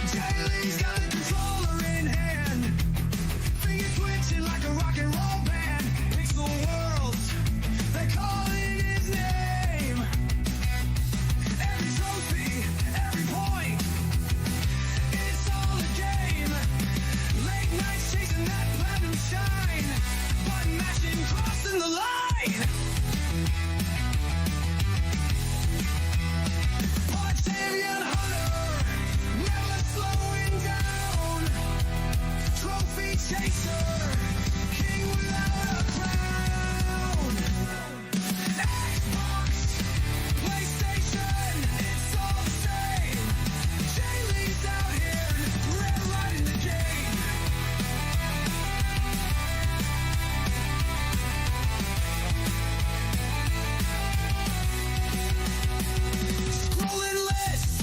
Jaylee's got a controller in hand, fingers twitching like a rock and roll band. It's the world, they call it his name. Every trophy, every point, it's all a game. Late nights chasing that platinum shine, button mashing, crossing the line. Octavian Hunter, never slowing down. Trophy chaser, king without a crown. Xbox, PlayStation, it's all the same. Jaylee's out here, rewriting the game. Scrolling lists,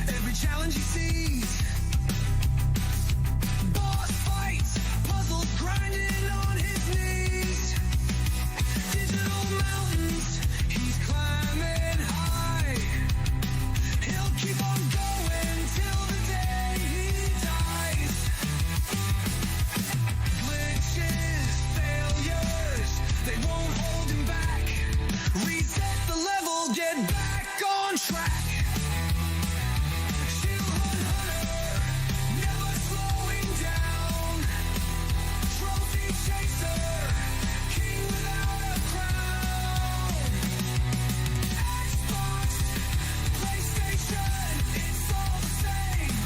every challenge he sees. Boss fights, puzzles grinding on his knees. Digital mountains, he's climbing high. He'll keep on going till the day he dies. Glitches, failures, they won't hold him back. Reset the level, get back on track. Shield Hunter, never slowing down. Trophy chaser, king without a crown. Xbox, PlayStation, it's all the same.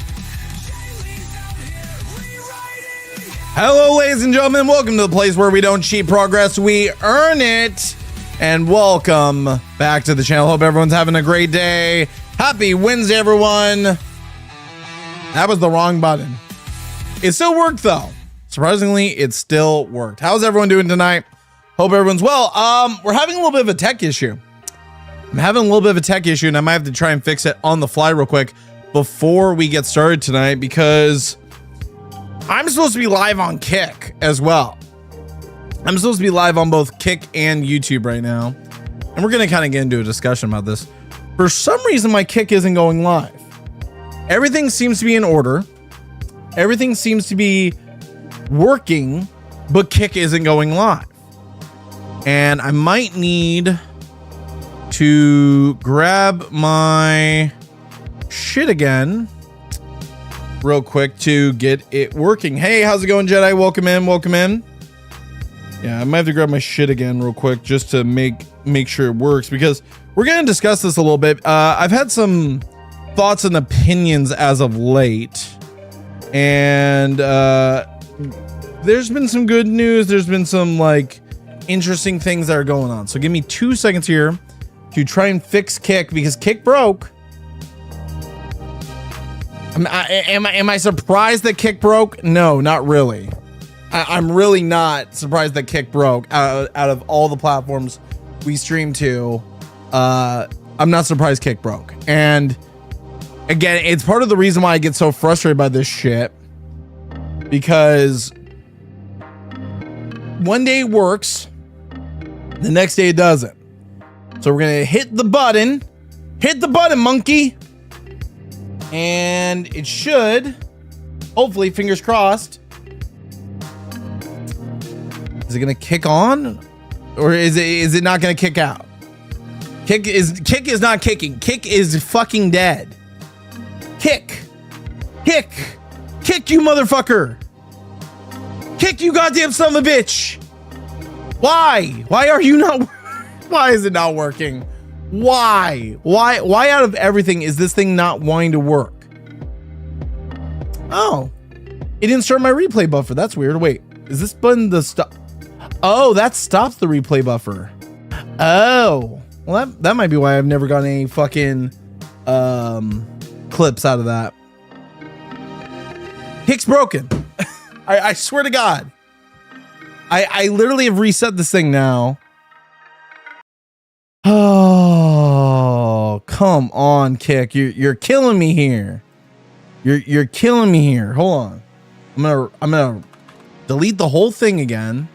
Jaylee's out here rewriting the game. Hello, ladies and gentlemen. Welcome to the place where we don't cheat progress, we earn it. And welcome back to the channel. Hope everyone's having a great day. Happy Wednesday, everyone. That was the wrong button. It still worked though. Surprisingly, it still worked. How's everyone doing tonight? Hope everyone's well. We're having a little bit of a tech issue. I'm having a little bit of a tech issue, and I might have to try and fix it on the fly real quick before we get started tonight, because I'm supposed to be live on Kick as well. I'm supposed to be live on both Kick and YouTube right now. And we're going to kind of get into a discussion about this. For some reason, my Kick isn't going live. Everything seems to be in order. Everything seems to be working, but Kick isn't going live. And I might need to grab my shit again real quick to get it working. Hey, how's it going, Jedi? Welcome in, welcome in. Yeah, I might have to grab my shit again real quick just to make sure it works, because we're going to discuss this a little bit. I've had some thoughts and opinions as of late, and there's been some good news. There's been some like interesting things that are going on. So give me 2 seconds here to try and fix Kick, because Kick broke. Am I surprised that Kick broke? No, not really. I'm really not surprised that Kick broke out of all the platforms we stream to. I'm not surprised Kick broke. And again, it's part of the reason why I get so frustrated by this shit, because one day it works, the next day it doesn't. So we're going to hit the button, monkey. And it should, hopefully, fingers crossed. Is it gonna kick on, or is it not gonna kick out? Kick is not kicking. Kick is fucking dead. Kick, you motherfucker! Kick, you goddamn son of a bitch! Why are you not? Why is it not working? Why out of everything is this thing not wanting to work? Oh, it didn't start my replay buffer. That's weird. Wait, is this button the stop? Oh, that stops the replay buffer. Oh, well, that might be why I've never gotten any fucking clips out of that. Kick's broken. I swear to God. I literally have reset this thing now. Oh, come on, Kick. You're killing me here. You're killing me here. Hold on. I'm gonna delete the whole thing again.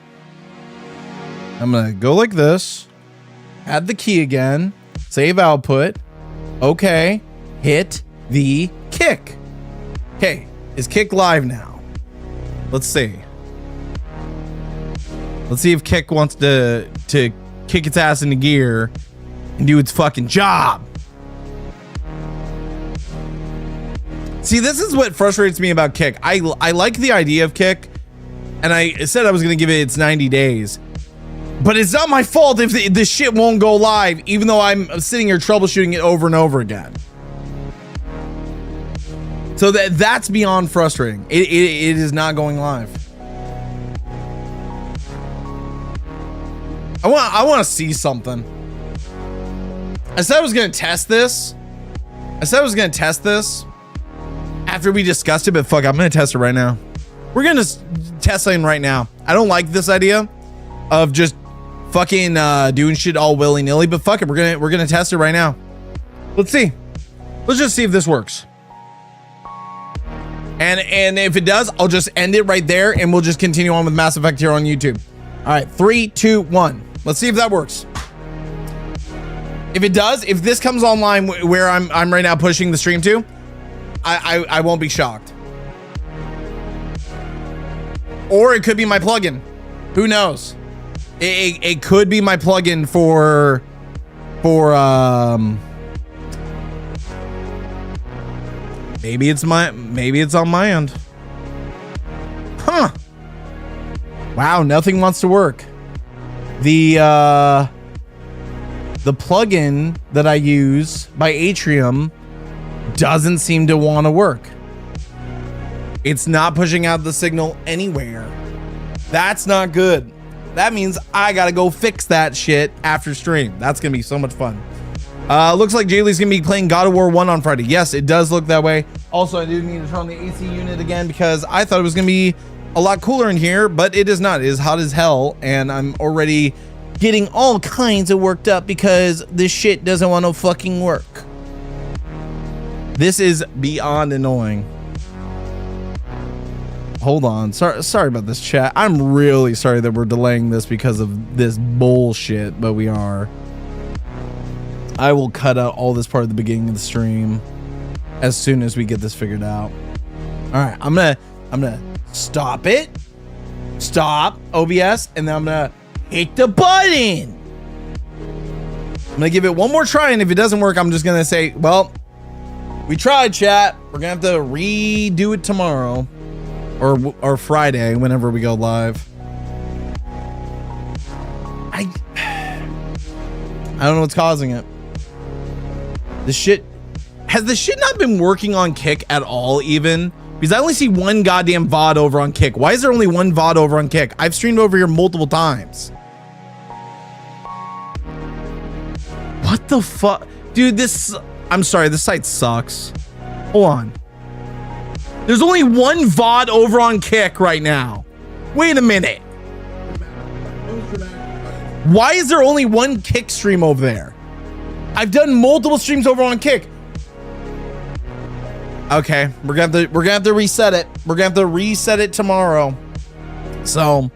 I'm gonna go like this. Add the key again. Save output. Okay. Hit the Kick. Okay, is Kick live now? Let's see. Let's see if Kick wants to kick its ass into gear and do its fucking job. See, this is what frustrates me about Kick. I like the idea of Kick, and I said I was going to give it its 90 days. But it's not my fault if this shit won't go live, even though I'm sitting here troubleshooting it over and over again. So that's beyond frustrating. It is not going live. I want to see something. I said I was going to test this. After we discussed it, but fuck, I'm going to test it right now. We're going to test something right now. I don't like this idea of just fucking doing shit all willy-nilly, but fuck it, we're going to test it right now. Let's see. Let's just see if this works. And if it does, I'll just end it right there and we'll just continue on with Mass Effect here on YouTube. All right, 3, 2, 1. Let's see if that works. If it does, if this comes online where I'm right now pushing the stream to, I won't be shocked. Or it could be my plugin. Who knows? It could be my plugin for maybe it's on my end. Huh. Wow, nothing wants to work. The plugin that I use by Atrium doesn't seem to want to work. It's not pushing out the signal anywhere. That's not good. That means I gotta go fix that shit after stream. That's gonna be so much fun. Looks like Jaylee's gonna be playing God of War 1 on Friday. Yes, it does look that way. Also, I do need to turn on the AC unit again because I thought it was gonna be a lot cooler in here, but it is not. It is hot as hell, and I'm already getting all kinds of worked up because this shit doesn't want to fucking work. This is beyond annoying. Hold on. Sorry about this, chat. I'm really sorry that we're delaying this because of this bullshit, but we are. I will cut out all this part at the beginning of the stream as soon as we get this figured out. All right, I'm gonna stop it. Stop OBS, and then I'm gonna hit the button. I'm gonna give it one more try, and if it doesn't work, I'm just gonna say, well, we tried, chat. We're gonna have to redo it tomorrow. Or Friday, whenever we go live. I don't know what's causing it. Has the shit not been working on Kick at all even? Because I only see one goddamn VOD over on Kick. Why is there only one VOD over on Kick? I've streamed over here multiple times. What the fuck? Dude, I'm sorry, this site sucks. Hold on. There's only one VOD over on Kick right now. Wait a minute. Why is there only one Kick stream over there? I've done multiple streams over on Kick. Okay, we're gonna have to reset it. We're gonna have to reset it tomorrow. So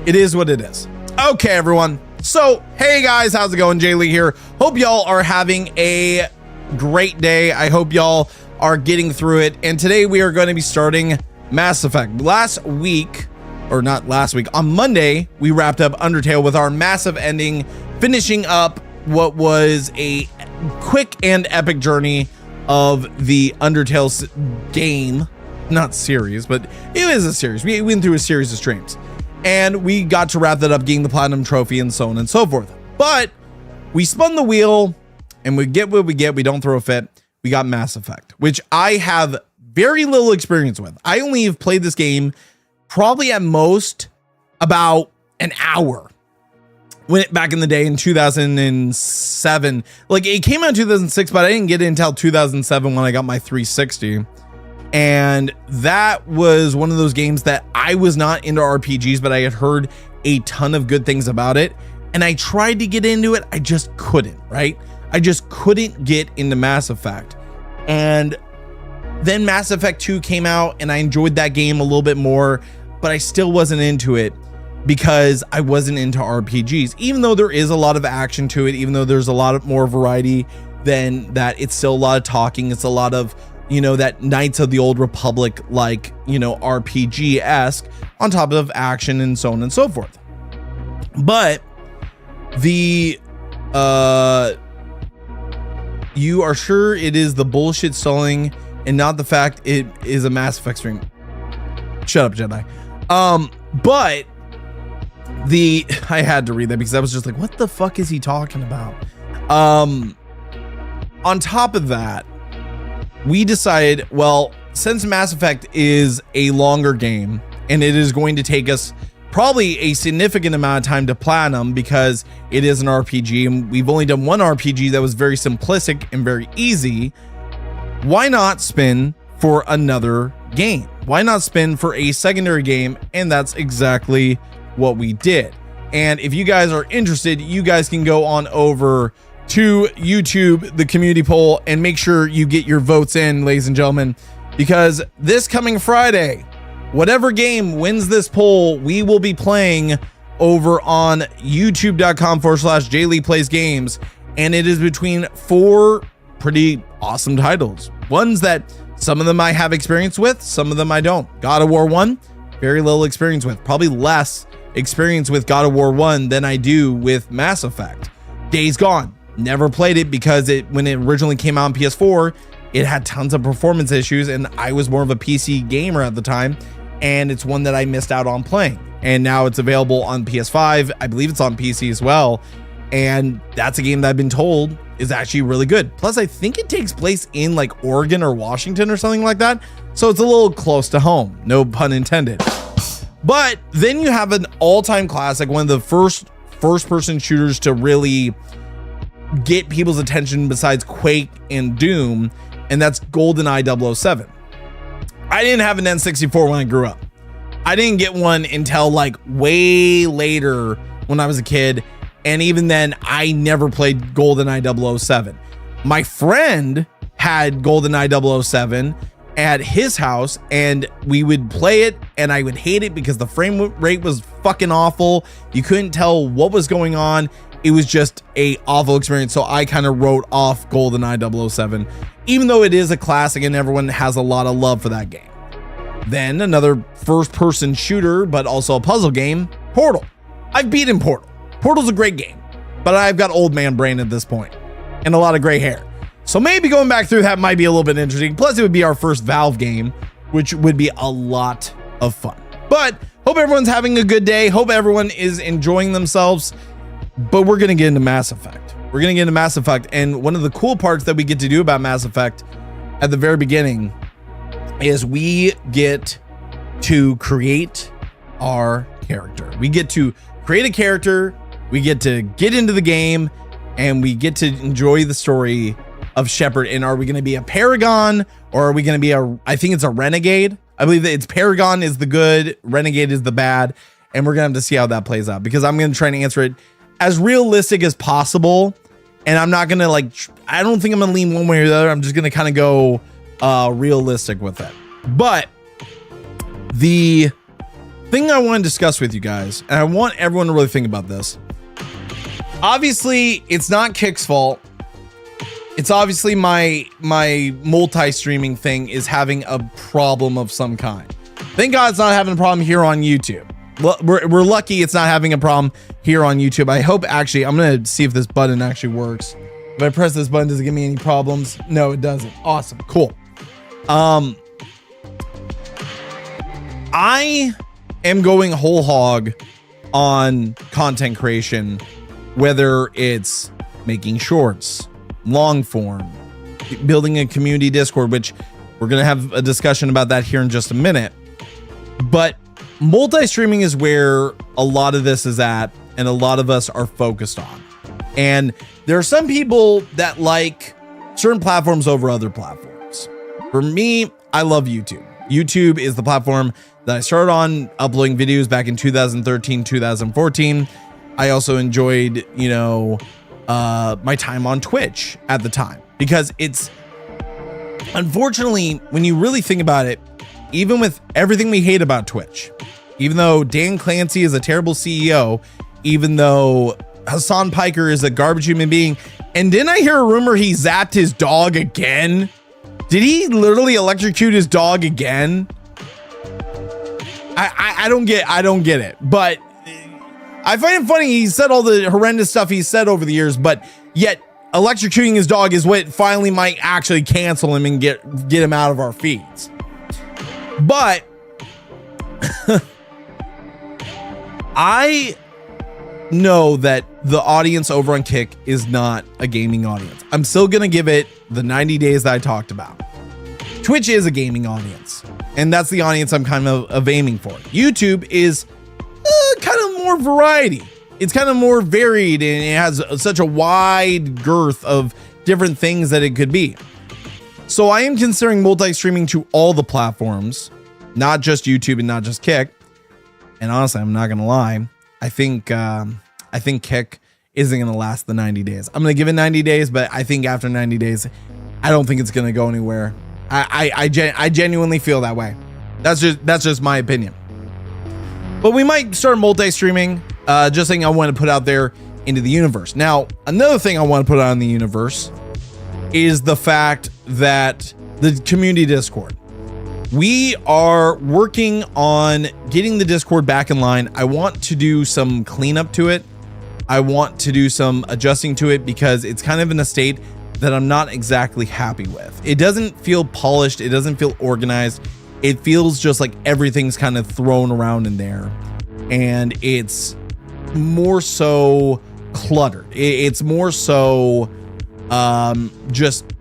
it is what it is. Okay, everyone. So hey guys, how's it going? Jaylee here. Hope y'all are having a great day. I hope y'all are getting through it, and today we are going to be starting Mass Effect. Last week, or not last week, on Monday we wrapped up Undertale with our massive ending, finishing up what was a quick and epic journey of the Undertale game, not series, but it is a series. We went through a series of streams, and we got to wrap that up, getting the platinum trophy and so on and so forth. But we spun the wheel, and we get what we get. We don't throw a fit. We got Mass Effect, which I have very little experience with. I only have played this game probably at most about an hour. Back in the day in 2007, like it came out in 2006, but I didn't get it until 2007 when I got my 360. And that was one of those games that I was not into RPGs, but I had heard a ton of good things about it. And I tried to get into it. I just couldn't, right? I just couldn't get into Mass Effect. And then Mass Effect 2 came out and I enjoyed that game a little bit more, but I still wasn't into it because I wasn't into RPGs. Even though there is a lot of action to it, even though there's a lot of more variety than that, it's still a lot of talking. It's a lot of you know, that Knights of the Old Republic, like, you know, RPG-esque, on top of action and so on and so forth. But the you are sure it is the bullshit stalling and not the fact it is a Mass Effect stream? Shut up, Jedi. But I had to read that because I was just like, what the fuck is he talking about? On top of that, we decided, well, since Mass Effect is a longer game and it is going to take us probably a significant amount of time to platinum because it is an RPG and we've only done one RPG that was very simplistic and very easy, why not spin for another game? Why not spin for a secondary game? And that's exactly what we did. And if you guys are interested, you guys can go on over to YouTube, the community poll, and make sure you get your votes in, ladies and gentlemen, because this coming Friday, whatever game wins this poll, we will be playing over on youtube.com/JayLeePlaysGames. And it is between 4 pretty awesome titles. Ones that some of them I have experience with, some of them I don't. God of War 1, very little experience with, probably less experience with God of War 1 than I do with Mass Effect. Days Gone, never played it because when it originally came out on PS4, it had tons of performance issues and I was more of a PC gamer at the time, and it's one that I missed out on playing. And now it's available on PS5. I believe it's on PC as well. And that's a game that I've been told is actually really good. Plus, I think it takes place in like Oregon or Washington or something like that. So it's a little close to home, no pun intended. But then you have an all-time classic, one of the first-person shooters to really get people's attention besides Quake and Doom, and that's GoldenEye 007. I didn't have an N64 when I grew up. I didn't get one until like way later when I was a kid, and even then, I never played GoldenEye 007. My friend had GoldenEye 007 at his house, and we would play it, and I would hate it because the frame rate was fucking awful. You couldn't tell what was going on. It was just a awful experience. So I kind of wrote off GoldenEye 007, even though it is a classic and everyone has a lot of love for that game. Then another first-person shooter, but also a puzzle game, Portal. I've beaten Portal. Portal's a great game, but I've got old man brain at this point and a lot of gray hair. So maybe going back through that might be a little bit interesting. Plus, it would be our first Valve game, which would be a lot of fun. But hope everyone's having a good day. Hope everyone is enjoying themselves. But we're going to get into Mass Effect. We're going to get into Mass Effect. And one of the cool parts that we get to do about Mass Effect at the very beginning is we get to create our character. We get to create a character. We get to get into the game, and we get to enjoy the story of Shepard. And are we going to be a Paragon, or are we going to be I think it's a Renegade. I believe that it's Paragon is the good, Renegade is the bad. And we're going to have to see how that plays out, because I'm going to try and answer it as realistic as possible. And I'm not going to I don't think I'm going to lean one way or the other. I'm just going to kind of go realistic with it. But the thing I want to discuss with you guys, and I want everyone to really think about this. Obviously, it's not Kick's fault. It's obviously my multi-streaming thing is having a problem of some kind. Thank God it's not having a problem here on YouTube. Well, we're lucky it's not having a problem here on YouTube. I hope actually, I'm going to see if this button actually works. If I press this button, does it give me any problems? No, it doesn't. Awesome. Cool. I am going whole hog on content creation, whether it's making shorts, long form, building a community Discord, which we're going to have a discussion about that here in just a minute. But multi-streaming is where a lot of this is at, and a lot of us are focused on. And there are some people that like certain platforms over other platforms. For me, I love YouTube. YouTube is the platform that I started on uploading videos back in 2013, 2014. I also enjoyed, my time on Twitch at the time, because it's, unfortunately, when you really think about it, even with everything we hate about Twitch, even though Dan Clancy is a terrible CEO, even though Hassan Piker is a garbage human being, and didn't I hear a rumor he zapped his dog again? Did he literally electrocute his dog again? I don't get it, but I find it funny. He said all the horrendous stuff he said over the years, but yet electrocuting his dog is what finally might actually cancel him and get him out of our feeds. But I know that the audience over on Kick is not a gaming audience. I'm still going to give it the 90 days that I talked about. Twitch is a gaming audience, and that's the audience I'm kind of aiming for. YouTube is kind of more variety. It's kind of more varied, and it has such a wide girth of different things that it could be. So I am considering multi-streaming to all the platforms, not just YouTube and not just Kick. And honestly, I'm not gonna lie. I think Kick isn't gonna last the 90 days. I'm gonna give it 90 days, but I think after 90 days, I don't think it's gonna go anywhere. I genuinely feel that way. That's just my opinion. But we might start multi-streaming. Just something I want to put out there into the universe. Now, another thing I want to put out in the universe is the fact that the community Discord. We are working on getting the Discord back in line. I want to do some cleanup to it. I want to do some adjusting to it because it's kind of in a state that I'm not exactly happy with. It doesn't feel polished. It doesn't feel organized. It feels just like everything's kind of thrown around in there, and it's more so cluttered. It's more so just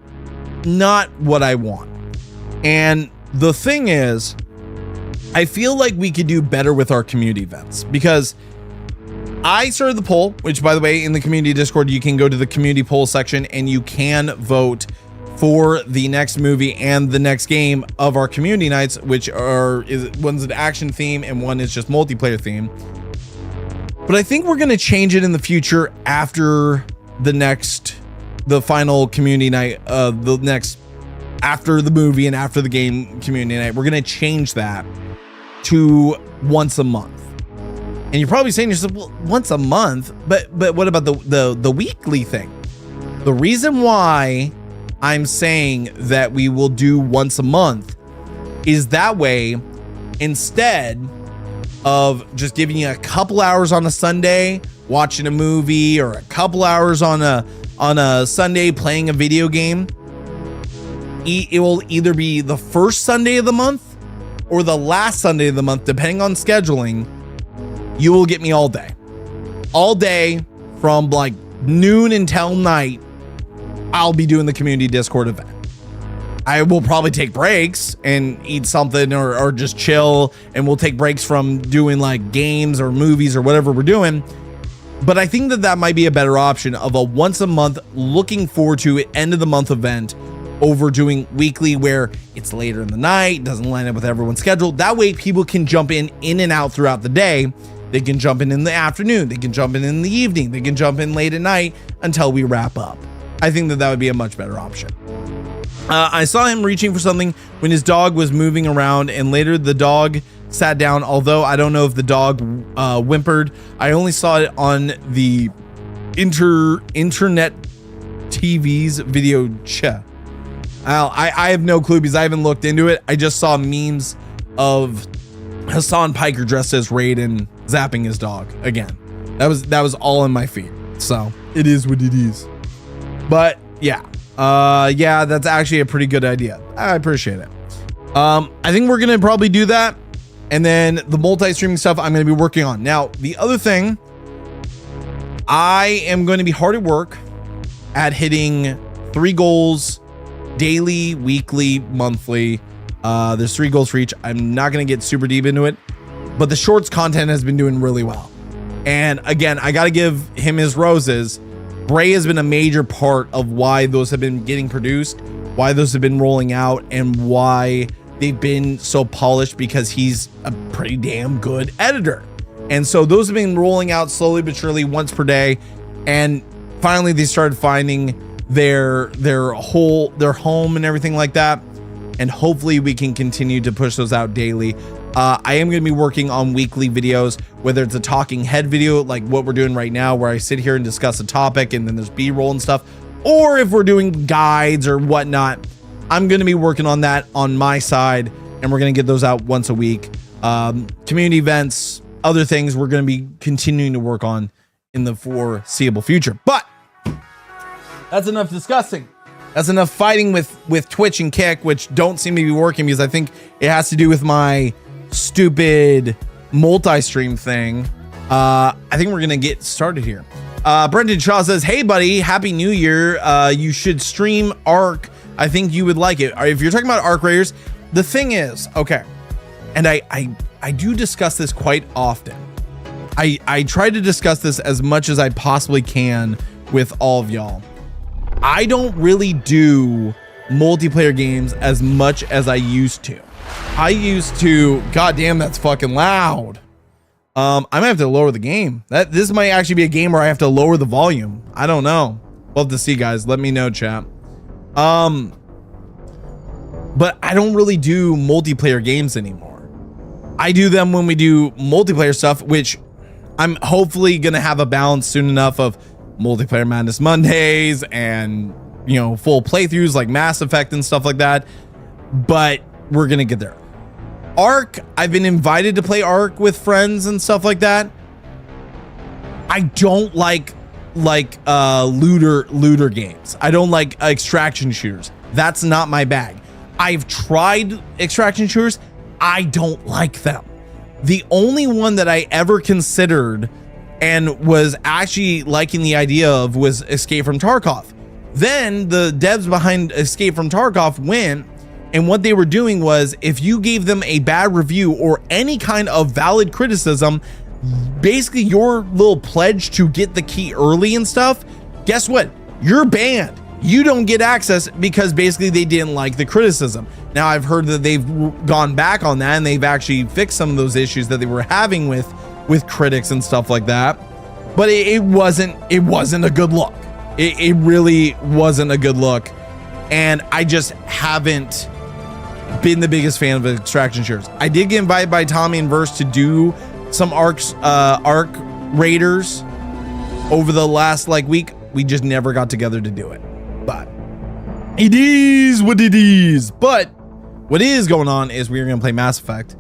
not what I want. And the thing is, I feel like we could do better with our community events, because I started the poll, which, by the way, in the community Discord, you can go to the community poll section and you can vote for the next movie and the next game of our community nights, which one's an action theme and one is just multiplayer theme. But I think we're going to change it in the future after the final community night, after the movie and after the game community night. We're going to change that to once a month. And you're probably saying to yourself, well, once a month, but what about the weekly thing? The reason why I'm saying that we will do once a month is that way, instead of just giving you a couple hours on a Sunday watching a movie, or a couple hours on a Sunday playing a video game, it will either be the first Sunday of the month or the last Sunday of the month, depending on scheduling. You will get me all day from like noon until night. I'll be doing the community Discord event. I will probably take breaks and eat something or just chill, and we'll take breaks from doing like games or movies or whatever we're doing. But I think that might be a better option of a once a month, looking forward to it, end of the month event, over doing weekly where it's later in the night, doesn't line up with everyone's schedule. That way people can jump in and out throughout the day. They can jump in the afternoon, they can jump in the evening, they can jump in late at night until we wrap up. I think that would be a much better option. I saw him reaching for something when his dog was moving around, and later the dog sat down, although I don't know if the dog whimpered. I only saw it on the internet TV's video chat. I have no clue because I haven't looked into it. I just saw memes of Hassan Piker dressed as Raiden zapping his dog again. That was all in my feed. So it is what it is. But yeah, that's actually a pretty good idea. I appreciate it. I think we're gonna probably do that, and then the multi-streaming stuff I'm gonna be working on. Now, the other thing, I am going to be hard at work at hitting 3 goals daily, weekly, monthly. There's 3 goals for each. I'm not gonna get super deep into it, but the shorts content has been doing really well. And again, I got to give him his roses. Bray has been a major part of why those have been getting produced, why those have been rolling out, and why they've been so polished, because he's a pretty damn good editor. And so those have been rolling out slowly but surely, once per day. And finally they started finding their home and everything like that. And hopefully we can continue to push those out daily. I am going to be working on weekly videos, whether it's a talking head video like what we're doing right now, where I sit here and discuss a topic and then there's B-roll and stuff, or if we're doing guides or whatnot. I'm going to be working on that on my side, and we're going to get those out once a week. Community events, other things we're going to be continuing to work on in the foreseeable future. But that's enough discussing. That's enough fighting with Twitch and Kick, which don't seem to be working because I think it has to do with my stupid multi-stream thing. I think we're going to get started here. Brendan Shaw says, hey buddy, happy new year. You should stream Ark. I think you would like it. If you're talking about Ark Raiders, the thing is, okay, and I do discuss this quite often. I try to discuss this as much as I possibly can with all of y'all. I don't really do multiplayer games as much as I used to. I used to, goddamn, that's fucking loud. I might have to lower the game. This might actually be a game where I have to lower the volume. I don't know. We'll have to see, guys. Let me know, chat. But I don't really do multiplayer games anymore. I do them when we do multiplayer stuff, which I'm hopefully gonna have a balance soon enough of multiplayer Madness Mondays and, you know, full playthroughs like Mass Effect and stuff like that. But we're gonna get there. Ark, I've been invited to play Ark with friends and stuff like that. I don't like looter games. I don't like extraction shooters. That's not my bag. I've tried extraction shooters. I don't like them. The only one that I ever considered and was actually liking the idea of was Escape from Tarkov. Then the devs behind Escape from Tarkov went, and what they were doing was, if you gave them a bad review or any kind of valid criticism, basically your little pledge to get the key early and stuff, guess what? You're banned. You don't get access because basically they didn't like the criticism. Now I've heard that they've gone back on that and they've actually fixed some of those issues that they were having with critics and stuff like that. But it wasn't a good look. It really wasn't a good look. And I just haven't been the biggest fan of extraction shooters. I did get invited by Tommy and Verse to do some Ark Raiders over the last week. We just never got together to do it. But it is what it is. But what is going on is we're going to play Mass Effect.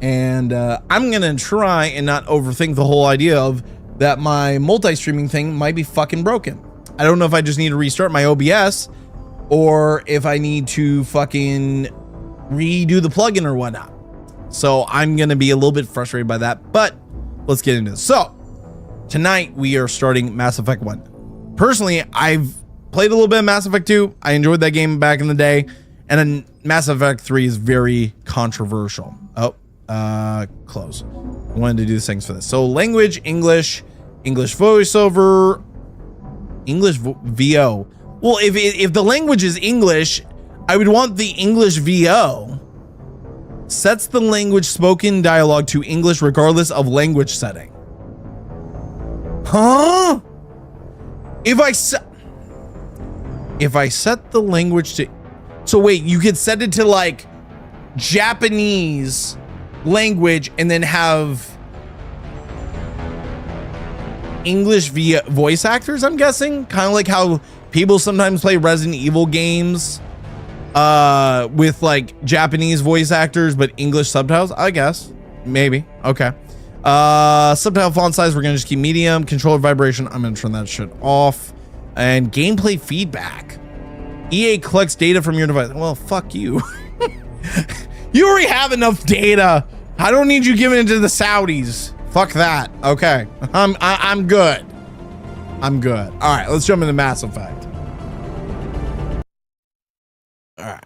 And I'm going to try and not overthink the whole idea of that my multi-streaming thing might be fucking broken. I don't know if I just need to restart my OBS or if I need to fucking redo the plugin or whatnot. So I'm going to be a little bit frustrated by that. But let's get into this. So tonight we are starting Mass Effect 1. Personally, I've played a little bit of Mass Effect 2. I enjoyed that game back in the day. And then Mass Effect 3 is very controversial. Oh, close. I wanted to do the things for this. So language, English voiceover, English VO. Well, if the language is English, I would want the English VO. Sets the language spoken dialogue to English regardless of language setting. Huh? If I set the language to, so wait, you could set it to Japanese language and then have English via voice actors, I'm guessing, kind of like how people sometimes play Resident Evil games with Japanese voice actors but English subtitles, I guess. Maybe. Okay. Subtitle font size, we're gonna just keep medium. Controller vibration, I'm gonna turn that shit off. And gameplay feedback. EA collects data from your device. Well, fuck you. You already have enough data. I don't need you giving it to the Saudis. Fuck that. Okay. I'm good. I'm good. All right, let's jump into Mass Effect. All right.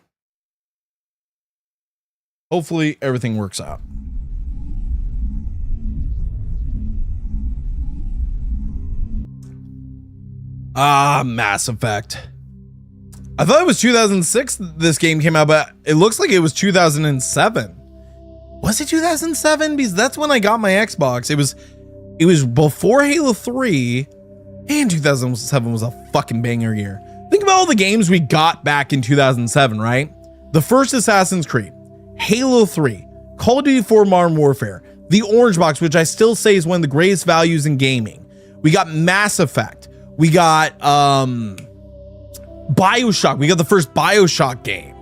Hopefully everything works out. Mass Effect. I thought it was 2006 this game came out, but it looks like it was 2007. Was it 2007? Because that's when I got my Xbox. It was before Halo 3, and 2007 was a fucking banger year. Think about all the games we got back in 2007, right? The first Assassin's Creed, Halo 3, Call of Duty 4 Modern Warfare, the Orange Box, which I still say is one of the greatest values in gaming. We got Mass Effect. We got BioShock. We got the first BioShock game.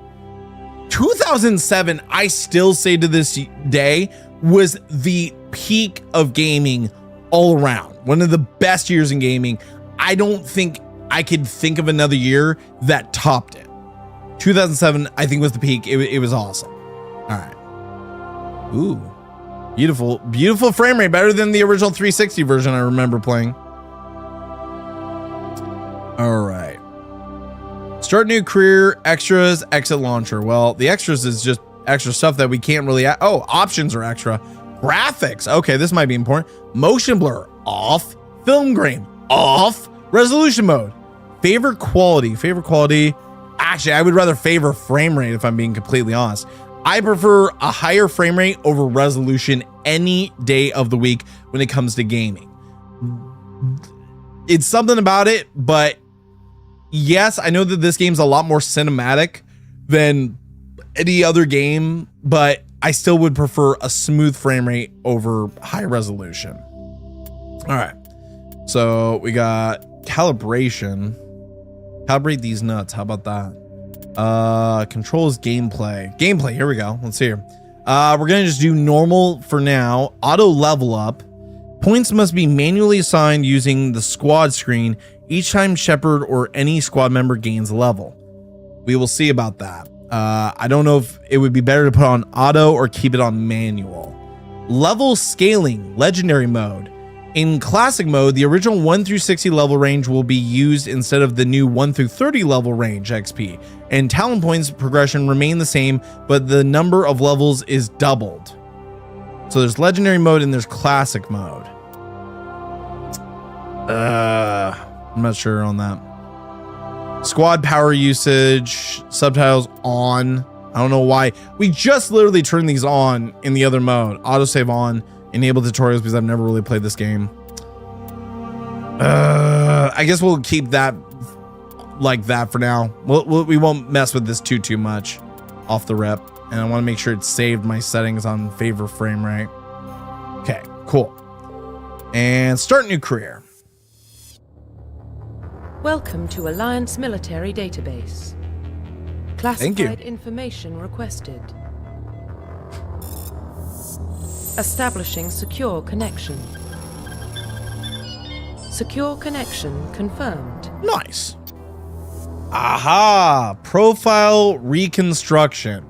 2007, I still say to this day, was the peak of gaming all around. One of the best years in gaming. I don't think I could think of another year that topped it. 2007, I think, was the peak. It was awesome. All right. Ooh, beautiful, beautiful frame rate. Better than the original 360 version I remember playing. All right. Start new career, extras, exit launcher. Well, the extras is just extra stuff that we can't really oh, options are extra. Graphics. Okay, this might be important. Motion blur off. Film grain off. Resolution mode. Favorite quality. Favorite quality. Actually, I would rather favor frame rate if I'm being completely honest. I prefer a higher frame rate over resolution any day of the week when it comes to gaming. It's something about it, but yes, I know that this game's a lot more cinematic than any other game, but I still would prefer a smooth frame rate over high resolution. All right. So we got calibration. Calibrate these nuts. How about that? Controls gameplay. Gameplay. Here we go. Let's see here. We're going to just do normal for now. Auto level up. Points must be manually assigned using the squad screen each time Shepard or any squad member gains a level. We will see about that. I don't know if it would be better to put on auto or keep it on manual. Level scaling, legendary mode. In classic mode, the original 1 through 60 level range will be used instead of the new 1 through 30 level range XP. And talent points progression remain the same, but the number of levels is doubled. So there's legendary mode and there's classic mode. I'm not sure on that. Squad power usage, subtitles on. I don't know why. We just literally turned these on in the other mode. Autosave on, enable tutorials because I've never really played this game. I guess we'll keep that like that for now. We won't mess with this too much off the rep. And I want to make sure it's saved my settings on favor frame rate. Okay, cool. And start new career. Welcome to Alliance Military Database. Classified information requested. Establishing secure connection. Secure connection confirmed. Nice. Aha! Profile reconstruction.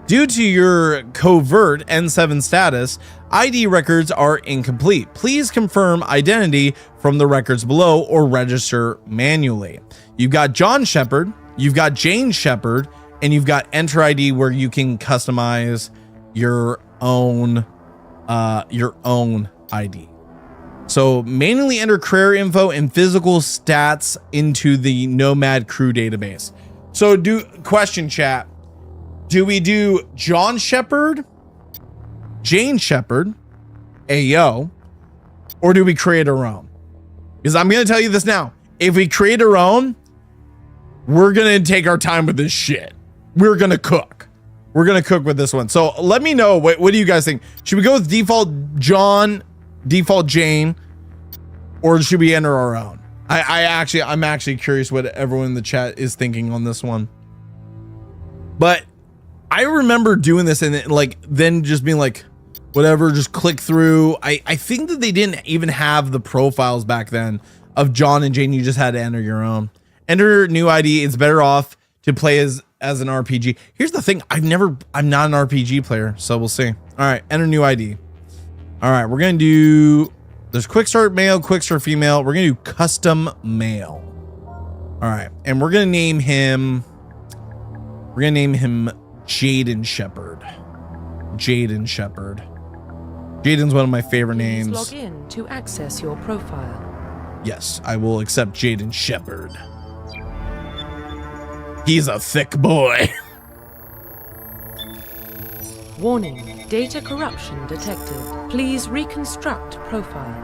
Due to your covert N7 status, ID records are incomplete. Please confirm identity from the records below or register manually. You've got John Shepard, you've got Jane Shepard, and you've got Enter ID where you can customize your own ID. So manually enter career info and physical stats into the Nomad crew database. So question chat. Do we do John Shepard, Jane Shepard, Ayo, or do we create our own? Because I'm going to tell you this now. If we create our own, we're going to take our time with this shit. We're going to cook. We're going to cook with this one. So let me know. What do you guys think? Should we go with default John, default Jane, or should we enter our own? I'm actually curious what everyone in the chat is thinking on this one. But I remember doing this and then just being like, whatever, just click through. I think that they didn't even have the profiles back then of John and Jane. You just had to enter your own. Enter new ID. It's better off to play as an RPG. Here's the thing. I'm not an RPG player, so we'll see. All right, enter new ID. All right, we're going to do, there's quick start male, quick start female. We're going to do custom male. All right, and we're going to name him Jaden Shepard. Jaden Shepard. Jaden's one of my favorite names. Log in to access your profile. Yes, I will accept Jaden Shepard. He's a thick boy. Warning, data corruption detected. Please reconstruct profile.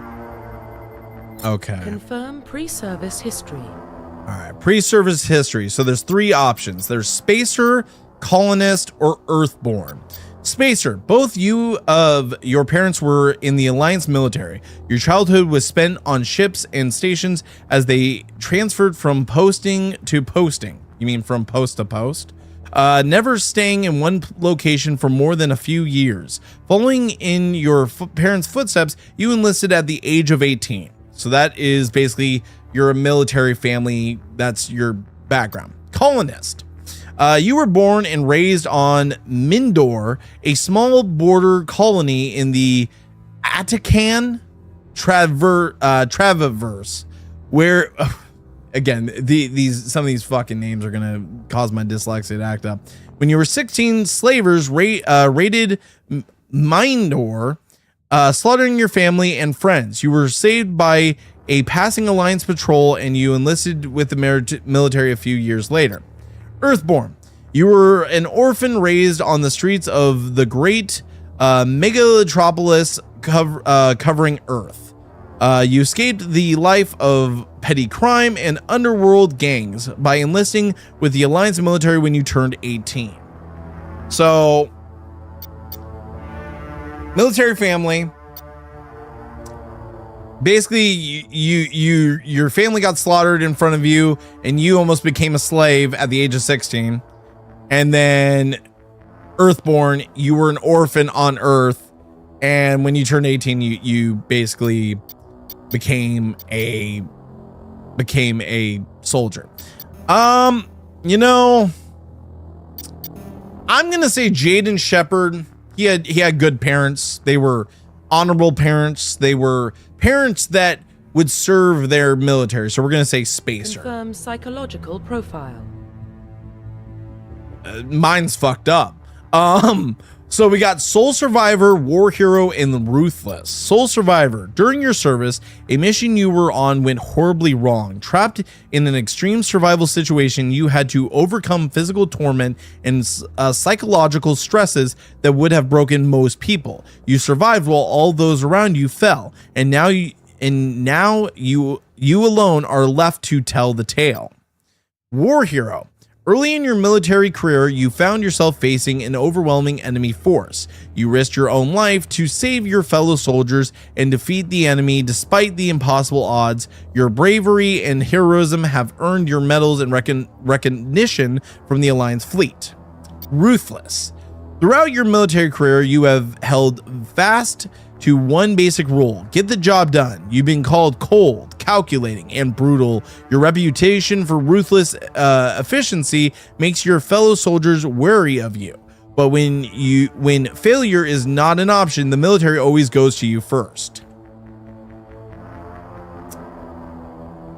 Okay. Confirm pre-service history. All right, pre-service history. So there's three options. There's Spacer, Colonist, or Earthborn. Spacer, both you of your parents were in the Alliance military. Your childhood was spent on ships and stations as they transferred from posting to posting. You mean from post to post? never staying in one location for more than a few years. Following in your parents' footsteps, you enlisted at the age of 18. So that is basically you're a military family. That's your background. Colonist. You were born and raised on Mindor, a small border colony in the Atakan Traverse, where again some of these fucking names are gonna cause my dyslexia to act up. When you were 16, slavers raided Mindor, slaughtering your family and friends. You were saved by a passing Alliance patrol, and you enlisted with the military a few years later. Earthborn. You were an orphan raised on the streets of the great megalopolis covering Earth. You escaped the life of petty crime and underworld gangs by enlisting with the Alliance military when you turned 18. So, military family. Basically, your family got slaughtered in front of you, and you almost became a slave at the age of 16. And then Earthborn, you were an orphan on Earth, and when you turned 18, you basically became a soldier. You know, I'm gonna say Jaden Shepard. He had good parents. They were honorable parents. They were parents that would serve their military. So we're gonna say spacer. Confirm psychological profile. Mine's fucked up. So we got Soul Survivor, War Hero, and Ruthless. Soul Survivor. During your service, a mission you were on went horribly wrong. Trapped in an extreme survival situation, you had to overcome physical torment and psychological stresses that would have broken most people. You survived while all those around you fell, and now you alone are left to tell the tale. War Hero. Early in your military career, you found yourself facing an overwhelming enemy force. You risked your own life to save your fellow soldiers and defeat the enemy despite the impossible odds. Your bravery and heroism have earned your medals and recognition from the Alliance fleet. Ruthless. Throughout your military career, you have held fast to one basic rule: get the job done. You've been called cold, calculating, and brutal. Your reputation for ruthless efficiency makes your fellow soldiers wary of you. But when failure is not an option, the military always goes to you first.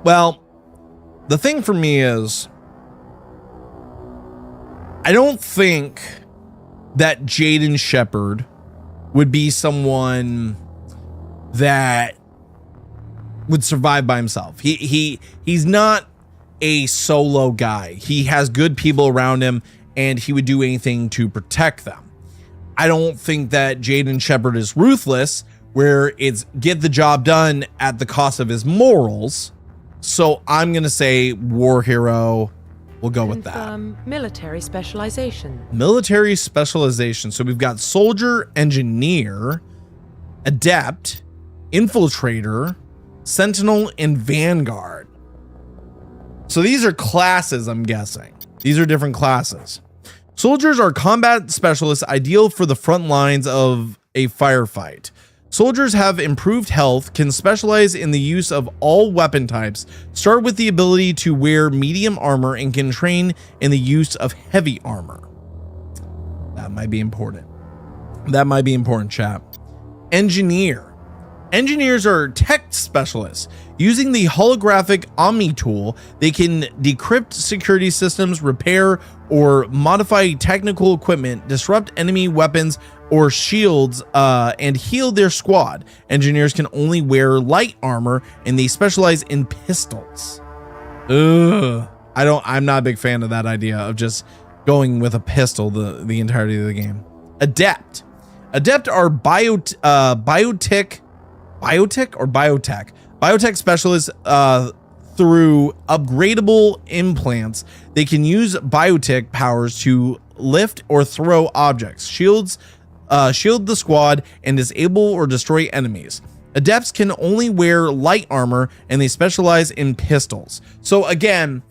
Well, the thing for me is, I don't think that Jaden Shepard would be someone that would survive by himself. He's not a solo guy. He has good people around him, and he would do anything to protect them. I don't think that Jaden Shepard is ruthless, where it's get the job done at the cost of his morals. So I'm gonna say War Hero. We'll go with that. Confirm military specialization. Military specialization. So we've got soldier, engineer, adept, infiltrator, sentinel, and vanguard. So these are classes, I'm guessing. These are different classes. Soldiers are combat specialists ideal for the front lines of a firefight. Soldiers have improved health, can specialize in the use of all weapon types, start with the ability to wear medium armor, and can train in the use of heavy armor. That might be important. That might be important, chap. Engineer. Engineers are tech specialists. Using the holographic Omni tool, they can decrypt security systems, repair or modify technical equipment, disrupt enemy weapons or shields, and heal their squad. Engineers can only wear light armor, and they specialize in pistols. Ugh. I'm not a big fan of that idea of just going with a pistol the entirety of the game. Adept. Adept are biotech specialists through upgradable implants. They can use biotech powers to lift or throw objects, shield the squad, and disable or destroy enemies. Adepts can only wear light armor, and they specialize in pistols. So again,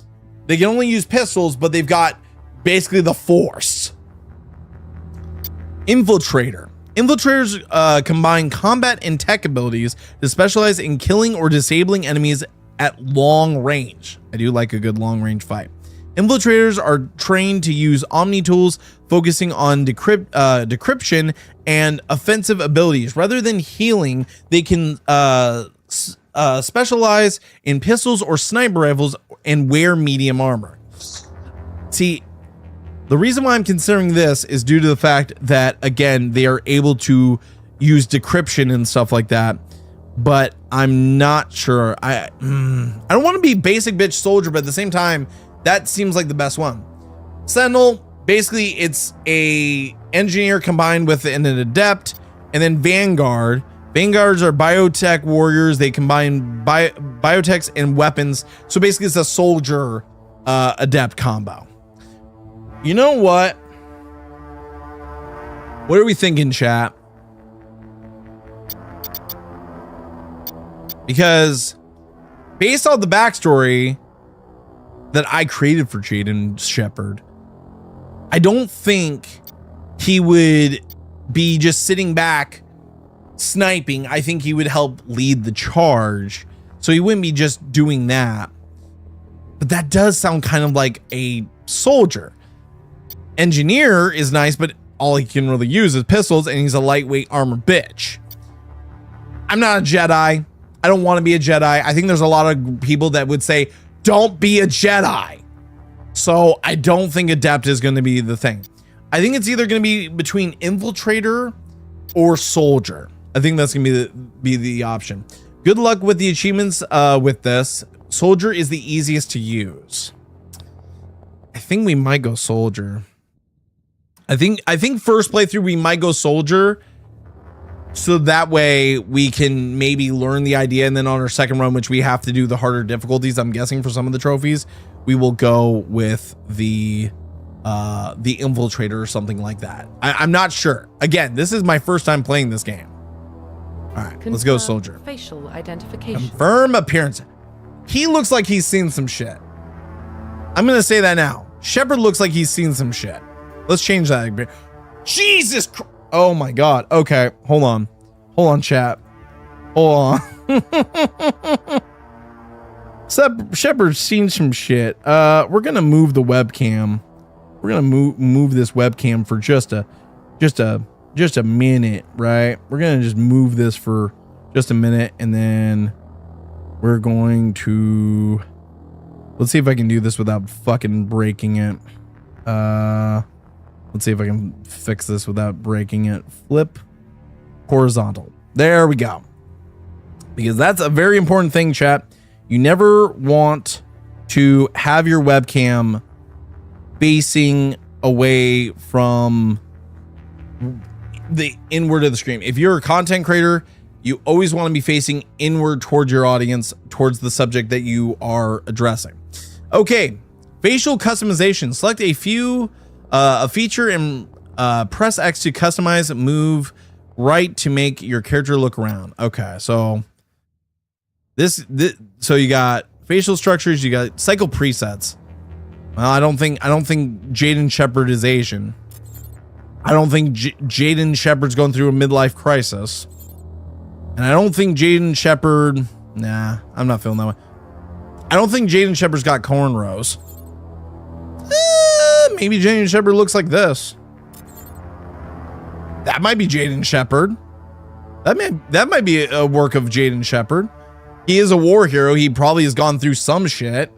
they can only use pistols, but they've got basically the Force. Infiltrator. Infiltrators combine combat and tech abilities to specialize in killing or disabling enemies at long range. I do like a good long range fight. Infiltrators are trained to use Omni tools, focusing on decryption and offensive abilities. Rather than healing, they can specialize in pistols or sniper rifles and wear medium armor. See, the reason why I'm considering this is due to the fact that, again, they are able to use decryption and stuff like that, but I'm not sure. I don't want to be basic bitch soldier, but at the same time, that seems like the best one. Sentinel, basically it's a engineer combined with an adept, and then Vanguard. Vanguards are biotech warriors. They combine biotechs and weapons. So basically it's a soldier adept combo. You know what? What are we thinking, chat? Because based on the backstory that I created for Jaden Shepard, I don't think he would be just sitting back sniping. I think he would help lead the charge. So he wouldn't be just doing that. But that does sound kind of like a soldier. Engineer is nice, but all he can really use is pistols, and he's a lightweight armor bitch. I'm not a Jedi. I don't want to be a Jedi. I think there's a lot of people that would say, don't be a Jedi. So I don't think adept is going to be the thing. I think it's either going to be between infiltrator or soldier. I think that's going to be the option. Good luck with the achievements with this. Soldier is the easiest to use. I think we might go soldier. I think first playthrough we might go soldier, so that way we can maybe learn the idea, and then on our second run, which we have to do the harder difficulties, I'm guessing for some of the trophies, we will go with the infiltrator or something like that. I'm not sure. Again, this is my first time playing this game. All right, let's go soldier. Facial identification. Confirm appearance. He looks like he's seen some shit. I'm gonna say that now. Shepard looks like he's seen some shit. Let's change that. Jesus Christ. Oh my God. Okay, hold on. Hold on, chat. Hold on. Shepard's seen some shit. We're gonna move the webcam. We're gonna move this webcam for just a minute, right? We're gonna just move this for just a minute, and then we're going to, let's see if I can do this without fucking breaking it. Let's see if I can fix this without breaking it. Flip horizontal. There we go. Because that's a very important thing, chat. You never want to have your webcam facing away from the inward of the screen. If you're a content creator, you always want to be facing inward towards your audience, towards the subject that you are addressing. Okay, facial customization. Select a feature and press X to customize. Move right to make your character look around. Okay, so this so you got facial structures, you got cycle presets. Well, I don't think Jaden Shepard is Asian. I don't think Jaden Shepard's going through a midlife crisis. And I don't think Jaden Shepard, nah, I'm not feeling that way. I don't think Jaden Shepard's got cornrows. Maybe Jaden Shepard looks like this. That might be Jaden Shepard. That might be a work of Jaden Shepard. He is a war hero. He probably has gone through some shit.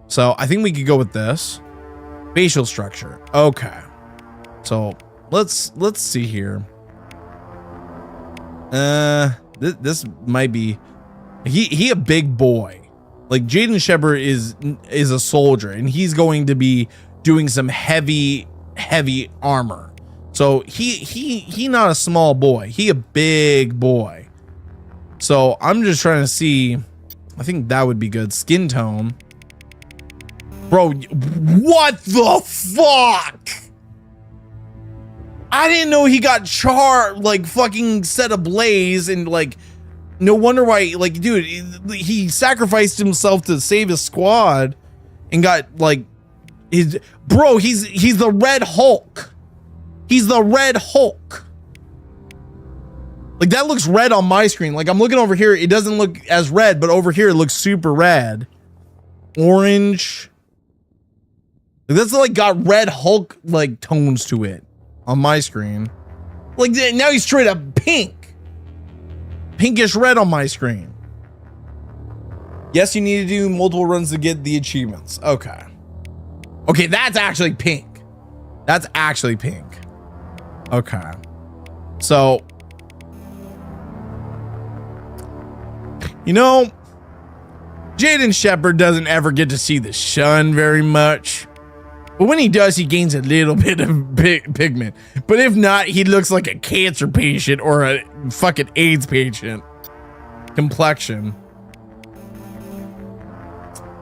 So I think we could go with this. Facial structure. Okay. So let's see here. This might be, he a big boy. Like Jaden Shepard is a soldier, and he's going to be doing some heavy armor. So he not a small boy. He a big boy. So I'm just trying to see. I think that would be good. Skin tone. Bro, what the fuck? I didn't know he got like fucking set ablaze, and like, no wonder why, like, dude, he sacrificed himself to save his squad and got like Bro, he's the Red Hulk. He's the Red Hulk. Like that looks red on my screen. Like I'm looking over here, it doesn't look as red, but over here it looks super red. Orange. Like that's like got Red Hulk like tones to it on my screen. Like now he's straight up pink. Pinkish red on my screen. Yes, you need to do multiple runs to get the achievements. Okay. Okay, that's actually pink. That's actually pink. Okay. So, you know, Jaden Shepard doesn't ever get to see the sun very much. But when he does, he gains a little bit of pigment. But if not, he looks like a cancer patient or a fucking AIDS patient. Complexion.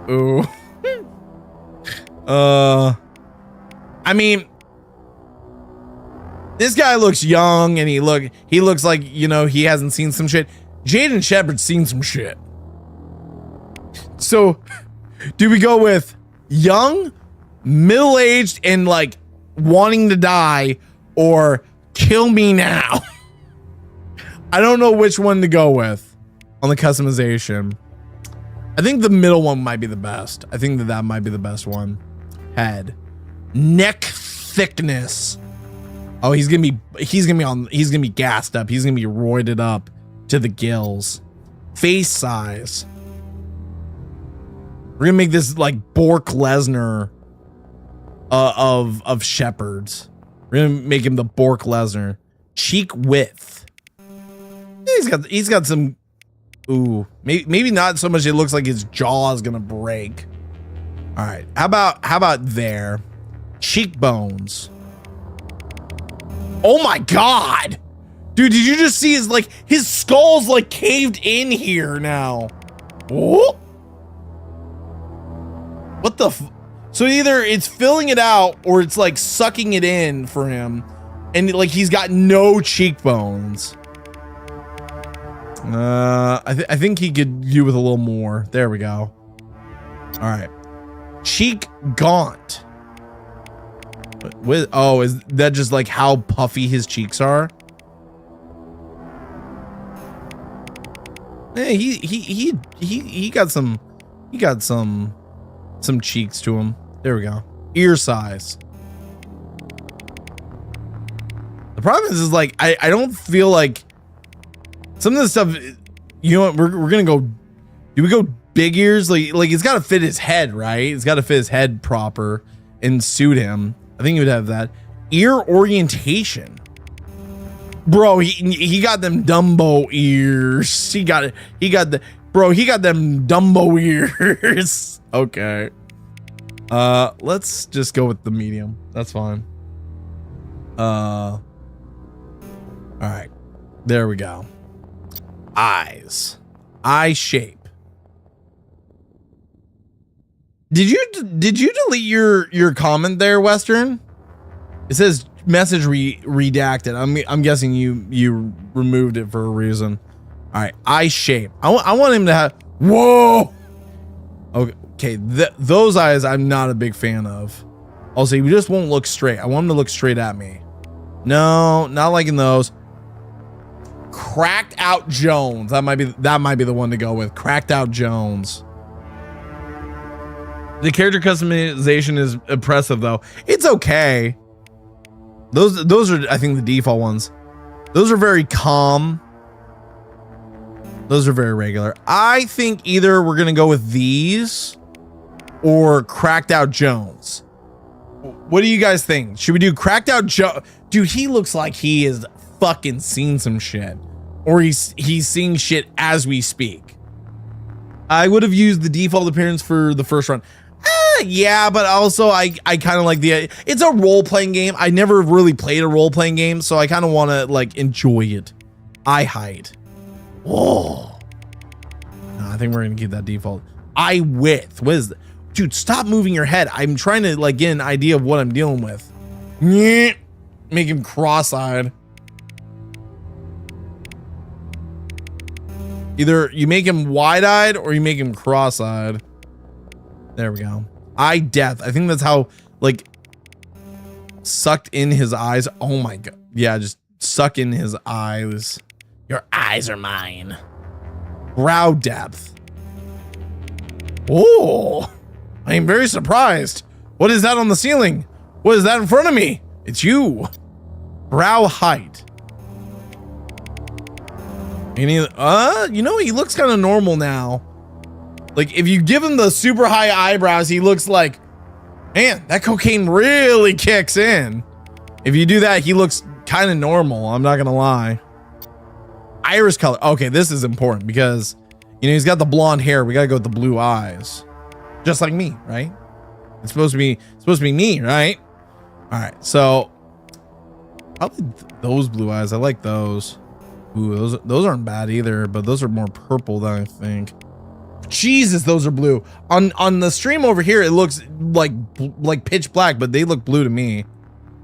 Ooh. I mean, this guy looks young and he looks like, you know, he hasn't seen some shit. Jaden Shepard's seen some shit. So, do we go with young, middle-aged, and like wanting to die, or kill me now? I don't know which one to go with on the customization. I think the middle one might be the best. I think that might be the best one. Head, neck thickness. Oh, he's gonna be gassed up. He's gonna be roided up to the gills. Face size. We're gonna make this like Brock Lesnar of Shepards. We're gonna make him the Brock Lesnar. Cheek width. He's got some. Ooh, maybe not so much. It looks like his jaw is gonna break. All right, how about there? Cheekbones. Oh my god, dude! Did you just see his skull's like caved in here now? Oh, what the? So either it's filling it out or it's like sucking it in for him, and like he's got no cheekbones. I think he could do with a little more. There we go. All right. Cheek gaunt. Is that just like how puffy his cheeks are? Hey, he got some cheeks to him. There we go. Ear size. The problem is like I don't feel like some of the stuff, you know what, we're gonna go, do we go big ears? Like it's gotta fit his head, right? It's gotta fit his head proper and suit him. I think he would have that. Ear orientation. Bro, he got them Dumbo ears. He got them Dumbo ears. Okay. Let's just go with the medium. That's fine. All right. There we go. Eyes. Eye shape. Did you delete your comment there, Western? It says message redacted. I'm guessing you removed it for a reason. All right, eye shape. I want him to have. Whoa. Okay, those eyes I'm not a big fan of. Also, he just won't look straight. I want him to look straight at me. No, not liking those. Cracked out Jones. That might be the one to go with. Cracked out Jones. The character customization is impressive though. It's okay. Those are, I think, the default ones. Those are very calm. Those are very regular. I think either we're gonna go with these or Cracked Out Jones. What do you guys think? Should we do Cracked Out Jones? Dude, he looks like he is fucking seen some shit, or he's seeing shit as we speak. I would have used the default appearance for the first run. Yeah, but also I kind of like it's a role-playing game. I never really played a role-playing game, so I kind of want to like enjoy it. Eye height. Whoa. No, I think we're gonna keep that default. Eye width. What is that? Dude, stop moving your head. I'm trying to like get an idea of what I'm dealing with. Make him cross-eyed. Either you make him wide-eyed or you make him cross-eyed. There we go. eye depth. I think that's how, like, sucked in his eyes. Oh my god. Yeah, just suck in his eyes. Your eyes are mine. Brow depth. Oh, I am very surprised. What is that on the ceiling? What is that in front of me? It's you. Brow height. Any, you know, he looks kind of normal now. Like, if you give him the super high eyebrows, he looks like, man, that cocaine really kicks in. If you do that, he looks kind of normal. I'm not gonna lie. Iris color. Okay, this is important because, you know, he's got the blonde hair. We gotta go with the blue eyes, just like me, right? It's supposed to be me, right? All right, so probably those blue eyes. I like those. Ooh, those aren't bad either, but those are more purple than I think. Jesus, those are blue. On the stream over here, it looks like pitch black, but they look blue to me.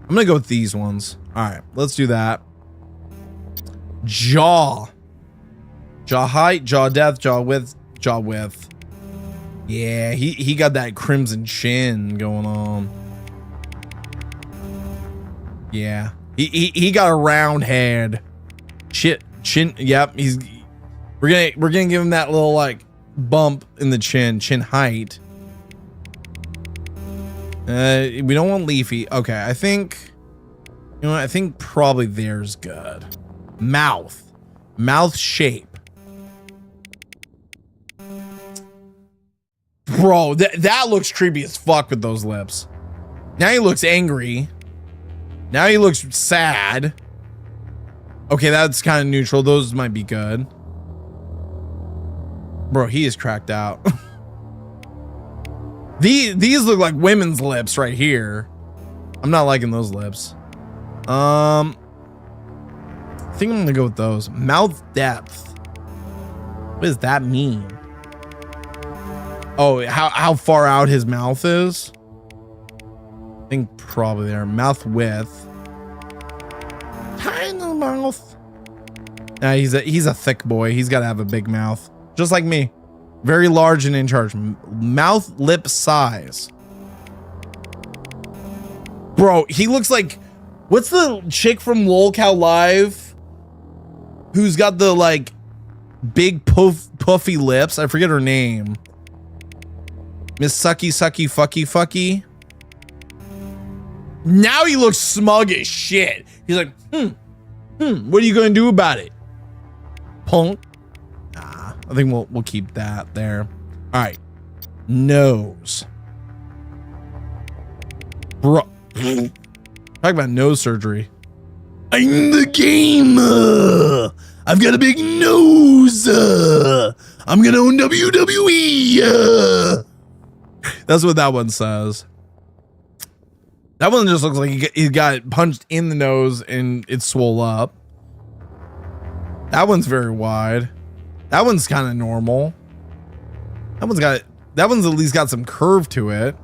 I'm gonna go with these ones. All right, let's do that. Jaw height, jaw depth, jaw width. Yeah, he got that crimson chin going on. Yeah, he got a round head. Chin. Yep, we're gonna give him that little like bump in the chin height. We don't want leafy. Okay, I think, you know what, I think probably there's good. Mouth shape. Bro, that looks creepy as fuck with those lips. Now he looks angry. Now he looks sad. Okay, that's kind of neutral. Those might be good. Bro, he is cracked out. These look like women's lips right here. I'm not liking those lips. I think I'm gonna go with those. Mouth depth. What does that mean? Oh, how far out his mouth is? I think probably there. Mouth width. Tiny mouth. Nah, he's a thick boy. He's got to have a big mouth, just like me. Very large and in charge. Mouth lip size. Bro, he looks like, what's the chick from LOLcow Live who's got the like big puffy lips? I forget her name. Miss Sucky Fucky. Now he looks smug as shit. He's like, what are you gonna do about it? Punk. Nah, I think we'll keep that there. All right, nose. Bro, talk about nose surgery. I'm the gamer. I've got a big nose. I'm gonna own WWE. That's what that one says. That one just looks like he got punched in the nose and it swole up. That one's very wide. That one's kind of normal. That one's at least got some curve to it.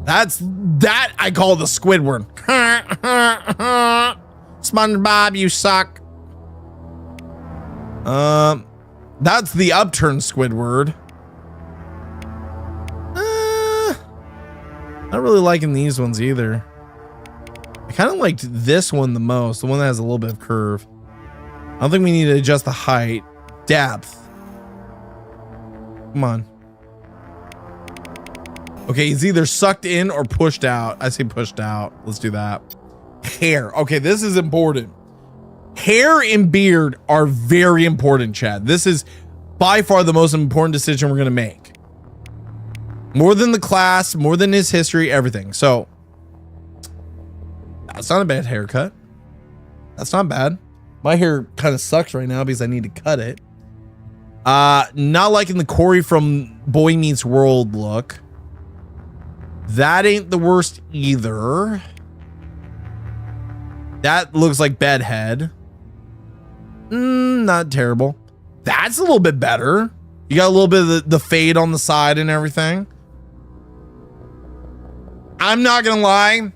That I call the Squidward. SpongeBob, you suck. That's the upturned Squidward. Not really liking these ones either. I kind of liked this one the most, the one that has a little bit of curve. I don't think we need to adjust the height. Depth. Come on. Okay, he's either sucked in or pushed out. I say pushed out. Let's do that. Hair. Okay, this is important. Hair and beard are very important, Chad. This is by far the most important decision we're going to make. More than the class, more than his history, everything. So that's not a bad haircut. That's not bad. My hair kind of sucks right now because I need to cut it. Not liking the Corey from Boy Meets World look. That ain't the worst either. That looks like Bedhead. Not terrible. That's a little bit better. You got a little bit of the fade on the side and everything. I'm not gonna lie.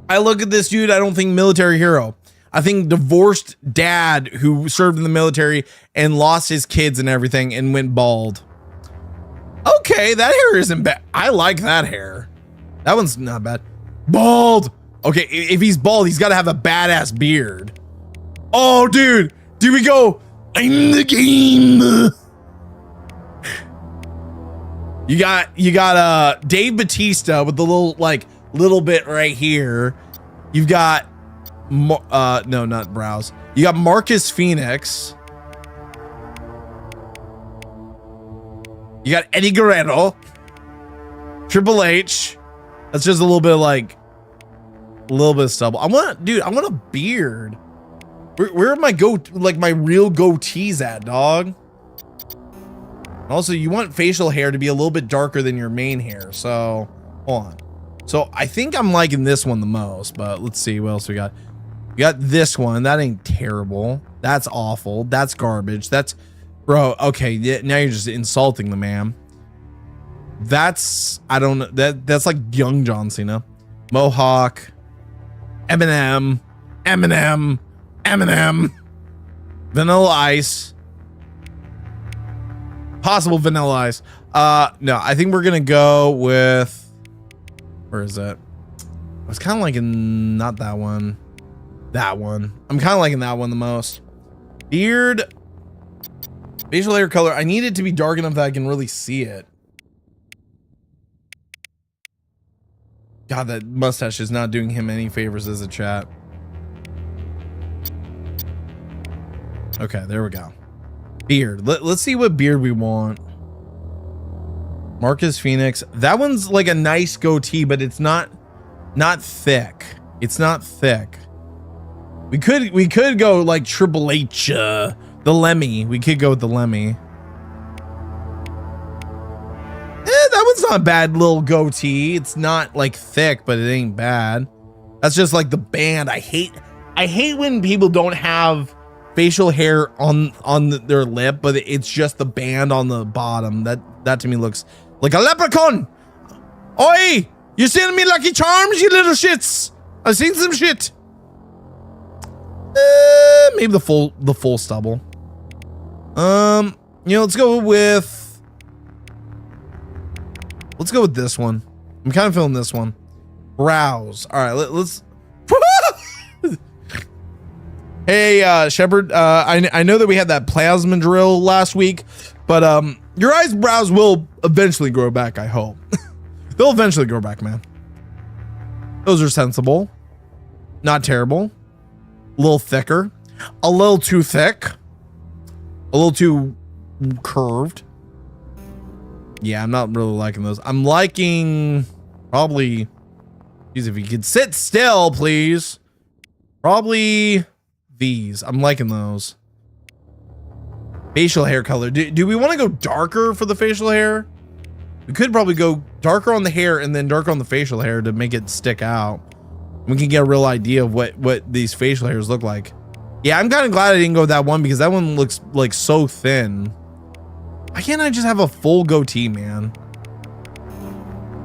I look at this dude, I don't think military hero. I think divorced dad who served in the military and lost his kids and everything and went bald. Okay, that hair isn't bad. I like that hair. That one's not bad. Bald. Okay, if he's bald, he's got to have a badass beard. Oh, dude. Do we go? I'm the game. You got Dave Bautista with the little bit right here. You've got no, not Browse. You got Marcus Phoenix. You got Eddie Guerrero. Triple H. That's just a little bit of stubble. I want a beard. Where are my my real goatees at, dog? Also, you want facial hair to be a little bit darker than your main hair. So, hold on. So, I think I'm liking this one the most, but let's see what else we got. We got this one. That ain't terrible. That's awful. That's garbage. That's, bro, okay, now you're just insulting the man. That's, I don't know. That's like young John Cena. Mohawk. Eminem. Vanilla Ice. Possible Vanilla Ice. No, I think we're gonna go with, where is it? I was kind of liking not that one. That one. I'm kind of liking that one the most. Beard. Facial hair color. I need it to be dark enough that I can really see it. God, that mustache is not doing him any favors as a chat. Okay, there we go. Beard. Let's see what beard we want. Marcus Phoenix. That one's like a nice goatee, but it's not thick. It's not thick. We could go like Triple H, the Lemmy. We could go with the Lemmy. That one's not a bad little goatee. It's not like thick, but it ain't bad. That's just like the band. I hate when people don't have facial hair on their lip, but it's just the band on the bottom. That to me looks like a leprechaun. Oi, you sending me Lucky Charms, you little shits? I've seen some shit. Maybe the full stubble. Let's go with this one. I'm kind of feeling this one. Browse. All right, let's. Hey, Shepard. I know that we had that plasma drill last week, but your eyebrows will eventually grow back. I hope they'll eventually grow back, man. Those are sensible, not terrible. A little thicker, a little too thick, a little too curved. Yeah, I'm not really liking those. I'm liking probably. Geez, if you could sit still, please. Probably these. I'm liking those. Facial hair color. Do we want to go darker for the facial hair? We could probably go darker on the hair and then darker on the facial hair to make it stick out. We can get a real idea of what these facial hairs look like. Yeah, I'm kind of glad I didn't go with that one because that one looks like so thin. Why can't I just have a full goatee, man?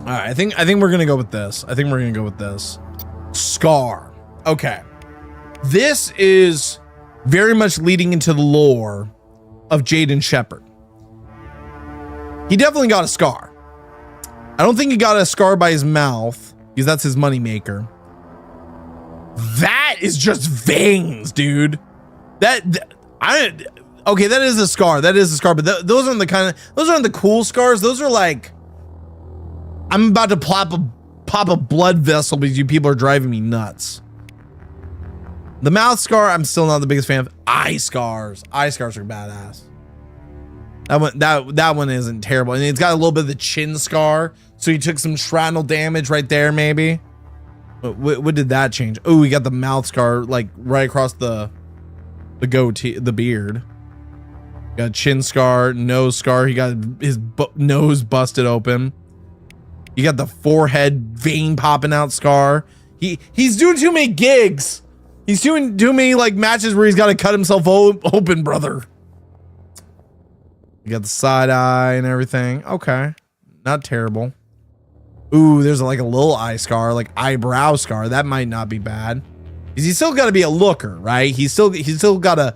All right, I think we're gonna go with this. I think we're gonna go with this. Scar. Okay. This is very much leading into the lore of Jaden Shepard. He definitely got a scar. I don't think he got a scar by his mouth because that's his moneymaker. That is just veins, dude. Okay, that is a scar. That is a scar, but those aren't the cool scars. Those are like, I'm about to pop a blood vessel because you people are driving me nuts. The mouth scar, I'm still not the biggest fan of. Eye scars. Eye scars are badass. That one isn't terrible. And it's got a little bit of the chin scar. So he took some shrapnel damage right there, maybe. What did that change? Oh, we got the mouth scar like right across the goatee, the beard. Got a chin scar, nose scar. He got his nose busted open. You got the forehead vein popping out scar. He's doing too many gigs. He's doing too many like matches where he's got to cut himself open, brother. You got the side eye and everything. Okay, not terrible. Ooh, there's like a little eye scar, like eyebrow scar. That might not be bad. He's still got to be a looker, right? He's still got to,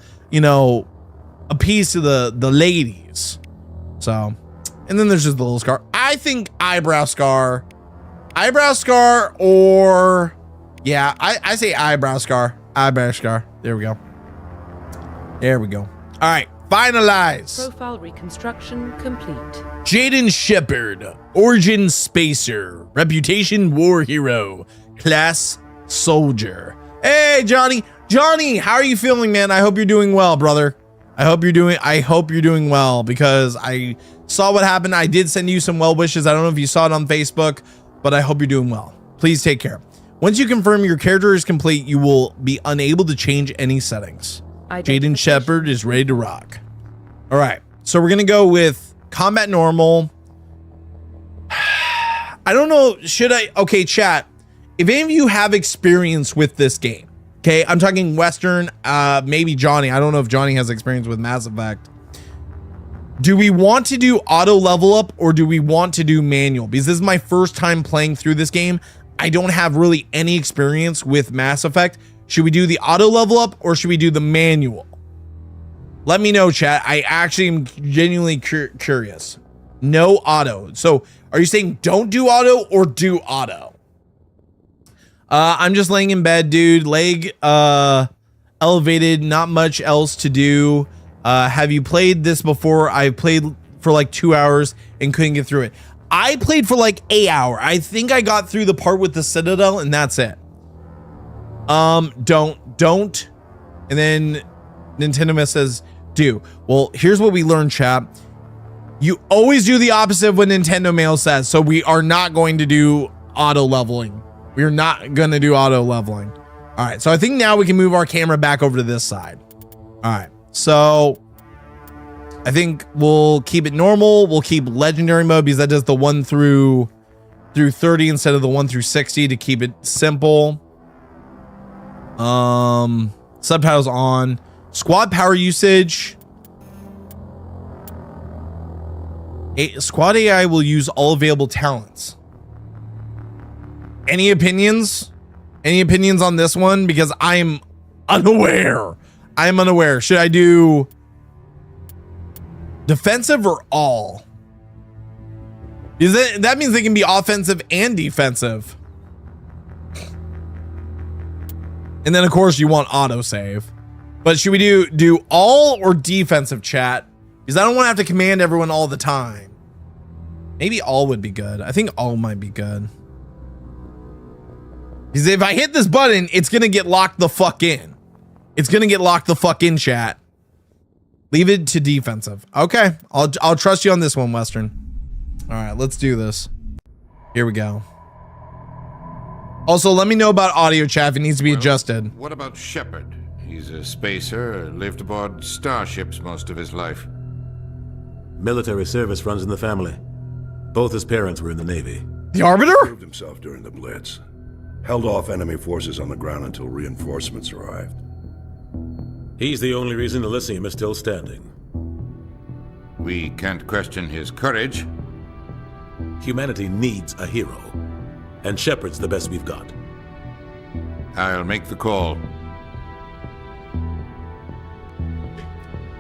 appease to the ladies. So, And then there's just the little scar. I think eyebrow scar. Eyebrow scar or... Yeah, I say eyebrow scar. Eyebrow scar. There we go. There we go. All right, finalize. Profile reconstruction complete. Jaden Shepard, origin spacer, reputation war hero, class soldier. Hey, Johnny. Johnny, how are you feeling, man? I hope you're doing well, brother. I hope you're doing well because I saw what happened. I did send you some well wishes. I don't know if you saw it on Facebook, but I hope you're doing well. Please take care. Once you confirm your character is complete, you will be unable to change any settings. Jaden Shepard is ready to rock. All right, so we're gonna go with combat normal. I don't know, should I? Okay, chat. If any of you have experience with this game, okay, I'm talking Western, maybe Johnny. I don't know if Johnny has experience with Mass Effect. Do we want to do auto level up or do we want to do manual? Because this is my first time playing through this game. I don't have really any experience with Mass Effect. Should we do the auto level up or should we do the manual? Let me know, chat. I actually am genuinely curious. No auto. So are you saying don't do auto or do auto? I'm just laying in bed, dude. Leg elevated, not much else to do. Have you played this before? I played for like 2 hours and couldn't get through it. I played for like an hour. I think I got through the part with the Citadel and that's it. Don't. And then Nintendo Mess says, do. Well, here's what we learned, chat. You always do the opposite of what Nintendo Mail says. So we are not going to do auto leveling. We're not going to do auto leveling. All right. So I think now we can move our camera back over to this side. All right. So I think we'll keep it normal. We'll keep legendary mode because that does the 1 through 30 instead of the 1 through 60 to keep it simple. Subtitles on. Squad power usage. Squad AI will use all available talents. Any opinions? Any opinions on this one? Because I'm unaware. I'm unaware. Should I do defensive or all? Is it, that means they can be offensive and defensive. And then of course you want autosave. But should we do all or defensive, chat? Because I don't want to have to command everyone all the time. Maybe all would be good. I think all might be good. Because if I hit this button, it's going to get locked the fuck in. It's going to get locked the fuck in, chat. Leave it to defensive. Okay. I'll trust you on this one, Western. All right, let's do this. Here we go. Also, let me know about audio, chat, if it needs to be adjusted. What about Shepard? He's a spacer, lived aboard starships most of his life. Military service runs in the family. Both his parents were in the Navy. The Arbiter? Proved himself during the Blitz. Held off enemy forces on the ground until reinforcements arrived. He's the only reason Elysium is still standing. We can't question his courage. Humanity needs a hero. And Shepard's the best we've got. I'll make the call.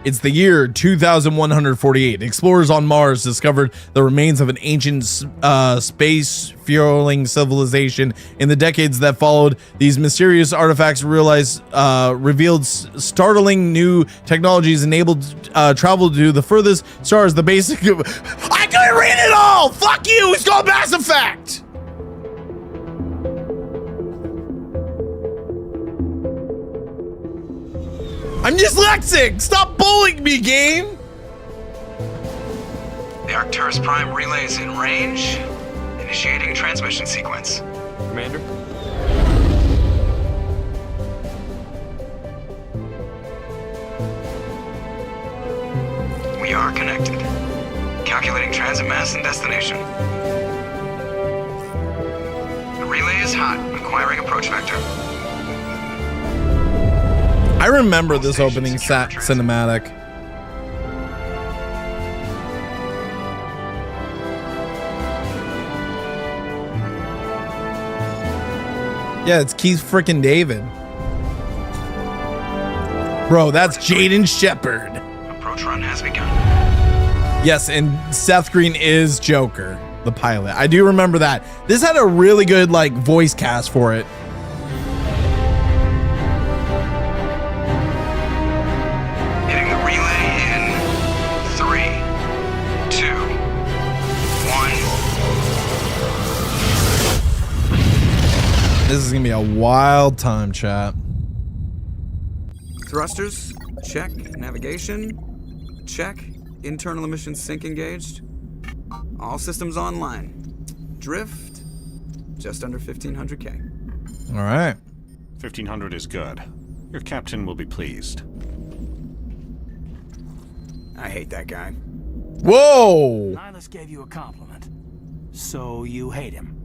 It's the year 2148. Explorers on Mars discovered the remains of an ancient space-fueling civilization. In the decades that followed, these mysterious artifacts revealed startling new technologies, enabled travel to the furthest stars. The basic... I couldn't read it all! Fuck you! It's called Mass Effect! I'm dyslexic! Stop bullying me, game! The Arcturus Prime relay is in range. Initiating transmission sequence. Commander? We are connected. Calculating transit mass and destination. The relay is hot. Acquiring approach vector. I remember this opening cinematic. Yeah, it's Keith frickin' David. Bro, that's Jaden Shepard. Approach run has begun. Yes, and Seth Green is Joker, the pilot. I do remember that. This had a really good like voice cast for it. Hitting the relay in 3, 2, 1. This is gonna be a wild time, chat. Thrusters, check. Navigation, check. Internal emissions sync engaged. All systems online. Drift, just under 1500K. All right. 1500 is good. Your captain will be pleased. I hate that guy. Whoa! Nihilus gave you a compliment. So you hate him.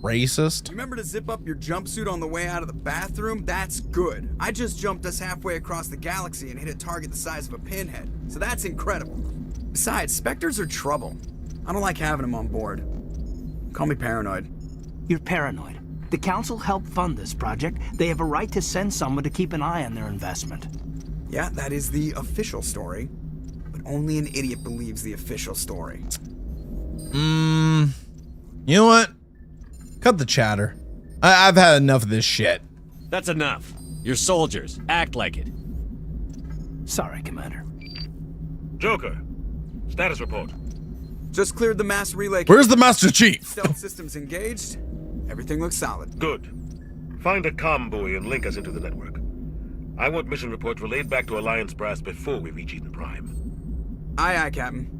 Racist. Remember to zip up your jumpsuit on the way out of the bathroom? That's good. I just jumped us halfway across the galaxy and hit a target the size of a pinhead. So that's incredible. Besides, Spectres are trouble. I don't like having them on board. Call me paranoid. You're paranoid. The Council helped fund this project. They have a right to send someone to keep an eye on their investment. Yeah, that is the official story. But only an idiot believes the official story. You know what? Cut the chatter. I've had enough of this shit. That's enough. You're soldiers. Act like it. Sorry, Commander. Joker, status report. Just cleared the mass relay. Where's the Master Chief? Stealth systems engaged. Everything looks solid. Good. Find a comm buoy and link us into the network. I want mission reports relayed back to Alliance Brass before we reach Eden Prime. Aye, aye, Captain.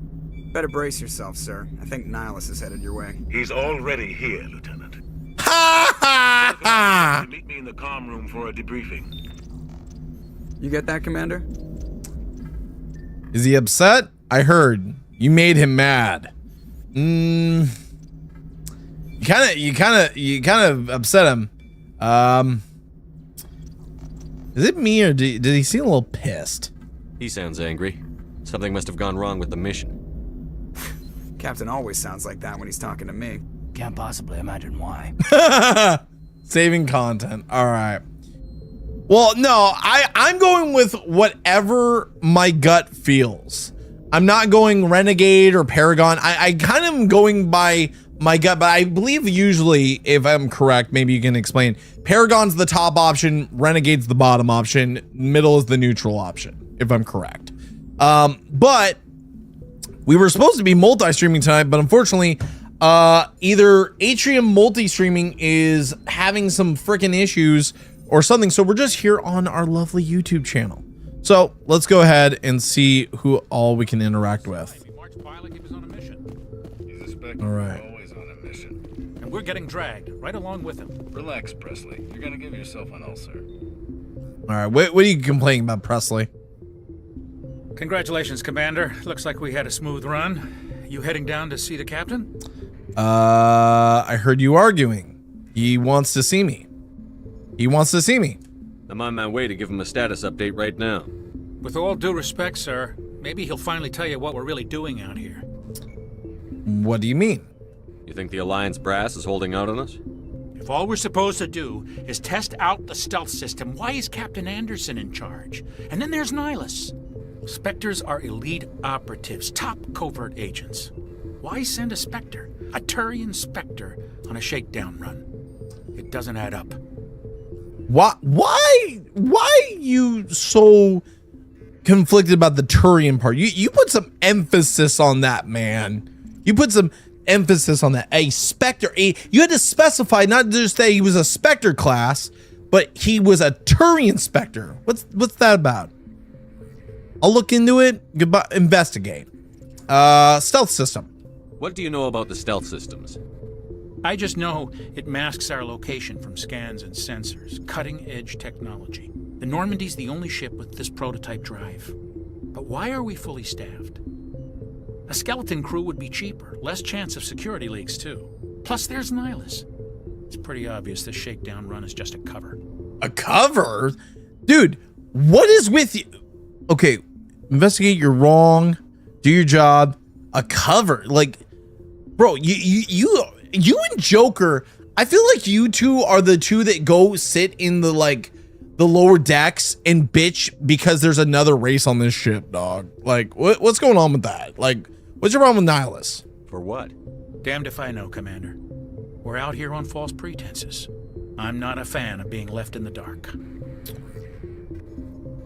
Better brace yourself, sir. I think Nihilus is headed your way. He's already here, Lieutenant. Ha ha ha! Meet me in the comm room for a debriefing. You get that, Commander? Is he upset? I heard you made him mad. You kind of upset him. Is it me or did he seem a little pissed? He sounds angry. Something must have gone wrong with the mission. Captain always sounds like that when he's talking to me. Can't possibly imagine why. Saving content. All right. Well, no, I'm going with whatever my gut feels. I'm not going Renegade or Paragon. I kind of am going by my gut, but I believe usually, if I'm correct, maybe you can explain. Paragon's the top option, Renegade's the bottom option, middle is the neutral option, if I'm correct. But we were supposed to be multi-streaming tonight, but unfortunately, either Atrium multi-streaming is having some freaking issues or something, so we're just here on our lovely YouTube channel. So let's go ahead and see who all we can interact with. All right. Always on a mission. And we're getting dragged right along with him. Relax, Presley. You're gonna give yourself an ulcer. All right. What are you complaining about, Presley? Congratulations, Commander. Looks like we had a smooth run. You heading down to see the captain? I heard you arguing. He wants to see me. He wants to see me. I'm on my way to give him a status update right now. With all due respect, sir, maybe he'll finally tell you what we're really doing out here. What do you mean? You think the Alliance brass is holding out on us? If all we're supposed to do is test out the stealth system, why is Captain Anderson in charge? And then there's Nihilus. Spectres are elite operatives, top covert agents. Why send a Spectre, a Turian Spectre, on a shakedown run? It doesn't add up. Why you so conflicted about the Turian part? You put some emphasis on that, man. You put some emphasis on that. A Spectre. You had to specify not just that he was a Spectre class, but he was a Turian Spectre. What's that about? I'll look into it. Goodbye. Investigate. Stealth system. What do you know about the stealth systems? I just know it masks our location from scans and sensors. Cutting-edge technology. The Normandy's the only ship with this prototype drive. But why are we fully staffed? A skeleton crew would be cheaper, less chance of security leaks too. Plus there's Nihilus. It's pretty obvious this shakedown run is just a cover. A cover? Dude, what is with you? Okay, investigate, you're wrong. Do your job. A cover? Like, bro, you and Joker, I feel like you two are the two that go sit in the the lower decks and bitch because there's another race on this ship, dog. Like, what's going on with that? Like, what's your problem with Nihilus? For what? Damned if I know, Commander. We're out here on false pretenses. I'm not a fan of being left in the dark.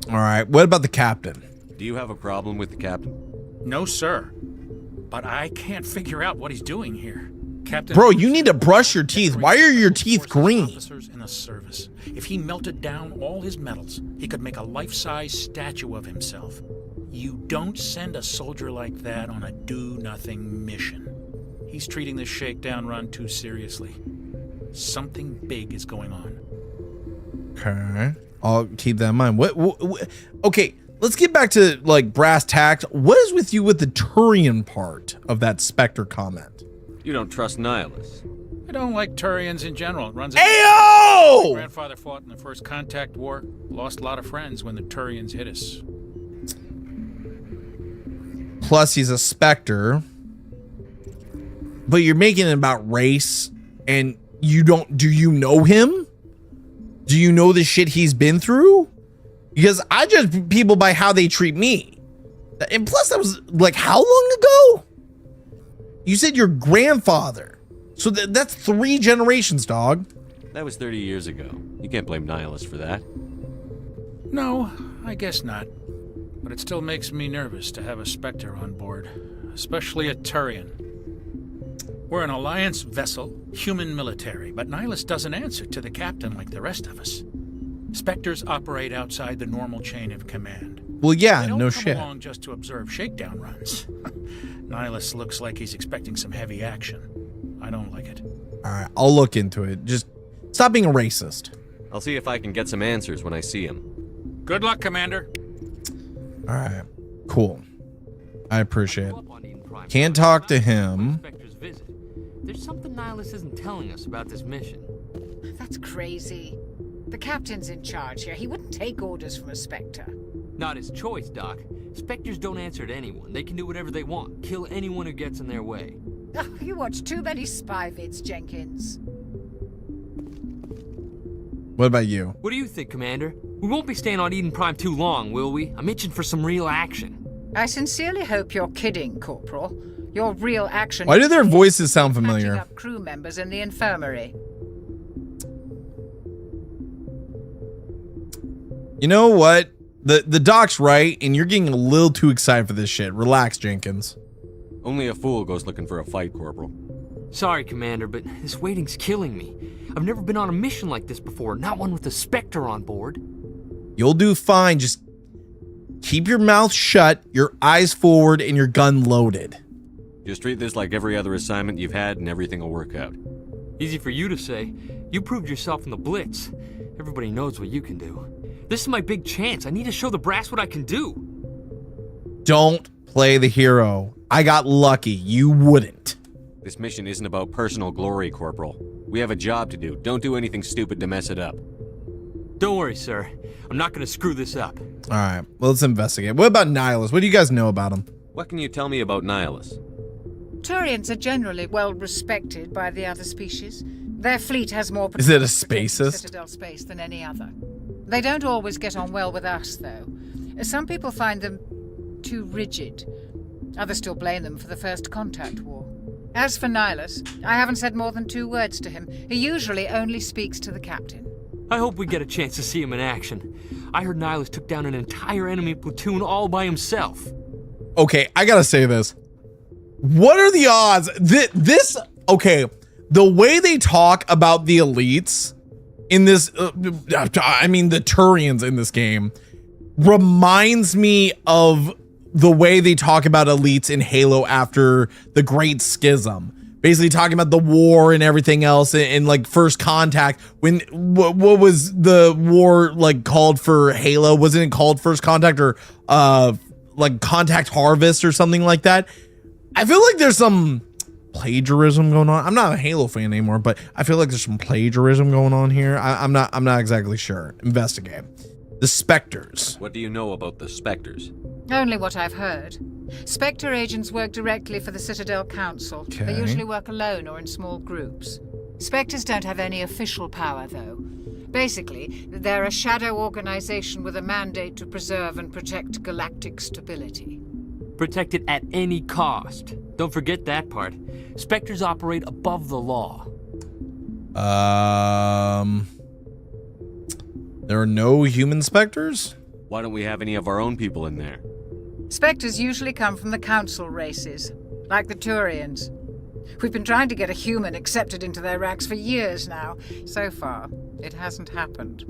All right, what about the captain? Do you have a problem with the captain? No, sir. But I can't figure out what he's doing here. Captain, Bro, you need to brush your teeth. Why are your teeth green? Officers in a service. If he melted down all his medals, he could make a life-size statue of himself. You don't send a soldier like that on a do-nothing mission. He's treating this shakedown run too seriously. Something big is going on. Okay, I'll keep that in mind. What okay, let's get back to like brass tacks. What is with you with the Turian part of that Spectre comment? You don't trust Nihilus. I don't like Turians in general. It runs. Ayo! My grandfather fought in the First Contact War. Lost a lot of friends when the Turians hit us. Plus, he's a Spectre. But you're making it about race, and you don't. Do you know him? Do you know the shit he's been through? Because I judge people by how they treat me. And plus, that was like how long ago? You said your grandfather. So that's 3 generations, dog. That was 30 years ago. You can't blame Nihilus for that. No, I guess not. But it still makes me nervous to have a Spectre on board, especially a Turian. We're an Alliance vessel, human military, but Nihilus doesn't answer to the captain like the rest of us. Spectres operate outside the normal chain of command. Well, yeah, They don't no come shit. along just to observe shakedown runs. Nihilus looks like he's expecting some heavy action. I don't like it. All right, I'll look into it. Just stop being a racist. I'll see if I can get some answers when I see him. Good luck, Commander. All right, cool. I appreciate it. Can't talk to him. There's something Nihilus isn't telling us about this mission. That's crazy. The captain's in charge here. He wouldn't take orders from a Spectre. Not his choice, Doc. Spectres don't answer to anyone. They can do whatever they want. Kill anyone who gets in their way. Oh, you watch too many spy vids, Jenkins. What about you? What do you think, Commander? We won't be staying on Eden Prime too long, will we? I'm itching for some real action. I sincerely hope you're kidding, Corporal. Your real action... Why do their voices sound patching familiar? up crew members in the infirmary. You know what? The doc's right, and you're getting a little too excited for this shit. Relax, Jenkins. Only a fool goes looking for a fight, Corporal. Sorry, Commander, but this waiting's killing me. I've never been on a mission like this before, not one with a Spectre on board. You'll do fine. Just keep your mouth shut, your eyes forward, and your gun loaded. Just treat this like every other assignment you've had and everything will work out. Easy for you to say. You proved yourself in the Blitz. Everybody knows what you can do. This is my big chance. I need to show the brass what I can do. Don't play the hero. I got lucky. You wouldn't. This mission isn't about personal glory, Corporal. We have a job to do. Don't do anything stupid to mess it up. Don't worry, sir. I'm not going to screw this up. All right, well, let's investigate. What about Nihilus? What do you guys know about him? What can you tell me about Nihilus? Turians are generally well respected by the other species. Their fleet has more Is it a protecting spacist? Citadel space than any other. They don't always get on well with us, though. Some people find them too rigid. Others still blame them for the First Contact War. As for Nihilus, I haven't said more than 2 words to him. He usually only speaks to the captain. I hope we get a chance to see him in action. I heard Nihilus took down an entire enemy platoon all by himself. Okay, I gotta say this. What are the odds? Okay, the way they talk about the elites in this, I mean the Turians in this game, reminds me of the way they talk about elites in Halo after the Great Schism. Basically talking about the war and everything else and like First Contact. When what was the war like called for Halo? Wasn't it called First Contact or like Contact Harvest or something like that? I feel like there's some plagiarism going on. I'm not a Halo fan anymore, but I feel like there's some plagiarism going on here. I'm not exactly sure. Investigate. The Spectres. What do you know about the Spectres? Only what I've heard. Spectre agents work directly for the Citadel Council. Okay. They usually work alone or in small groups. Spectres don't have any official power, though. Basically, they're a shadow organization with a mandate to preserve and protect galactic stability. Protect it at any cost. Don't forget that part. Spectres operate above the law. There are no human specters? Why don't we have any of our own people in there? Spectres usually come from the council races, like the Turians. We've been trying to get a human accepted into their ranks for years now. So far, it hasn't happened.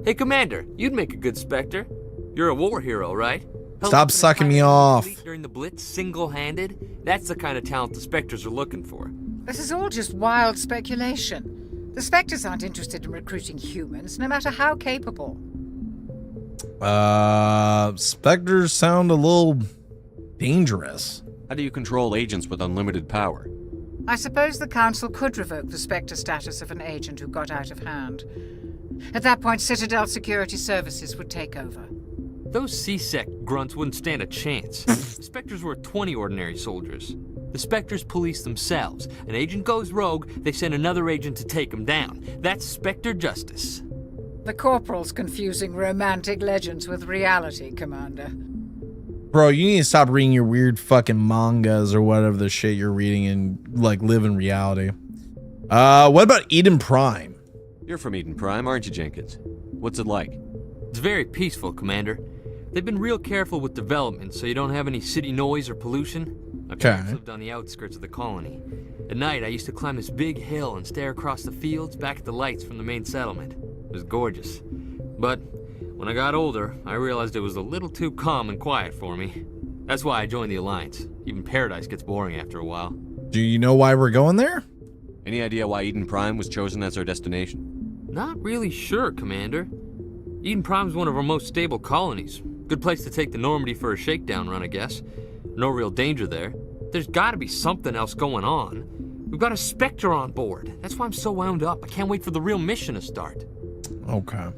Hey, Commander, you'd make a good Spectre. You're a war hero, right? Stop sucking me off. During the Blitz, single-handed? That's the kind of talent the Spectres are looking for. This is all just wild speculation. The Spectres aren't interested in recruiting humans, no matter how capable. Spectres sound a little dangerous. How do you control agents with unlimited power? I suppose the Council could revoke the Spectre status of an agent who got out of hand. At that point, Citadel Security Services would take over. Those C-Sec grunts wouldn't stand a chance. Spectres were 20 ordinary soldiers. The Spectres police themselves. An agent goes rogue, they send another agent to take him down. That's Spectre justice. The Corporal's confusing romantic legends with reality, Commander. Bro, you need to stop reading your weird fucking mangas or whatever the shit you're reading and, like, live in reality. What about Eden Prime? You're from Eden Prime, aren't you, Jenkins? What's it like? It's very peaceful, Commander. They've been real careful with development, so you don't have any city noise or pollution. My parents lived on the outskirts of the colony. At night, I used to climb this big hill and stare across the fields back at the lights from the main settlement. It was gorgeous. But when I got older, I realized it was a little too calm and quiet for me. That's why I joined the Alliance. Even Paradise gets boring after a while. Do you know why we're going there? Any idea why Eden Prime was chosen as our destination? Not really sure, Commander. Eden Prime's one of our most stable colonies. Good place to take the Normandy for a shakedown run, I guess. No real danger there. There's gotta be something else going on. We've got a Spectre on board. That's why I'm so wound up. I can't wait for the real mission to start. Okay.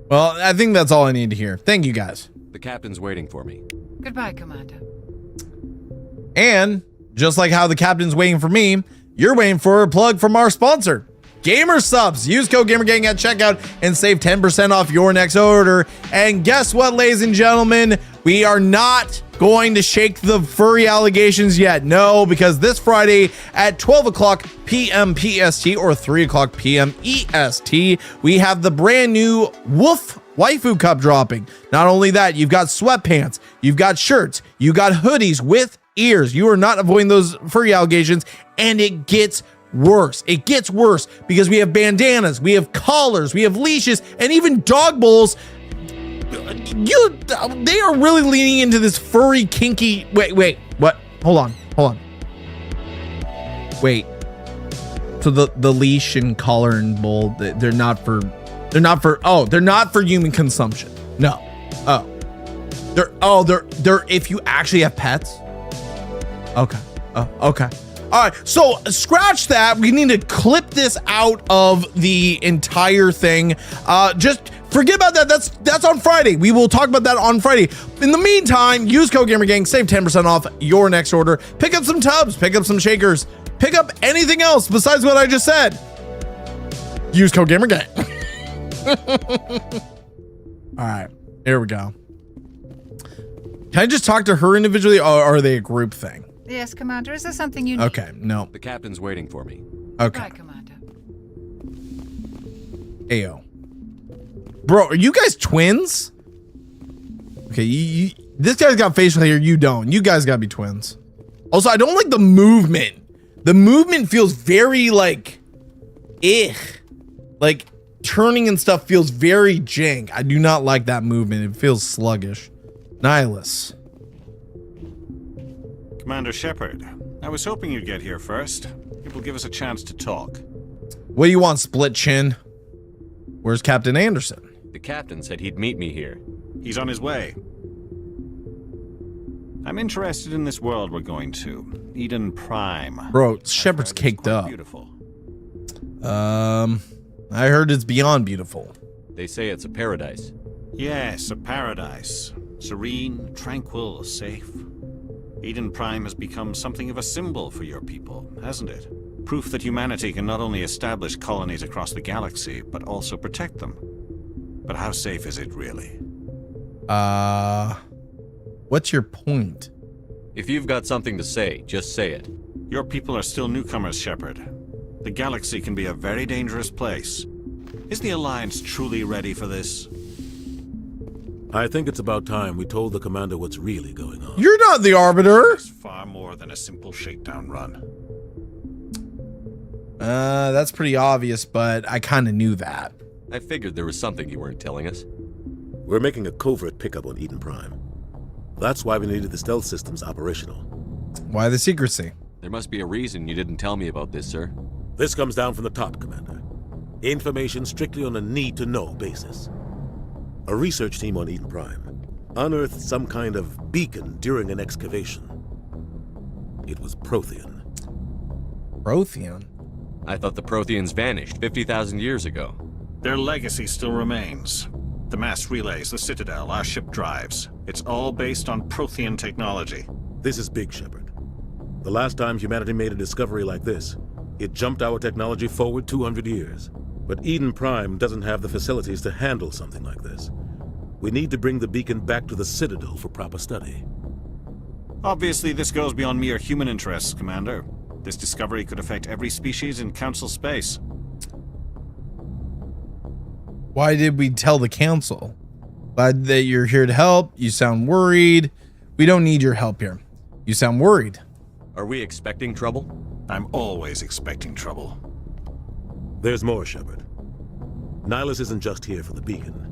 Well, I think that's all I need to hear. Thank you, guys. The captain's waiting for me. Goodbye, Commander. And just like how the captain's waiting for me, you're waiting for a plug from our sponsor, Gamer Subs. Use code GamerGang at checkout and save 10% off your next order. And guess what, ladies and gentlemen? We are not going to shake the furry allegations yet. No, because this Friday at 12 o'clock p.m. PST or 3 o'clock p.m. EST, we have the brand new Wolf Waifu Cup dropping. Not only that, you've got sweatpants, you've got shirts, you got hoodies with ears. You are not avoiding those furry allegations, and it gets worse. It gets worse because we have bandanas, we have collars, we have leashes, and even dog bowls. They are really leaning into this furry, kinky. Wait, what? Hold on. Wait. So the leash and collar and bowl, they're not for human consumption. No. They're if you actually have pets. Okay. Okay. All right, so scratch that. We need to clip this out of the entire thing. Just forget about that. That's on Friday. We will talk about that on Friday. In the meantime, use code GamerGang, save 10% off your next order. Pick up some tubs, pick up some shakers, pick up anything else besides what I just said. Use code GamerGang. All right, here we go. Can I just talk to her individually, or are they a group thing? Yes, Commander. Is there something you need? Okay, no. The captain's waiting for me. Okay. Right, Commander. Ayo. Bro, are you guys twins? Okay, this guy's got facial hair, you don't. You guys gotta be twins. Also, I don't like the movement. The movement feels very like, like turning and stuff feels very jank. I do not like that movement. It feels sluggish. Nihilus. Commander Shepard, I was hoping you'd get here first. It will give us a chance to talk. What do you want, split chin? Where's Captain Anderson? The captain said he'd meet me here. He's on his way. I'm interested in this world we're going to, Eden Prime. Bro, Shepard's caked up. Beautiful. I heard it's beyond beautiful. They say it's a paradise. Yes, a paradise. Serene, tranquil, safe. Eden Prime has become something of a symbol for your people, hasn't it? Proof that humanity can not only establish colonies across the galaxy, but also protect them. But how safe is it really? What's your point? If you've got something to say, just say it. Your people are still newcomers, Shepard. The galaxy can be a very dangerous place. Is the Alliance truly ready for this? I think it's about time we told the commander what's really going on. You're not the Arbiter. It's far more than a simple shakedown run. That's pretty obvious, but I kind of knew that. I figured there was something you weren't telling us. We're making a covert pickup on Eden Prime. That's why we needed the stealth systems operational. Why the secrecy? There must be a reason you didn't tell me about this, sir. This comes down from the top, Commander. Information strictly on a need-to-know basis. A research team on Eden Prime unearthed some kind of beacon during an excavation. It was Prothean. Prothean? I thought the Protheans vanished 50,000 years ago. Their legacy still remains. The mass relays, the Citadel, our ship drives. It's all based on Prothean technology. This is big, Shepard. The last time humanity made a discovery like this, it jumped our technology forward 200 years. But Eden Prime doesn't have the facilities to handle something like this. We need to bring the beacon back to the Citadel for proper study. Obviously, this goes beyond mere human interests, Commander. This discovery could affect every species in Council space. Why did we tell the Council? Glad that you're here to help. You sound worried. We don't need your help here. You sound worried. Are we expecting trouble? I'm always expecting trouble. There's more, Shepard. Nihilus isn't just here for the beacon.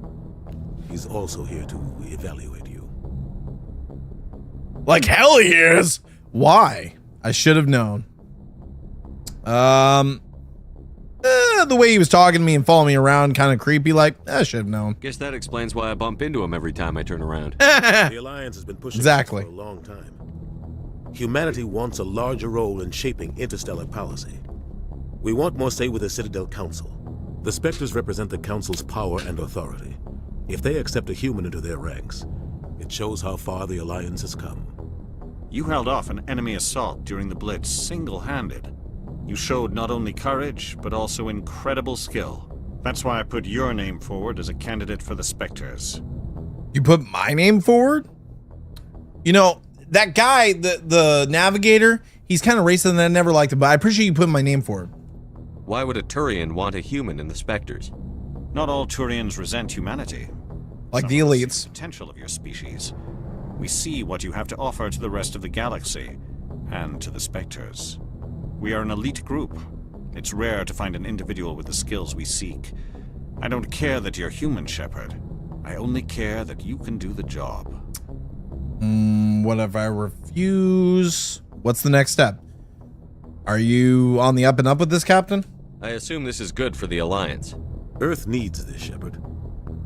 He's also here to evaluate you. Like hell he is! Why? I should have known. The way he was talking to me and following me around, kind of creepy, like, I should have known. Guess that explains why I bump into him every time I turn around. The Alliance has been pushing exactly for a long time. Humanity wants a larger role in shaping interstellar policy. We want more say with the Citadel Council. The Spectres represent the Council's power and authority. If they accept a human into their ranks, it shows how far the Alliance has come. You held off an enemy assault during the Blitz single-handed. You showed not only courage, but also incredible skill. That's why I put your name forward as a candidate for the Spectres. You put my name forward? You know, that guy, the Navigator, he's kind of racist and I never liked him, but I appreciate you putting my name forward. Why would a Turian want a human in the Spectres? Not all Turians resent humanity. Like the elites. See the potential of your species. We see what you have to offer to the rest of the galaxy, and to the Spectres. We are an elite group. It's rare to find an individual with the skills we seek. I don't care that you're human, Shepard. I only care that you can do the job. What if I refuse? What's the next step? Are you on the up and up with this, Captain? I assume this is good for the Alliance. Earth needs this, Shepard.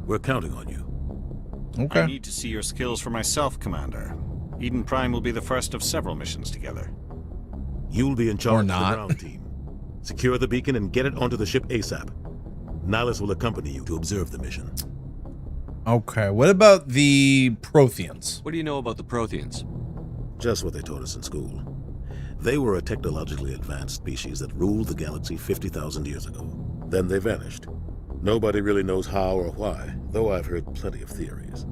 We're counting on you. Okay. I need to see your skills for myself, Commander. Eden Prime will be the first of several missions together. You'll be in charge of the not. ground team. Secure the beacon and get it onto the ship ASAP. Nihilus will accompany you to observe the mission. Okay, what about the Protheans? What do you know about the Protheans? Just what they taught us in school. They were a technologically advanced species that ruled the galaxy 50,000 years ago. Then they vanished. Nobody really knows how or why, though I've heard plenty of theories.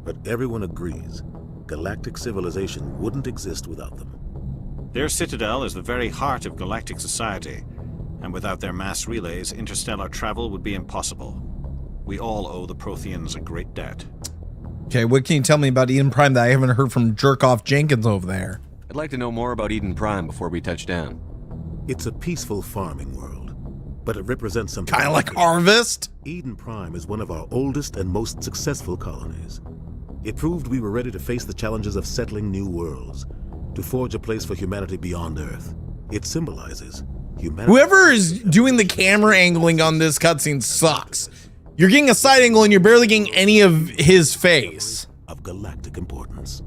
But everyone agrees galactic civilization wouldn't exist without them. Their citadel is the very heart of galactic society, and without their mass relays, interstellar travel would be impossible. We all owe the Protheans a great debt. Okay, what can you tell me about Eden Prime that I haven't heard from Jerkoff Jenkins over there? I'd like to know more about Eden Prime before we touch down. It's a peaceful farming world, but it represents something kind of like Harvest. Eden Prime is one of our oldest and most successful colonies. It proved we were ready to face the challenges of settling new worlds, to forge a place for humanity beyond Earth. It symbolizes humanity. Whoever is doing the camera angling on this cutscene sucks. You're getting a side angle and you're barely getting any of his face. Of galactic importance.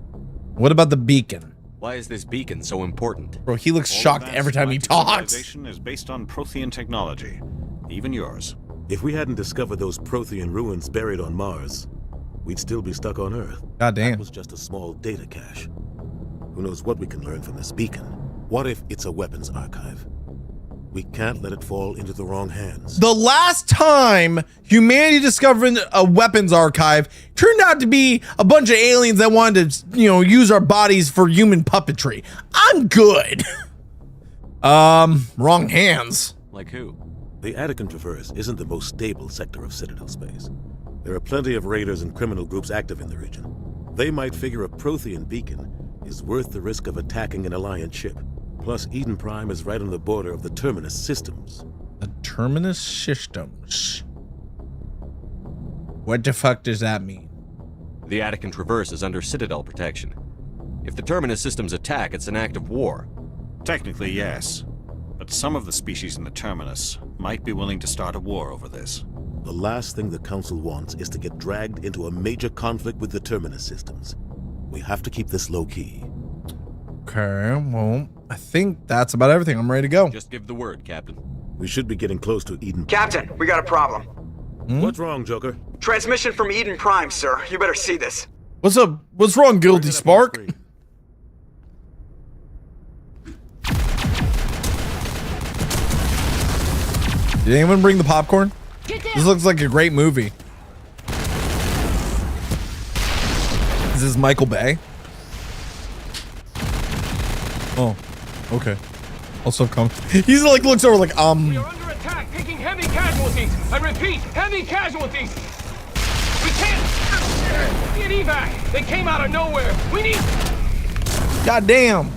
What about the beacon? Why is this beacon so important? Bro, he looks shocked every time he talks. Civilization is based on Prothean technology, even yours. If we hadn't discovered those Prothean ruins buried on Mars, we'd still be stuck on Earth. God damn. That was just a small data cache. Who knows what we can learn from this beacon? What if it's a weapons archive? We can't let it fall into the wrong hands. The last time humanity discovered a weapons archive turned out to be a bunch of aliens that wanted to, use our bodies for human puppetry. I'm good. Wrong hands. Like who? The Attican Traverse isn't the most stable sector of Citadel space. There are plenty of raiders and criminal groups active in the region. They might figure a Prothean beacon is worth the risk of attacking an Alliance ship. Plus, Eden Prime is right on the border of the Terminus systems. The Terminus systems? What the fuck does that mean? The Attican Traverse is under Citadel protection. If the Terminus systems attack, it's an act of war. Technically, yes. But some of the species in the Terminus might be willing to start a war over this. The last thing the Council wants is to get dragged into a major conflict with the Terminus systems. We have to keep this low-key. Okay, well, I think that's about everything. I'm ready to go. Just give the word, Captain. We should be getting close to Eden. Captain, we got a problem. What's wrong, Joker? Transmission from Eden Prime, sir. You better see this. What's up? What's wrong, Guilty Spark? Did anyone bring the popcorn? This looks like a great movie. Is this Michael Bay? Oh, okay. Also come. He's like looks over like We are under attack, taking heavy casualties. I repeat, heavy casualties. We can't get evac. They came out of nowhere. We need. God damn.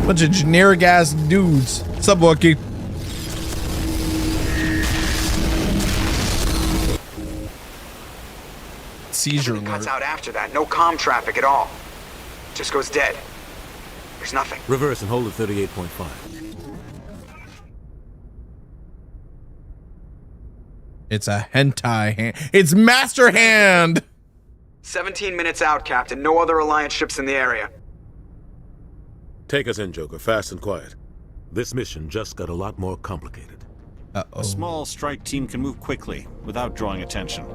Bunch of generic ass dudes. What's up, Wookie? Seizure alert. Cuts out after that. No comm traffic at all. Just goes dead. There's nothing. Reverse and hold at 38.5. It's a hentai hand. It's Master Hand. 17 minutes out, Captain. No other Alliance ships in the area. Take us in, Joker, fast and quiet. This mission just got a lot more complicated. A small strike team can move quickly without drawing attention.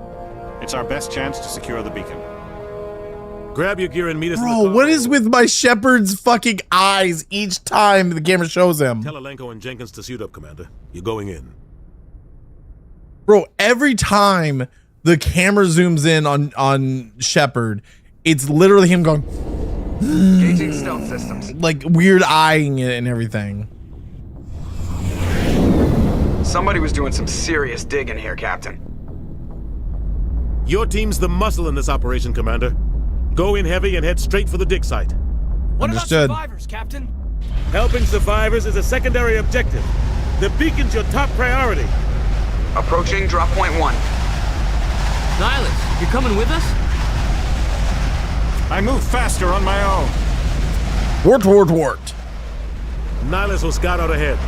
It's our best chance to secure the beacon. Grab your gear and meet us in the Bro, car. what is with my Shepard's fucking eyes each time the camera shows him? Tell Alenko and Jenkins to suit up, Commander. You're going in. Bro, every time the camera zooms in on Shepard, it's literally him going Engaging stealth systems. like weird eyeing it and everything. Somebody was doing some serious digging here, Captain. Your team's the muscle in this operation, Commander. Go in heavy and head straight for the dig site. What Understood. about survivors, Captain? Helping survivors is a secondary objective. The beacon's your top priority. Approaching drop point 1. Nihilus, you coming with us? I move faster on my own. Wart. Nihilus will scout out ahead.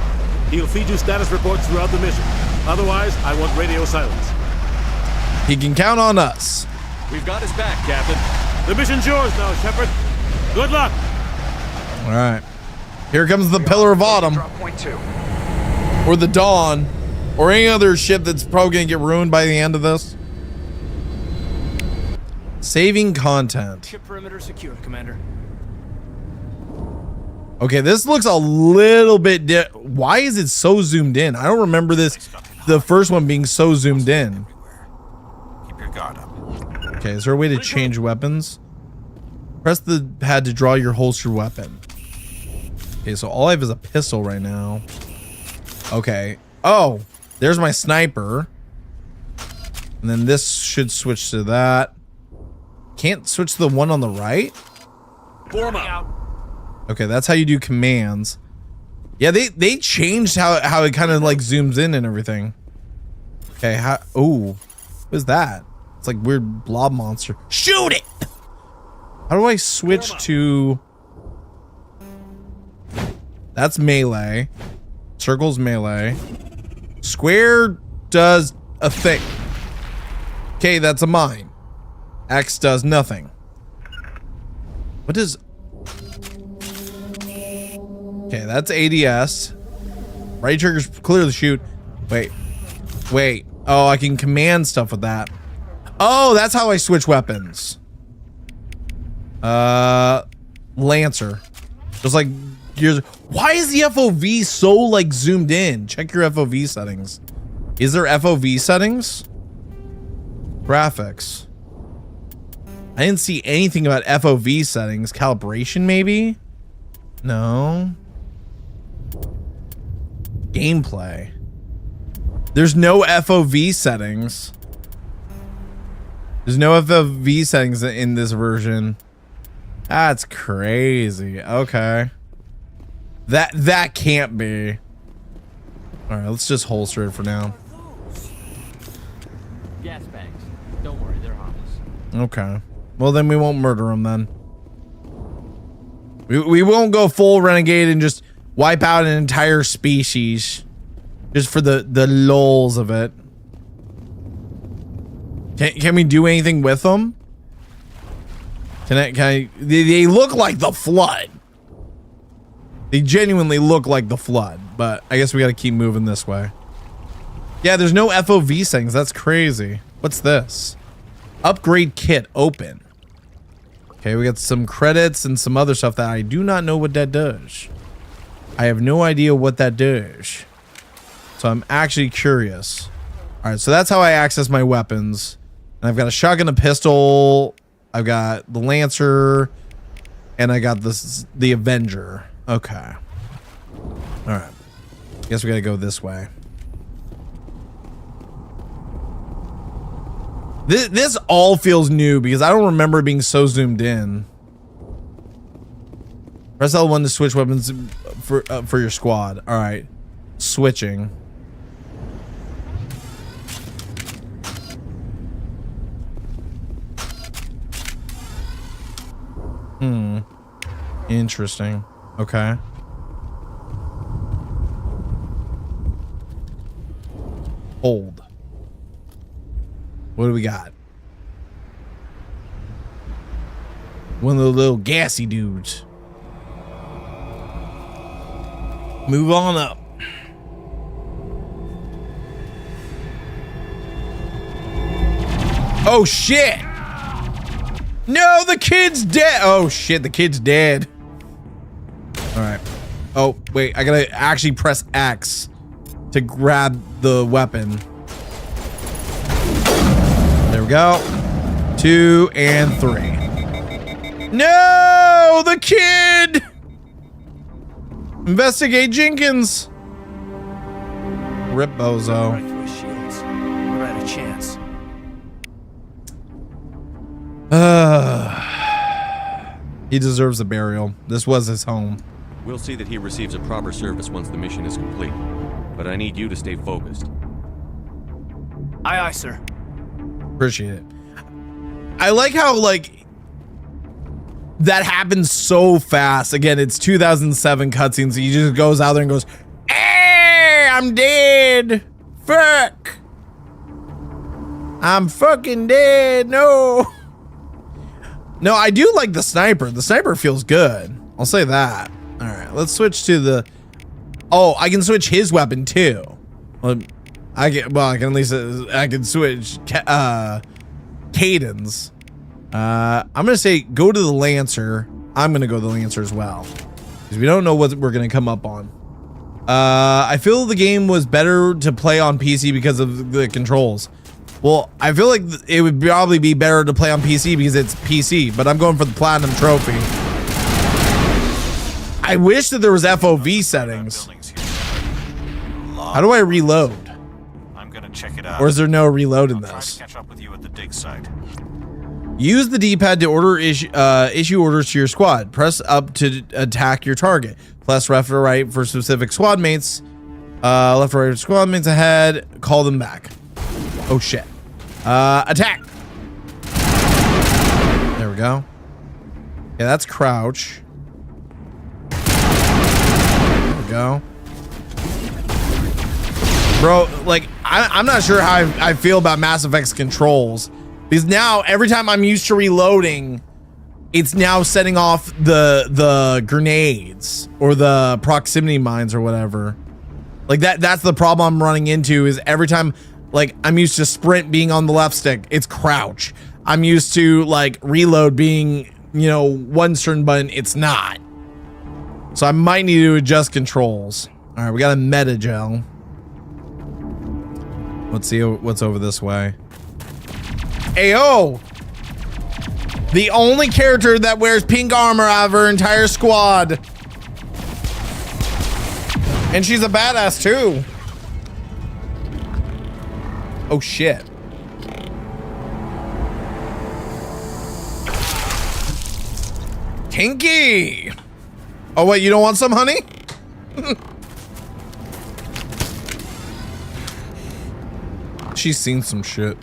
He'll feed you status reports throughout the mission. Otherwise, I want radio silence. He can count on us. We've got his back, Captain. The mission's yours now, Shepard. Good luck. All right. Here comes the Pillar of Autumn. Drop point 2. Or the Dawn. Or any other ship that's probably going to get ruined by the end of this. Saving content. Ship perimeter secure, Commander. Okay, this looks a little bit why is it so zoomed in? I don't remember this, the first one being so zoomed in. Keep your guard up. Okay, is there a way to change weapons? Press the pad to draw your holster weapon. Okay, so all I have is a pistol right now. Okay. Oh, there's my sniper. And then this should switch to that. Can't switch to the one on the right? Form out. Okay, that's how you do commands. Yeah, they changed how it kind of like zooms in and everything. Okay, what is that? It's like weird blob monster. Shoot it! How do I switch to... That's melee. Circle's melee. Square does a thing. Okay, that's a mine. X does nothing. What does... Okay, that's ADS. Right trigger's clear the shoot. Wait. Oh, I can command stuff with that. Oh, that's how I switch weapons. Lancer. Just like gears. Why is the FOV so like zoomed in? Check your FOV settings. Is there FOV settings? Graphics. I didn't see anything about FOV settings. Calibration maybe? No. Gameplay. There's no FOV settings. There's no FOV settings in this version. That's crazy. Okay. That can't be. All right, let's just holster it for now. Gas bags. Don't worry, they're harmless. Okay. Well, then we won't murder them then. We won't go full renegade and just wipe out an entire species just for the lulz of it. Can we do anything with them? Can I they look like the Flood. They genuinely look like the Flood, but I guess we got to keep moving this way. Yeah, there's no FOV settings. That's crazy. What's this? Upgrade kit open. Okay, we got some credits and some other stuff that I do not know what that does. I have no idea what that does. So I'm actually curious. All right, so that's how I access my weapons. And I've got a shotgun, a pistol. I've got the Lancer, and I got the Avenger. Okay. All right. Guess we gotta go this way. This all feels new because I don't remember it being so zoomed in. Press L1 to switch weapons for your squad. All right, switching. Interesting. Okay. Hold. What do we got? One of the little gassy dudes. Move on up. Oh shit! No, the kid's dead. Oh shit, the kid's dead. All right. Oh wait, I gotta actually press X to grab the weapon. There we go. 2 and 3. No, the kid. Investigate Jenkins. Rip bozo. Right through his shields. We're at a chance. He deserves a burial. This was his home. We'll see that he receives a proper service once the mission is complete. But I need you to stay focused. Aye, aye, sir. Appreciate it. I like how, like, that happens so fast. Again, it's 2007 cutscenes. He just goes out there and goes, "Hey, I'm dead. Fuck. I'm fucking dead. No." No, I do like the sniper. The sniper feels good. I'll say that. All right, let's switch to the... Oh, I can switch his weapon too. Well, I can at least I can switch Caden's. I'm gonna say go to the Lancer. I'm gonna go to the Lancer as well because we don't know what we're gonna come up on. I feel the game was better to play on PC because of the controls. Well, I feel like it would probably be better to play on PC because it's PC, but I'm going for the Platinum Trophy. I wish that there was FOV settings. How do I reload? I'm gonna check it out. Or is there no reload in Try this? to catch up with you at the dig site. Use the D-pad to order issue orders to your squad. Press up to attack your target. Press left or right for specific squad mates. Left or right for squad mates ahead. Call them back. Oh shit. Attack. There we go. Yeah, that's crouch. There we go. Bro, like, I'm not sure how I feel about Mass Effect's controls. Because now, every time I'm used to reloading, it's now setting off the grenades or the proximity mines or whatever. Like, that's the problem I'm running into is every time, like, I'm used to sprint being on the left stick, it's crouch. I'm used to, like, reload being you know, one certain button, it's not. So I might need to adjust controls. All right, we got a meta gel. Let's see what's over this way. Ayo! The only character that wears pink armor out of her entire squad. And she's a badass too. Oh shit. Kinky! Oh wait, you don't want some, honey? She's seen some shit.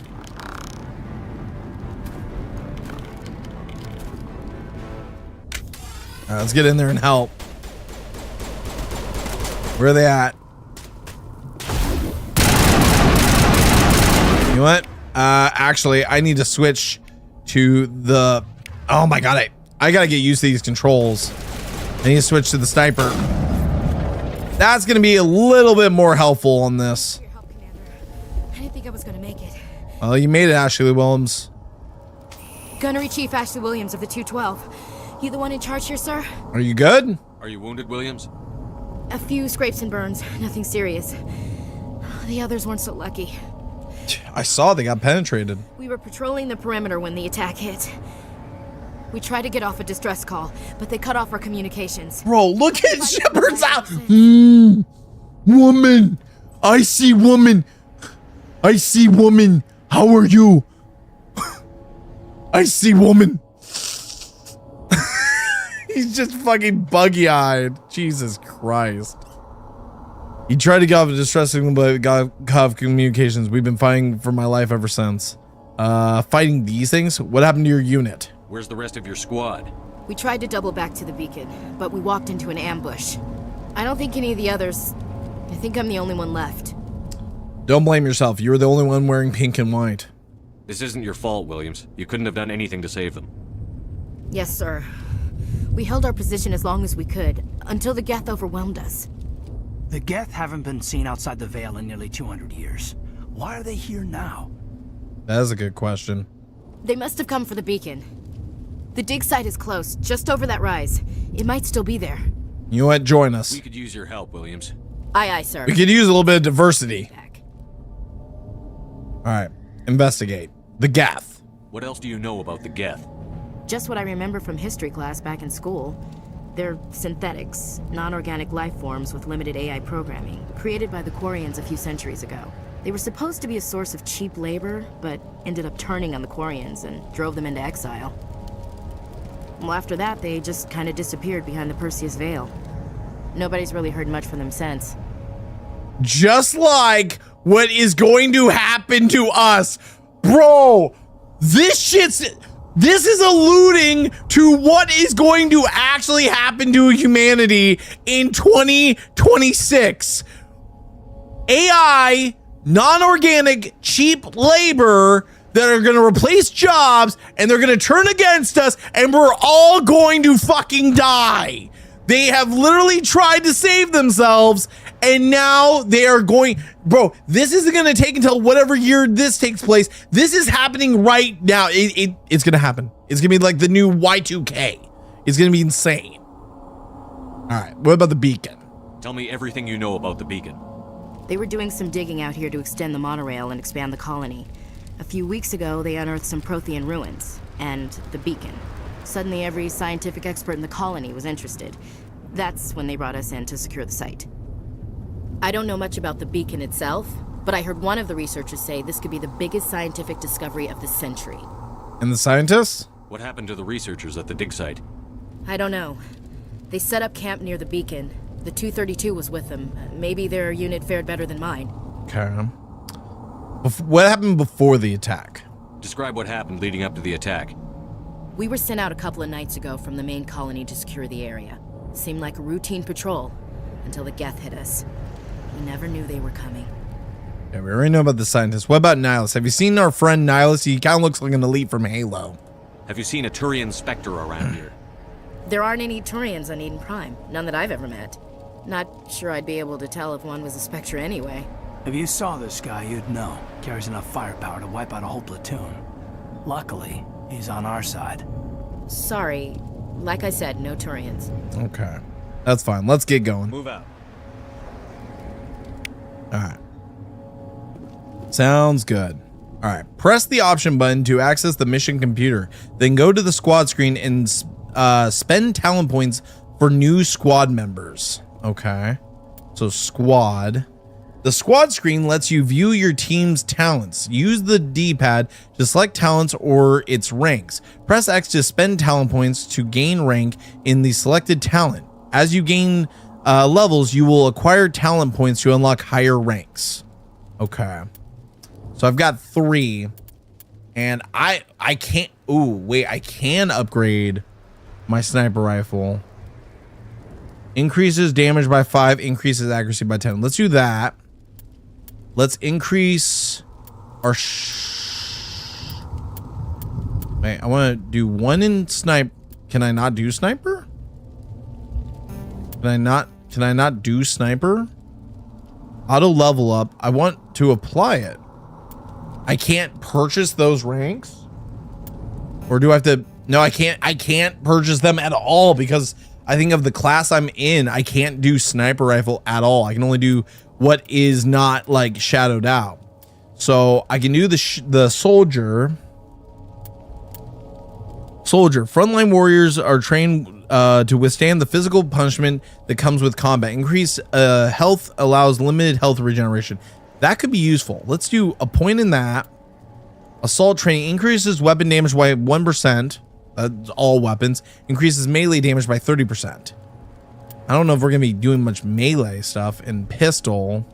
All right, let's get in there and help. Where are they at? You know what? Actually, I need to switch to the... Oh my god, I gotta get used to these controls. I need to switch to the sniper. That's gonna be a little bit more helpful on this. I didn't think I was gonna make it. Oh, you made it, Ashley Williams. Gunnery Chief Ashley Williams of the 212. You the one in charge here, sir? Are you good? Are you wounded, Williams? A few scrapes and burns, nothing serious. The others weren't so lucky. I saw they got penetrated. We were patrolling the perimeter when the attack hit. We tried to get off a distress call, but they cut off our communications. Bro, look at Shepard's out. Woman. I see woman. I see woman. How are you? I see woman. He's just fucking buggy-eyed. Jesus Christ. He tried to get off a distress signal, but got cut off communications. We've been fighting for my life ever since. Fighting these things? What happened to your unit? Where's the rest of your squad? We tried to double back to the beacon, but we walked into an ambush. I don't think any of the others... I think I'm the only one left. Don't blame yourself. You were the only one wearing pink and white. This isn't your fault, Williams. You couldn't have done anything to save them. Yes, sir. We held our position as long as we could, until the Geth overwhelmed us. The Geth haven't been seen outside the Veil in nearly 200 years. Why are they here now? That is a good question. They must have come for the beacon. The dig site is close, just over that rise. It might still be there. You know what? Join us. We could use your help, Williams. Aye, aye, sir. We could use a little bit of diversity. All right. Investigate. The Geth. What else do you know about the Geth? Just what I remember from history class back in school. They're synthetics, non-organic life forms with limited AI programming, created by the Quarians a few centuries ago. They were supposed to be a source of cheap labor, but ended up turning on the Quarians and drove them into exile. Well, after that, they just kind of disappeared behind the Perseus Veil. Nobody's really heard much from them since. Just like what is going to happen to us. Bro, this is alluding to what is going to actually happen to humanity in 2026. AI, non-organic, cheap labor that are going to replace jobs, and they're going to turn against us, and we're all going to fucking die. They have literally tried to save themselves, and now they are going... Bro, this isn't going to take until whatever year this takes place. This is happening right now. It's going to happen. It's going to be like the new Y2K. It's going to be insane. All right, what about the beacon? Tell me everything you know about the beacon. They were doing some digging out here to extend the monorail and expand the colony. A few weeks ago, they unearthed some Prothean ruins, and the beacon. Suddenly, every scientific expert in the colony was interested. That's when they brought us in to secure the site. I don't know much about the beacon itself, but I heard one of the researchers say this could be the biggest scientific discovery of the century. And the scientists? What happened to the researchers at the dig site? I don't know. They set up camp near the beacon. The 232 was with them. Maybe their unit fared better than mine. Okay. What happened before the attack? Describe what happened leading up to the attack. We were sent out a couple of nights ago from the main colony to secure the area. Seemed like a routine patrol, until the Geth hit us. We never knew they were coming. Yeah, we already know about the scientists. What about Nihilus? Have you seen our friend Nihilus? He kind of looks like an elite from Halo. Have you seen a Turian Spectre around here? There aren't any Turians on Eden Prime. None that I've ever met. Not sure I'd be able to tell if one was a Spectre anyway. If you saw this guy, you'd know. Carries enough firepower to wipe out a whole platoon. Luckily, he's on our side. sorry. Like I said, no Turians. Okay. That's fine. Let's get going. Move out. All right. Sounds good. All right. Press the option button to access the mission computer. Then go to the squad screen and spend talent points for new squad members. Okay. So squad. The squad screen lets you view your team's talents. Use the D-pad to select talents or its ranks. Press X to spend talent points to gain rank in the selected talent. As you gain levels, you will acquire talent points to unlock higher ranks. Okay. So I've got 3. And I can't... Ooh, wait. I can upgrade my sniper rifle. Increases damage by 5. Increases accuracy by 10. Let's do that. Let's increase our... Wait, I want to do 1 in snipe. Can I not do sniper? Can I not do sniper? Auto level up. I want to apply it. I can't purchase those ranks? Or do I have to... No, I can't purchase them at all because I think of the class I'm in, I can't do sniper rifle at all. I can only do what is not like shadowed out. So I can do the soldier. Frontline warriors are trained to withstand the physical punishment that comes with combat. Increase health allows limited health regeneration. That could be useful. Let's do a point in that. Assault training increases weapon damage by 1%. All weapons. Increases melee damage by 30%. I don't know if we're gonna be doing much melee stuff. And pistol.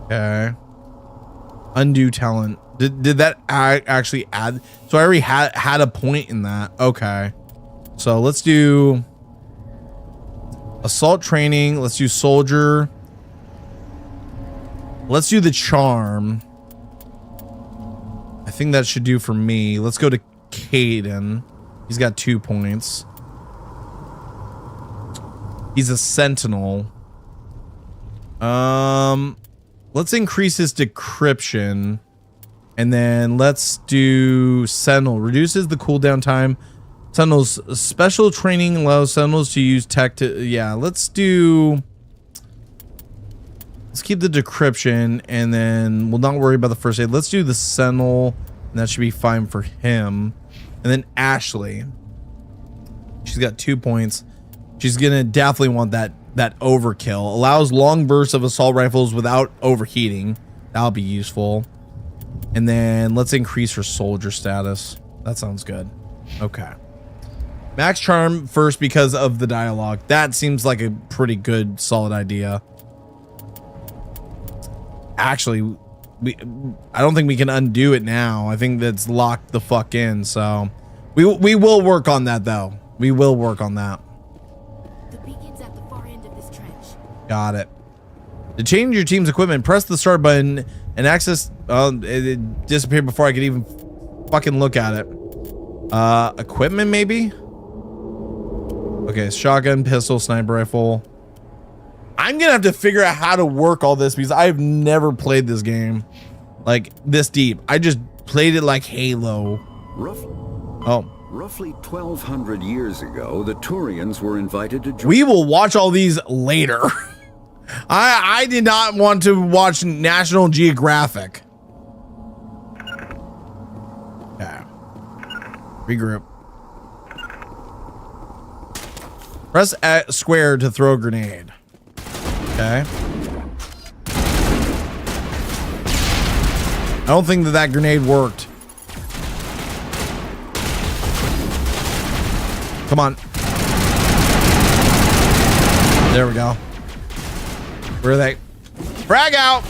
Okay. Undo talent. Did that actually add? So I already had a point in that. Okay. So let's do assault training. Let's do soldier. Let's do the charm. I think that should do for me. Let's go to Caden. He's got 2 points. He's a sentinel. Let's increase his decryption. And then let's do Sentinel. Reduces the cooldown time. Sentinel's special training allows Sentinels to use tech to... Yeah, let's do... Let's keep the decryption. And then we'll not worry about the first aid. Let's do the Sentinel. And that should be fine for him. And then Ashley. She's got 2 points. She's going to definitely want that overkill. Allows long bursts of assault rifles without overheating. That'll be useful. And then let's increase her soldier status. That sounds good. Okay. Max charm first because of the dialogue. That seems like a pretty good, solid idea. Actually, I don't think we can undo it now. I think that's locked the fuck in. So we will work on that though. We will work on that. The beacon's at the far end of this trench. Got it. To change your team's equipment, press the start button and access. It disappeared before I could even fucking look at it. Equipment maybe. Okay, shotgun, pistol, sniper rifle. I'm gonna have to figure out how to work all this because I've never played this game like this deep. I just played it like Halo. Roughly 1,200 years ago, the Turians were invited to join. We will watch all these later. I did not want to watch National Geographic. Okay. Regroup. Press square to throw a grenade. Okay. I don't think that grenade worked. Come on. There we go. Where are they? Frag out!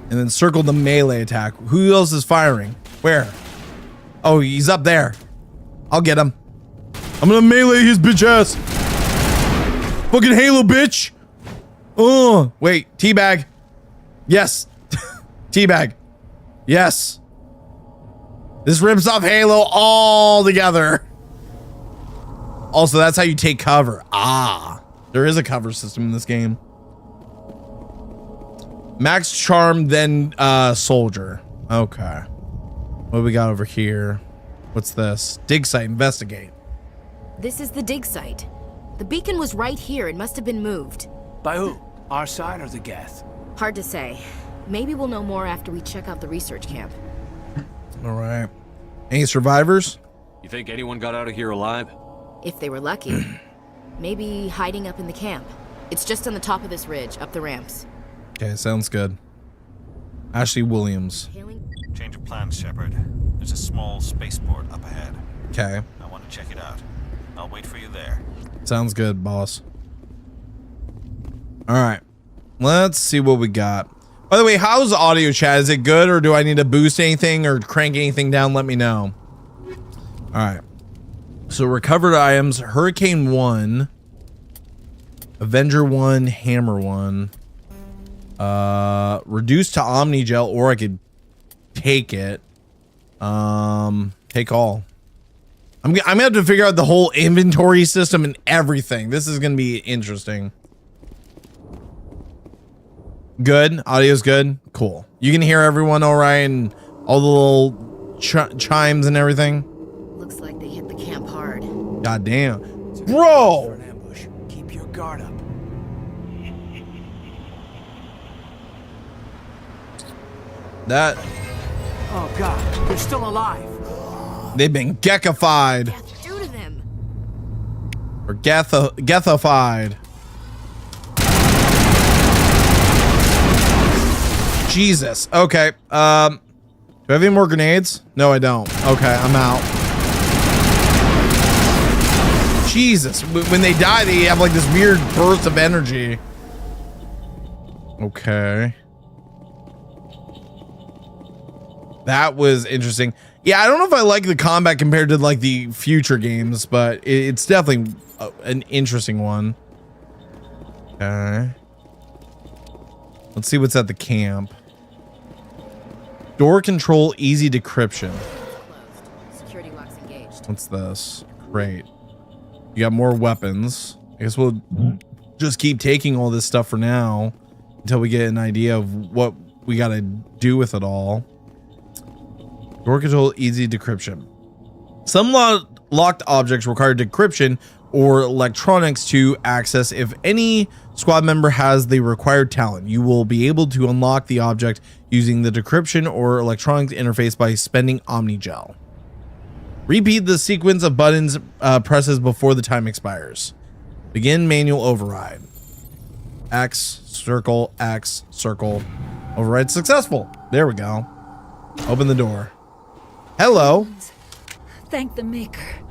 And then circle the melee attack. Who else is firing? Where? Oh, he's up there. I'll get him. I'm gonna melee his bitch ass. Fucking Halo, bitch. Oh, wait. Teabag. Yes. Teabag. Yes. This rips off Halo all together. Also, that's how you take cover. Ah, there is a cover system in this game. Max charm, then soldier. Okay. What do we got over here? What's this? Dig site, investigate. This is the dig site. The beacon was right here. It must have been moved. By who? Our side or the Geth? Hard to say. Maybe we'll know more after we check out the research camp. All right. Any survivors? You think anyone got out of here alive? If they were lucky. Maybe hiding up in the camp. It's just on the top of this ridge, up the ramps. Okay, sounds good. Ashley Williams. Change of plans, Shepard. There's a small spaceport up ahead. Okay. I want to check it out. I'll wait for you there. Sounds good, boss. All right. Let's see what we got. By the way, how's the audio chat? Is it good, or do I need to boost anything or crank anything down? Let me know. All right. So recovered items, Hurricane 1, Avenger 1, Hammer 1. Reduced to Omni Gel, or I could take it. Take all. I'm gonna have to figure out the whole inventory system and everything. This is gonna be interesting. Good. Audio's good. Cool. You can hear everyone all right, and all the little chimes and everything. Looks like they hit the camp hard. God damn. Bro! Keep your guard up. That... Oh god, they're still alive. They've been geckified. Do to them. Or gethified. Jesus. Okay. Do I have any more grenades? No, I don't. Okay, I'm out. Jesus. When they die, they have like this weird burst of energy. Okay. That was interesting. Yeah, I don't know if I like the combat compared to like the future games, but it's definitely an interesting one. Okay. Let's see what's at the camp. Door control, easy decryption. Security locks engaged. What's this? Great. You got more weapons. I guess we'll just keep taking all this stuff for now until we get an idea of what we got to do with it all. Door control, easy decryption. Some locked objects require decryption or electronics to access. If any squad member has the required talent, you will be able to unlock the object using the decryption or electronics interface by spending Omnigel. Repeat the sequence of buttons presses before the time expires. Begin manual override. X, circle, override successful. There we go. Open the door. Hello. Thank the Maker.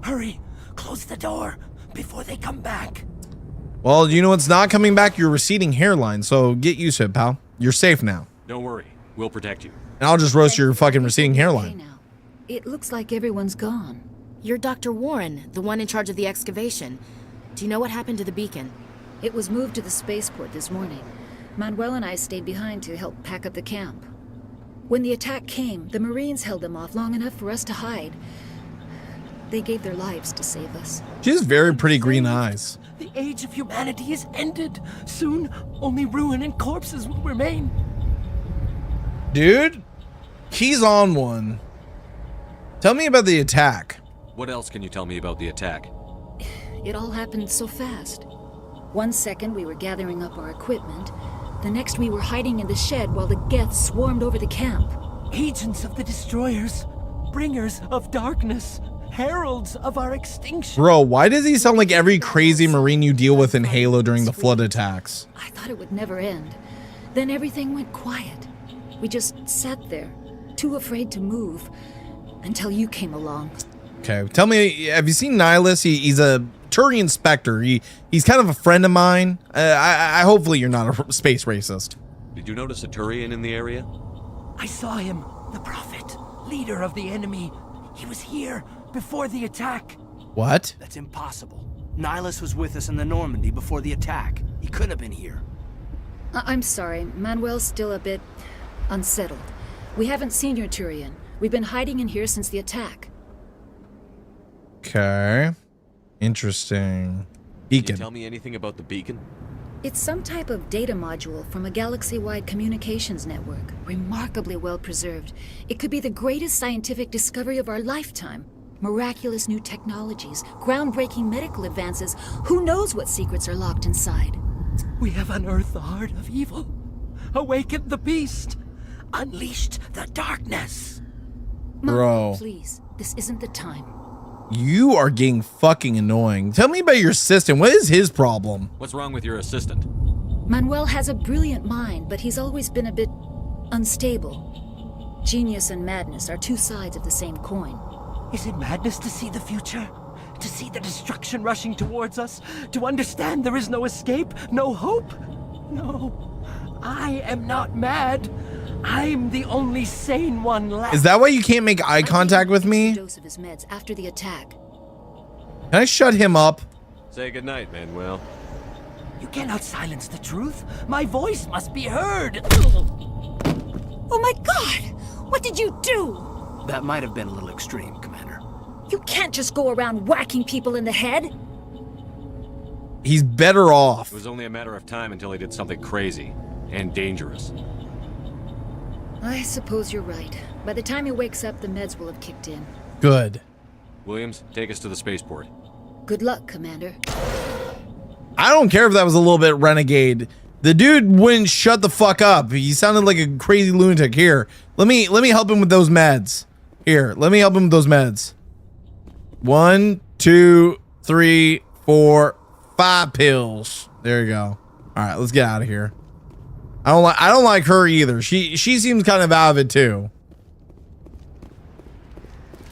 Hurry, close the door before they come back. Well, you know what's not coming back? Your receding hairline, so get used to it, pal. You're safe now. Don't worry, we'll protect you. And I'll just roast your fucking receding hairline. It looks like everyone's gone. You're Dr. Warren, the one in charge of the excavation. Do you know what happened to the beacon? It was moved to the spaceport this morning. Manuel and I stayed behind to help pack up the camp. When the attack came, the Marines held them off long enough for us to hide. They gave their lives to save us. She has very pretty green eyes. The age of humanity is ended. Soon, only ruin and corpses will remain. Dude, he's on one. Tell me about the attack. What else can you tell me about the attack? It all happened so fast. 1 second we were gathering up our equipment. The next we were hiding in the shed while the Geth swarmed over the camp. Agents of the destroyers, bringers of darkness, heralds of our extinction. Bro, why does he sound like every crazy Marine you deal with in Halo during the flood attacks? I thought it would never end. Then everything went quiet. We just sat there, too afraid to move, until you came along. Okay, tell me, have you seen Nihilus? He's a Turian Spectre. He's kind of a friend of mine. I hopefully you're not a space racist. Did you notice a Turian in the area? I saw him, the Prophet, leader of the enemy. He was here before the attack. What? That's impossible. Nihilus was with us in the Normandy before the attack. He couldn't have been here. I'm sorry, Manuel's still a bit unsettled. We haven't seen your Turian. We've been hiding in here since the attack. Okay. Interesting. Can you Beacon. tell me anything about the beacon? It's some type of data module from a galaxy-wide communications network. Remarkably well preserved. It could be the greatest scientific discovery of our lifetime. Miraculous new technologies, groundbreaking medical advances. Who knows what secrets are locked inside? We have unearthed the heart of evil, awakened the beast, unleashed the darkness. Bro. Please, this isn't the time. You are getting fucking annoying. Tell me about your assistant. What is his problem? What's wrong with your assistant? Manuel has a brilliant mind, but he's always been a bit unstable. Genius and madness are two sides of the same coin. Is it madness to see the future? To see the destruction rushing towards us? To understand there is no escape? No hope? No. I am not mad. I'm the only sane one left. Is that why you can't make eye contact with me? Dose of his meds after the attack. Can I shut him up? Say goodnight, Manuel. You cannot silence the truth. My voice must be heard. Oh my God! What did you do? That might have been a little extreme, Commander. You can't just go around whacking people in the head. He's better off. It was only a matter of time until he did something crazy and dangerous. I suppose you're right. By the time he wakes up, the meds will have kicked in. Good. Williams, take us to the spaceport. Good luck, Commander. I don't care if that was a little bit renegade. The dude wouldn't shut the fuck up. He sounded like a crazy lunatic. Here, let me help him with those meds. Here, let me help him with those meds. 1, 2, 3, 4, 5 pills. There you go. All right, let's get out of here. I don't like her either. She seems kind of out of it too.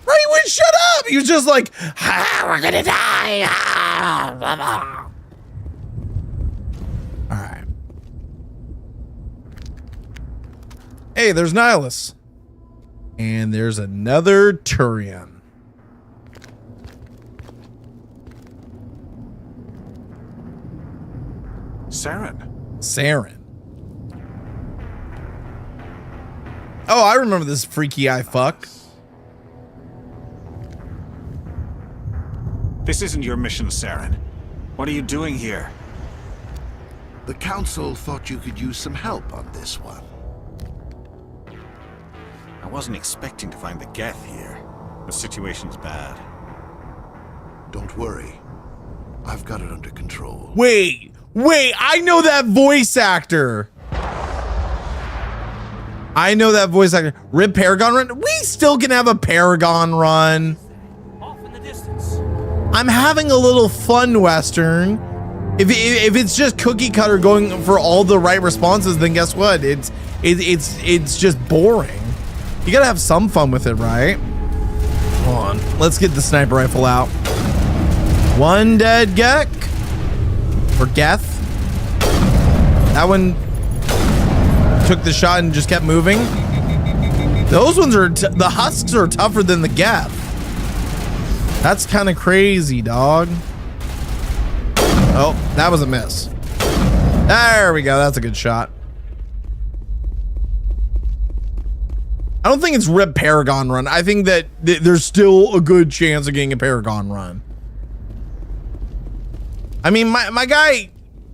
Right, he wouldn't shut up. He was just like, we're gonna die. All right. Hey, there's Nihilus. And there's another Turian. Saren. Oh, I remember this freaky eye fuck. This isn't your mission, Saren. What are you doing here? The Council thought you could use some help on this one. I wasn't expecting to find the Geth here. The situation's bad. Don't worry. I've got it under control. Wait, I know that voice actor. Rip Paragon Run. We still can have a Paragon Run. Off in the distance. I'm having a little fun Western. If it's just cookie cutter going for all the right responses, then guess what? It's just boring. You gotta have some fun with it, right? Hold on. Let's get the sniper rifle out. One dead Gek. Or Geth. That one took the shot and just kept moving. Those ones are, the husks are tougher than the Geth. That's kind of crazy, dog. Oh, that was a miss. There we go. That's a good shot. I don't think it's Rip Paragon Run. I think that there's still a good chance of getting a Paragon Run. I mean, my guy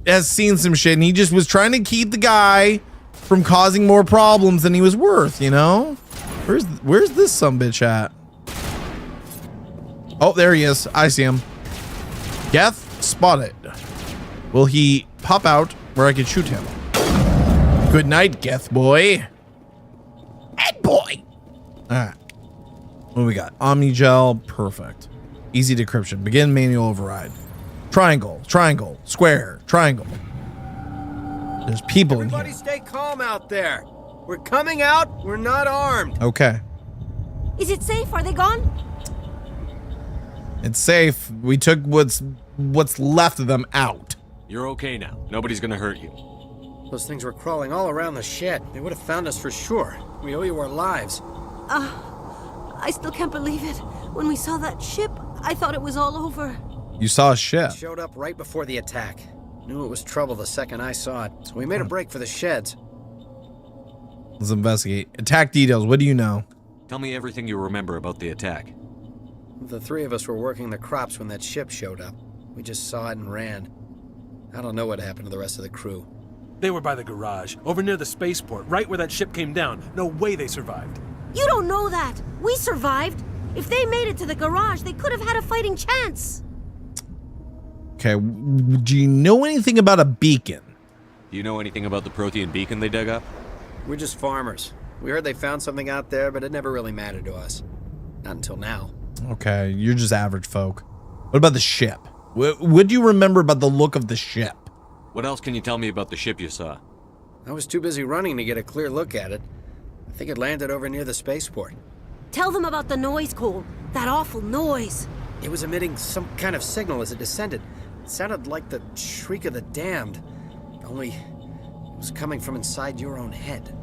has seen some shit and he just was trying to keep the guy from causing more problems than he was worth, you know? Where's this sumbitch at? Oh, there he is. I see him. Geth spotted. Will he pop out where I can shoot him? Good night, Geth boy. Head boy. All right. What do we got? Omnigel. Perfect. Easy decryption. Begin manual override. Triangle, triangle, square, triangle. There's people in here. Everybody stay calm out there. We're coming out. We're not armed. Okay. Is it safe? Are they gone? It's safe. We took what's left of them out. You're okay now. Nobody's gonna hurt you. Those things were crawling all around the shed. They would have found us for sure. We owe you our lives. I still can't believe it. When we saw that ship, I thought it was all over. You saw a ship. It showed up right before the attack. Knew it was trouble the second I saw it, so we made a break for the sheds. Let's investigate. Attack details. What do you know? Tell me everything you remember about the attack. The three of us were working the crops when that ship showed up. We just saw it and ran. I don't know what happened to the rest of the crew. They were by the garage, over near the spaceport, right where that ship came down. No way they survived. You don't know that. We survived. If they made it to the garage, they could have had a fighting chance. Okay, do you know anything about a beacon? Do you know anything about the Protean beacon they dug up? We're just farmers. We heard they found something out there, but it never really mattered to us. Not until now. Okay, you're just average folk. What about the ship? What do you remember about the look of the ship? What else can you tell me about the ship you saw? I was too busy running to get a clear look at it. I think it landed over near the spaceport. Tell them about the noise, Cole. That awful noise. It was emitting some kind of signal as it descended. It sounded like the shriek of the damned. Only it was coming from inside your own head.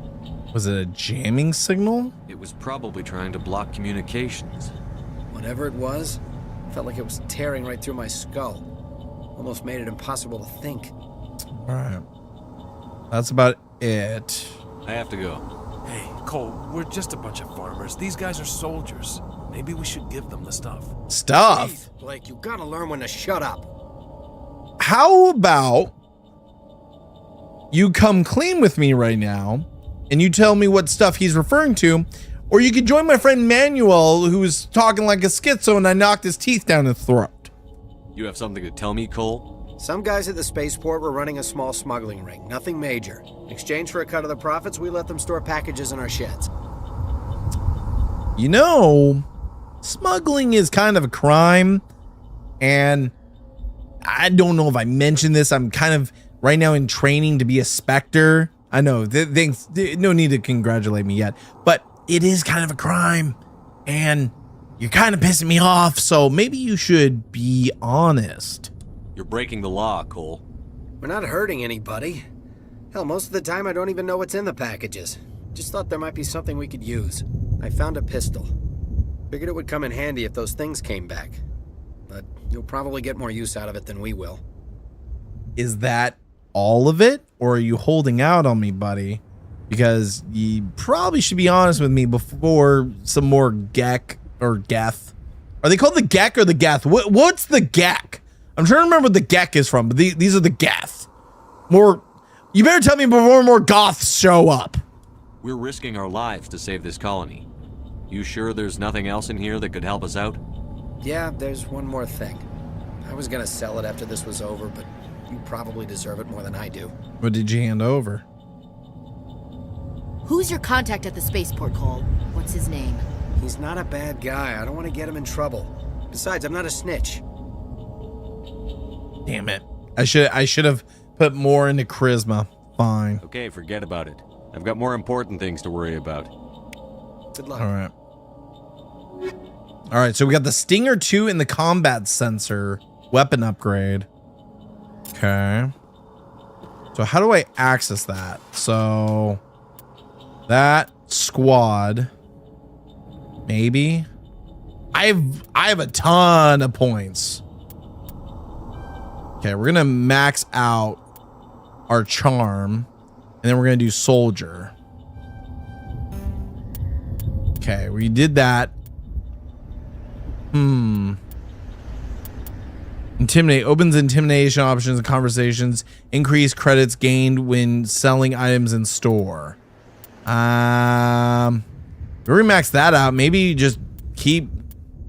Was it a jamming signal? It was probably trying to block communications. Whatever it was, felt like it was tearing right through my skull. Almost made it impossible to think. All right. That's about it. I have to go. Hey, Cole, we're just a bunch of farmers. These guys are soldiers. Maybe we should give them the stuff. Stuff? Jeez, Blake, you gotta learn when to shut up. How about you come clean with me right now and you tell me what stuff he's referring to, or you could join my friend Manuel, who's talking like a schizo and I knocked his teeth down his throat. You have something to tell me, Cole? Some guys at the spaceport were running a small smuggling ring, nothing major. In exchange for a cut of the profits, we let them store packages in our sheds. You know, smuggling is kind of a crime, and I don't know if I mentioned this. I'm kind of right now in training to be a Spectre. I know, no need to congratulate me yet, but it is kind of a crime, and you're kind of pissing me off, so maybe you should be honest. You're breaking the law, Cole. We're not hurting anybody. Hell, most of the time I don't even know what's in the packages. Just thought there might be something we could use. I found a pistol. Figured it would come in handy if those things came back. But you'll probably get more use out of it than we will. Is that all of it, or are you holding out on me, buddy? Because you probably should be honest with me before some more Gek or Geth. Are they called the Gek or the Geth? What's the Gek? I'm trying to remember what the Gek is from, but these are the Geth. You better tell me before more Goths show up. We're risking our lives to save this colony. You sure there's nothing else in here that could help us out? Yeah, there's one more thing. I was gonna sell it after this was over, but you probably deserve it more than I do. What did you hand over? Who's your contact at the spaceport, Cole? What's his name? He's not a bad guy. I don't want to get him in trouble. Besides, I'm not a snitch. Damn it. I should have put more into charisma. Fine. Okay, forget about it. I've got more important things to worry about. Good luck. All right, so we got the Stinger 2 in the combat sensor weapon upgrade. Okay. So how do I access that? So that squad, maybe. I have a ton of points. Okay, we're gonna max out our charm, and then we're gonna do soldier. Okay, we did that. Intimidate opens intimidation options and conversations. Increase credits gained when selling items in store. We max that out. Maybe just keep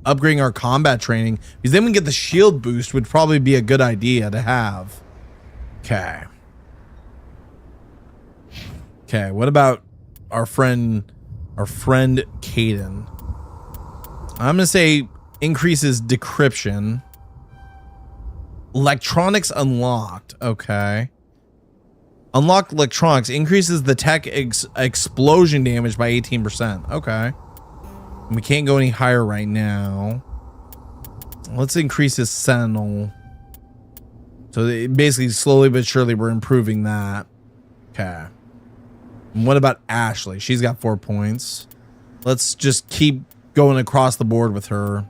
upgrading our combat training, because then we get the shield boost, would probably be a good idea to have. Okay. Okay, what about our friend Caden? I'm gonna say increases decryption. Electronics unlocked. Okay. Unlocked electronics increases the tech explosion damage by 18%. Okay. We can't go any higher right now. Let's increase his sentinel. So basically, slowly but surely, we're improving that. Okay. And what about Ashley? She's got 4 points. Let's just keep going across the board with her.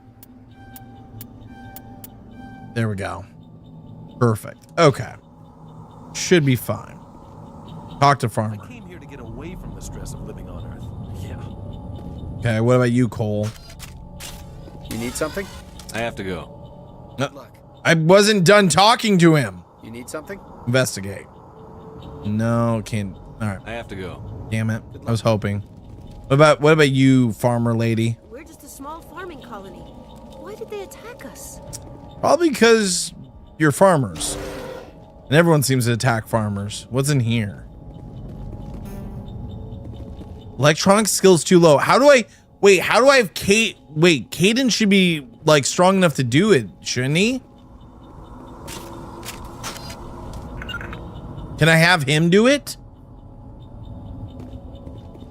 There we go. Perfect. Okay. Should be fine. Talk to Farmer. I came here to get away from the stress of living on Earth. Yeah. Okay, what about you, Cole? You need something? I have to go. No, I wasn't done talking to him. You need something? Investigate. No, can't. All right. I have to go. Damn it. I was hoping. What about you, farmer lady? We're just a small farming colony. Why did they attack us? Probably because you're farmers. And everyone seems to attack farmers. What's in here? Electronic skills too low. How do I have Kate? Wait, Caden should be like strong enough to do it, shouldn't he? Can I have him do it?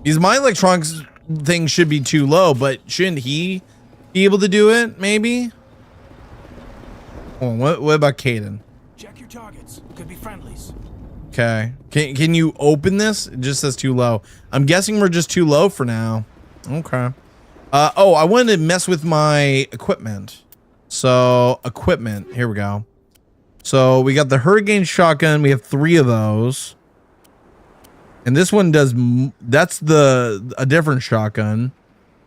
Because my electronics thing should be too low, but shouldn't he be able to do it? Maybe. Oh, what about Caden? Check your targets. Could be friendlies. Okay. Can you open this? It just says too low. I'm guessing we're just too low for now. Okay. Oh, I wanted to mess with my equipment. So equipment. Here we go. So we got the Hurricane shotgun. We have 3 of those. And this one does, that's a different shotgun.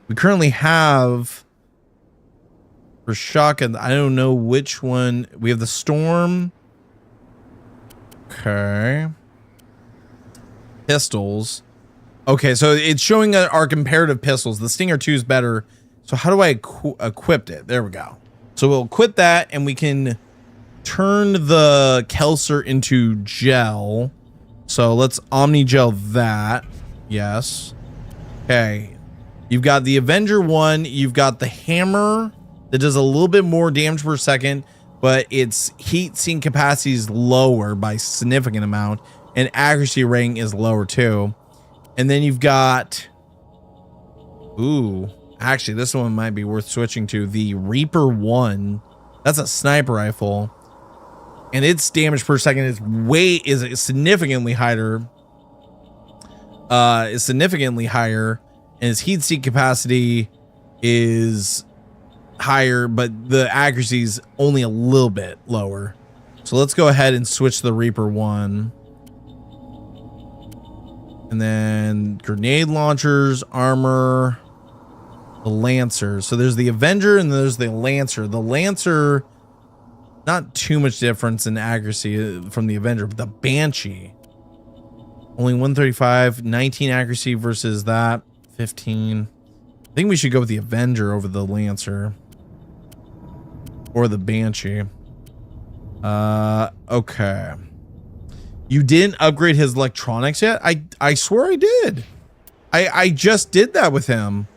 We currently have, for shotgun, I don't know which one. We have the Storm. Okay. Pistols. Okay, so it's showing our comparative pistols. The Stinger 2 is better. So how do I equip it? There we go. So we'll equip that and we can turn the Kelser into gel. So let's Omni Gel that. Yes. Okay. You've got the Avenger 1. You've got the hammer that does a little bit more damage per second, but its heat sink capacity is lower by a significant amount, and accuracy rating is lower too. And then you've got, ooh, actually this one might be worth switching to, the Reaper 1. That's a sniper rifle, and its damage per second is significantly higher. And its heat sink capacity is higher, but the accuracy is only a little bit lower. So let's go ahead and switch to the Reaper 1. And then grenade launchers, armor, the Lancer. So there's the Avenger and there's the Lancer. The Lancer, not too much difference in accuracy from the Avenger, but the Banshee, only 135, 19 accuracy versus that, 15. I think we should go with the Avenger over the Lancer. Or the Banshee. Okay. You didn't upgrade his electronics yet? I swear I did. I just did that with him.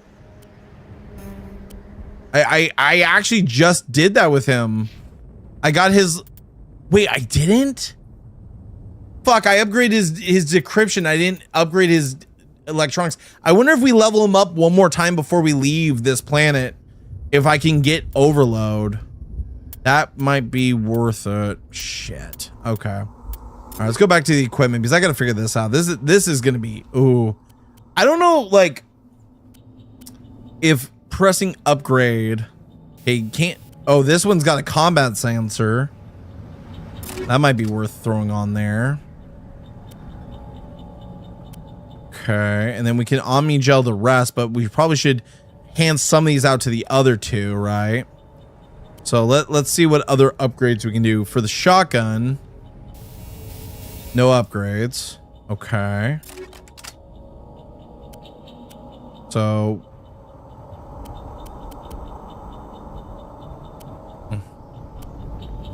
I actually just did that with him. I got his... Wait, I didn't? Fuck, I upgraded his decryption. I didn't upgrade his electronics. I wonder if we level him up one more time before we leave this planet, if I can get overload. That might be worth it. Shit. Okay. All right, let's go back to the equipment because I got to figure this out. This is going to be, ooh. I don't know, like, if pressing upgrade, okay, can't, oh, this one's got a combat sensor. That might be worth throwing on there. Okay, and then we can Omni Gel the rest, but we probably should hand some of these out to the other 2, right? So let's see what other upgrades we can do. For the shotgun, no upgrades. Okay. So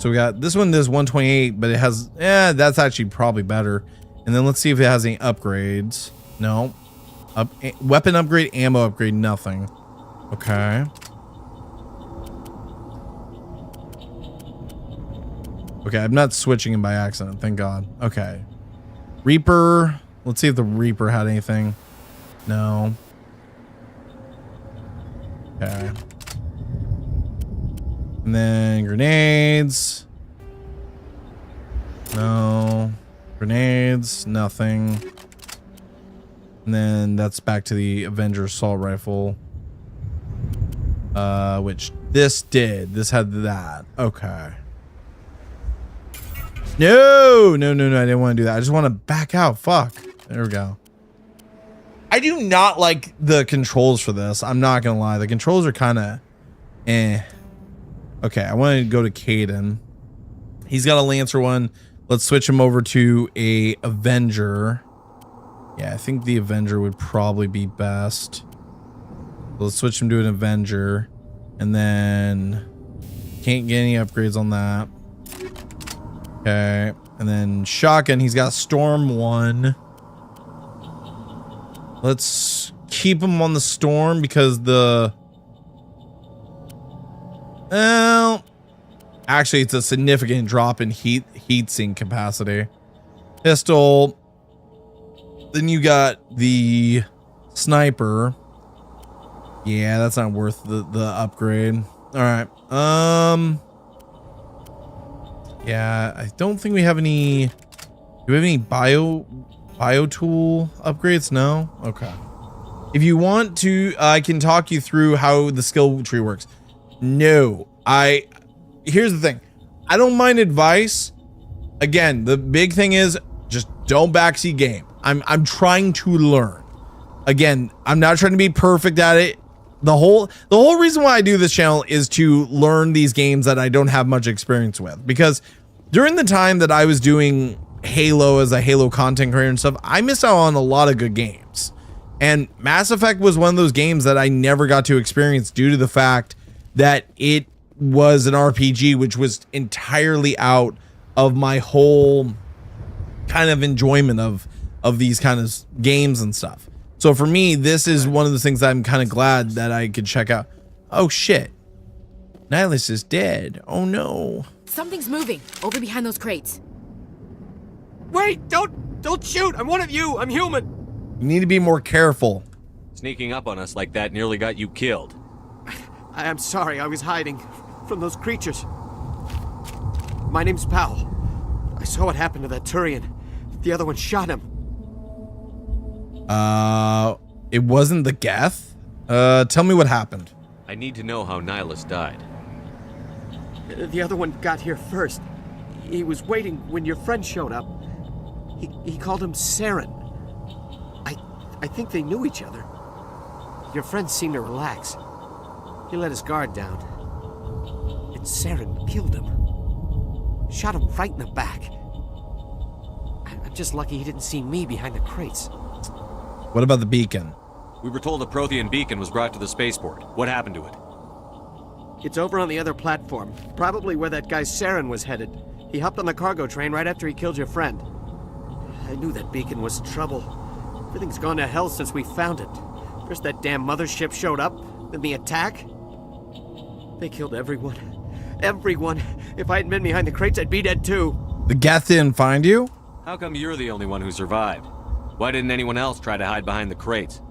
we got this one does 128, but it has, that's actually probably better. And then let's see if it has any upgrades. No. Weapon upgrade, ammo upgrade, nothing. Okay. Okay, I'm not switching him by accident, thank God. Okay. Reaper. Let's see if the Reaper had anything. No. Okay. And then grenades. No. Grenades, nothing. And then that's back to the Avenger assault rifle. Which this did. This had that. Okay. No, I didn't want to do that. I just want to back out. Fuck. There we go. I do not like the controls for this. I'm not going to lie. The controls are kind of eh. Okay, I want to go to Caden. He's got a Lancer one. Let's switch him over to a Avenger. Yeah, I think the Avenger would probably be best. Let's switch him to an Avenger. And then can't get any upgrades on that. Okay. And then shotgun, he's got Storm 1. Let's keep him on the Storm because the... Well, actually, it's a significant drop in heat sink capacity. Pistol. Then you got the sniper. Yeah, that's not worth the upgrade. All right. Yeah, I don't think we have any. Do we have any bio tool upgrades? No. Okay. If you want to, I can talk you through how the skill tree works. No, here's the thing. I don't mind advice. Again, the big thing is just don't backseat game. I'm trying to learn. Again, I'm not trying to be perfect at it. The whole reason why I do this channel is to learn these games that I don't have much experience with, because during the time that I was doing Halo as a Halo content creator and stuff, I missed out on a lot of good games. And Mass Effect was one of those games that I never got to experience due to the fact that it was an RPG, which was entirely out of my whole kind of enjoyment of these kind of games and stuff. So for me, this is one of the things that I'm kind of glad that I could check out. Oh shit. Nihilus is dead. Oh no. Something's moving over behind those crates. Wait, don't shoot. I'm one of you. I'm human. You need to be more careful. Sneaking up on us like that nearly got you killed. I'm sorry, I was hiding from those creatures. My name's Powell. I saw what happened to that Turian. The other one shot him. It wasn't the Geth? Tell me what happened. I need to know how Nihilus died. The other one got here first. He was waiting when your friend showed up. He called him Saren. I think they knew each other. Your friend seemed to relax. He let his guard down. And Saren killed him. Shot him right in the back. I'm just lucky he didn't see me behind the crates. What about the beacon? We were told a Prothean beacon was brought to the spaceport. What happened to it? It's over on the other platform. Probably where that guy Saren was headed. He hopped on the cargo train right after he killed your friend. I knew that beacon was trouble. Everything's gone to hell since we found it. First that damn mothership showed up, then the attack. They killed everyone. Everyone. If I hadn't been behind the crates, I'd be dead too. The Geth didn't find you? How come you're the only one who survived? Why didn't anyone else try to hide behind the crates?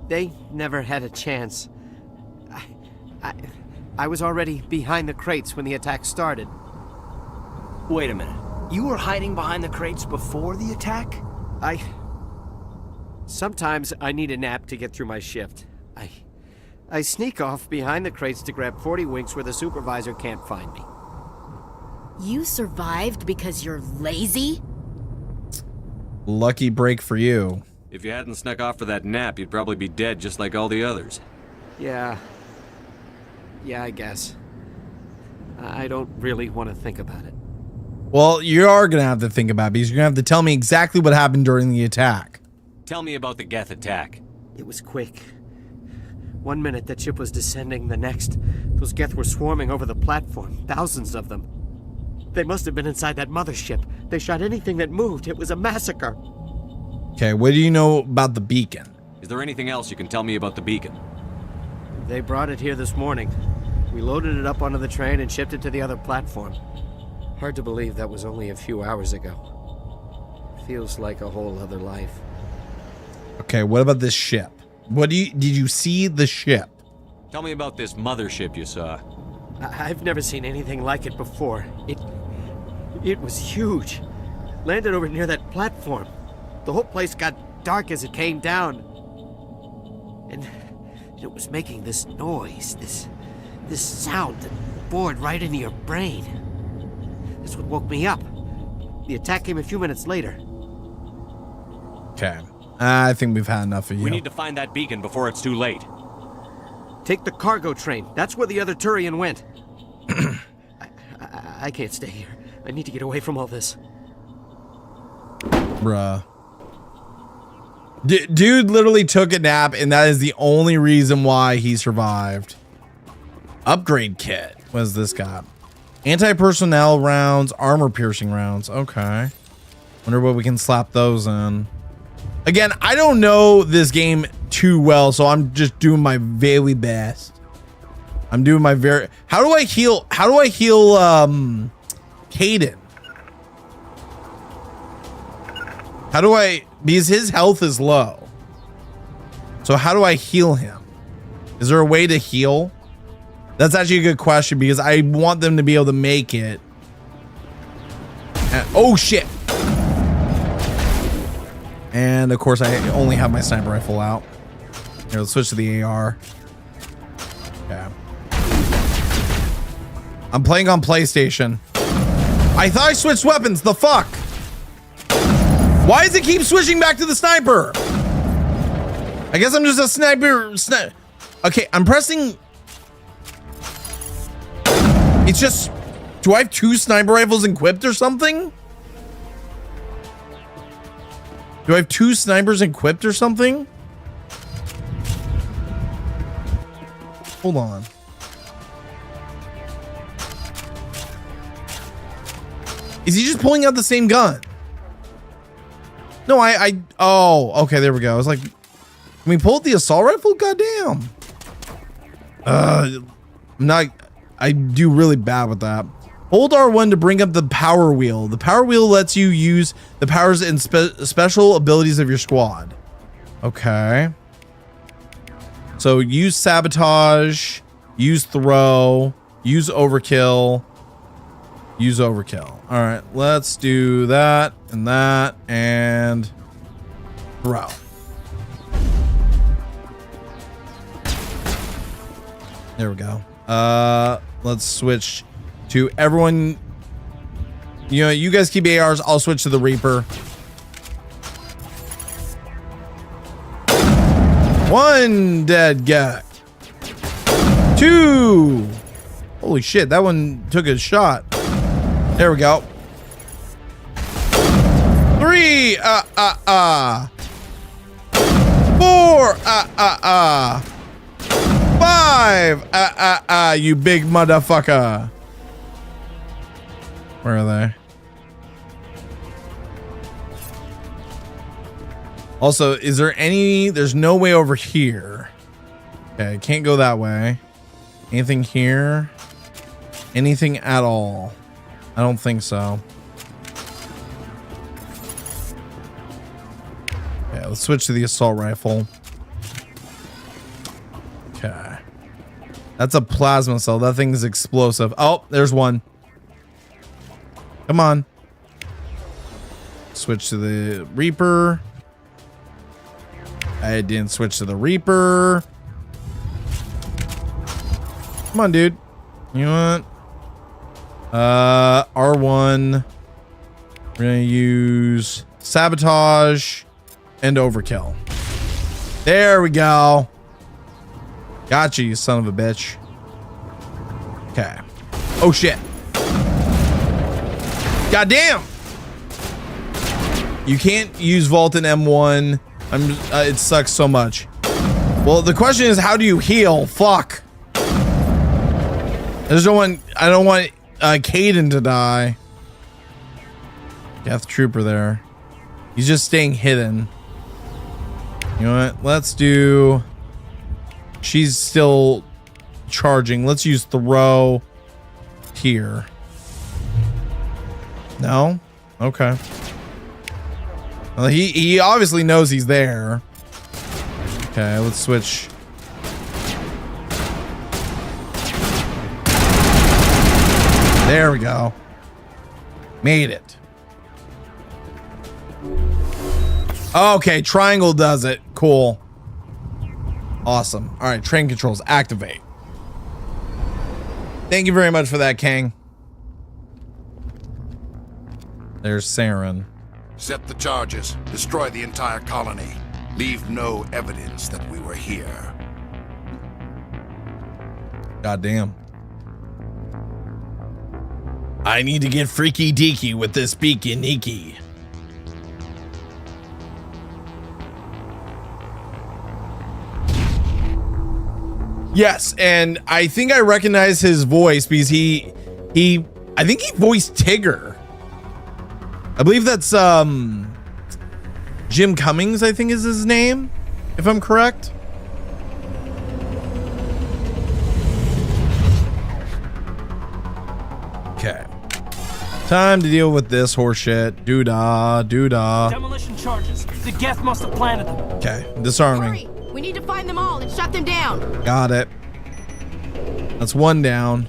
They never had a chance. I was already behind the crates when the attack started. Wait a minute. You were hiding behind the crates before the attack? Sometimes I need a nap to get through my shift. I sneak off behind the crates to grab 40 winks where the supervisor can't find me. You survived because you're lazy? Lucky break for you. If you hadn't snuck off for that nap, you'd probably be dead just like all the others. Yeah, I guess. I don't really want to think about it. Well, you are going to have to think about it because you're going to have to tell me exactly what happened during the attack. Tell me about the Geth attack. It was quick. 1 minute that ship was descending, the next, those Geth were swarming over the platform, thousands of them. They must have been inside that mothership. They shot anything that moved. It was a massacre. Okay, what do you know about the beacon? Is there anything else you can tell me about the beacon? They brought it here this morning. We loaded it up onto the train and shipped it to the other platform. Hard to believe that was only a few hours ago. Feels like a whole other life. Okay, what about this ship? Did you see the ship? Tell me about this mothership you saw. I've never seen anything like it before. It was huge. Landed over near that platform. The whole place got dark as it came down. And it was making this noise, this sound that bored right into your brain. That's what woke me up. The attack came a few minutes later. Okay. I think we've had enough of you. We need to find that beacon before it's too late. Take the cargo train. That's where the other Turian went. I can't stay here. I need to get away from all this. Bruh. Dude literally took a nap, and that is the only reason why he survived. Upgrade kit. What is this got? Anti-personnel rounds, armor-piercing rounds. Okay. Wonder what we can slap those in. Again, I don't know this game too well, so I'm just doing my very best. I'm doing my very... How do I heal Kaidan? How do I... Because his health is low. So how do I heal him? Is there a way to heal? That's actually a good question because I want them to be able to make it. And, oh, shit. And, of course, I only have my sniper rifle out. Here, let's switch to the AR. Okay. I'm playing on PlayStation. I thought I switched weapons. The fuck? Why does it keep switching back to the sniper? I guess I'm just a sniper. Okay, I'm pressing. It's just. Do I have 2 sniper rifles equipped or something? Do I have 2 snipers equipped or something? Hold on. Is he just pulling out the same gun? No, oh, okay, there we go. I was like, can we pull out the assault rifle? Goddamn. I do really bad with that. Hold R1 to bring up the power wheel. The power wheel lets you use the powers and special abilities of your squad. Okay. So use sabotage, use throw, use overkill, use overkill. All right, let's do that and throw. There we go. Let's switch to everyone. You know, you guys keep ARs. I'll switch to the Reaper. 1 dead guy. 2. Holy shit, that one took a shot. There we go. 3. 4. 5. You big motherfucker. Where are they? Also, is there any... There's no way over here. Okay, can't go that way. Anything here? Anything at all? I don't think so. Okay, let's switch to the assault rifle. Okay. That's a plasma cell. That thing is explosive. Oh, there's one. Come on. Switch to the Reaper. I didn't switch to the Reaper. Come on, dude. You know what? R1. We're gonna use sabotage and overkill. There we go. Gotcha, you son of a bitch. Okay. Oh shit. Goddamn. You can't use Vault in M1. It sucks so much. Well, the question is, how do you heal? Fuck. I don't want Kaidan to die. Death Trooper there. He's just staying hidden. You know what? Let's do... She's still charging. Let's use throw here. No? Okay. Well, he obviously knows he's there. Okay, let's switch. There we go. Made it. Okay, triangle does it. Cool. Awesome. All right, train controls activate. Thank you very much for that, Kang. There's Saren. Set the charges. Destroy the entire colony. Leave no evidence that we were here. Goddamn. I need to get freaky deaky with this beacon Nikki. Yes, and I think I recognize his voice because I think he voiced Tigger. I believe that's Jim Cummings, I think is his name, if I'm correct. Okay. Time to deal with this horseshit. Doo-dah, doo-dah. Demolition charges. The Geth must have planted them. Okay, disarming. Hurry! We need to find them all and shut them down. Got it. That's one down.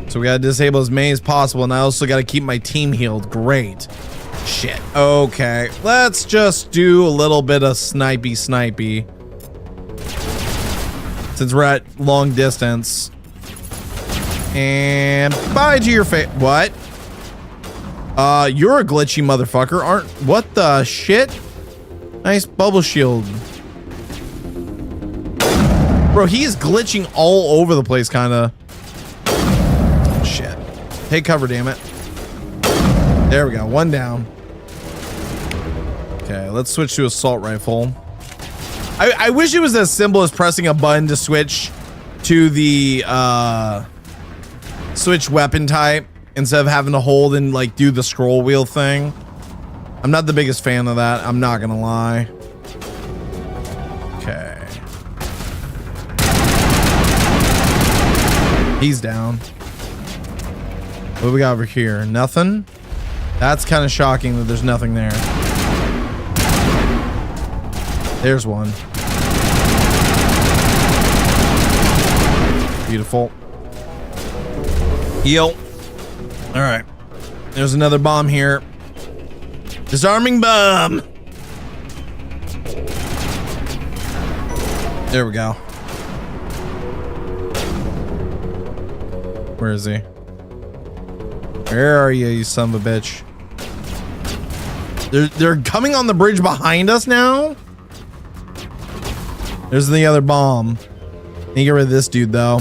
So we gotta disable as many as possible, and I also gotta keep my team healed. Great. Shit. Okay, let's just do a little bit of snipey. Since we're at long distance. And bye to your face. What? You're a glitchy motherfucker, aren't? What the shit? Nice bubble shield. Bro, he is glitching all over the place, kinda. Shit. Take cover, damn it. There we go, one down. Okay, let's switch to assault rifle. I wish it was as simple as pressing a button to switch to the switch weapon type instead of having to hold and like do the scroll wheel thing. I'm not the biggest fan of that, I'm not gonna lie. Okay. He's down. What do we got over here? Nothing? That's kind of shocking that there's nothing there. There's one. Beautiful. Heal. All right. There's another bomb here. Disarming bomb. There we go. Where is he? Where are you son of a bitch? They're coming on the bridge behind us now. There's the other bomb. Need to get rid of this dude though.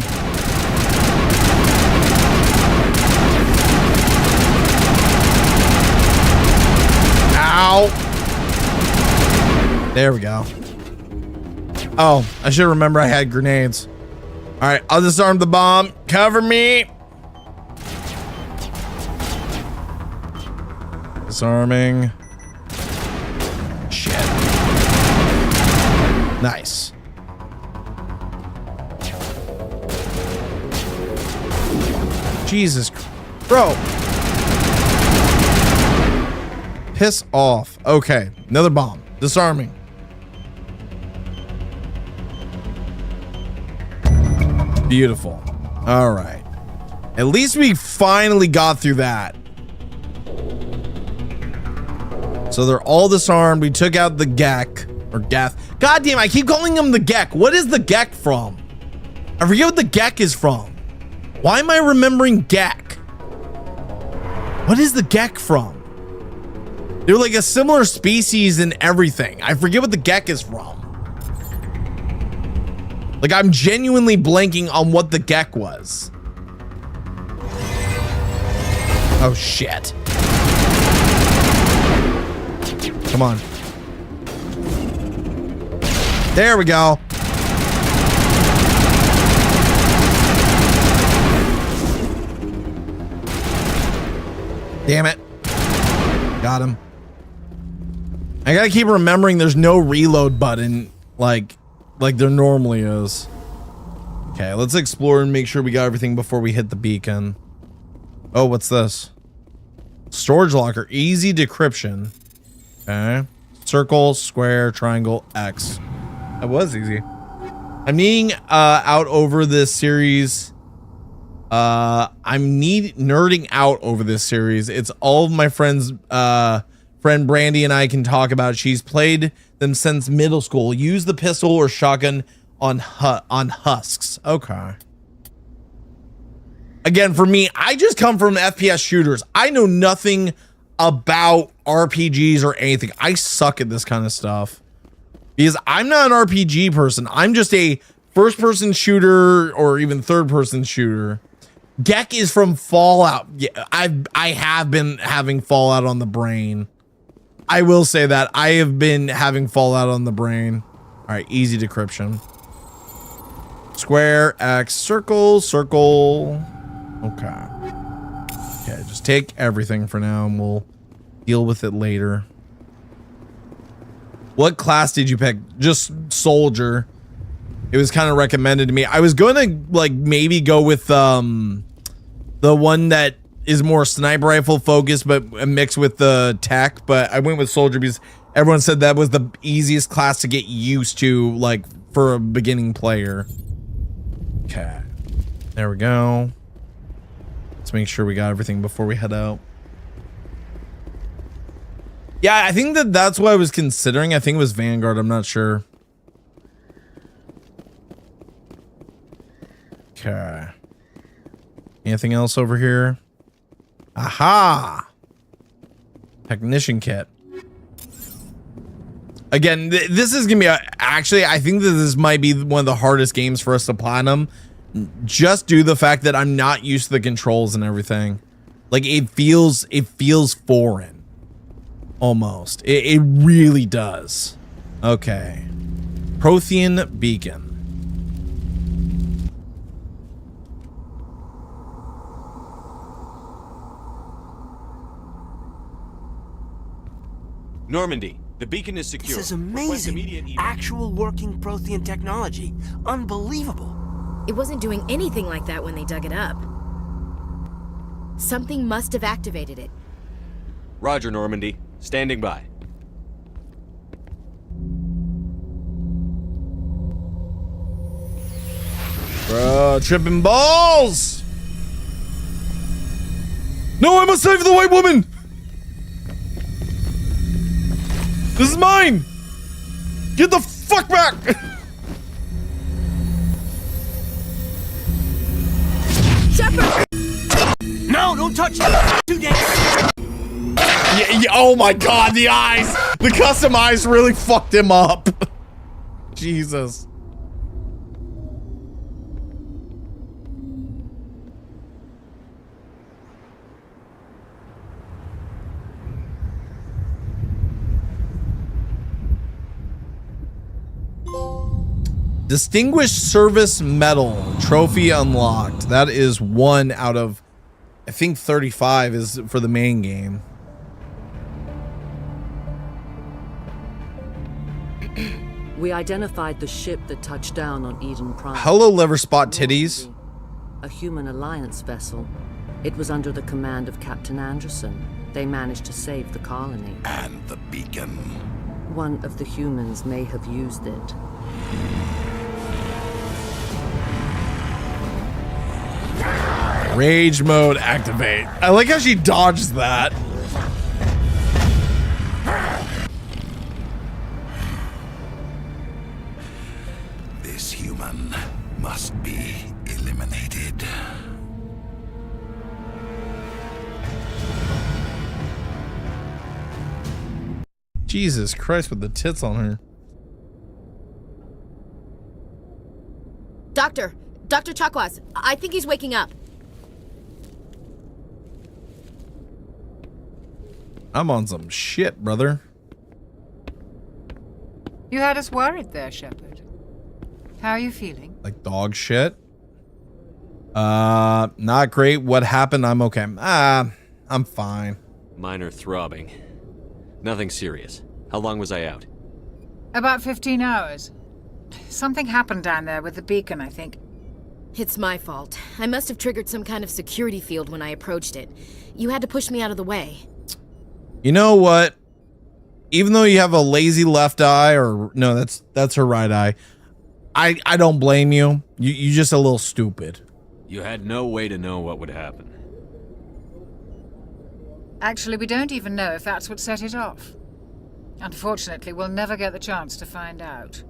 Ow. There we go. Oh, I should remember I had grenades. All right, I'll disarm the bomb. Cover me. Disarming. Shit. Nice. Jesus. Bro. Piss off. Okay, another bomb. Disarming. Beautiful. All right. At least we finally got through that. So they're all disarmed. We took out the Gek or Geth. God damn, I keep calling him the Gek. What is the Gek from? I forget what the Gek is from. Why am I remembering Gek? What is the Gek from? They're like a similar species in everything. I forget what the Gek is from. Like, I'm genuinely blanking on what the Gek was. Oh, shit. Come on. There we go. Damn it. Got him. I gotta keep remembering there's no reload button like there normally is. Okay, let's explore and make sure we got everything before we hit the beacon. Oh, what's this? Storage locker, easy decryption. Okay. Circle, square, triangle, X. That was easy. I'm needing out over this series. I'm nerding out over this series. It's all of my friends, friend Brandy and I can talk about. She's played them since middle school. Use the pistol or shotgun on husks. Okay. Again, for me, I just come from FPS shooters. I know nothing about RPGs or anything. I suck at this kind of stuff because I'm not an RPG person. I'm just a first-person shooter or even third-person shooter. Gek is from Fallout. Yeah, I have been having Fallout on the brain. I will say that I have been having Fallout on the brain. All right, easy decryption. Square, X, circle, circle. Okay. Okay, just take everything for now and we'll deal with it later. What class did you pick? Just soldier. It was kind of recommended to me. I was going to like maybe go with the one that is more sniper rifle focused, but mixed with the tech. But I went with soldier because everyone said that was the easiest class to get used to, like for a beginning player. Okay, there we go. Let's make sure we got everything before we head out. Yeah, I think that's what I was considering. I think it was Vanguard. I'm not sure. Okay. Anything else over here? Aha! Technician kit. Again, this is gonna be actually, I think that this might be one of the hardest games for us to platinum, just due to the fact that I'm not used to the controls and everything. Like it feels foreign, almost. It really does. Okay, Prothean beacon. Normandy, the beacon is secure. This is amazing. Actual working Prothean technology. Unbelievable. It wasn't doing anything like that when they dug it up. Something must have activated it. Roger, Normandy. Standing by. Bro, tripping balls! No, I must save the white woman! This is mine! Get the fuck back! Shepard! No, don't touch it! Too dangerous! Yeah, oh my god, the eyes! The custom eyes really fucked him up. Jesus. Distinguished Service Medal trophy unlocked. That is 1 out of, I think 35 is for the main game. We identified the ship that touched down on Eden Prime. Hello, liver spot titties. A human alliance vessel. It was under the command of Captain Anderson. They managed to save the colony. And the beacon. One of the humans may have used it. Rage mode activate. I like how she dodged that. This human must be eliminated. Jesus Christ with the tits on her. Dr. Chakwas, I think he's waking up. I'm on some shit, brother. You had us worried there, Shepard. How are you feeling? Like dog shit? Not great. What happened? I'm okay. I'm fine. Minor throbbing. Nothing serious. How long was I out? About 15 hours. Something happened down there with the beacon, I think. It's my fault. I must have triggered some kind of security field when I approached it. You had to push me out of the way. You know what? Even though you have a lazy left eye, or no, that's her right eye. I don't blame you. You're just a little stupid. You had no way to know what would happen. Actually, we don't even know if that's what set it off. Unfortunately, we'll never get the chance to find out.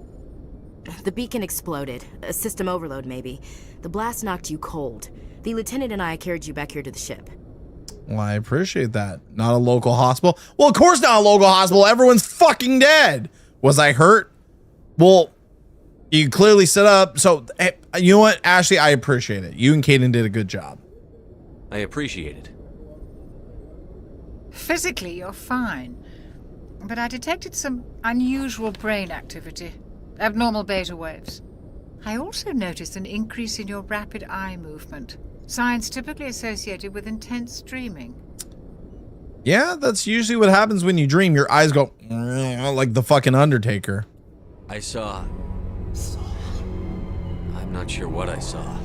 The beacon exploded. A system overload, maybe. The blast knocked you cold. The lieutenant and I carried you back here to the ship. Well, I appreciate that. Not a local hospital. Well, of course not a local hospital. Everyone's fucking dead. Was I hurt? Well, you clearly set up. So, hey, you know what, Ashley? I appreciate it. You and Kaden did a good job. I appreciate it. Physically, you're fine. But I detected some unusual brain activity. Abnormal beta waves. I also noticed an increase in your rapid eye movement. Signs typically associated with intense dreaming. Yeah, that's usually what happens when you dream. Your eyes go like the fucking Undertaker. I saw... I'm not sure what I saw.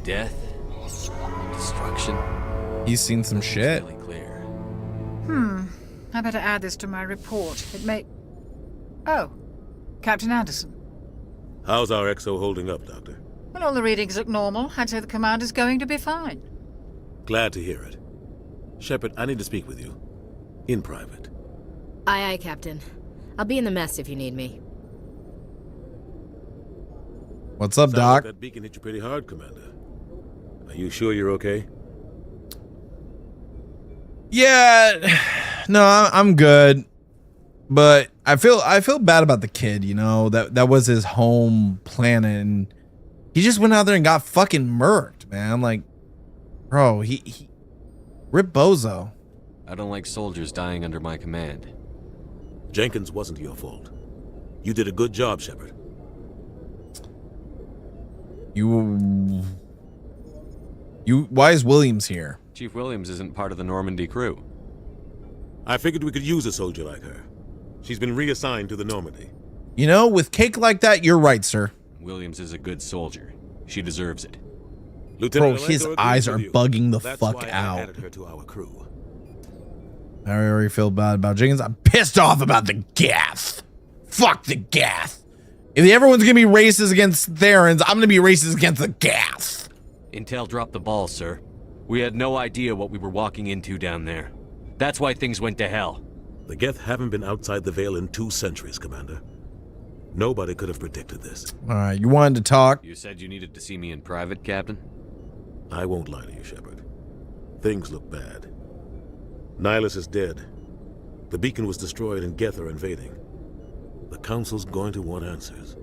Death? Destruction? He's seen some shit. Really clear. I better add this to my report. It may... Oh, Captain Anderson. How's our XO holding up, Doctor? Well, all the readings look normal. I'd say the commander's going to be fine. Glad to hear it. Shepard, I need to speak with you. In private. Aye, aye, Captain. I'll be in the mess if you need me. What's up, Sounds Doc? like that beacon hit you pretty hard, Commander. Are you sure you're okay? Yeah, no, I'm good. But I feel bad about the kid, you know, that was his home planet, and he just went out there and got fucking murked, man. Like, bro, he rip bozo. I don't like soldiers dying under my command. Jenkins wasn't your fault. You did a good job, Shepard. Why is Williams here? Chief Williams isn't part of the Normandy crew. I figured we could use a soldier like her. She's been reassigned to the Normandy. You know, with cake like that, you're right, sir. Williams is a good soldier. She deserves it. Lieutenant Bro, his Alento eyes agrees are with you. bugging the That's fuck why I out. added her to our crew. I already feel bad about Jenkins. I'm pissed off about the Gath. Fuck the Gath. If everyone's gonna be racist against Therans, I'm gonna be racist against the Gath. Intel dropped the ball, sir. We had no idea what we were walking into down there. That's why things went to hell. The Geth haven't been outside the Veil in 2 centuries, Commander. Nobody could have predicted this. Alright, you wanted to talk? You said you needed to see me in private, Captain? I won't lie to you, Shepard. Things look bad. Nihilus is dead. The beacon was destroyed and Geth are invading. The Council's going to want answers.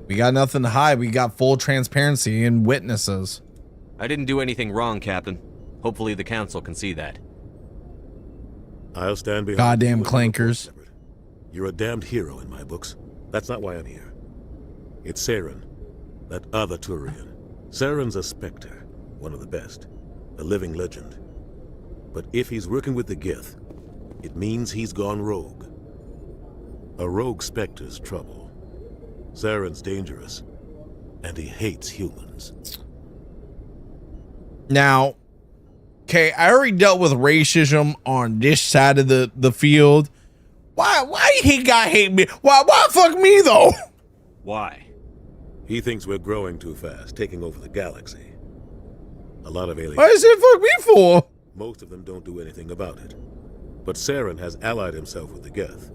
We got nothing to hide. We got full transparency and witnesses. I didn't do anything wrong, Captain. Hopefully the Council can see that. I'll stand behind Goddamn you. clankers. You're a damned hero in my books. That's not why I'm here. It's Saren, that other Turian. Saren's a Spectre, one of the best, a living legend. But if he's working with the Geth, it means he's gone rogue. A rogue Spectre's trouble. Saren's dangerous, and he hates humans. Now, okay, I already dealt with racism on this side of the field. Why he got hate me? Why fuck me though? Why? He thinks we're growing too fast, taking over the galaxy. A lot of aliens. Why does it fuck me for? Most of them don't do anything about it. But Saren has allied himself with the Geth.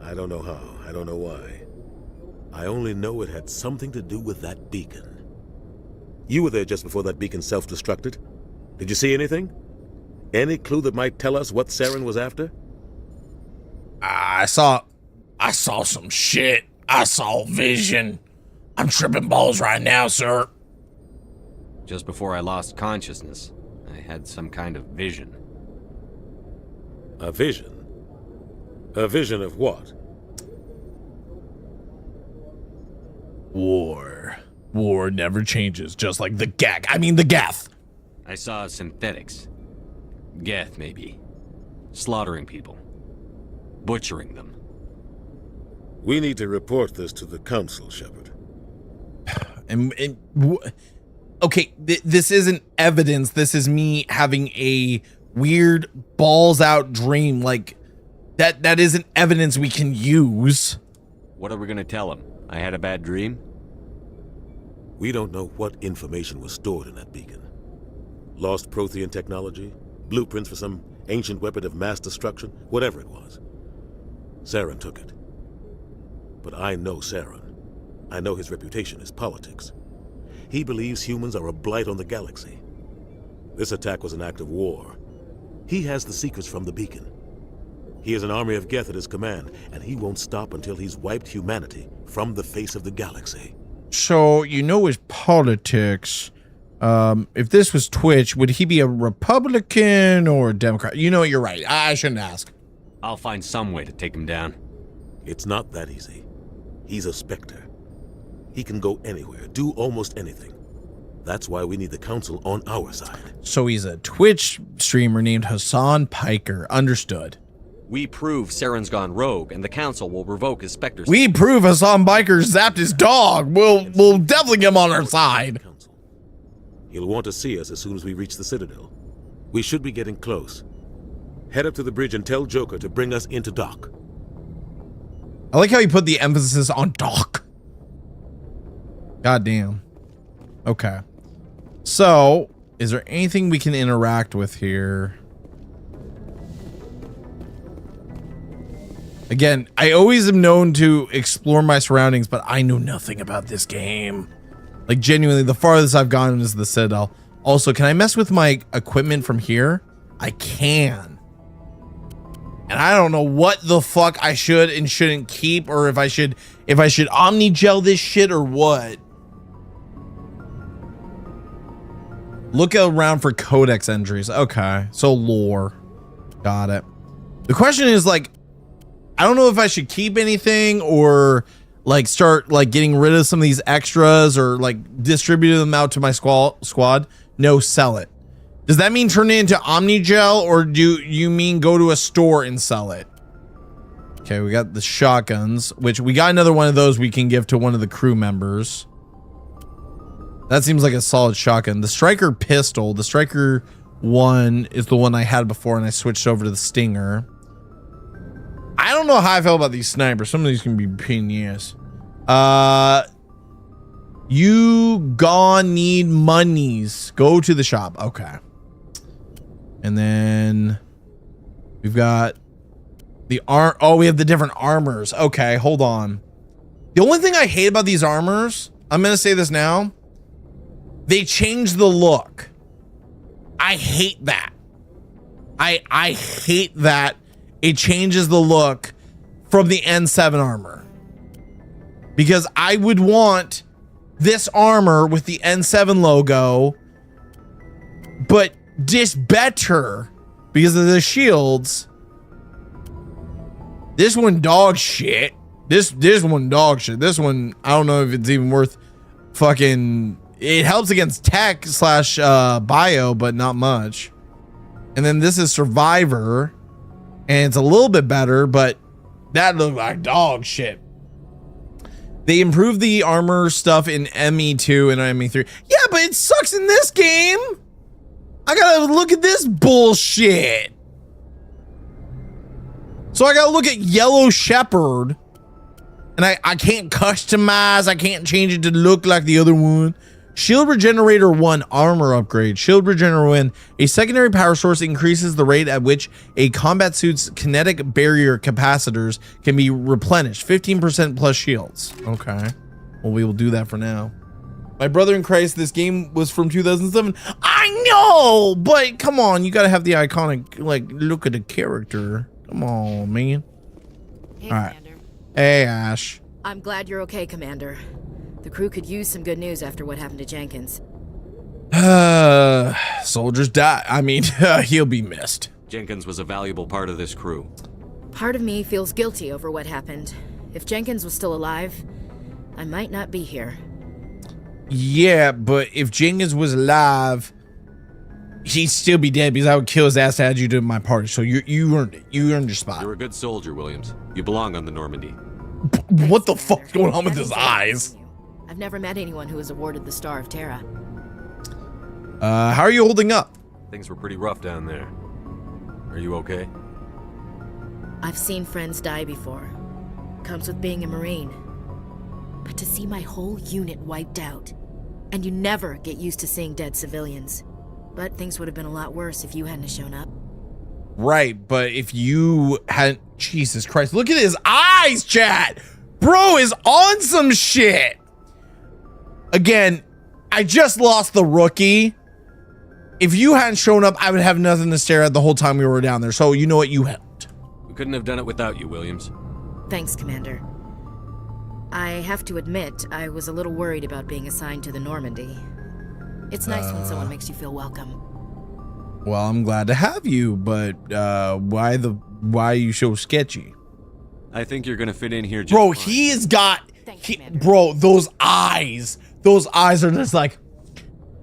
I don't know how, I don't know why. I only know it had something to do with that beacon. You were there just before that beacon self-destructed. Did you see anything? Any clue that might tell us what Saren was after? I saw some shit. I saw vision. I'm tripping balls right now, sir. Just before I lost consciousness, I had some kind of vision. A vision? A vision of what? War. War never changes, just like the Geth. I saw synthetics. Geth, maybe. Slaughtering people. Butchering them. We need to report this to the Council, Shepard. Okay, this isn't evidence. This is me having a weird balls out dream. Like, that isn't evidence we can use. What are we gonna tell him? I had a bad dream? We don't know what information was stored in that beacon. Lost Prothean technology? Blueprints for some ancient weapon of mass destruction? Whatever it was. Saren took it. But I know Saren. I know his reputation is politics. He believes humans are a blight on the galaxy. This attack was an act of war. He has the secrets from the beacon. He has an army of Geth at his command, and he won't stop until he's wiped humanity from the face of the galaxy. So, you know his politics. If this was Twitch, would he be a Republican or a Democrat? You know what? You're right. I shouldn't ask. I'll find some way to take him down. It's not that easy. He's a Spectre. He can go anywhere, do almost anything. That's why we need the Council on our side. So he's a Twitch streamer named Hassan Piker. Understood. We prove Saren's gone rogue, and the Council will revoke his Spectre. We prove Hassan Piker zapped his dog. We'll definitely get him on our side. He'll want to see us as soon as we reach the Citadel. We should be getting close. Head up to the bridge and tell Joker to bring us into dock. I like how you put the emphasis on dock. God damn. Okay. So, is there anything we can interact with here? Again, I always am known to explore my surroundings, but I know nothing about this game. Like, genuinely, the farthest I've gone is the Citadel. Also, can I mess with my equipment from here? I can. And I don't know what the fuck I should and shouldn't keep, or if I should Omni-gel this shit or what. Look around for codex entries. Okay, so lore. Got it. The question is, like, I don't know if I should keep anything or like start like getting rid of some of these extras or like distribute them out to my squad. No, sell it. Does that mean turn it into Omni-gel, or do you mean go to a store and sell it? Okay, we got the shotguns, which we got another one of those we can give to one of the crew members. That seems like a solid shotgun. The Striker pistol, the Striker 1 is the one I had before and I switched over to the Stinger. I don't know how I feel about these snipers. Some of these can be pain in the ass. You gone need monies. Go to the shop. Okay. And then we've got the we have the different armors. Okay, hold on. The only thing I hate about these armors, I'm gonna say this now, they change the look. I hate that. I hate that it changes the look from the N7 armor. Because I would want this armor with the N7 logo, but just better because of the shields. This one dog shit. This one dog shit. This one, I don't know if it's even worth fucking. It helps against tech / bio, but not much. And then this is Survivor, and it's a little bit better, but that looked like dog shit. They improved the armor stuff in ME2 and ME3. Yeah, but it sucks in this game. I gotta look at this bullshit. So I gotta look at Yellow Shepherd, and I can't customize. I can't change it to look like the other one. Shield Regenerator 1 armor upgrade. Shield Regenerator 1, a secondary power source, increases the rate at which a combat suit's kinetic barrier capacitors can be replenished. 15% plus shields. Okay. Well, we will do that for now. My brother in Christ, this game was from 2007. I know, but come on, you gotta have the iconic, like, look at the character. Come on, man. Hey, all right. Commander. Hey, Ash. I'm glad you're okay, Commander. The crew could use some good news after what happened to Jenkins. Soldiers die. I mean, he'll be missed. Jenkins was a valuable part of this crew. Part of me feels guilty over what happened. If Jenkins was still alive, I might not be here. Yeah, but if Jenkins was alive, he'd still be dead because I would kill his ass to add you to my party. So you earned it. You earned your spot. You're a good soldier, Williams. You belong on the Normandy. What the fuck's going on with his eyes? I've never met anyone who was awarded the Star of Terra. How are you holding up? Things were pretty rough down there. Are you okay? I've seen friends die before. Comes with being a Marine. But to see my whole unit wiped out, and you never get used to seeing dead civilians. But things would have been a lot worse if you hadn't shown up. Right, but if you hadn't... Jesus Christ, look at his eyes, chat! Bro is on some shit! Again, I just lost the rookie. If you hadn't shown up, I would have nothing to stare at the whole time we were down there. So you know what? You helped. We couldn't have done it without you, Williams. Thanks, Commander. I have to admit, I was a little worried about being assigned to the Normandy. It's nice when someone makes you feel welcome. Well, I'm glad to have you, but why are you so sketchy? I think you're gonna fit in here just Bro, fine. he has got, bro, those eyes are just like,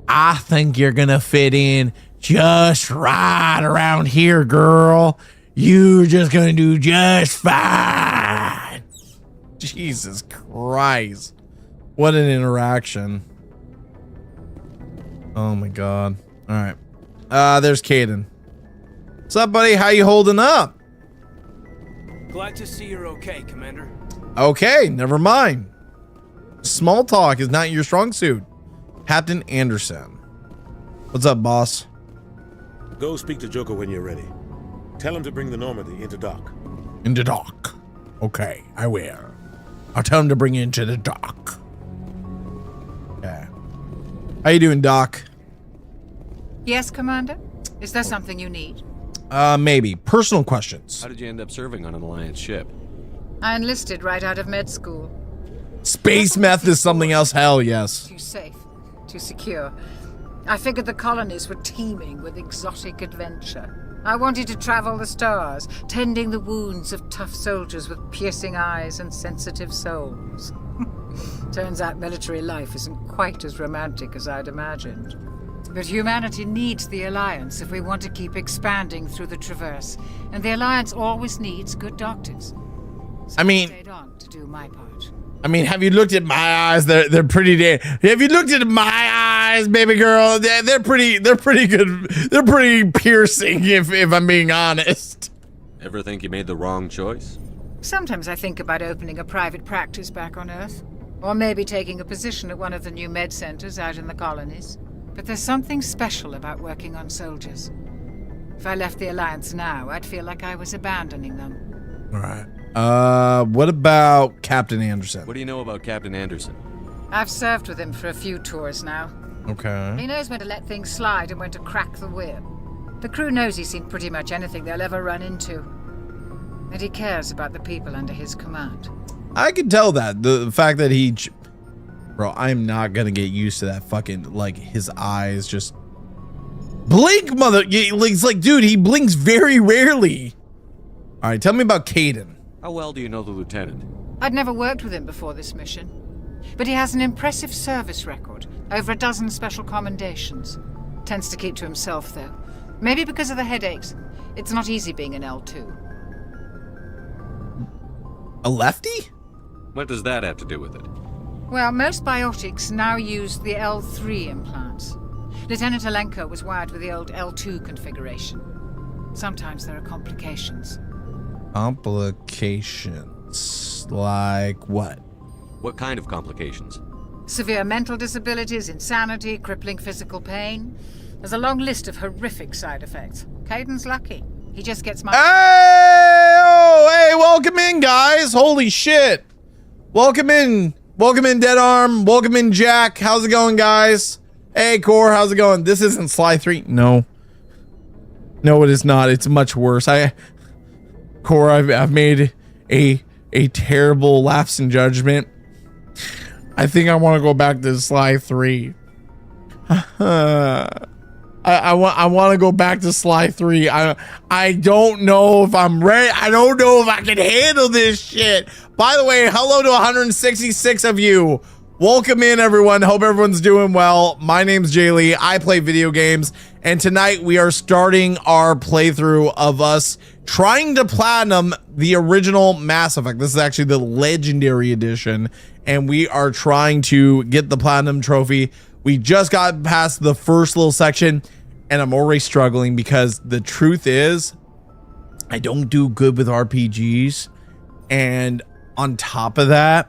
I think you're gonna fit in just right around here, girl. You're just gonna do just fine. Jesus Christ. What an interaction. Oh my God. All right. There's Caden. What's up, buddy? How you holding up? Glad to see you're okay, Commander. Okay, never mind. Small talk is not your strong suit. Captain Anderson. What's up, boss? Go speak to Joker when you're ready. Tell him to bring the Normandy into dock. Into dock. Okay, I will. I'll tell him to bring it into the dock. Okay. How you doing, Doc? Yes, Commander? Is there something you need? Maybe. Personal questions. How did you end up serving on an Alliance ship? I enlisted right out of med school. Space meth is something else. Hell yes. Too safe, too secure. I figured the colonies were teeming with exotic adventure. I wanted to travel the stars, tending the wounds of tough soldiers with piercing eyes and sensitive souls. Turns out military life isn't quite as romantic as I'd imagined. But humanity needs the Alliance if we want to keep expanding through the Traverse, and the Alliance always needs good doctors. So I mean, stayed on to do my part. have you looked at my eyes? They're pretty damn. Have you looked at my eyes, baby girl? They're pretty good. They're pretty piercing, if I'm being honest. Ever think you made the wrong choice? Sometimes I think about opening a private practice back on Earth, or maybe taking a position at one of the new med centers out in the colonies. But there's something special about working on soldiers. If I left the Alliance now, I'd feel like I was abandoning them. All right. What about Captain Anderson? What do you know about Captain Anderson? I've served with him for a few tours now. Okay. He knows when to let things slide and when to crack the whip. The crew knows he's seen pretty much anything they'll ever run into. And he cares about the people under his command. I can tell that. The fact that he... Bro, I'm not gonna get used to that fucking, like, his eyes just... Blink, mother... It's like, dude, he blinks very rarely. All right, tell me about Caden. How well do you know the lieutenant? I'd never worked with him before this mission. But he has an impressive service record. Over a dozen special commendations. Tends to keep to himself, though. Maybe because of the headaches. It's not easy being an L2. A lefty? What does that have to do with it? Well, most biotics now use the L3 implants. Lieutenant Alenko was wired with the old L2 configuration. Sometimes there are complications. Complications? Like what? What kind of complications? Severe mental disabilities, insanity, crippling physical pain. There's a long list of horrific side effects. Caden's lucky. He just gets my... Hey! Oh, hey, welcome in, guys. Holy shit. Welcome in. Welcome in, Dead Arm. Welcome in, Jack. How's it going, guys? Hey, Core, how's it going? This isn't Sly 3. No. No, it is not. It's much worse. Core, I've made a terrible lapse in judgment. I think I want to go back to Sly 3. I want to go back to Sly 3. I don't know if I'm ready. I don't know if I can handle this shit. By the way, hello to 166 of you. Welcome in, everyone. Hope everyone's doing well. My name's Jay Lee. I play video games, and tonight we are starting our playthrough of us trying to platinum the original Mass Effect. This is actually the Legendary Edition, and we are trying to get the platinum trophy. We just got past the first little section, and I'm already struggling because the truth is I don't do good with RPGs, and on top of that,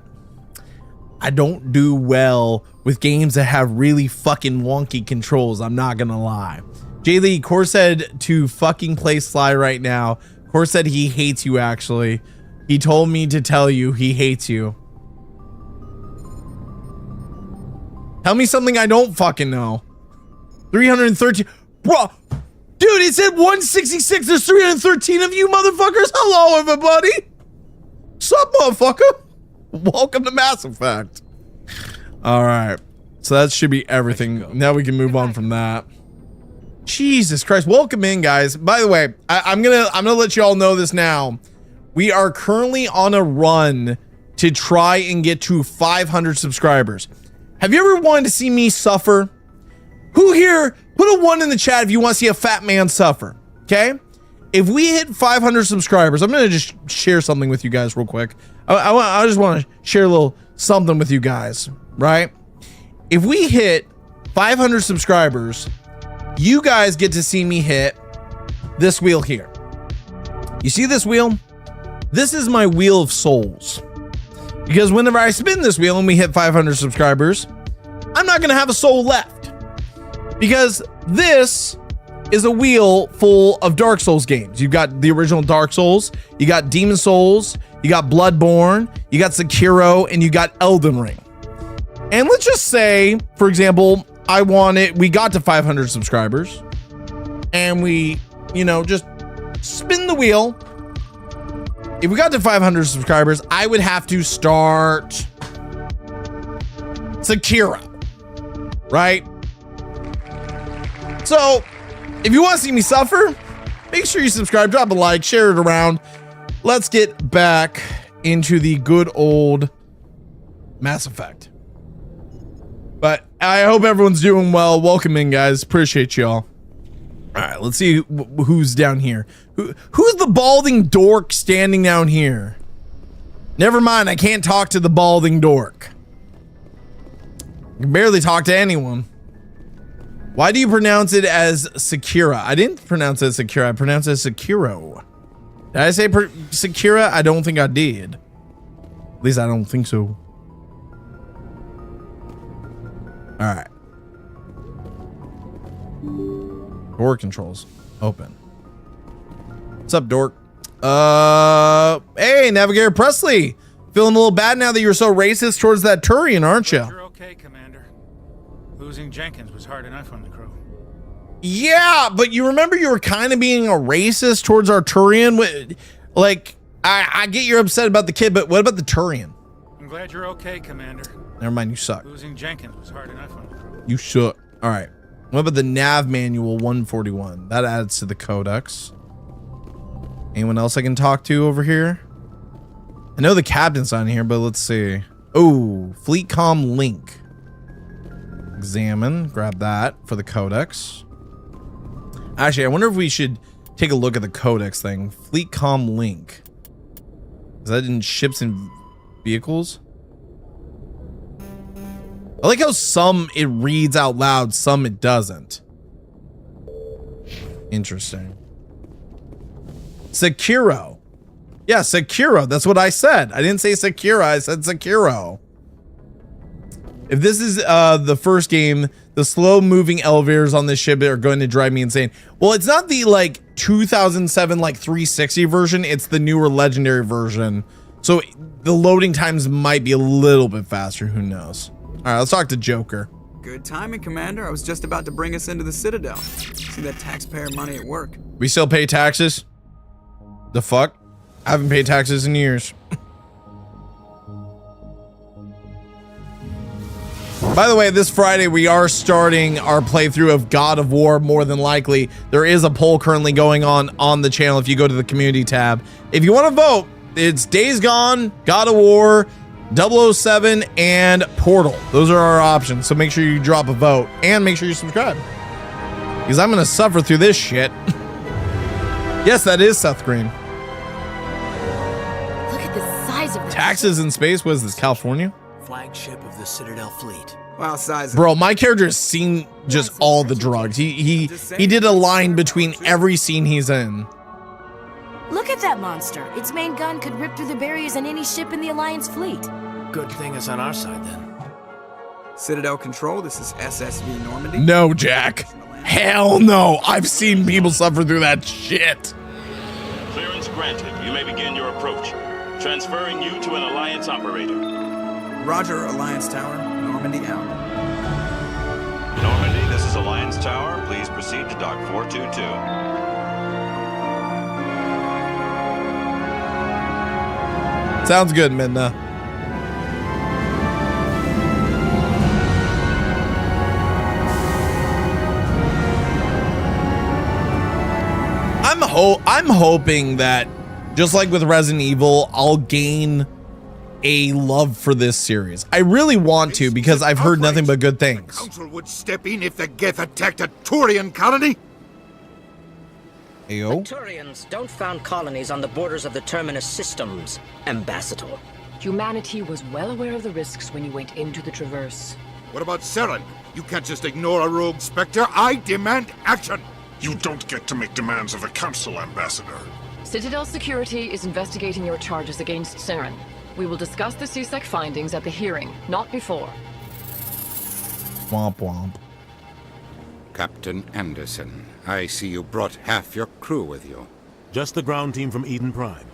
I don't do well with games that have really fucking wonky controls. I'm not gonna lie. Jay Lee, Core said to fucking play Sly right now. Core said he hates you, actually. He told me to tell you he hates you. Tell me something I don't fucking know. 313. Bro, dude, it said 166. There's 313 of you motherfuckers. Hello, everybody. Sup, motherfucker? Welcome to Mass Effect. All right. So that should be everything. Now we can move on from that. Jesus Christ. Welcome in, guys. By the way, I'm gonna let you all know this now. We are currently on a run to try and get to 500 subscribers. Have you ever wanted to see me suffer? Who here, put a 1 in the chat if you want to see a fat man suffer, okay? If we hit 500 subscribers, I'm gonna just share something with you guys real quick. I just want to share a little something with you guys, right? If we hit 500 subscribers, you guys get to see me hit this wheel here. You see this wheel? This is my wheel of souls. Because whenever I spin this wheel and we hit 500 subscribers, I'm not gonna have a soul left. Because this is a wheel full of Dark Souls games. You've got the original Dark Souls, you got Demon Souls, you got Bloodborne, you got Sekiro, and you got Elden Ring. And let's just say, for example, we got to 500 subscribers, and we, just spin the wheel. If we got to 500 subscribers, I would have to start Sekiro, right? So, if you want to see me suffer, make sure you subscribe, drop a like, share it around. Let's get back into the good old Mass Effect. But I hope everyone's doing well. Welcome in, guys. Appreciate y'all. All right, let's see who's down here. Who's the balding dork standing down here? Never mind, I can't talk to the balding dork. I can barely talk to anyone. Why do you pronounce it as Sekira? I didn't pronounce it as Sekira. I pronounced it as Sekiro. Did I say Sekira? I don't think I did. At least I don't think so. All right. Door controls open. What's up, dork? Hey, Navigator Presley. Feeling a little bad now that you're so racist towards that Turian, aren't you? You're okay, Commander. Losing Jenkins was hard enough on the crew. Yeah, but you remember you were kind of being a racist towards our Turian? Like, I get you're upset about the kid, but what about the Turian? I'm glad you're okay, Commander. Never mind, you suck. Losing Jenkins was hard enough on the crew. You suck. All right. What about the nav manual 141? That adds to the codex. Anyone else I can talk to over here? I know the captain's on here, but let's see. Oh, FleetCom link. Examine. Grab that for the codex. Actually, I wonder if we should take a look at the codex thing. FleetCom link. Is that in ships and vehicles? I like how some it reads out loud, some it doesn't. Interesting. Sekiro. Yeah, Sekiro. That's what I said. I didn't say Sekiro. I said Sekiro. If this is the first game, the slow-moving elevators on this ship are going to drive me insane. Well, it's not the 2007 360 version. It's the newer legendary version. So the loading times might be a little bit faster. Who knows? All right, let's talk to Joker. Good timing, Commander. I was just about to bring us into the Citadel. See that taxpayer money at work. We still pay taxes? The fuck? I haven't paid taxes in years. By the way, this Friday we are starting our playthrough of God of War, more than likely. There is a poll currently going on the channel if you go to the community tab. If you want to vote, it's Days Gone, God of War, 007, and Portal. Those are our options, so make sure you drop a vote and make sure you subscribe, because I'm gonna suffer through this shit. Yes, that is Seth Green. Look at the size of this. Taxes in space. What is this, California? Flagship of the Citadel fleet. Wow, size. Bro, my character has seen just all the drugs. He did a line between every scene he's in. Look at that monster. Its main gun could rip through the barriers on any ship in the Alliance fleet. Good thing it's on our side then. Citadel Control, this is SSV Normandy. No, Jack. Hell no. I've seen people suffer through that shit. Clearance granted. You may begin your approach. Transferring you to an Alliance operator. Roger, Alliance Tower. Normandy out. Normandy, this is Alliance Tower. Please proceed to Dock 422. Sounds good, Midna. I'm hoping that just like with Resident Evil, I'll gain a love for this series. I really want to because I've heard nothing but good things. Council would step in if the Geth attacked a Turian colony. Ayo. The Turians don't found colonies on the borders of the Terminus systems, Ambassador. Humanity was well aware of the risks when you went into the Traverse. What about Saren? You can't just ignore a rogue Spectre. I demand action. You don't get to make demands of the Council, Ambassador. Citadel Security is investigating your charges against Saren. We will discuss the CSEC findings at the hearing, not before. Womp womp. Captain Anderson, I see you brought half your crew with you. Just the ground team from Eden Prime,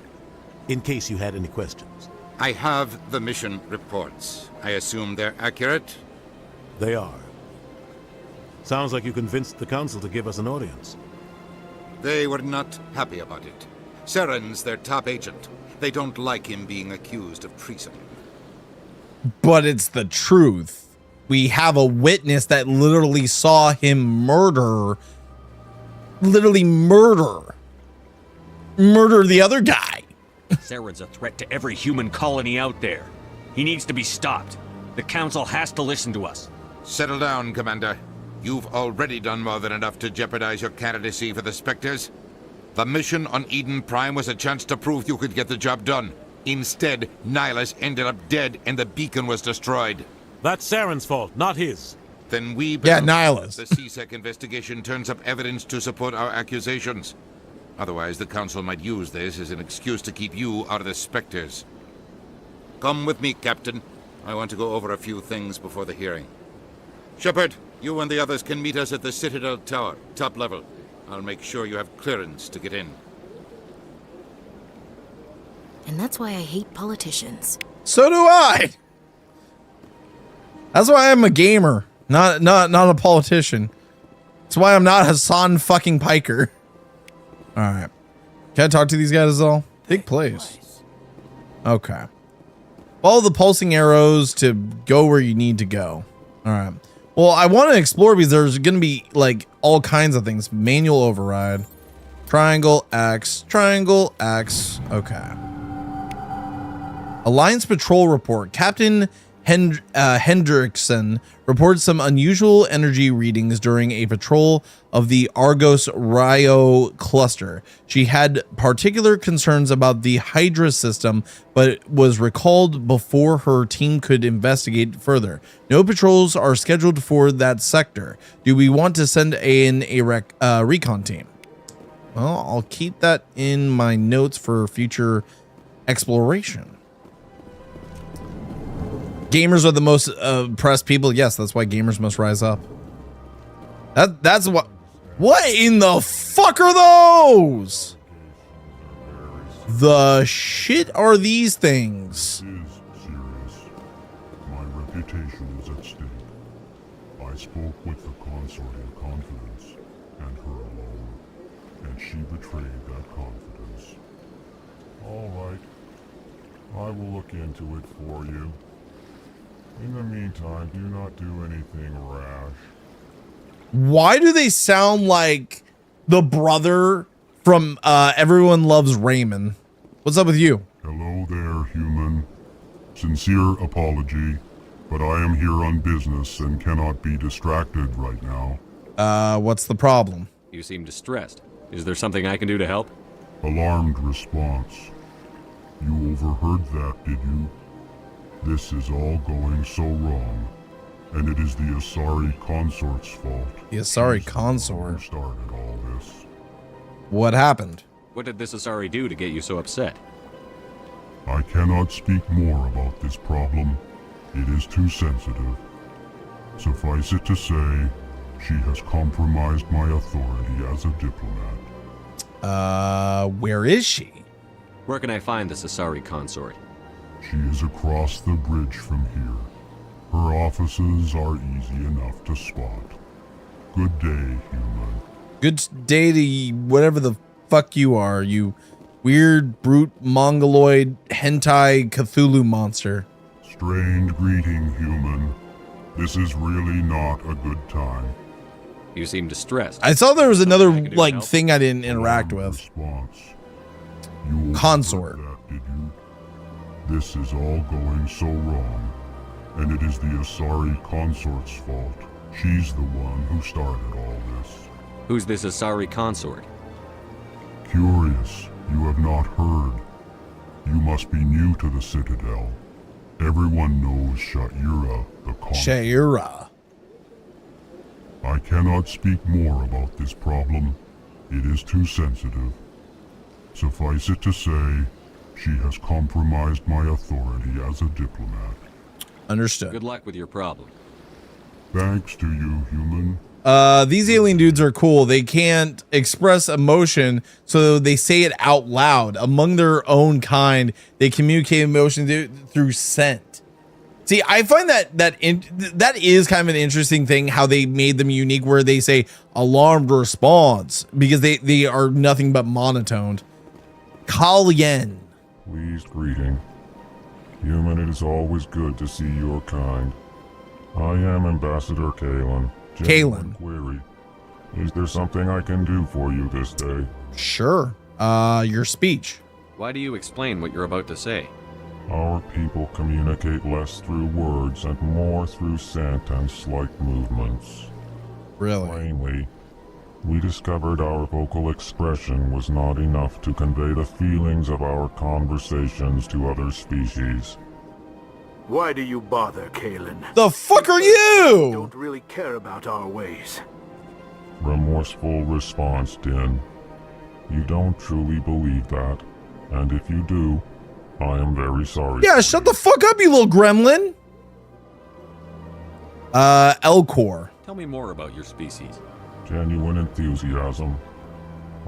in case you had any questions. I have the mission reports. I assume they're accurate? They are. Sounds like you convinced the Council to give us an audience. They were not happy about it. Saren's their top agent. They don't like him being accused of treason. But it's the truth. We have a witness that literally saw him murder the other guy. Saren's a threat to every human colony out there. He needs to be stopped. The Council has to listen to us. Settle down, Commander. You've already done more than enough to jeopardize your candidacy for the Spectres. The mission on Eden Prime was a chance to prove you could get the job done. Instead, Nihilus ended up dead and the beacon was destroyed. That's Saren's fault, not his. Then we Nihilus. The CSEC investigation turns up evidence to support our accusations. Otherwise, the Council might use this as an excuse to keep you out of the Spectres. Come with me, Captain. I want to go over a few things before the hearing. Shepard, you and the others can meet us at the Citadel Tower, top level. I'll make sure you have clearance to get in. And that's why I hate politicians. So do I. That's why I'm a gamer, not a politician. That's why I'm not Hassan fucking Piker. All right. Can I talk to these guys at all? Big place. Okay. Follow the pulsing arrows to go where you need to go. All right. Well, I want to explore because there's going to be like all kinds of things. Manual override. Triangle X. Triangle X. Okay. Alliance Patrol Report. Captain Hendrickson reported some unusual energy readings during a patrol of the Argos Rio cluster. She had particular concerns about the Hydra system, but was recalled before her team could investigate further. No patrols are scheduled for that sector. Do we want to send in a recon team? Well, I'll keep that in my notes for future exploration. Gamers are the most oppressed people. Yes, that's why gamers must rise up. That's what. What in the fuck are those? The shit are these things? It is serious. My reputation is at stake. I spoke with the consort in confidence, and her alone, and she betrayed that confidence. All right. I will look into it for you. In the meantime, do not do anything rash. Why do they sound like the brother from Everyone Loves Raymond? What's up with you? Hello there, human. Sincere apology, but I am here on business and cannot be distracted right now. What's the problem? You seem distressed. Is there something I can do to help? Alarmed response. You overheard that, did you? This is all going so wrong, and it is the Asari consort's fault. The Asari consort? Who started all this. What happened? What did this Asari do to get you so upset? I cannot speak more about this problem. It is too sensitive. Suffice it to say, she has compromised my authority as a diplomat. Where is she? Where can I find this Asari consort? She is across the bridge from here. Her offices are easy enough to spot. Good day, human. Good day to whatever the fuck you are, you weird, brute, mongoloid, hentai, Cthulhu monster. Strained greeting, human. This is really not a good time. You seem distressed. I saw there was another Something I can do to like help? thing I didn't interact with. Consort. That, did you? This is all going so wrong, and it is the Asari Consort's fault. She's the one who started all this. Who's this Asari consort? Curious, you have not heard. You must be new to the Citadel. Everyone knows Sha'ira, the consort. Sha'ira. I cannot speak more about this problem. It is too sensitive. Suffice it to say, she has compromised my authority as a diplomat. Understood. Good luck with your problem. Thanks to you, human. These alien dudes are cool. They can't express emotion, so they say it out loud. Among their own kind, they communicate emotion through scent. See, I find that is kind of an interesting thing, how they made them unique, where they say alarmed response, because they are nothing but monotoned. Kalyen. Pleased greeting. Human, it is always good to see your kind. I am Ambassador Kalen. Genuine query. Is there something I can do for you this day? Sure. Your speech. Why do you explain what you're about to say? Our people communicate less through words and more through scent and slight movements. Really? Plainly, we discovered our vocal expression was not enough to convey the feelings of our conversations to other species. Why do you bother, Kalen? The fuck are you? You don't really care about our ways. Remorseful response, Din. You don't truly believe that, and if you do, I am very sorry. Yeah, shut the fuck up, you little gremlin. Elcor. Tell me more about your species. Genuine enthusiasm.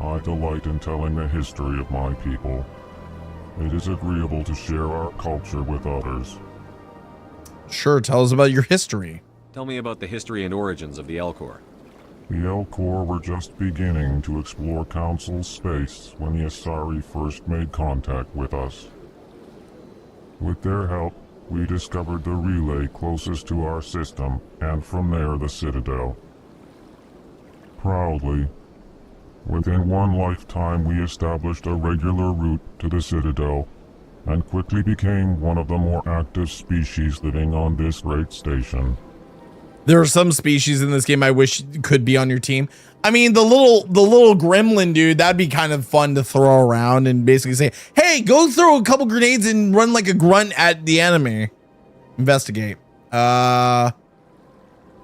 I delight in telling the history of my people. It is agreeable to share our culture with others. Sure, tell us about your history. Tell me about the history and origins of the Elcor. The Elcor were just beginning to explore Council space when the Asari first made contact with us. With their help, we discovered the relay closest to our system, and from there the Citadel. Proudly, within one lifetime we established a regular route to the Citadel, and quickly became one of the more active species living on this great station. There are some species in this game I wish could be on your team. I mean, the little gremlin dude, that'd be kind of fun to throw around and basically say, hey, go throw a couple grenades and run like a grunt at the enemy. Investigate.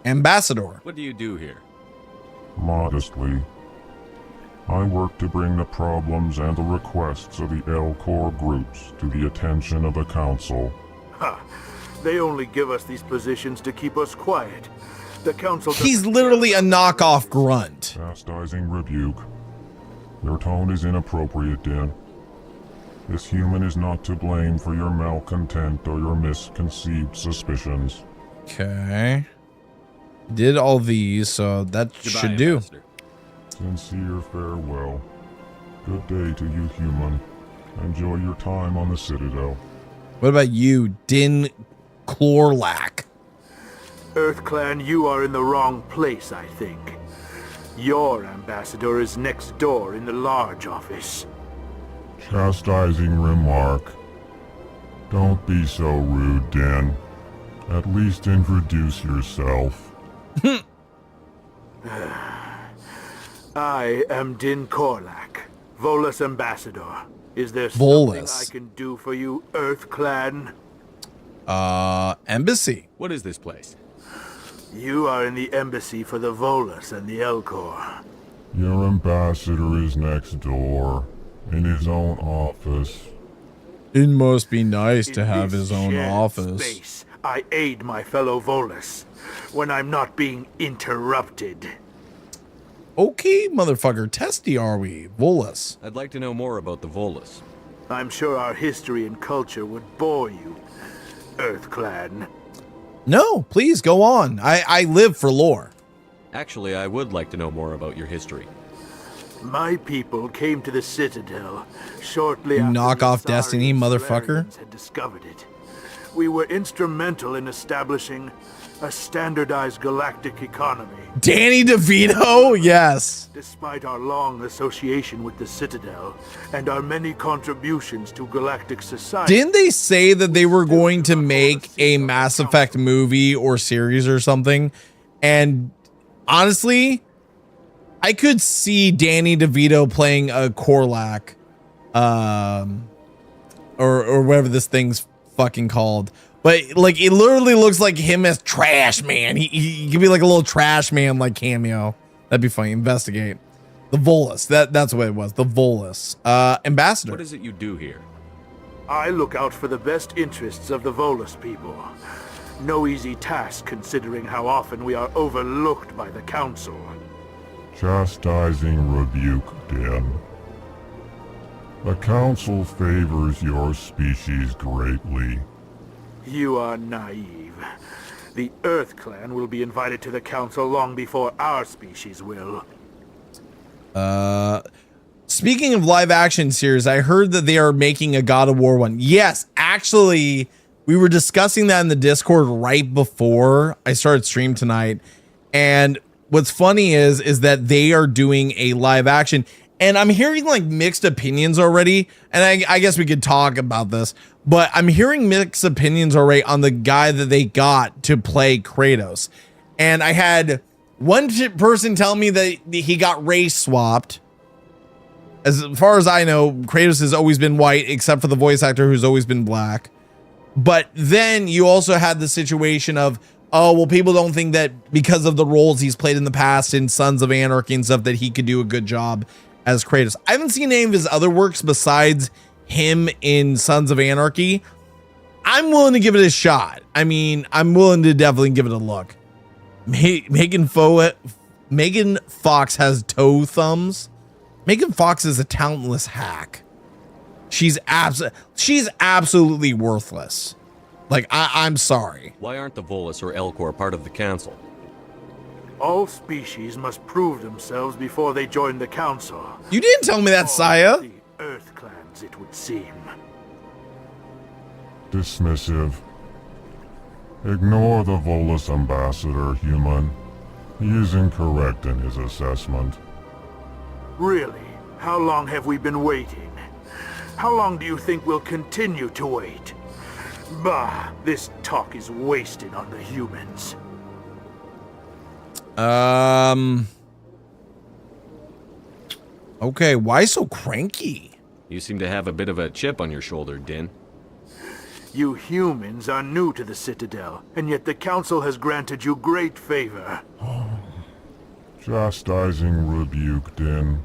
Ambassador. What do you do here? Modestly, I work to bring the problems and the requests of the Elcor groups to the attention of the Council. Ha! They only give us these positions to keep us quiet. The Council... He's literally a knockoff grunt. Chastising rebuke. Your tone is inappropriate, Din. This human is not to blame for your malcontent or your misconceived suspicions. Okay. Did all these, so that should do. Ambassador. Sincere farewell. Good day to you, human. Enjoy your time on the Citadel. What about you, Din Clorlac? EarthClan, you are in the wrong place, I think. Your ambassador is next door in the large office. Chastising remark. Don't be so rude, Din. At least introduce yourself. I am Din Korlak, Volus ambassador. Is there Volus. something I can do for you, EarthClan? Embassy. What is this place? You are in the embassy for the Volus and the Elcor. Your ambassador is next door, in his own office. It must be nice to have this his own shared office. Space, I aid my fellow Volus when I'm not being interrupted. Okay, motherfucker, testy are we, Volus. I'd like to know more about the Volus. I'm sure our history and culture would bore you, EarthClan. No, please go on. I live for lore. Actually, I would like to know more about your history. My people came to the Citadel shortly You after knock the off Asari Destiny, and motherfucker. Solarians had discovered it. We were instrumental in establishing a standardized galactic economy. Danny DeVito? Yes. Despite our long association with the Citadel and our many contributions to galactic society. Didn't they say that they were going to make a Mass Effect movie or series or something? And honestly, I could see Danny DeVito playing a Korlak, or whatever this thing's fucking called. But like, it literally looks like him as Trash Man. He could be like a little Trash Man like cameo. That'd be funny. Investigate the Volus. That's what it was. The Volus. Ambassador. What is it you do here? I look out for the best interests of the Volus people. No easy task considering how often we are overlooked by the Council. Chastising rebuke, Din. The Council favors your species greatly. You are naive. The Earth Clan will be invited to the Council long before our species will. Speaking of live action series, I heard that they are making a God of War one. Yes, actually, we were discussing that in the Discord right before I started stream tonight. And what's funny is that they are doing a live action, and I'm hearing like mixed opinions already. And I guess we could talk about this, but I'm hearing mixed opinions already on the guy that they got to play Kratos. And I had one person tell me that he got race swapped. As far as I know, Kratos has always been white, except for the voice actor who's always been black. But then you also had the situation of, oh, well, people don't think that because of the roles he's played in the past in Sons of Anarchy and stuff that he could do a good job as Kratos. I haven't seen any of his other works besides him in Sons of Anarchy. I'm willing to give it a shot. I mean, I'm willing to definitely give it a look. Megan Fox has toe thumbs. Megan Fox is a talentless hack. She's absolutely worthless. Like, I'm sorry. Why aren't the Volus or Elcor part of the Council? All species must prove themselves before they join the Council. You didn't tell me that, Saya. The Earth Clans, it would seem. Dismissive. Ignore the Volus ambassador, human. He is incorrect in his assessment. Really? How long have we been waiting? How long do you think we'll continue to wait? Bah, this talk is wasted on the humans. Okay, why so cranky? You seem to have a bit of a chip on your shoulder, Din. You humans are new to the Citadel, and yet the Council has granted you great favor. Chastising rebuke, Din.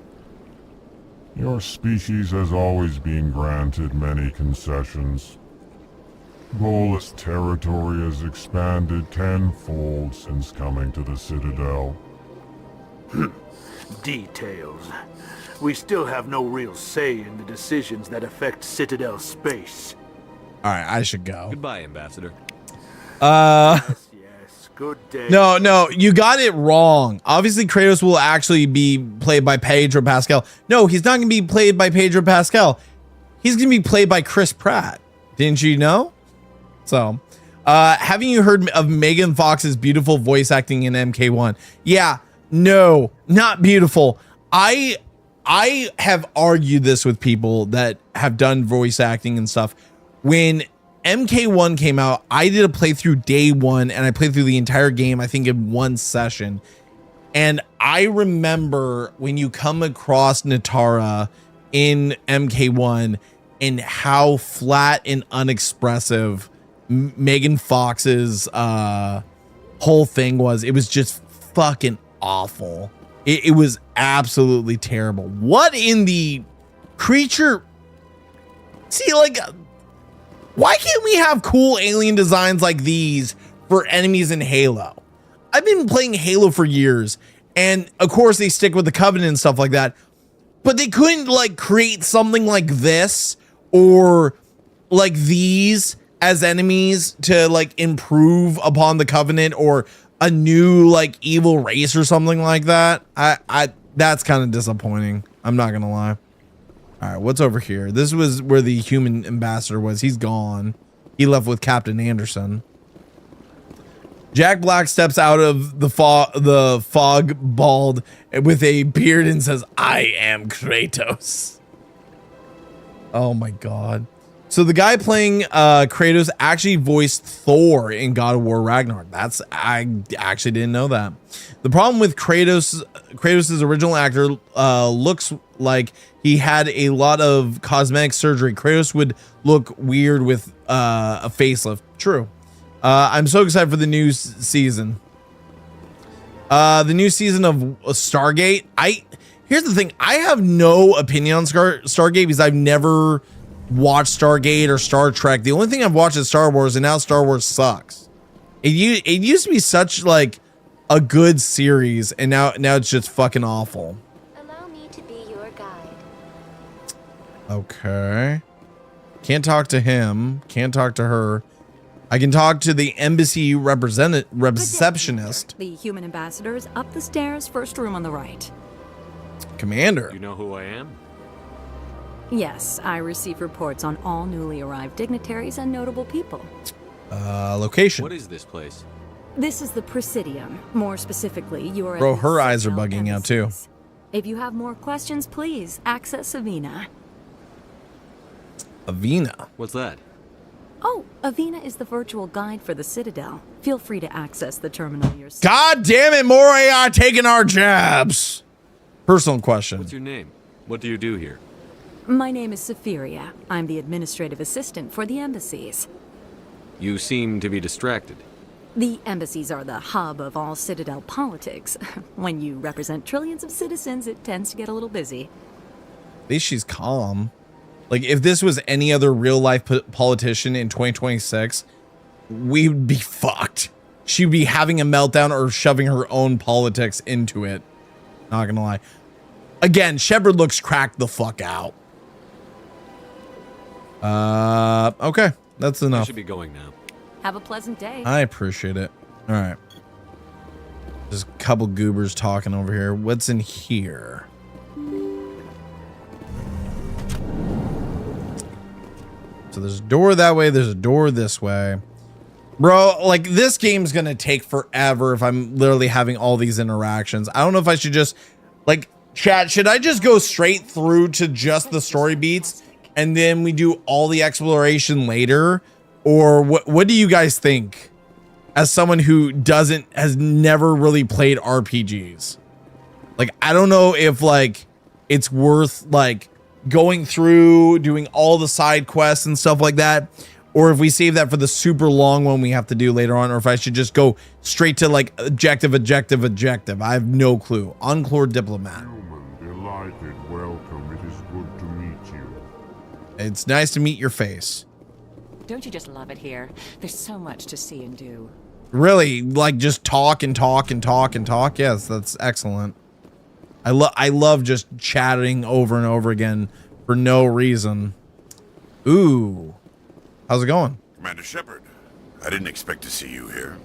Your species has always been granted many concessions. Volus territory has expanded tenfold since coming to the Citadel. Details. We still have no real say in the decisions that affect Citadel space. All right, I should go. Goodbye, Ambassador. Yes, good day. No, you got it wrong. Obviously, Kratos will actually be played by Pedro Pascal. No, he's not going to be played by Pedro Pascal. He's going to be played by Chris Pratt. Didn't you know? So, haven't you heard of Megan Fox's beautiful voice acting in MK1? Yeah, no, not beautiful. I have argued this with people that have done voice acting and stuff. When MK1 came out, I did a playthrough day one, and I played through the entire game, I think in one session. And I remember when you come across Natara in MK1 and how flat and unexpressive Megan Fox's whole thing was. It was just fucking awful. It was absolutely terrible. What in the creature? See, like, why can't we have cool alien designs like these for enemies in Halo? I've been playing Halo for years, and of course they stick with the Covenant and stuff like that, but they couldn't like create something like this or like these as enemies to like improve upon the Covenant or a new like evil race or something like that. I that's kind of disappointing. I'm not gonna lie. All right, what's over here? This was where the human ambassador was. He's gone. he left with Captain Anderson. Jack Black steps out of the fog bald with a beard and says, "I am Kratos." Oh my God. So the guy playing Kratos actually voiced Thor in God of War Ragnarok. I actually didn't know that. The problem with Kratos' original actor looks like he had a lot of cosmetic surgery. Kratos would look weird with a facelift. True. I'm so excited for the new season. The new season of Stargate. Here's the thing. I have no opinion on Stargate because I've never watched Stargate or Star Trek. The only thing I've watched is Star Wars, and now Star Wars sucks. It used to be such like a good series, and now it's just fucking awful. Allow me to be your guide. Okay. Can't talk to him. Can't talk to her. I can talk to the embassy receptionist. The human ambassador is up the stairs, first room on the right. Commander. You know who I am? Yes, I receive reports on all newly arrived dignitaries and notable people. Location. What is this place? This is the Presidium. More specifically, you are. Bro, her eyes are bugging out too. If you have more questions, please access Avina. Avina? What's that? Oh, Avina is the virtual guide for the Citadel. Feel free to access the terminal yourself. God damn it, more AI taking our jabs. Personal question. What's your name? What do you do here? My name is Safiria. I'm the administrative assistant for the embassies. You seem to be distracted. The embassies are the hub of all Citadel politics. When you represent trillions of citizens, it tends to get a little busy. At least she's calm. Like, if this was any other real-life politician in 2026, we would be fucked. She'd be having a meltdown or shoving her own politics into it. Not gonna lie. Again, Shepard looks cracked the fuck out. Okay. That's enough. I should be going now. Have a pleasant day. I appreciate it. All right. There's a couple goobers talking over here. What's in here? So there's a door that way. There's a door this way. Bro, like, this game's going to take forever if I'm literally having all these interactions. I don't know if I should just, like, chat, should I just go straight through to just the story beats and then we do all the exploration later? Or what do you guys think? As someone who has never really played RPGs. Like, I don't know if, like, it's worth, like, going through, doing all the side quests and stuff like that. Or if we save that for the super long one we have to do later on. Or if I should just go straight to, like, objective. I have no clue. Encore Diplomat. Human, delighted, welcome. It is good to meet you. It's nice to meet your face. Don't you just love it here? There's so much to see and do. Really, like, just talk and talk and talk and talk. Yes, that's excellent. I love just chatting over and over again for no reason. Ooh. How's it going? Commander Shepard, I didn't expect to see you here.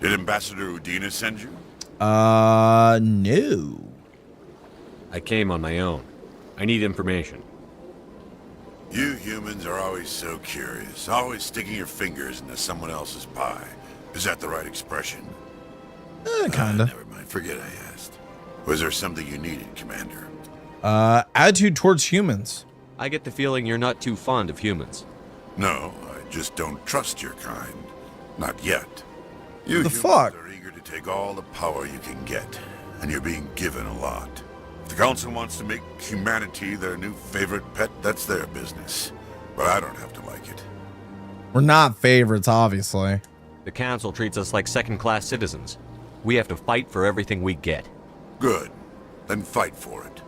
Did Ambassador Udina send you? No. I came on my own. I need information. You humans are always so curious, always sticking your fingers into someone else's pie. Is that the right expression? Kinda. Never mind, forget I asked. Was there something you needed, Commander? Attitude towards humans. I get the feeling you're not too fond of humans. No, I just don't trust your kind. Not yet. You The humans fuck? are eager to take all the power you can get, and you're being given a lot. If the Council wants to make humanity their new favorite pet, that's their business. But I don't have to like it. We're not favorites, obviously. The Council treats us like second-class citizens. We have to fight for everything we get. Good. Then fight for it.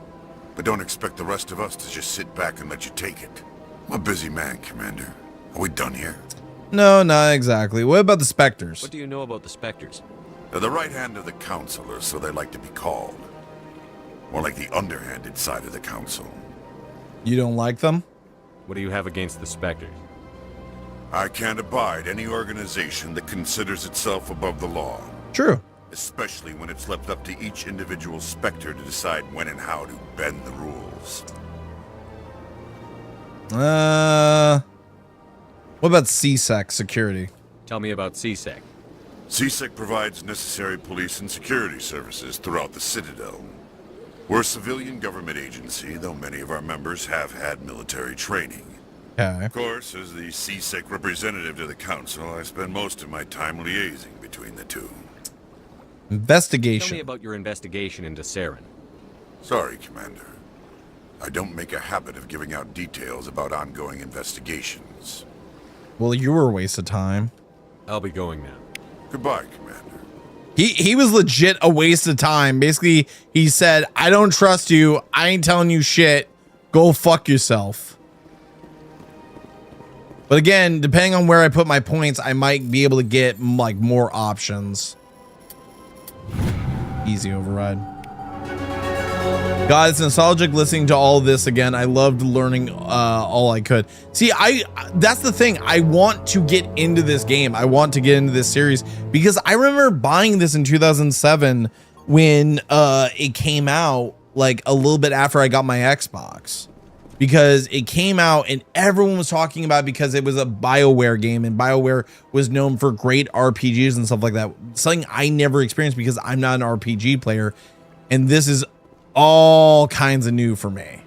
But don't expect the rest of us to just sit back and let you take it. I'm a busy man, Commander. Are we done here? No, not exactly. What about the Spectres? What do you know about the Spectres? They're the right hand of the Council, or so they like to be called. More like the underhanded side of the Council. You don't like them? What do you have against the Spectres? I can't abide any organization that considers itself above the law. True. Especially when it's left up to each individual Spectre to decide when and how to bend the rules. What about CSEC security? Tell me about CSEC. CSEC provides necessary police and security services throughout the Citadel. We're a civilian government agency, though many of our members have had military training. Okay. Of course, as the CSEC representative to the Council, I spend most of my time liaising between the two. Investigation. Tell me about your investigation into Saren. Sorry, Commander. I don't make a habit of giving out details about ongoing investigations. Well, you were a waste of time. I'll be going now. Goodbye, Commander. He was legit a waste of time. Basically, he said, I don't trust you. I ain't telling you shit. Go fuck yourself. But again, depending on where I put my points, I might be able to get like more options. Easy override. God, it's nostalgic listening to all this again. I loved learning all I could. See, that's the thing. I want to get into this game. I want to get into this series because I remember buying this in 2007 when it came out, like a little bit after I got my Xbox, because it came out and everyone was talking about it because it was a BioWare game, and BioWare was known for great RPGs and stuff like that. Something I never experienced because I'm not an RPG player, and this is all kinds of new for me.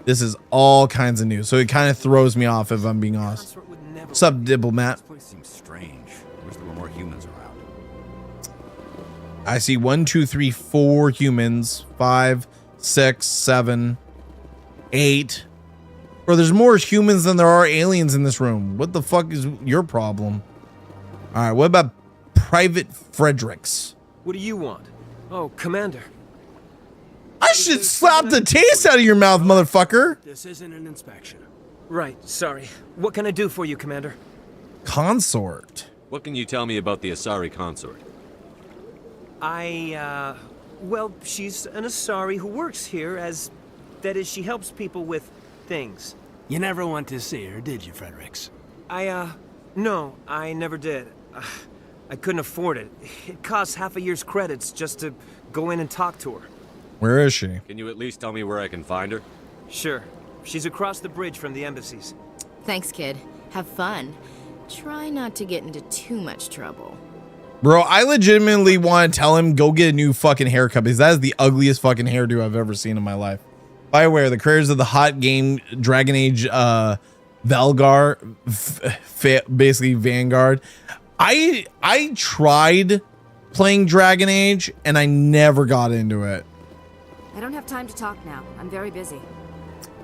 This is all kinds of new, so it kind of throws me off if I'm being honest. What's up, Diplomat? This place seems strange. I wish there were more humans around. I see 1, 2, 3, 4 humans. 5, 6, 7, 8. Bro, there's more humans than there are aliens in this room. What the fuck is your problem? All right, what about Private Fredericks? What do you want? Oh, Commander. I should slap the taste out of your mouth, motherfucker. This isn't an inspection. Right, sorry. What can I do for you, Commander? Consort. What can you tell me about the Asari consort? Well, she's an Asari who works here as... That is, she helps people with things. You never went to see her, did you, Fredericks? No, I never did. I couldn't afford it. It costs half a year's credits just to go in and talk to her. Where is she? Can you at least tell me where I can find her? Sure. She's across the bridge from the embassies. Thanks, kid. Have fun. Try not to get into too much trouble. Bro, I legitimately want to tell him go get a new fucking haircut because that is the ugliest fucking hairdo I've ever seen in my life. BioWare, the creators of the hot game Dragon Age Valgar, basically Vanguard. I tried playing Dragon Age and I never got into it. I don't have time to talk now. I'm very busy.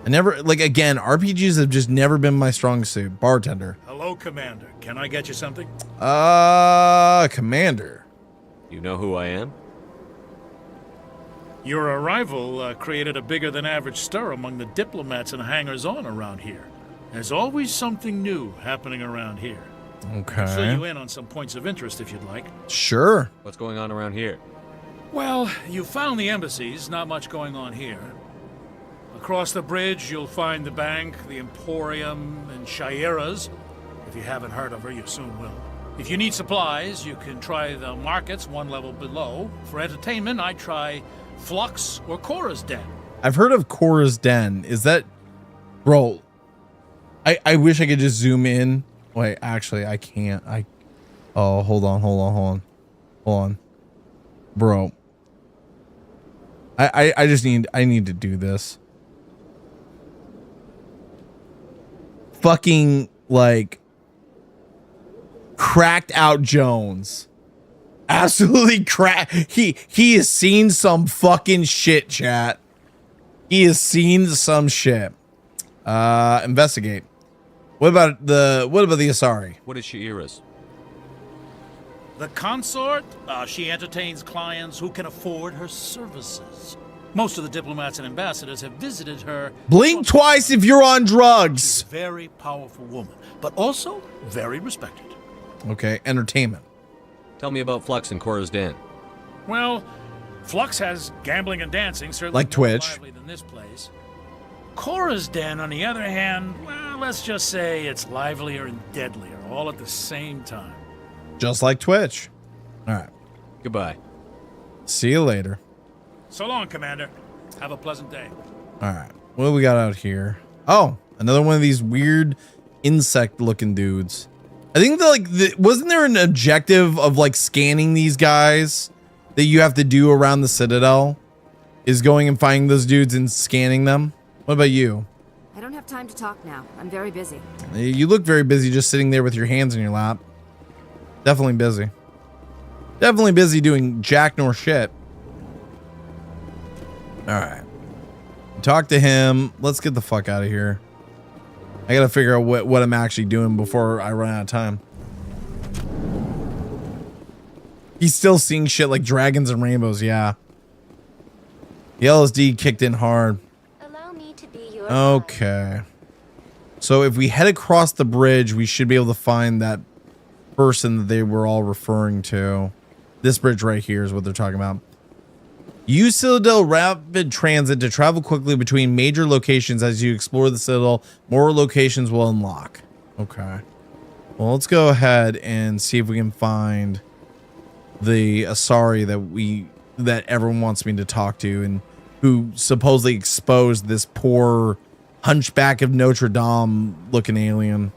I never, like, again, RPGs have just never been my strong suit. Bartender. Hello, Commander. Can I get you something? Commander. You know who I am? Your arrival created a bigger than average stir among the diplomats and hangers-on around here. There's always something new happening around here. Okay. I'll fill you in on some points of interest if you'd like. Sure. What's going on around here? Well, you found the embassies, not much going on here. Across the bridge, you'll find the bank, the Emporium, and Shaira's. If you haven't heard of her, you soon will. If you need supplies, you can try the markets one level below. For entertainment, I try Flux or Cora's Den. I've heard of Cora's Den. Is that... Bro, I wish I could just zoom in. Wait, actually, I can't. Oh, hold on. Bro. I just need to do this. Fucking, like, cracked out Jones. Absolutely he has seen some fucking shit, chat. He has seen some shit. Investigate. What about the Asari? What is Shaira's? The consort, she entertains clients who can afford her services. Most of the diplomats and ambassadors have visited her. Blink twice if you're on drugs. She's a very powerful woman, but also very respected. Okay, entertainment. Tell me about Flux and Cora's Den. Well, Flux has gambling and dancing, certainly like more Twitch. lively than this place. Cora's Den, on the other hand, well, let's just say it's livelier and deadlier, all at the same time. Just like Twitch. All right. Goodbye. See you later. So long, Commander. Have a pleasant day. All right. What do we got out here? Oh, another one of these weird insect looking dudes. I think that like wasn't there an objective of like scanning these guys that you have to do around the Citadel? Is going and finding those dudes and scanning them? What about you? I don't have time to talk now. I'm very busy. You look very busy just sitting there with your hands in your lap. Definitely busy. Definitely busy doing jack nor shit. All right. Talk to him. Let's get the fuck out of here. I gotta figure out what I'm actually doing before I run out of time. He's still seeing shit like dragons and rainbows, yeah. The LSD kicked in hard. Allow me to be your Okay. So if we head across the bridge, we should be able to find that person that they were all referring to. This bridge right here is what they're talking about. Use Citadel Rapid Transit to travel quickly between major locations. As you explore the Citadel, more locations will unlock. Okay. Well, let's go ahead and see if we can find the Asari that everyone wants me to talk to and who supposedly exposed this poor Hunchback of Notre Dame looking alien.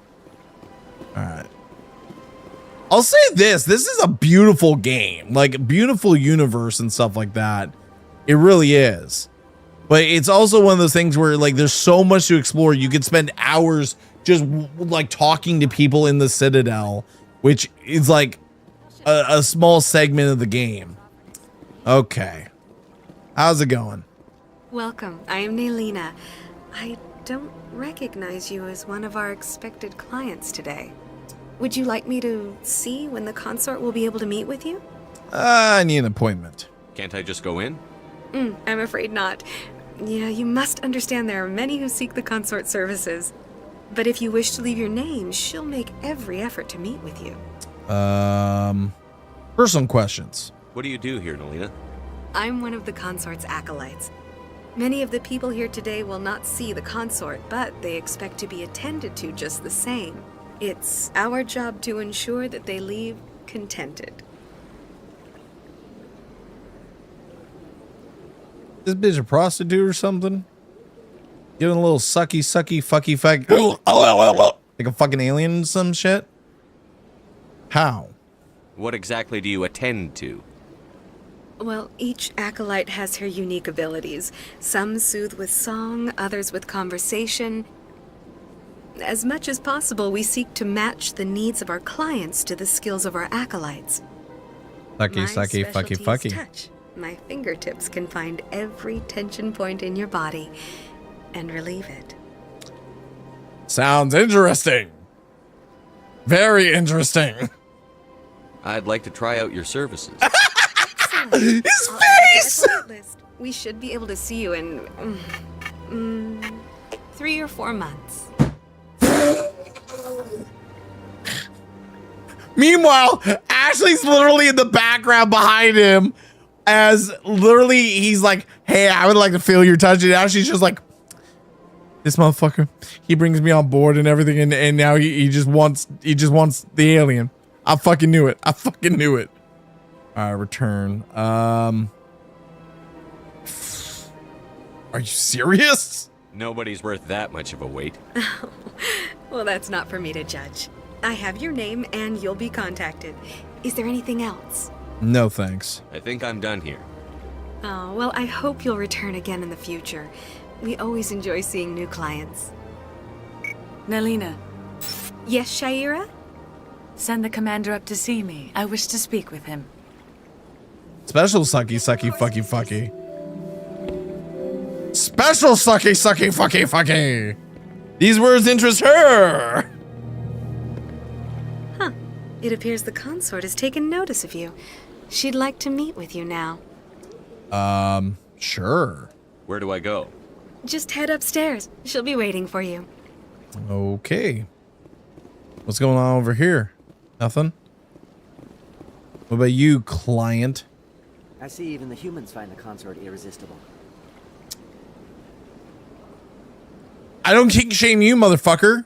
All right. I'll say this is a beautiful game, like beautiful universe and stuff like that. It really is. But it's also one of those things where like there's so much to explore. You could spend hours just like talking to people in the Citadel, which is like a small segment of the game. Okay. How's it going? Welcome. I am Nelina. I don't recognize you as one of our expected clients today. Would you like me to see when the consort will be able to meet with you? I need an appointment. Can't I just go in? I'm afraid not. Yeah, you must understand there are many who seek the consort services. But if you wish to leave your name, she'll make every effort to meet with you. Personal questions. What do you do here, Nelina? I'm one of the consort's acolytes. Many of the people here today will not see the consort, but they expect to be attended to just the same. It's our job to ensure that they leave contented. This bitch a prostitute or something? Giving a little sucky, fucky, like a fucking alien and some shit? How? What exactly do you attend to? Well, each acolyte has her unique abilities. Some soothe with song, others with conversation. As much as possible, we seek to match the needs of our clients to the skills of our acolytes. Sucky, fucky. Touch. My fingertips can find every tension point in your body and relieve it. Sounds interesting. Very interesting. I'd like to try out your services. His face! We should be able to see you in 3 or 4 months. Meanwhile, Ashley's literally in the background behind him as literally he's like, hey, I would like to feel your touch. And Ashley's just like, this motherfucker, he brings me on board and everything. And now he just wants the alien. I fucking knew it. All right, return. Are you serious? Nobody's worth that much of a wait. Well, that's not for me to judge. I have your name and you'll be contacted. Is there anything else? No, thanks. I think I'm done here. Oh, well, I hope you'll return again in the future. We always enjoy seeing new clients. Nelina. Yes, Shaira? Send the commander up to see me. I wish to speak with him. Special sucky, fucky. Special sucky, fucky. These words interest her. Huh. It appears the consort has taken notice of you. She'd like to meet with you now. Sure. Where do I go? Just head upstairs. She'll be waiting for you. Okay. What's going on over here? Nothing? What about you, client? I see even the humans find the consort irresistible. I don't kink shame you, motherfucker.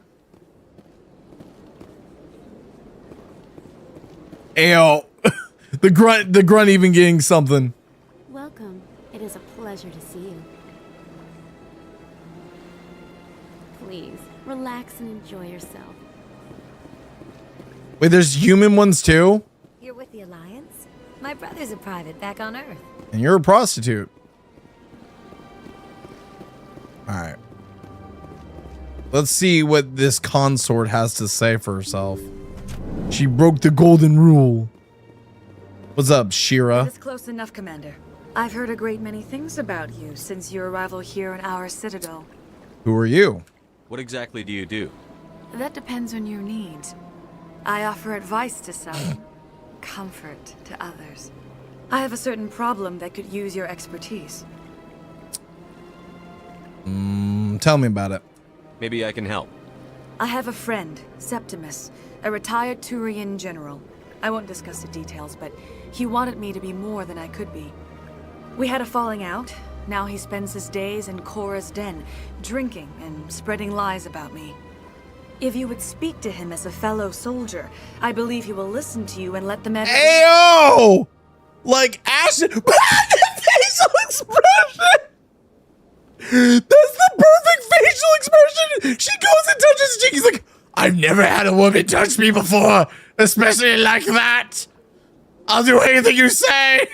Ayo. the grunt even getting something. Welcome. It is a pleasure to see you. Please, relax and enjoy yourself. Wait, there's human ones too? You're with the Alliance? My brother's a private back on Earth. And you're a prostitute. Alright. Let's see what this consort has to say for herself. She broke the golden rule. What's up, Shira? That is close enough, Commander. I've heard a great many things about you since your arrival here in our citadel. Who are you? What exactly do you do? That depends on your needs. I offer advice to some, comfort to others. I have a certain problem that could use your expertise. Tell me about it. Maybe I can help. I have a friend, Septimus, a retired Turian general. I won't discuss the details, but he wanted me to be more than I could be. We had a falling out. Now he spends his days in Korra's den, drinking and spreading lies about me. If you would speak to him as a fellow soldier, I believe he will listen to you and let the men— Ayo! Like Ashton. Facial expression! That's the perfect facial expression! She goes and touches his cheek. He's like, I've never had a woman touch me before, especially like that. I'll do anything you say.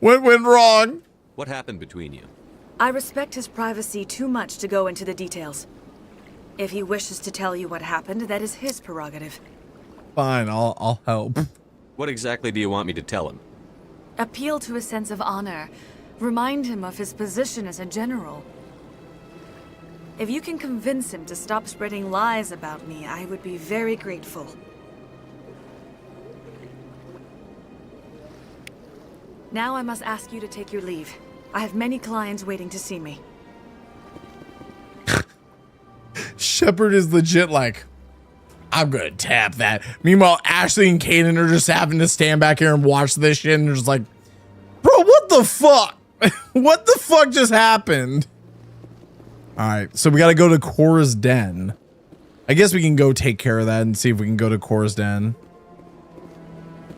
What went wrong? What happened between you? I respect his privacy too much to go into the details. If he wishes to tell you what happened, that is his prerogative. Fine, I'll help. What exactly do you want me to tell him? Appeal to his sense of honor. Remind him of his position as a general. If you can convince him to stop spreading lies about me, I would be very grateful. Now I must ask you to take your leave. I have many clients waiting to see me. Shepard is legit like, I'm gonna tap that. Meanwhile, Ashley and Kaden are just having to stand back here and watch this shit, and they're just like, bro, what the fuck? What the fuck just happened? Alright, so we gotta go to Korra's den. I guess we can go take care of that and see if we can go to Korra's den.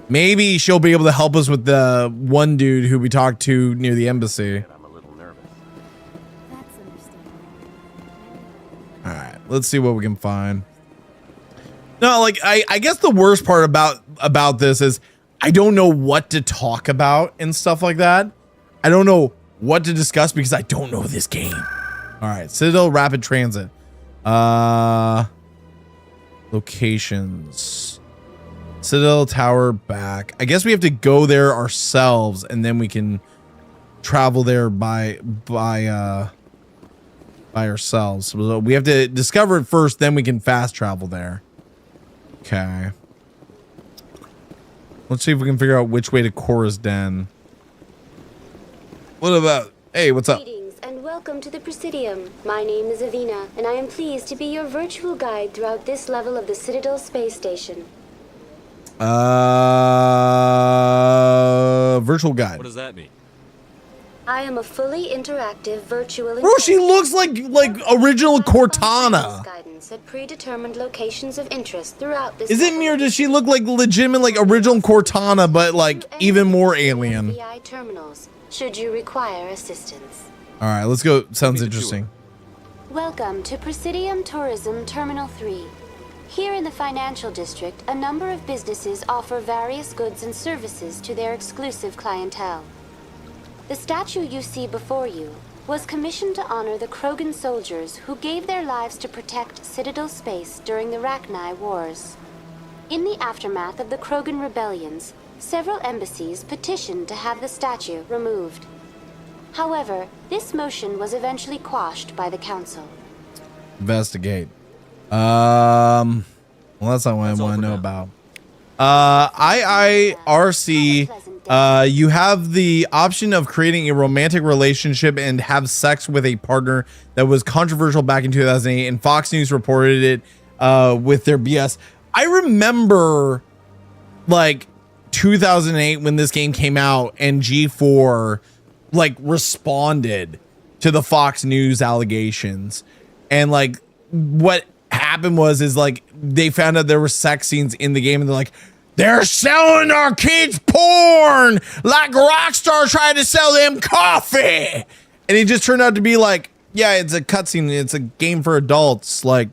Maybe she'll be able to help us with the one dude who we talked to near the embassy. I'm a little nervous. That's understandable. Alright, let's see what we can find. No, like I guess the worst part about this is I don't know what to talk about and stuff like that. I don't know what to discuss because I don't know this game. Alright, Citadel Rapid Transit. Locations. Citadel Tower back. I guess we have to go there ourselves and then we can travel there by ourselves. So we have to discover it first, then we can fast travel there. Okay. Let's see if we can figure out which way to Korra's den. What about... Hey, what's up? Greetings and welcome to the Presidium. My name is Avina, and I am pleased to be your virtual guide throughout this level of the Citadel space station. Virtual guide. What does that mean? I am a fully interactive virtual... Bro, she looks like original Cortana. ...guidance at predetermined locations of interest throughout this... Isn't me, or does she look like legitimate, like original Cortana, but like even more alien? FBI terminals, should you require assistance. All right, let's go. Sounds interesting. Welcome to Presidium Tourism Terminal 3. Here in the financial district, a number of businesses offer various goods and services to their exclusive clientele. The statue you see before you was commissioned to honor the Krogan soldiers who gave their lives to protect Citadel space during the Rachni Wars. In the aftermath of the Krogan rebellions, several embassies petitioned to have the statue removed. However, this motion was eventually quashed by the Council. Investigate. Well, that's not what I want to know about. IIRC, you have the option of creating a romantic relationship and have sex with a partner that was controversial back in 2008, and Fox News reported it with their BS. I remember like 2008 when this game came out and G4 like responded to the Fox News allegations, and like what happened was like they found out there were sex scenes in the game and they're like, they're selling our kids porn like Rockstar tried to sell them coffee, and it just turned out to be like Yeah, it's a cutscene. It's a game for adults. Like,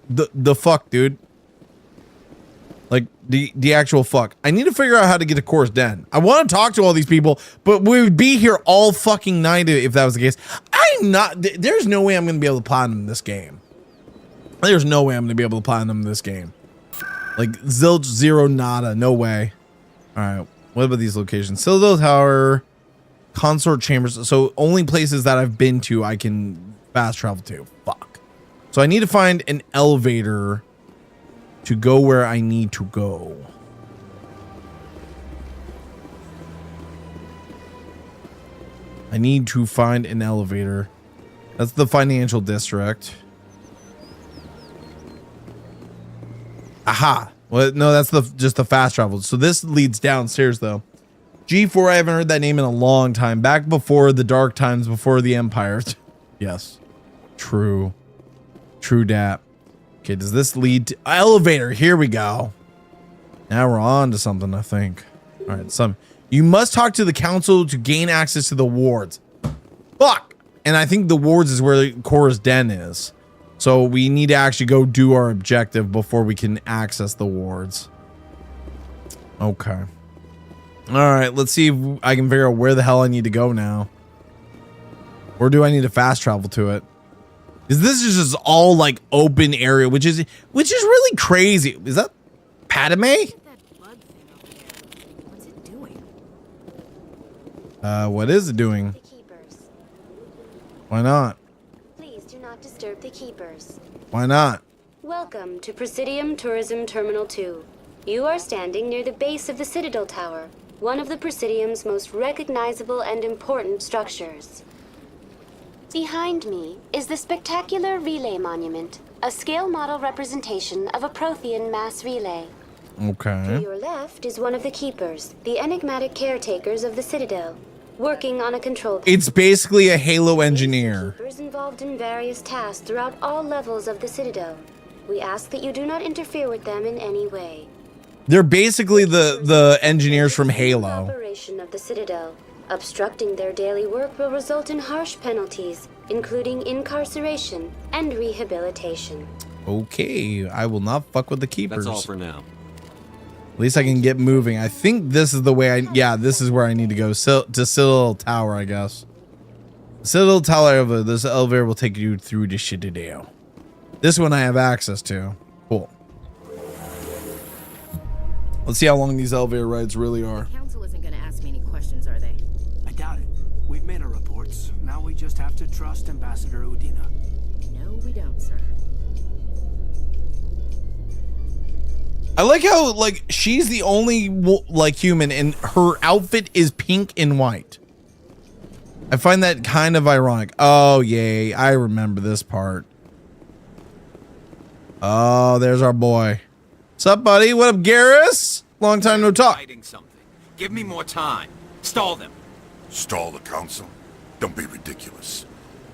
the fuck, dude. Like, the actual fuck. I need to figure out how to get to Cora's Den. I want to talk to all these people, but we would be here all fucking night if that was the case. There's no way I'm going to be able to platinum this game. There's no way I'm going to be able to platinum this game. Like, zilch, zero, nada. No way. All right. What about these locations? Citadel Tower, Consort Chambers. So only places that I've been to I can fast travel to. Fuck. So I need to find an elevator to go where I need to go. I need to find an elevator. That's the financial district. Aha. Well, no, that's just the fast travel. So this leads downstairs though. G4, I haven't heard that name in a long time. Back before the dark times, before the Empire. Yes. True. True dat. Okay, does this lead to elevator? Here we go. Now we're on to something, I think. All right, you must talk to the council to gain access to the wards. Fuck. And I think the wards is where Cora's Den is. So we need to actually go do our objective before we can access the wards. Okay. All right, let's see if I can figure out where the hell I need to go now. Or do I need to fast travel to it? Is this just all like open area, which is really crazy. Is that Padme? What's it doing? What is it doing? Why not? Please do not disturb the keepers. Why not? Welcome to Presidium Tourism Terminal 2. You are standing near the base of the Citadel Tower, one of the Presidium's most recognizable and important structures. Behind me is the spectacular Relay Monument, a scale model representation of a Prothean mass relay. Okay. To your left is one of the keepers, the enigmatic caretakers of the Citadel, working on a control panel. It's basically a Halo engineer. Keepers involved in various tasks throughout all levels of the Citadel. We ask that you do not interfere with them in any way. They're basically the engineers from Halo. Operation of the Citadel. Obstructing their daily work will result in harsh penalties, including incarceration and rehabilitation. Okay, I will not fuck with the keepers. That's all for now. At least I can get moving. I think this is the way this is where I need to go. To Citadel Tower, I guess. Citadel Tower, this elevator will take you through to Citadel. This one I have access to. Cool. Let's see how long these elevator rides really are. The council isn't going to ask me any questions, are they? I doubt it. We've made our reports. Now we just have to trust Ambassador Udina. No, we don't, sir. I like how, like, she's the only, like, human and her outfit is pink and white. I find that kind of ironic. Oh, yay. I remember this part. Oh, there's our boy. What's up, buddy? What up, Garrus? Long time no talk. Hiding something. Give me more time. Stall them. Stall the council? Don't be ridiculous.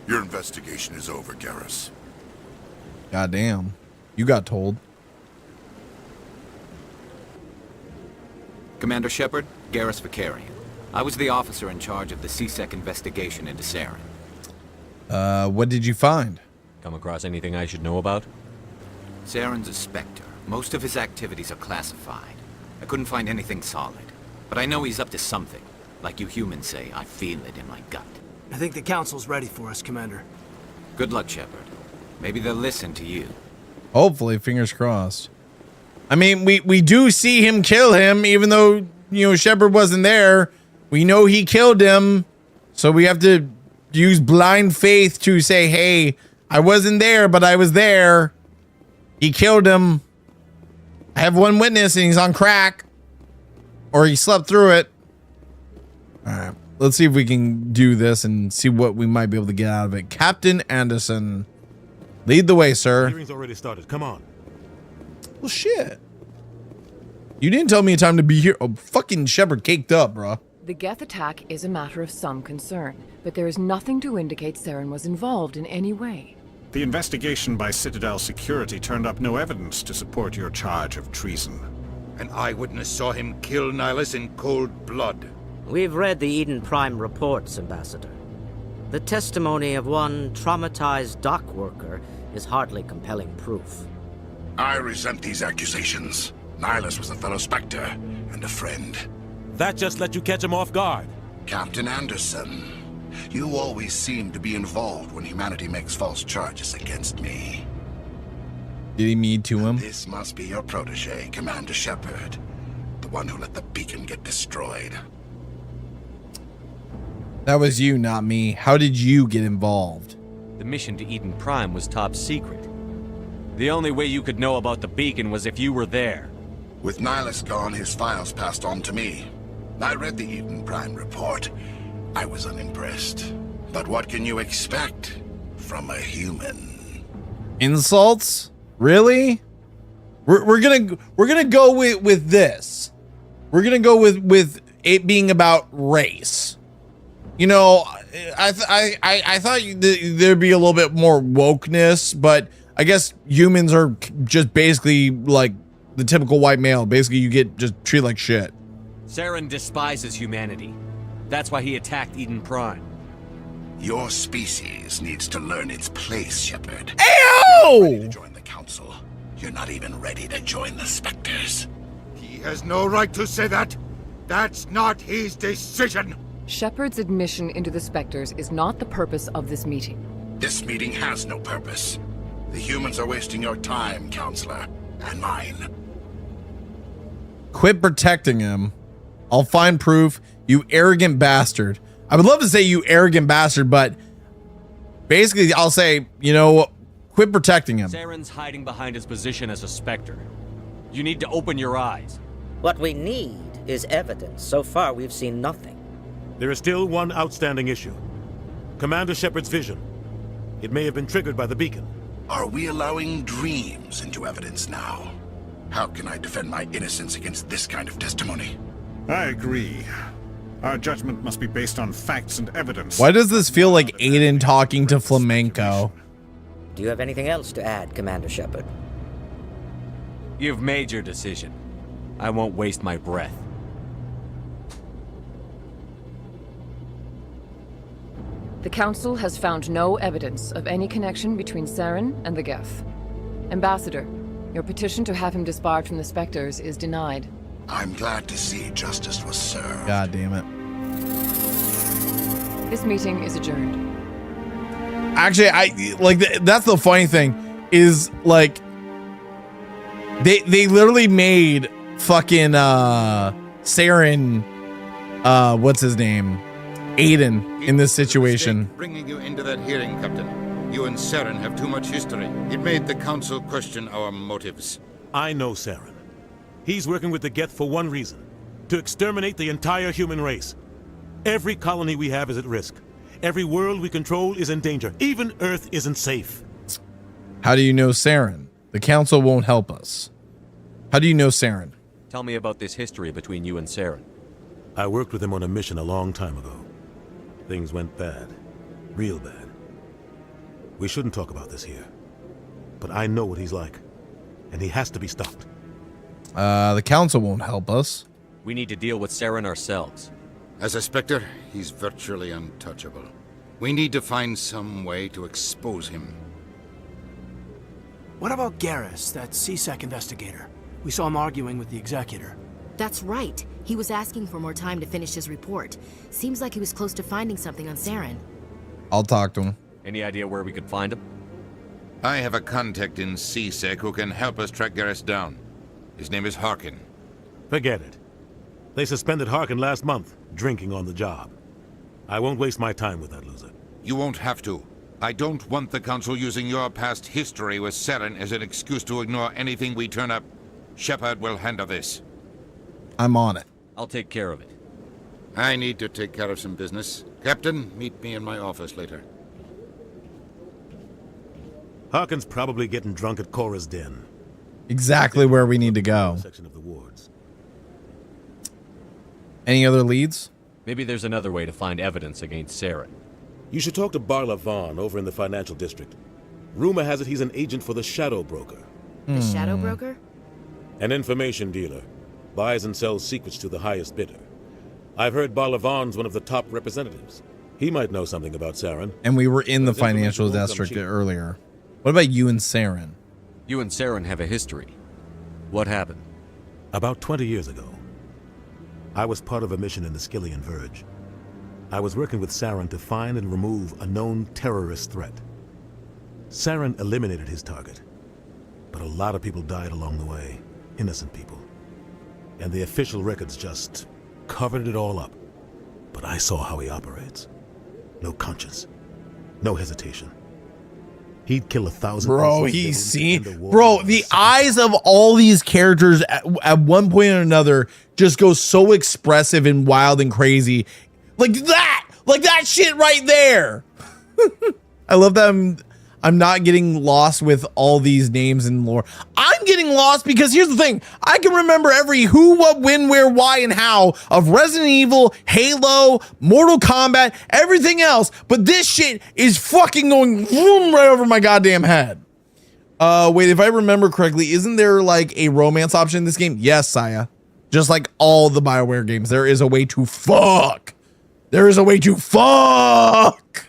Your investigation is over, Garrus. Goddamn. You got told. Commander Shepard, Garrus Vakarian. I was the officer in charge of the CSEC investigation into Saren. What did you find? Come across anything I should know about? Saren's a Spectre. Most of his activities are classified. I couldn't find anything solid. But I know he's up to something. Like you humans say, I feel it in my gut. I think the council's ready for us, Commander. Good luck, Shepard. Maybe they'll listen to you. Hopefully, fingers crossed. I mean, we do see him kill him, even though, you know, Shepard wasn't there. We know he killed him. So we have to use blind faith to say, hey, I wasn't there, but I was there. He killed him. I have one witness and he's on crack. Or he slept through it. All right. Let's see if we can do this and see what we might be able to get out of it. Captain Anderson. Lead the way, sir. Hearing's already started. Come on. Well, shit. You didn't tell me time to be here. Oh, fucking Shepard caked up, bro. The Geth attack is a matter of some concern, but there is nothing to indicate Saren was involved in any way. The investigation by Citadel Security turned up no evidence to support your charge of treason. An eyewitness saw him kill Nihilus in cold blood. We've read the Eden Prime reports, Ambassador. The testimony of one traumatized dock worker is hardly compelling proof. I resent these accusations. Nihilus was a fellow Spectre and a friend. That just let you catch him off guard. Captain Anderson, you always seem to be involved when humanity makes false charges against me. Did he mean to him? This must be your protege, Commander Shepard. The one who let the beacon get destroyed. That was you, not me. How did you get involved? The mission to Eden Prime was top secret. The only way you could know about the beacon was if you were there. With Nihilus gone, his files passed on to me. I read the Eden Prime report. I was unimpressed. But what can you expect from a human? Insults? Really? We're gonna go with this. We're gonna go with it being about race. You know, I thought there'd be a little bit more wokeness, but I guess humans are just basically like the typical white male. Basically, you get just treated like shit. Saren despises humanity. That's why he attacked Eden Prime. Your species needs to learn its place, Shepard. Ayo! You're ready to join the Council. You're not even ready to join the Spectres. He has no right to say that. That's not his decision. Shepard's admission into the Spectres is not the purpose of this meeting. This meeting has no purpose. The humans are wasting your time, Counselor, and mine. Quit protecting him. I'll find proof, you arrogant bastard. I would love to say you arrogant bastard, but basically I'll say, you know, quit protecting him. Saren's hiding behind his position as a Spectre. You need to open your eyes. What we need is evidence. So far, we've seen nothing. There is still one outstanding issue. Commander Shepard's vision. It may have been triggered by the beacon. Are we allowing dreams into evidence now? How can I defend my innocence against this kind of testimony? I agree. Our judgment must be based on facts and evidence. Why does this feel like Aiden talking to Flamenco? Do you have anything else to add, Commander Shepard? You've made your decision. I won't waste my breath. The Council has found no evidence of any connection between Saren and the Geth. Ambassador, your petition to have him disbarred from the Spectres is denied. I'm glad to see justice was served. God damn it. This meeting is adjourned. Actually, I like that's the funny thing is like they literally made fucking Saren what's his name? Aiden in this situation. Bringing you into that hearing, Captain. You and Saren have too much history. It made the Council question our motives. I know Saren. He's working with the Geth for one reason. To exterminate the entire human race. Every colony we have is at risk. Every world we control is in danger. Even Earth isn't safe. How do you know Saren? The Council won't help us. How do you know Saren? Tell me about this history between you and Saren. I worked with him on a mission a long time ago. Things went bad. Real bad. We shouldn't talk about this here. But I know what he's like. And he has to be stopped. The Council won't help us. We need to deal with Saren ourselves. As a Spectre, he's virtually untouchable. We need to find some way to expose him. What about Garrus, that CSEC investigator? We saw him arguing with the Executor. That's right. He was asking for more time to finish his report. Seems like he was close to finding something on Saren. I'll talk to him. Any idea where we could find him? I have a contact in CSEC who can help us track Garrus down. His name is Harkin. Forget it. They suspended Harkin last month, drinking on the job. I won't waste my time with that loser. You won't have to. I don't want the Council using your past history with Saren as an excuse to ignore anything we turn up. Shepard will handle this. I'm on it. I'll take care of it. I need to take care of some business. Captain, meet me in my office later. Harkin's probably getting drunk at Cora's den. Exactly where we need to go. Section of the wards. Any other leads? Maybe there's another way to find evidence against Saren. You should talk to Barla Vaughn over in the financial district. Rumor has it he's an agent for the Shadow Broker. The Shadow Broker? An information dealer. Buys and sells secrets to the highest bidder. I've heard Barla Vaughn's one of the top representatives. He might know something about Saren. And we were in the His information financial won't come district cheap. earlier. What about you and Saren? You and Saren have a history. What happened? About 20 years ago, I was part of a mission in the Skillian Verge. I was working with Saren to find and remove a known terrorist threat. Saren eliminated his target, but a lot of people died along the way, innocent people. And the official records just covered it all up. But I saw how he operates. No conscience, no hesitation. He'd kill 1,000. Bro, he's seen. Bro, the eyes of all these characters at one point or another just go so expressive and wild and crazy. Like that shit right there. I love that I'm not getting lost with all these names and lore. I'm getting lost because here's the thing. I can remember every who, what, when, where, why, and how of Resident Evil, Halo, Mortal Kombat, everything else. But this shit is fucking going right over my goddamn head. Wait, if I remember correctly, isn't there like a romance option in this game? Yes, Saya. Just like all the BioWare games, there is a way to fuck. There is a way to fuck.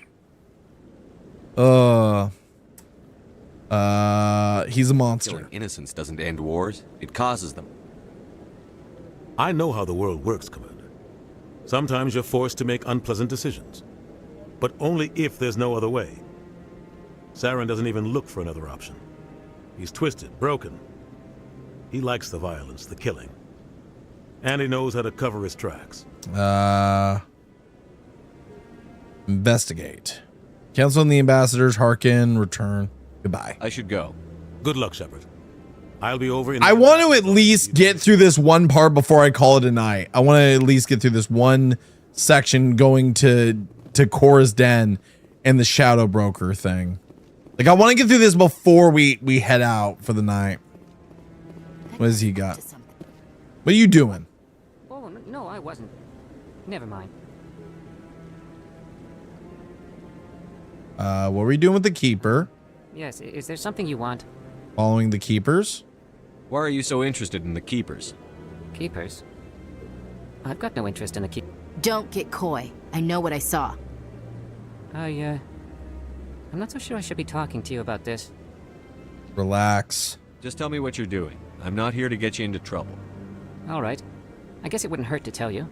He's a monster. Killing innocents doesn't end wars. It causes them. I know how the world works, Commander. Sometimes you're forced to make unpleasant decisions. But only if there's no other way. Saren doesn't even look for another option. He's twisted, broken. He likes the violence, the killing. And he knows how to cover his tracks. Investigate. Cancel on the ambassadors, hearken, return. Goodbye. I should go. Good luck, Shepard. I'll be over in... I want to at least get through this one part before I call it a night. I want to at least get through this one section going to Cora's Den and the Shadow Broker thing. Like, I want to get through this before we head out for the night. What has he got? What are you doing? Oh, no, I wasn't. Never mind. What were we doing with the Keeper? Yes, is there something you want? Following the Keepers? Why are you so interested in the Keepers? Keepers? I've got no interest in the Don't get coy. I know what I saw. I'm not so sure I should be talking to you about this. Relax. Just tell me what you're doing. I'm not here to get you into trouble. All right. I guess it wouldn't hurt to tell you.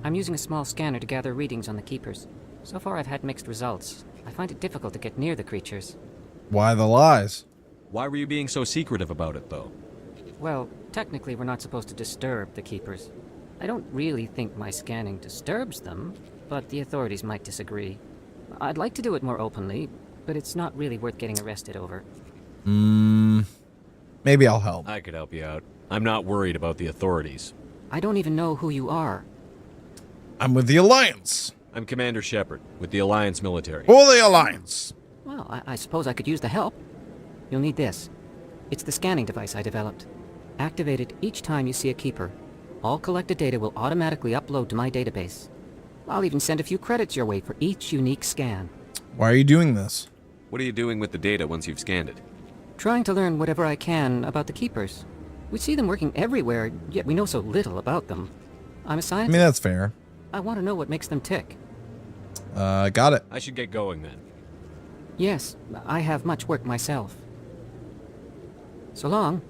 I'm using a small scanner to gather readings on the Keepers. So far I've had mixed results. I find it difficult to get near the creatures. Why the lies? Why were you being so secretive about it, though? Well, technically we're not supposed to disturb the Keepers. I don't really think my scanning disturbs them, but the authorities might disagree. I'd like to do it more openly, but it's not really worth getting arrested over. Maybe I'll help. I could help you out. I'm not worried about the authorities. I don't even know who you are. I'm with the Alliance. I'm Commander Shepard, with the Alliance military. For the Alliance. Well, I suppose I could use the help. You'll need this. It's the scanning device I developed. Activate it each time you see a Keeper. All collected data will automatically upload to my database. I'll even send a few credits your way for each unique scan. Why are you doing this? What are you doing with the data once you've scanned it? Trying to learn whatever I can about the Keepers. We see them working everywhere, yet we know so little about them. I'm a I scientist. mean, that's fair. I want to know what makes them tick. Got it. I should get going then. Yes, I have much work myself. So long,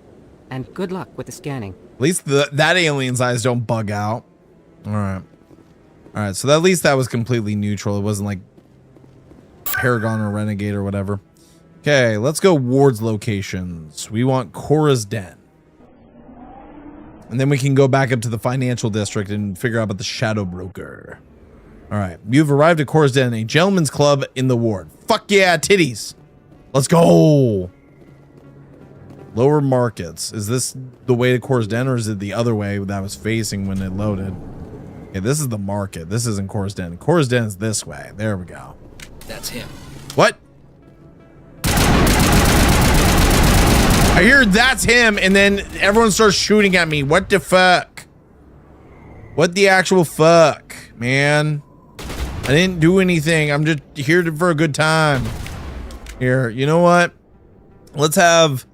and good luck with the scanning. At least that alien's eyes don't bug out. All right. So at least that was completely neutral. It wasn't like Paragon or Renegade or whatever. Okay, let's go Ward's locations. We want Cora's Den. And then we can go back up to the financial district and figure out about the Shadow Broker. All right, you've arrived at Cora's Den, a gentleman's club in the ward. Fuck yeah, titties. Let's go. Lower markets. Is this the way to Cora's Den, or is it the other way that I was facing when it loaded? Okay, this is the market. This isn't Cora's Den. Cora's Den is this way. There we go. That's him. What? I hear that's him, and then everyone starts shooting at me. What the fuck? What the actual fuck, man? I didn't do anything. I'm just here for a good time. Here, you know what? Let's have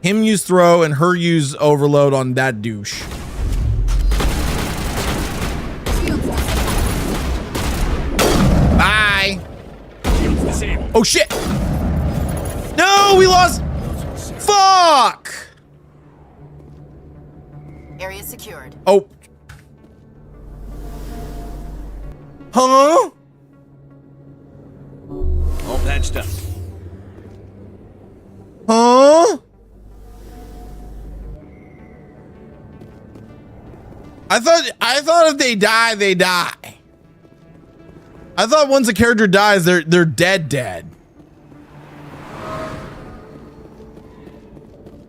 him use throw and her use overload on that douche. Oh shit! No, we lost. Fuck! Area secured. Oh. Huh? All patched up. Huh? I thought if they die, they die. I thought once a character dies, they're dead.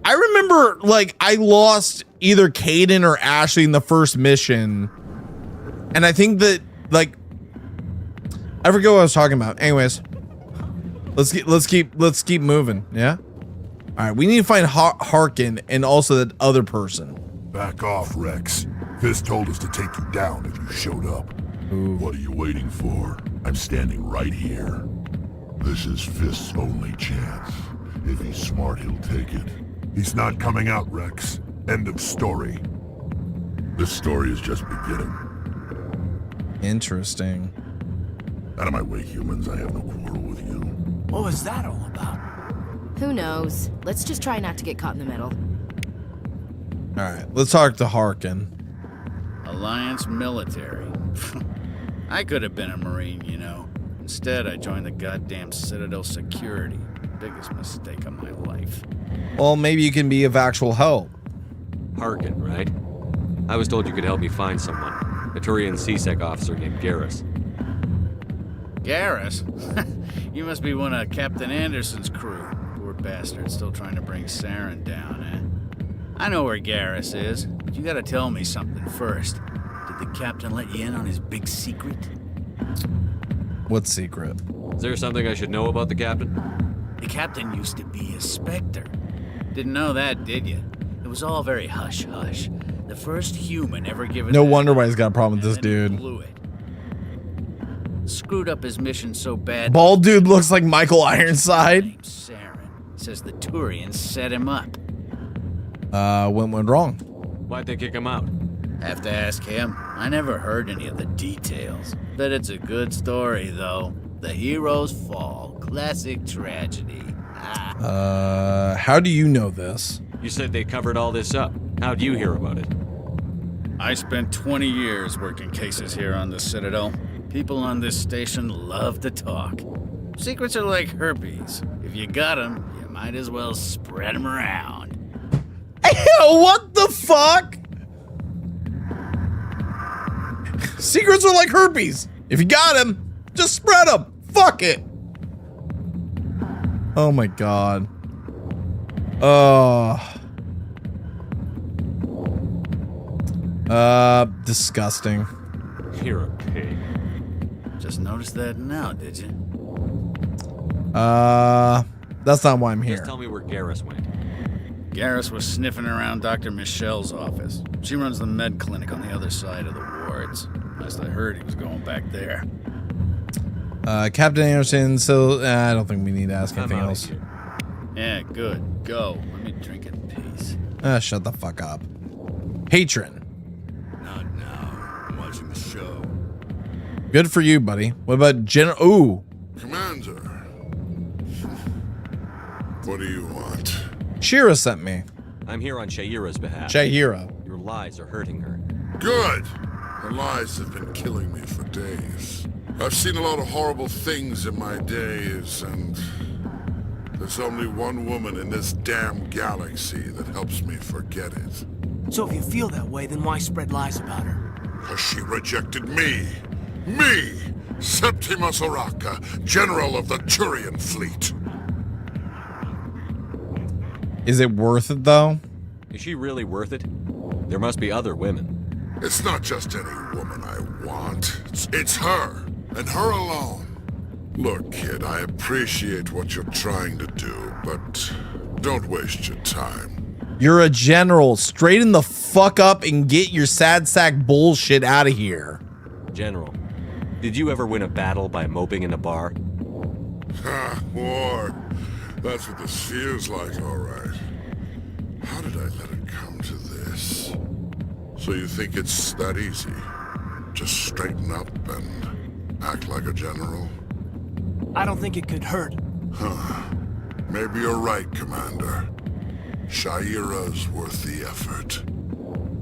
I remember, like, I lost either Caden or Ashley in the first mission, and I think that, like, I forget what I was talking about. Anyways, let's keep moving. Yeah. All right, we need to find Harkin and also that other person. Back off, Rex. Fist told us to take you down if you showed up. Ooh. What are you waiting for? I'm standing right here. This is Fist's only chance. If he's smart, he'll take it. He's not coming out, Rex. End of story. This story is just beginning. Interesting. Out of my way, humans. I have no quarrel with you. What was that all about? Who knows? Let's just try not to get caught in the middle. All right, let's talk to Harkin. Alliance military. I could have been a Marine, you know. Instead, I joined the goddamn Citadel Security. Biggest mistake of my life. Well, maybe you can be of actual help. Harkin, right? I was told you could help me find someone. A Turian CSEC officer named Garrus. Garrus? You must be one of Captain Anderson's crew. Poor bastard, still trying to bring Saren down, eh? I know where Garrus is, but you gotta tell me something first. Did the captain let you in on his big secret? What secret? Is there something I should know about the captain? The captain used to be a Spectre. Didn't know that, did you? It was all very hush-hush. The first human ever given... No wonder why he's got a problem with this dude. Blew it. Screwed up his mission so bad... Bald dude looks like Michael Ironside. Saren says the Turians set him up. What went wrong? Why'd they kick him out? Have to ask him. I never heard any of the details. Bet it's a good story, though. The heroes fall. Classic tragedy. How do you know this? You said they covered all this up. How'd you hear about it? I spent 20 years working cases here on the Citadel. People on this station love to talk. Secrets are like herpes. If you got them, you might as well spread them around. What the fuck? Secrets are like herpes. If you got them, just spread them. Fuck it. Oh my god. Disgusting. You're a pig. Just noticed that now, did you? That's not why I'm here. Just tell me where Garrus went. Garrus was sniffing around Dr. Michelle's office. She runs the med clinic on the other side of the wards. Last I heard, he was going back there. Captain Anderson, so I don't think we need to ask anything else. Yeah, good. Go. Let me drink in peace. Shut the fuck up. Patron. Not now. I'm watching the show. Good for you, buddy. What about Ooh. Commander. What do you want? Shira sent me. I'm here on Shahira's behalf. Shahira. Your lies are hurting her. Good. Her lies have been killing me for days. I've seen a lot of horrible things in my days, and there's only one woman in this damn galaxy that helps me forget it. So if you feel that way, then why spread lies about her? Because she rejected me. Me! Septimus Oraka, General of the Turian Fleet. Is it worth it, though? Is she really worth it? There must be other women. It's not just any woman I want. It's her, and her alone. Look, kid, I appreciate what you're trying to do, but don't waste your time. You're a general. Straighten the fuck up and get your sad sack bullshit out of here. General, did you ever win a battle by moping in a bar? Ha, war. That's what this feels like, all right. How did I let it come to this? So you think it's that easy? Just straighten up and act like a general? I don't think it could hurt. Huh. Maybe you're right, Commander. Shaira's worth the effort.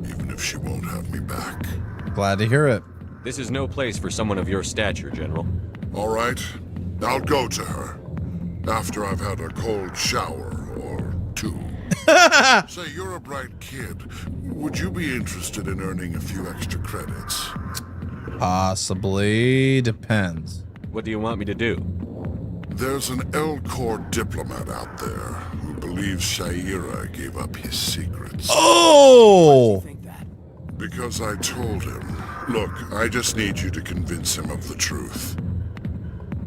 Even if she won't have me back. Glad to hear it. This is no place for someone of your stature, General. All right. I'll go to her. After I've had a cold shower or two. Say, you're a bright kid. Would you be interested in earning a few extra credits? Possibly. Depends. What do you want me to do? There's an Elcor diplomat out there who believes Shaira gave up his secrets. Oh! Because I told him. Look, I just need you to convince him of the truth.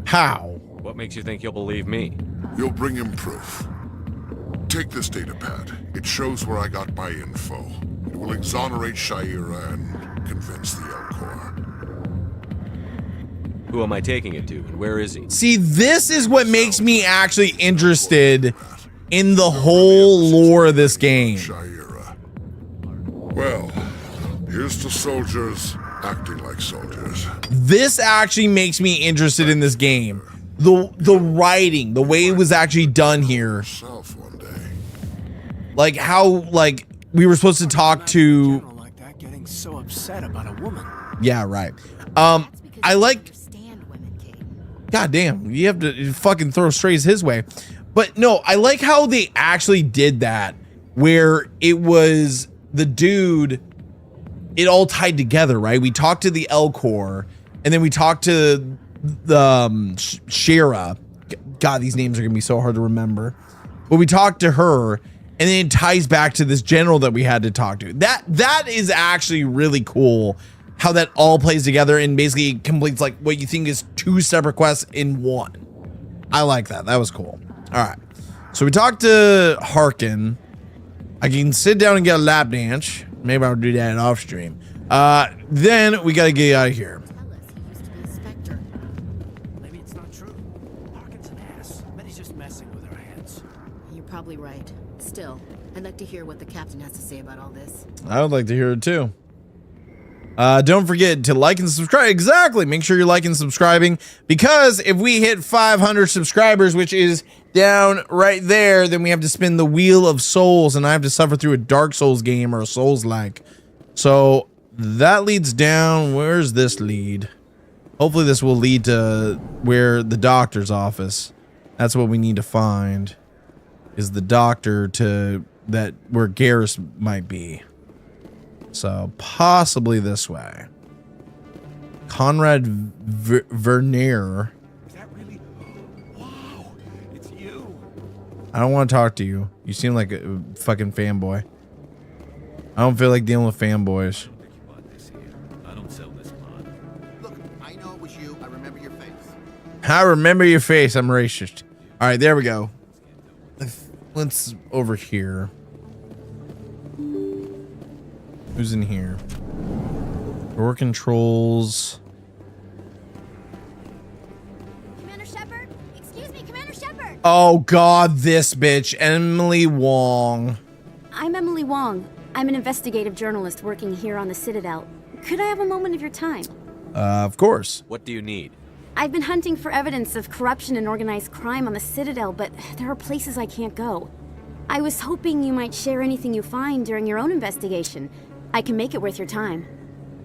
How? What makes you think he'll believe me? You'll bring him proof. Take this datapad. It shows where I got my info. It will exonerate Shaira and convince the Elcor. Who am I taking it to, and where is he? See, this is what makes me actually interested in the whole lore of this game. Well, here's to soldiers acting like soldiers. This actually makes me interested in this game. The writing, the way it was actually done here. Like how, like, we were supposed to talk to... Like that, getting so upset about a woman. Yeah, right. I like... God damn, you have to fucking throw strays his way. But no, I like how they actually did that, where it was the dude, it all tied together, right? We talked to the Elcor, and then we talked to the Shira. God, these names are gonna be so hard to remember. But we talked to her, and then it ties back to this general that we had to talk to. That is actually really cool. How that all plays together and basically completes like what you think is two separate quests in one. I like that. That was cool. All right. So we talked to Harkin. I can sit down and get a lap dance. Maybe I'll do that off stream. Then we got to get out of here. Maybe it's not true. Harkin's an ass. I bet he's just messing with our heads. You're probably right. Still, I'd like to hear what the captain has to say about all this. I would like to hear it too. Don't forget to like and subscribe. Exactly. Make sure you're liking and subscribing, because if we hit 500 subscribers, which is down right there, then we have to spin the Wheel of Souls, and I have to suffer through a Dark Souls game or a Souls-like. So that leads down. Where's this lead? Hopefully this will lead to where the doctor's office. That's what we need to find, is the doctor to that where Garrus might be. So possibly this way. Conrad Vernier. Is that really? Wow, it's you. I don't want to talk to you. You seem like a fucking fanboy. I don't feel like dealing with fanboys. I don't sell this pod. Look, I know it was you. I remember your face. I remember your face. I'm racist. All right, there we go. Let's over here. Who's in here? Door controls. Commander Shepard? Excuse me, Commander Shepard! Oh god, this bitch. Emily Wong. I'm Emily Wong. I'm an investigative journalist working here on the Citadel. Could I have a moment of your time? Of course. What do you need? I've been hunting for evidence of corruption and organized crime on the Citadel, but there are places I can't go. I was hoping you might share anything you find during your own investigation. I can make it worth your time.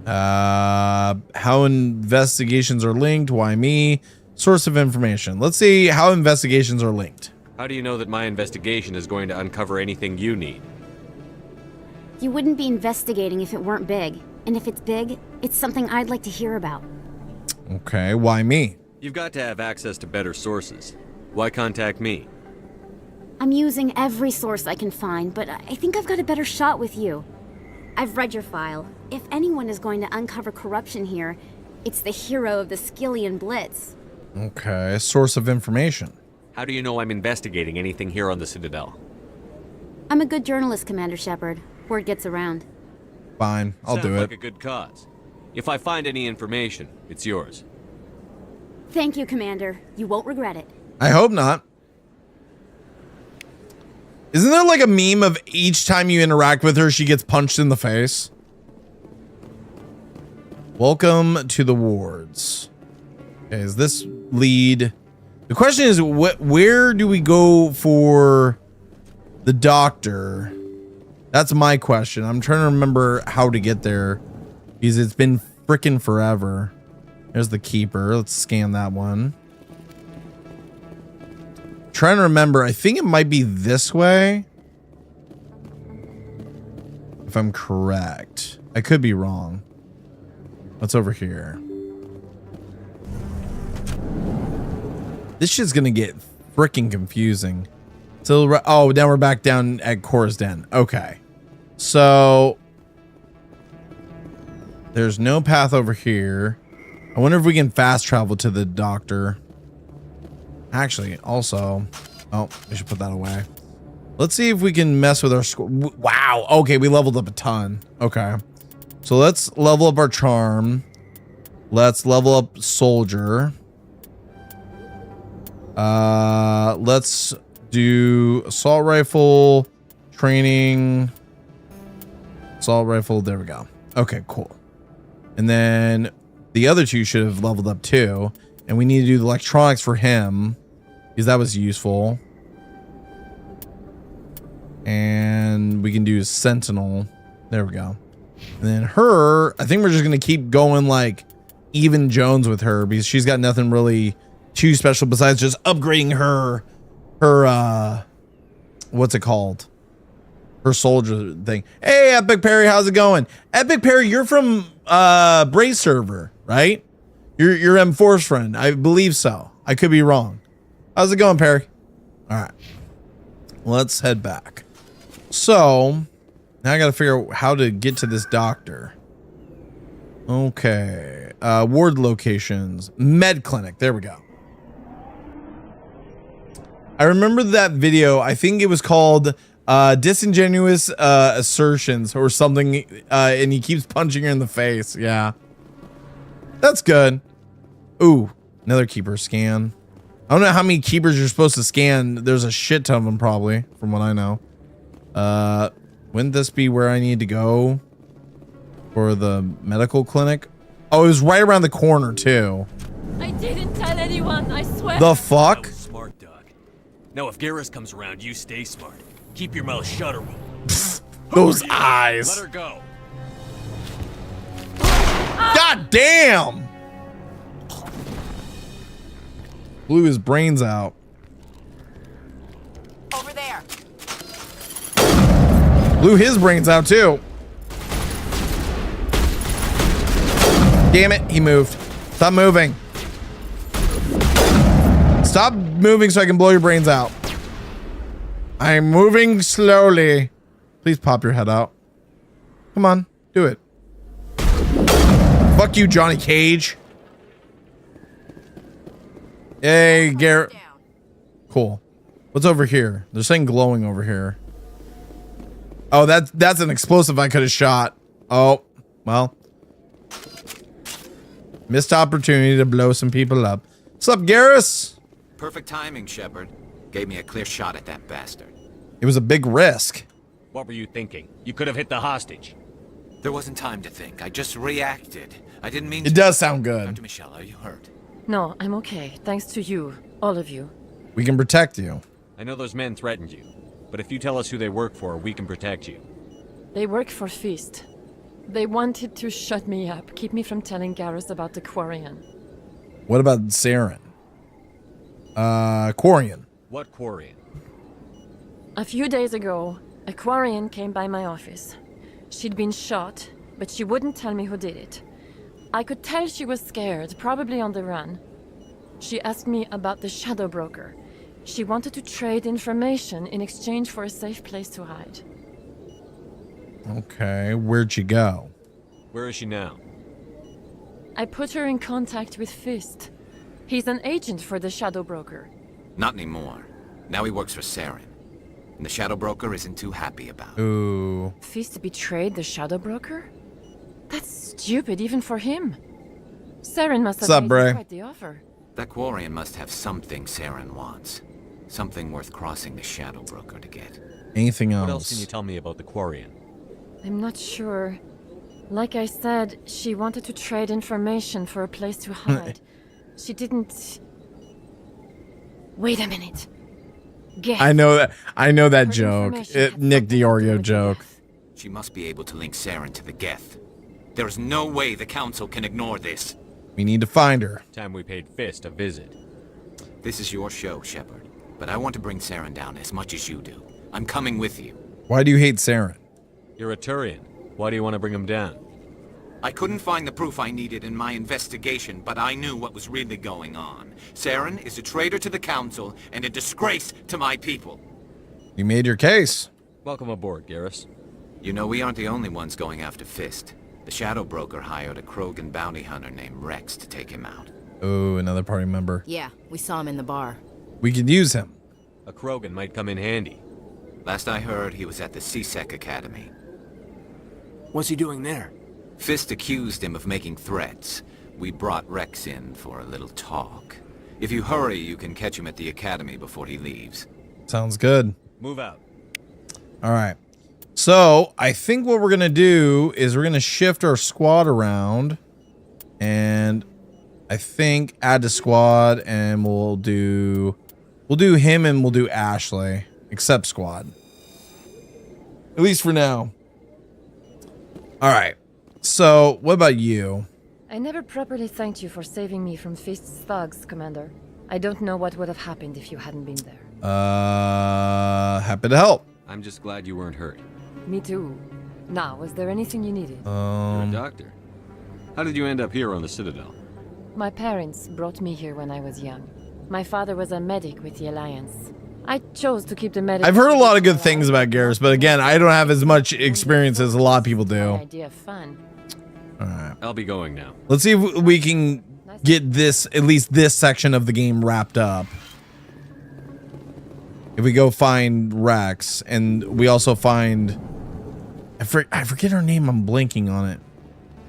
How investigations are linked, why me, source of information. Let's see how investigations are linked. How do you know that my investigation is going to uncover anything you need? You wouldn't be investigating if it weren't big. And if it's big, it's something I'd like to hear about. Okay, why me? You've got to have access to better sources. Why contact me? I'm using every source I can find, but I think I've got a better shot with you. I've read your file. If anyone is going to uncover corruption here, it's the hero of the Skillian Blitz. Okay, source of information. How do you know I'm investigating anything here on the Citadel? I'm a good journalist, Commander Shepard. Word gets around. Fine, I'll do Sounds like it. a good cause. If I find any information, it's yours. Thank you, Commander. You won't regret it. I hope not. Isn't there like a meme of each time you interact with her, she gets punched in the face? Welcome to the wards. Okay, is this lead The question is, where do we go for the doctor? That's my question. I'm trying to remember how to get there because it's been freaking forever. There's the keeper. Let's scan that one. Trying to remember. I think it might be this way. If I'm correct. I could be wrong. What's over here? This shit's gonna get freaking confusing. So, oh, now we're back down at Cora's Den. Okay. So, there's no path over here. I wonder if we can fast travel to the doctor. Actually, also, oh, we should put that away. Let's see if we can mess with our score. Wow. Okay, we leveled up a ton. Okay. So let's level up our charm. Let's level up soldier. Let's do assault rifle training. Assault rifle. There we go. Okay, cool. And then the other two should have leveled up too. And we need to do the electronics for him because that was useful. And we can do sentinel. There we go. And then her, I think we're just going to keep going like even Jones with her because she's got nothing really too special besides just upgrading her what's it called? Her soldier thing. Hey, Epic Perry, how's it going? Epic Perry, you're from Brace server, right? You're M4's friend. I believe so. I could be wrong. How's it going, Perry? All right. Let's head back. So, now I got to figure out how to get to this doctor. Okay. Ward locations. Med clinic. There we go. I remember that video. I think it was called Disingenuous Assertions or something. And he keeps punching her in the face. Yeah. That's good. Ooh, another keeper scan. I don't know how many keepers you're supposed to scan. There's a shit ton of them probably, from what I know. Wouldn't this be where I need to go for the medical clinic? Oh, it was right around the corner too. I didn't tell anyone, I swear. The fuck? Smart, Doug. Now, if Garrus comes around, you stay smart. Keep your mouth shut or those eyes. Let her go. God damn! Blew his brains out. Over there. Blew his brains out too. Damn it, he moved. Stop moving. Stop moving so I can blow your brains out. I'm moving slowly. Please pop your head out. Come on, do it. Fuck you, Johnny Cage. Hey, Garrett. Cool. What's over here? There's something glowing over here. Oh, that's an explosive I could have shot. Oh, well. Missed opportunity to blow some people up. What's up, Garrus? Perfect timing, Shepard. Gave me a clear shot at that bastard. It was a big risk. What were you thinking? You could have hit the hostage. There wasn't time to think. I just reacted. I didn't mean to. It does sound good. Dr. Michelle, are you hurt? No, I'm okay. Thanks to you. All of you. We can protect you. I know those men threatened you, but if you tell us who they work for, we can protect you. They work for Feast. They wanted to shut me up, keep me from telling Garrus about the Quarian. What about Saren? Quarian. What Quarian? A few days ago, a Quarian came by my office. She'd been shot, but she wouldn't tell me who did it. I could tell she was scared, probably on the run. She asked me about the Shadow Broker. She wanted to trade information in exchange for a safe place to hide. Okay, where'd she go? Where is she now? I put her in contact with Fist. He's an agent for the Shadow Broker. Not anymore. Now he works for Saren. And the Shadow Broker isn't too happy about it. Ooh. Fist betrayed the Shadow Broker? That's stupid even for him. Saren must have made quite the offer. That Quarian must have something Saren wants. Something worth crossing the Shadow Broker to get. Anything else? What else can you tell me about the Quarian? I'm not sure. Like I said, she wanted to trade information for a place to hide. She didn't... Wait a minute. Geth. I know that Her joke. information had Nick something to do DiOrio with joke. Geth. She must be able to link Saren to the Geth. There is no way the Council can ignore this. We need to find her. Time we paid Fist a visit. This is your show, Shepard. But I want to bring Saren down as much as you do. I'm coming with you. Why do you hate Saren? You're a Turian. Why do you want to bring him down? I couldn't find the proof I needed in my investigation, but I knew what was really going on. Saren is a traitor to the Council and a disgrace to my people. You made your case. Welcome aboard, Garrus. You know, we aren't the only ones going after Fist. The Shadow Broker hired a Krogan bounty hunter named Rex to take him out. Oh, another party member. Yeah, we saw him in the bar. We could use him. A Krogan might come in handy. Last I heard, he was at the CSEC Academy. What's he doing there? Fist accused him of making threats. We brought Rex in for a little talk. If you hurry, you can catch him at the Academy before he leaves. Sounds good. Move out. All right. So I think what we're going to do is we're going to shift our squad around. And I think add to squad, and we'll do him and we'll do Ashley. Except squad. At least for now. All right. So what about you? I never properly thanked you for saving me from Fist's thugs, Commander. I don't know what would have happened if you hadn't been there. Happy to help. I'm just glad you weren't hurt. Me too. Now, was there anything you needed? You're a doctor. How did you end up here on the Citadel? My parents brought me here when I was young. My father was a medic with the Alliance. I chose to keep the medic. I've heard a lot of good things about Garrus, but again, I don't have as much experience as a lot of people do. Idea of fun. All right. I'll be going now. Let's see if we can get this, at least this section of the game wrapped up. If we go find Rex, and we also find, I forget her name, I'm blanking on it.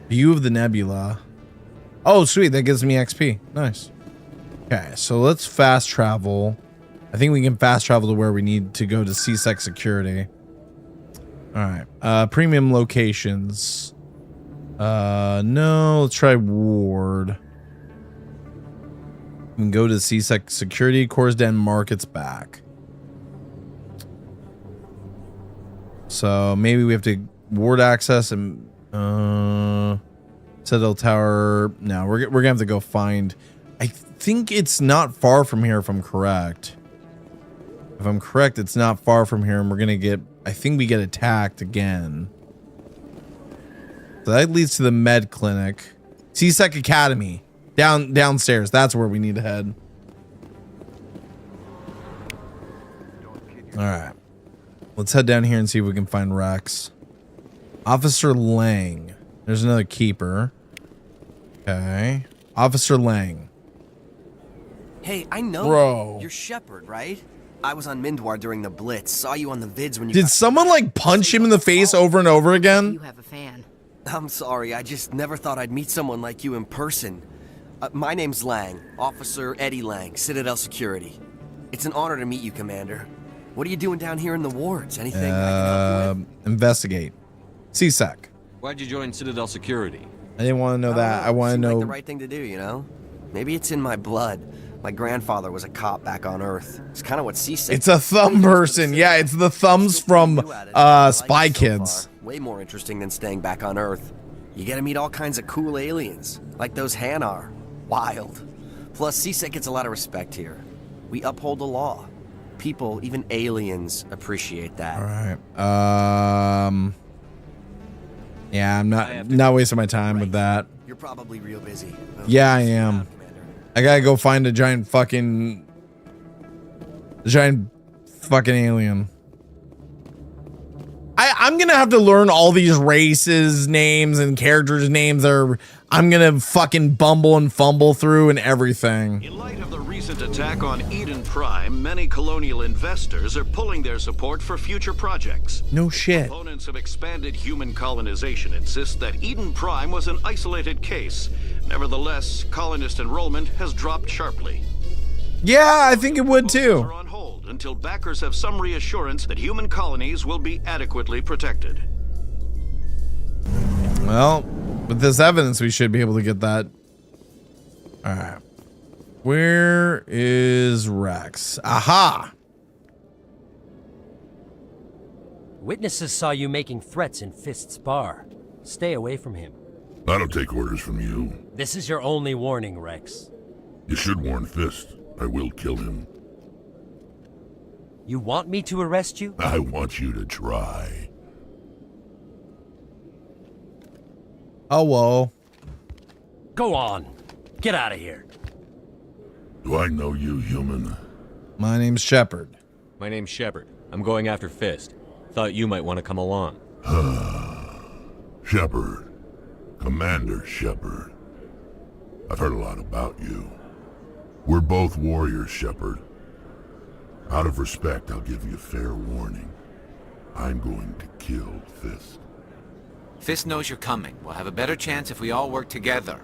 View of the Nebula. Oh, sweet, that gives me XP. Nice. Okay, so let's fast travel. I think we can fast travel to where we need to go to CSEC security. All right, premium locations. No, let's try Ward. We can go to CSEC security, Corsden Markets back. So maybe we have to Ward access and Citadel Tower. No, we're gonna have to go find. I think it's not far from here if I'm correct. If I'm correct, it's not far from here, and we're gonna get. I think we get attacked again. So that leads to the med clinic, CSEC Academy, downstairs. That's where we need to head. All right, let's head down here and see if we can find Rex. Officer Lang. There's another keeper. Okay, Officer Lang. Hey, I know Bro. you're Shepard, right? I was on Mindwar during the Blitz. Saw you on the vids when you. Did someone like punch him in the face over and over again? You have a fan. I'm sorry. I just never thought I'd meet someone like you in person. My name's Lang, Officer Eddie Lang, Citadel Security. It's an honor to meet you, Commander. What are you doing down here in the wards? Anything I can help you with? Investigate. CSEC. Why'd you join Citadel Security? I didn't want to know that. I want to Seemed know. like the right thing to do, you know? Maybe it's in my blood. My grandfather was a cop back on Earth. It's kind of what CSEC. It's a thumb person. Yeah, it's the thumbs from Spy Kids. Way more interesting than staying back on Earth. You get to meet all kinds of cool aliens, like those Hanar. Wild. Plus, CSEC gets a lot of respect here. We uphold the law. People, even aliens, appreciate that. All right. Yeah, I'm not wasting my time with that. You're probably real busy. Yeah, I am. I gotta go find a giant fucking alien. I'm gonna have to learn all these races names and characters names I'm gonna fucking bumble and fumble through and everything. In light of the recent attack on Eden Prime, many colonial investors are pulling their support for future projects. No shit. Opponents of expanded human colonization insist that Eden Prime was an isolated case. Nevertheless, colonist enrollment has dropped sharply. Yeah, I think it would too. On hold until backers have some reassurance that human colonies will be adequately protected. Well, with this evidence, we should be able to get that. All right. Where is Rex? Aha! Witnesses saw you making threats in Fist's bar. Stay away from him. I don't take orders from you. This is your only warning, Rex. You should warn Fist. I will kill him. You want me to arrest you? I want you to try. Oh, whoa. Go on. Get out of here. Do I know you, human? My name's Shepard. My name's Shepard. I'm going after Fist. Thought you might want to come along. Shepard. Commander Shepard. I've heard a lot about you. We're both warriors, Shepard. Out of respect, I'll give you fair warning. I'm going to kill Fist. Fist knows you're coming. We'll have a better chance if we all work together.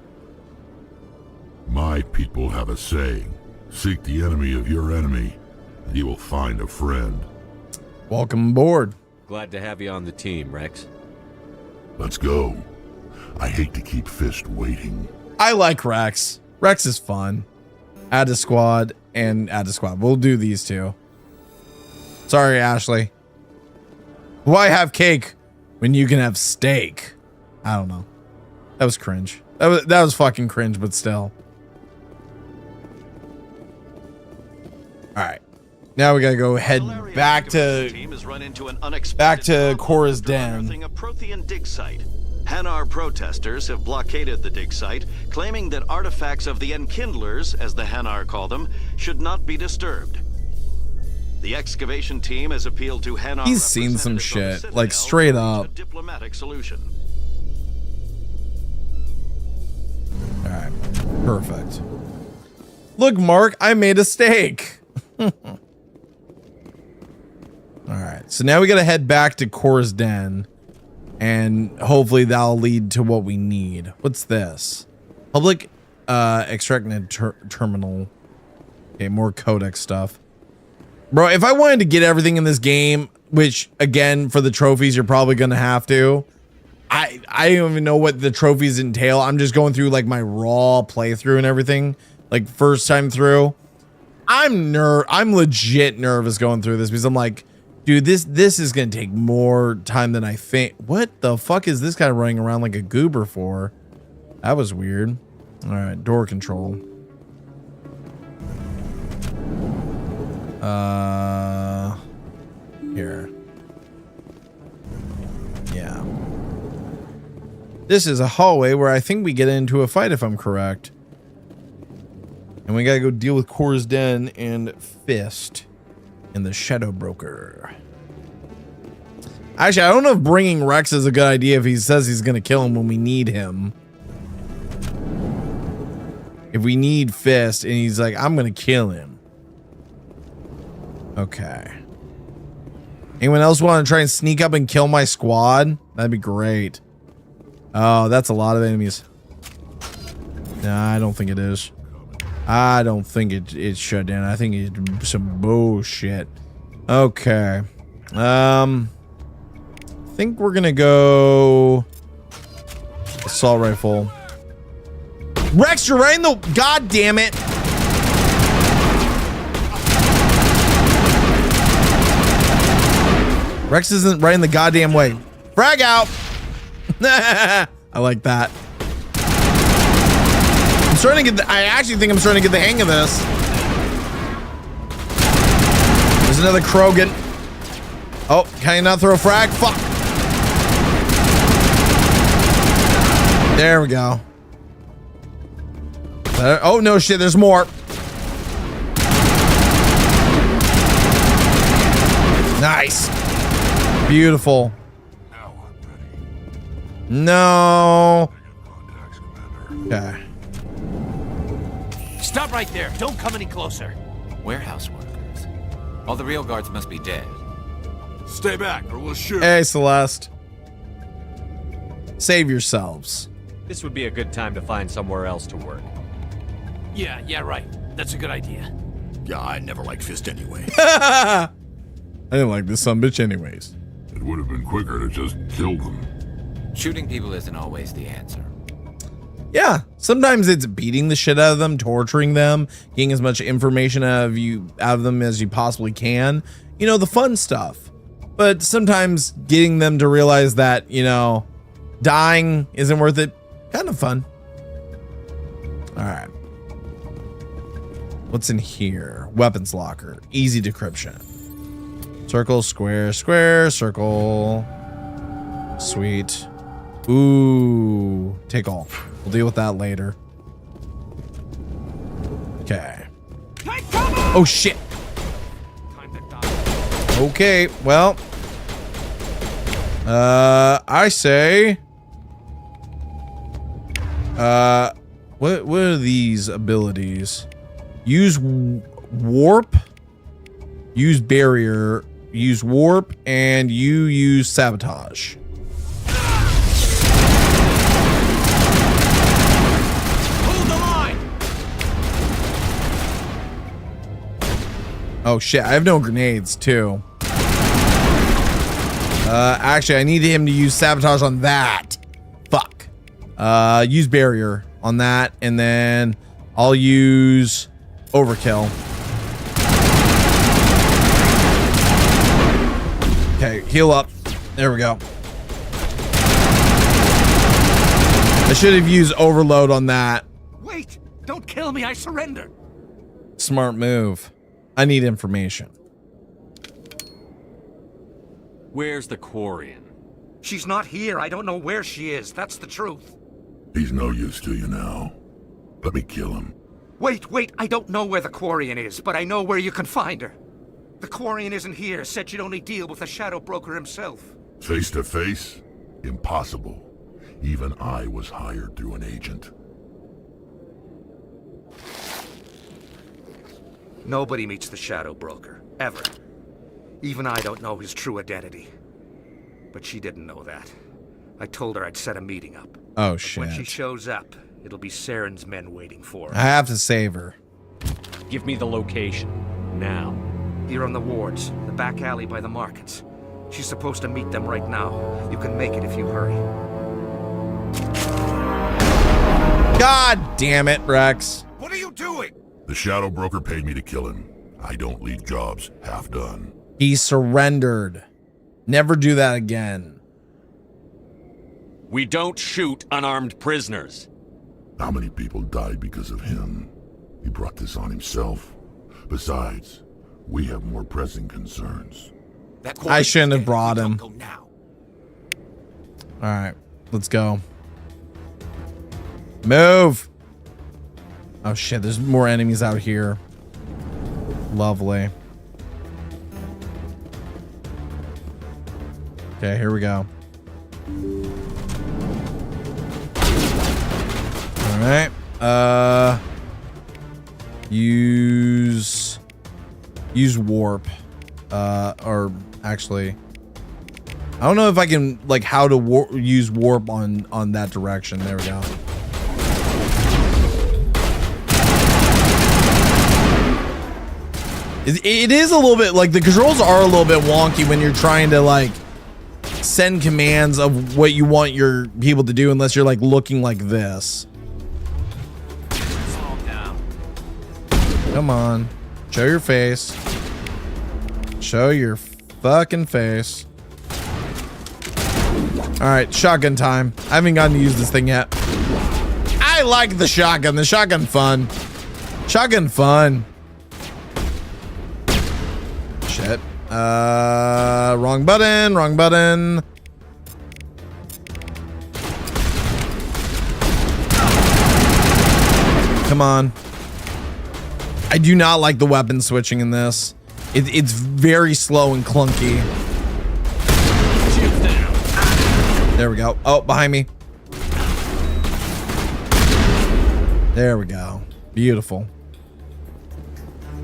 My people have a saying. Seek the enemy of your enemy, and you will find a friend. Welcome aboard. Glad to have you on the team, Rex. Let's go. I hate to keep Fist waiting. I like Rex. Rex is fun. Add a squad and add a squad. We'll do these two. Sorry, Ashley. Why have cake when you can have steak? I don't know. That was cringe. That was fucking cringe, but still. All right. Now we gotta go head back to Cora's den. A Prothean dig site. Hanar protesters have blockaded the dig site, claiming that artifacts of the Enkindlers, as the Hanar call them, should not be disturbed. The excavation team has appealed to Hanar. He's seen some shit, like straight up. A diplomatic solution. All right, perfect. Look, Mark, I made a steak. All right, so now we gotta head back to Cora's den, and hopefully that'll lead to what we need. What's this? Public extract terminal. Okay, more codex stuff. Bro, if I wanted to get everything in this game, which again for the trophies you're probably gonna have to, I don't even know what the trophies entail. I'm just going through like my raw playthrough and everything, like first time through. I'm legit nervous going through this because I'm like, dude, this is gonna take more time than I think. What the fuck is this guy running around like a goober for? That was weird. All right, door control. Here. Yeah. This is a hallway where I think we get into a fight if I'm correct. And we gotta go deal with Cora's Den and Fist and the Shadow Broker. Actually, I don't know if bringing Rex is a good idea if he says he's gonna kill him when we need him. If we need Fist and he's like, I'm gonna kill him. Okay. Anyone else want to try and sneak up and kill my squad? That'd be great. Oh, that's a lot of enemies. Nah, I don't think it is. I don't think it's shut down. I think it's some bullshit. Okay. I think we're gonna go assault rifle. Rex, you're right in the... God damn it. Rex isn't right in the goddamn way. Frag out. I like that. I'm starting to get I actually think I'm starting to get the hang of this. There's another Krogan. Oh, can I not throw a frag? Fuck. There we go. Oh, no shit. There's more. Nice. Beautiful. No. Okay. Stop right there. Don't come any closer. Warehouse workers. All the real guards must be dead. Stay back or we'll shoot. Hey, Celeste. Save yourselves. This would be a good time to find somewhere else to work. Yeah, right. That's a good idea. Yeah, I never liked Fist anyway. I didn't like this sumbitch anyways. It would have been quicker to just kill them. Shooting people isn't always the answer. Yeah, sometimes it's beating the shit out of them, torturing them, getting as much information out of them as you possibly can. You know, the fun stuff. But sometimes getting them to realize that, you know, dying isn't worth it. Kind of fun. All right. What's in here? Weapons locker. Easy decryption. Circle, square, square, circle. Sweet. Ooh. Take all. We'll deal with that later. Okay. Oh, shit. Okay, well. I say... What are these abilities? Use warp, use barrier, use warp, and you use sabotage. Hold the line! Oh shit, I have no grenades too. Actually, I need him to use sabotage on that. Fuck. Use barrier on that, and then I'll use overkill. Okay, heal up. There we go. I should have used overload on that. Wait! Don't kill me, I surrender! Smart move. I need information. Where's the Quarian? She's not here. I don't know where she is. That's the truth. He's no use to you now. Let me kill him. Wait. I don't know where the Quarian is, but I know where you can find her. The Quarian isn't here. Said she'd only deal with the Shadow Broker himself. Face to face? Impossible. Even I was hired through an agent. Nobody meets the Shadow Broker. Ever. Even I don't know his true identity. But she didn't know that. I told her I'd set a meeting up. Oh, But shit. when she shows up, it'll be Saren's men waiting for her. I have to save her. Give me the location. Now. Here on the wards, the back alley by the markets. She's supposed to meet them right now. You can make it if you hurry. God damn it, Rex. What are you doing? The Shadow Broker paid me to kill him. I don't leave jobs half done. He surrendered. Never do that again. We don't shoot unarmed prisoners. How many people died because of him? He brought this on himself. Besides, we have more pressing concerns. I shouldn't have brought him. All right, let's go. Move. Oh shit, there's more enemies out here. Lovely. Okay, here we go. All right. Use warp. Or actually, I don't know if I can like how to use warp on that direction. There we go. It is a little bit like the controls are a little bit wonky when you're trying to like send commands of what you want your people to do unless you're like looking like this. Come on, show your face. Show your fucking face. All right, shotgun time. I haven't gotten to use this thing yet. I like the shotgun. The shotgun fun. Shotgun fun. Shit. Wrong button. Wrong button. Come on. I do not like the weapon switching in this. It's very slow and clunky. There we go. Oh, behind me. There we go. Beautiful.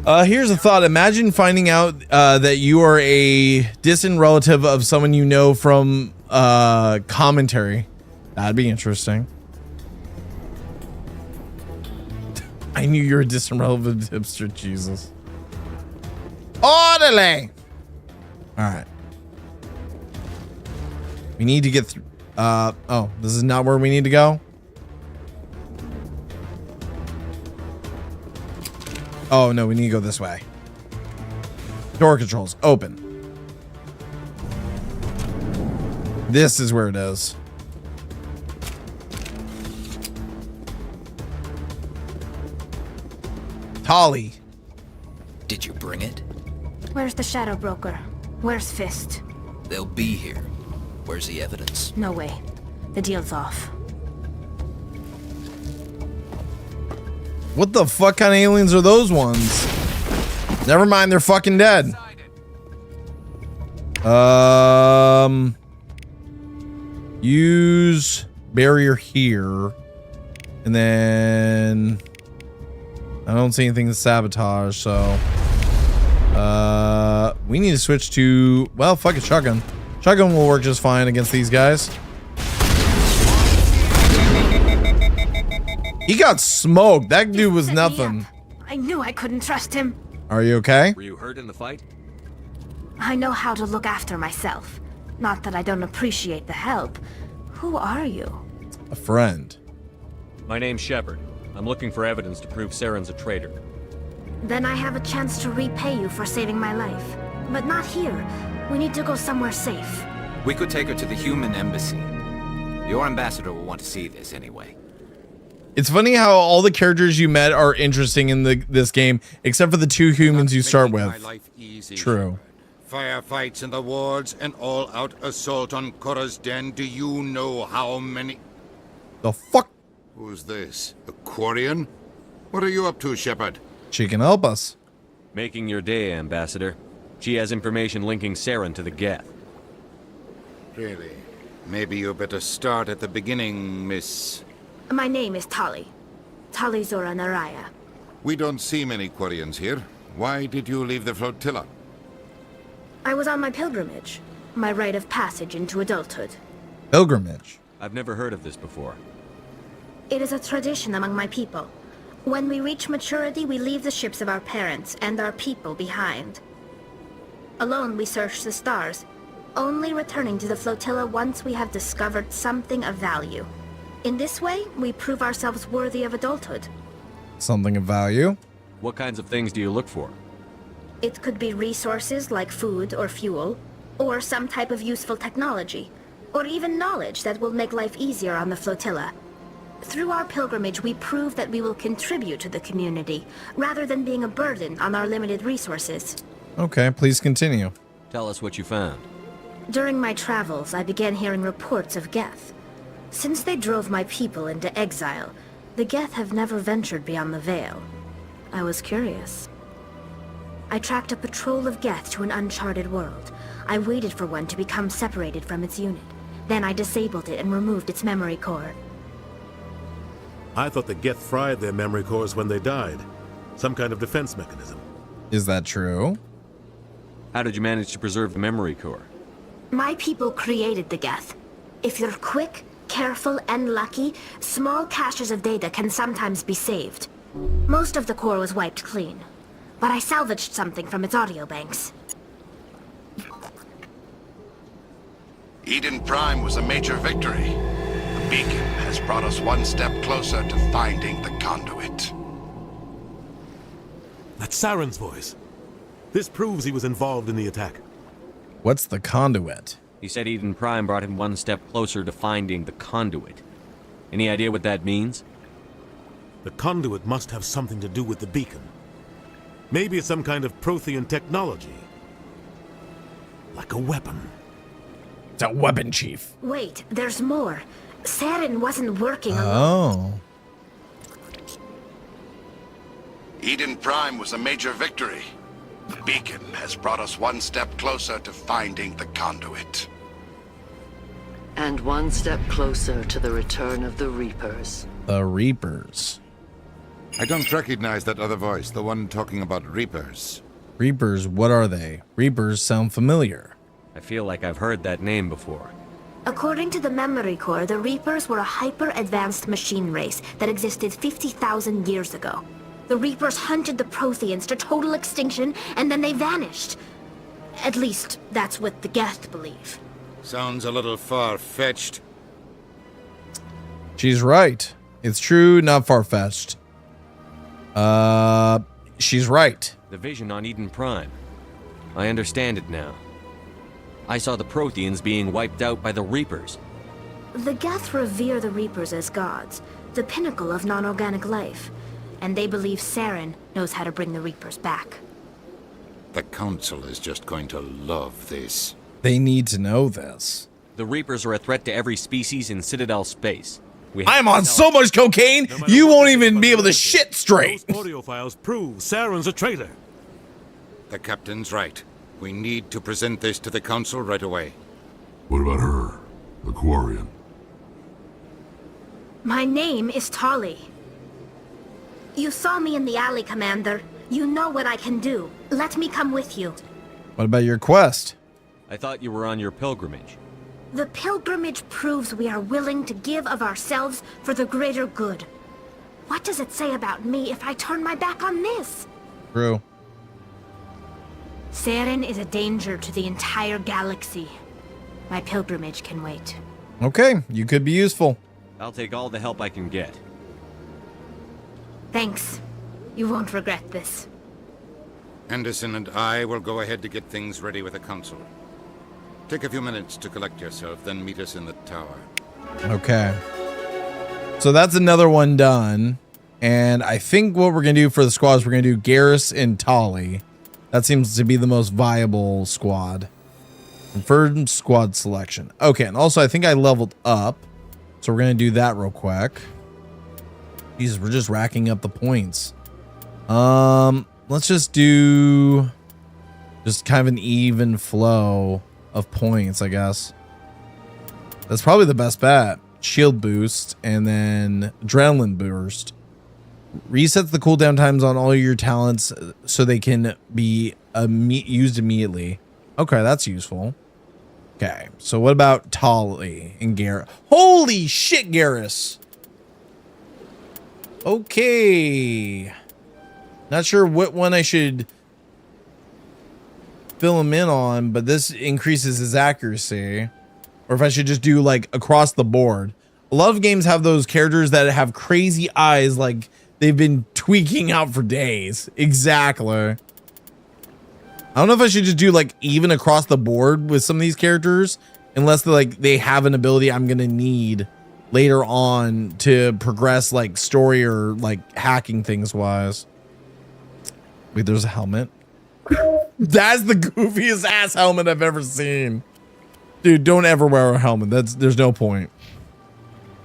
Here's a thought. Imagine finding out that you are a distant relative of someone you know from commentary. That'd be interesting. I knew you were a distant relative, hipster. Jesus. Orderly. All right. We need to get through. Oh, this is not where we need to go. Oh, no, we need to go this way. Door controls, open. This is where it is. Tali. Did you bring it? Where's the Shadow Broker? Where's Fist? They'll be here. Where's the evidence? No way. The deal's off. What the fuck kind of aliens are those ones? Never mind, they're fucking dead. Use barrier here. And then I don't see anything to sabotage, so we need to switch to, well, fuck it, shotgun. Shotgun will work just fine against these guys. He got smoked. That dude was nothing. I knew I couldn't trust him. Are you okay? Were you hurt in the fight? I know how to look after myself. Not that I don't appreciate the help. Who are you? A friend. My name's Shepard. I'm looking for evidence to prove Saren's a traitor. Then I have a chance to repay you for saving my life. But not here. We need to go somewhere safe. We could take her to the human embassy. Your ambassador will want to see this anyway. It's funny how all the characters you met are interesting in this game, except for the two humans you start with. True. Firefights in the wards, an all-out assault on Korra's den. Do you know how many? The fuck? Who's this? A Quarian? What are you up to, Shepard? She can help us. Making your day, Ambassador. She has information linking Saren to the Geth. Really? Maybe you better start at the beginning, Miss... My name is Tali. Tali Zora Naraya. We don't see many Quarians here. Why did you leave the flotilla? I was on my pilgrimage. My rite of passage into adulthood. Pilgrimage? I've never heard of this before. It is a tradition among my people. When we reach maturity, we leave the ships of our parents and our people behind. Alone, we search the stars, only returning to the flotilla once we have discovered something of value. In this way, we prove ourselves worthy of adulthood. Something of value? What kinds of things do you look for? It could be resources like food or fuel, or some type of useful technology, or even knowledge that will make life easier on the flotilla. Through our pilgrimage, we prove that we will contribute to the community, rather than being a burden on our limited resources. Okay, please continue. Tell us what you found. During my travels, I began hearing reports of Geth. Since they drove my people into exile, the Geth have never ventured beyond the Veil. I was curious. I tracked a patrol of Geth to an uncharted world. I waited for one to become separated from its unit. Then I disabled it and removed its memory core. I thought the Geth fried their memory cores when they died. Some kind of defense mechanism. Is that true? How did you manage to preserve the memory core? My people created the Geth. If you're quick, careful, and lucky, small caches of data can sometimes be saved. Most of the core was wiped clean, but I salvaged something from its audio banks. Eden Prime was a major victory. The beacon has brought us one step closer to finding the conduit. That's Saren's voice. This proves he was involved in the attack. What's the conduit? He said Eden Prime brought him one step closer to finding the conduit. Any idea what that means? The conduit must have something to do with the beacon. Maybe it's some kind of Prothean technology. Like a weapon. It's a weapon, Chief. Wait, there's more. Saren wasn't working alone. Eden Prime was a major victory. The beacon has brought us one step closer to finding the conduit. And one step closer to the return of the Reapers. The Reapers. I don't recognize that other voice, the one talking about Reapers. Reapers, what are they? Reapers sound familiar. I feel like I've heard that name before. According to the memory core, the Reapers were a hyper-advanced machine race that existed 50,000 years ago. The Reapers hunted the Protheans to total extinction, and then they vanished. At least, that's what the Geth believe. Sounds a little far-fetched. She's right. It's true, not far-fetched. she's right. The vision on Eden Prime. I understand it now. I saw the Protheans being wiped out by the Reapers. The Geth revere the Reapers as gods, the pinnacle of non-organic life, and they believe Saren knows how to bring the Reapers back. The Council is just going to love this. They need to know this. The Reapers are a threat to every species in Citadel space. I'm on so much cocaine, you won't even be able to shit straight. Those audio files prove Saren's a traitor. The Captain's right. We need to present this to the Council right away. What about her? The Quarian? My name is Tali. You saw me in the alley, Commander. You know what I can do. Let me come with you. What about your quest? I thought you were on your pilgrimage. The pilgrimage proves we are willing to give of ourselves for the greater good. What does it say about me if I turn my back on this? True. Saren is a danger to the entire galaxy. My pilgrimage can wait. Okay, you could be useful. I'll take all the help I can get. Thanks. You won't regret this. Anderson and I will go ahead to get things ready with the Council. Take a few minutes to collect yourself, then meet us in the tower. Okay. So that's another one done. And I think what we're going to do for the squad is we're going to do Garrus and Tali. That seems to be the most viable squad. Confirmed squad selection. Okay, and also I think I leveled up. So we're going to do that real quick. Jesus, we're just racking up the points. Let's just do just kind of an even flow of points, I guess. That's probably the best bet. Shield boost and then adrenaline boost. Resets the cooldown times on all your talents so they can be used immediately. Okay, that's useful. Okay, so what about Tali and Garrus? Holy shit, Garrus! Okay. Not sure what one I should fill him in on, but this increases his accuracy. Or if I should just do like across the board. A lot of games have those characters that have crazy eyes like they've been tweaking out for days. Exactly. I don't know if I should just do like even across the board with some of these characters, unless they have an ability I'm gonna need later on to progress like story or like hacking things wise. Wait, there's a helmet. That's the goofiest ass helmet I've ever seen. Dude, don't ever wear a helmet. There's no point.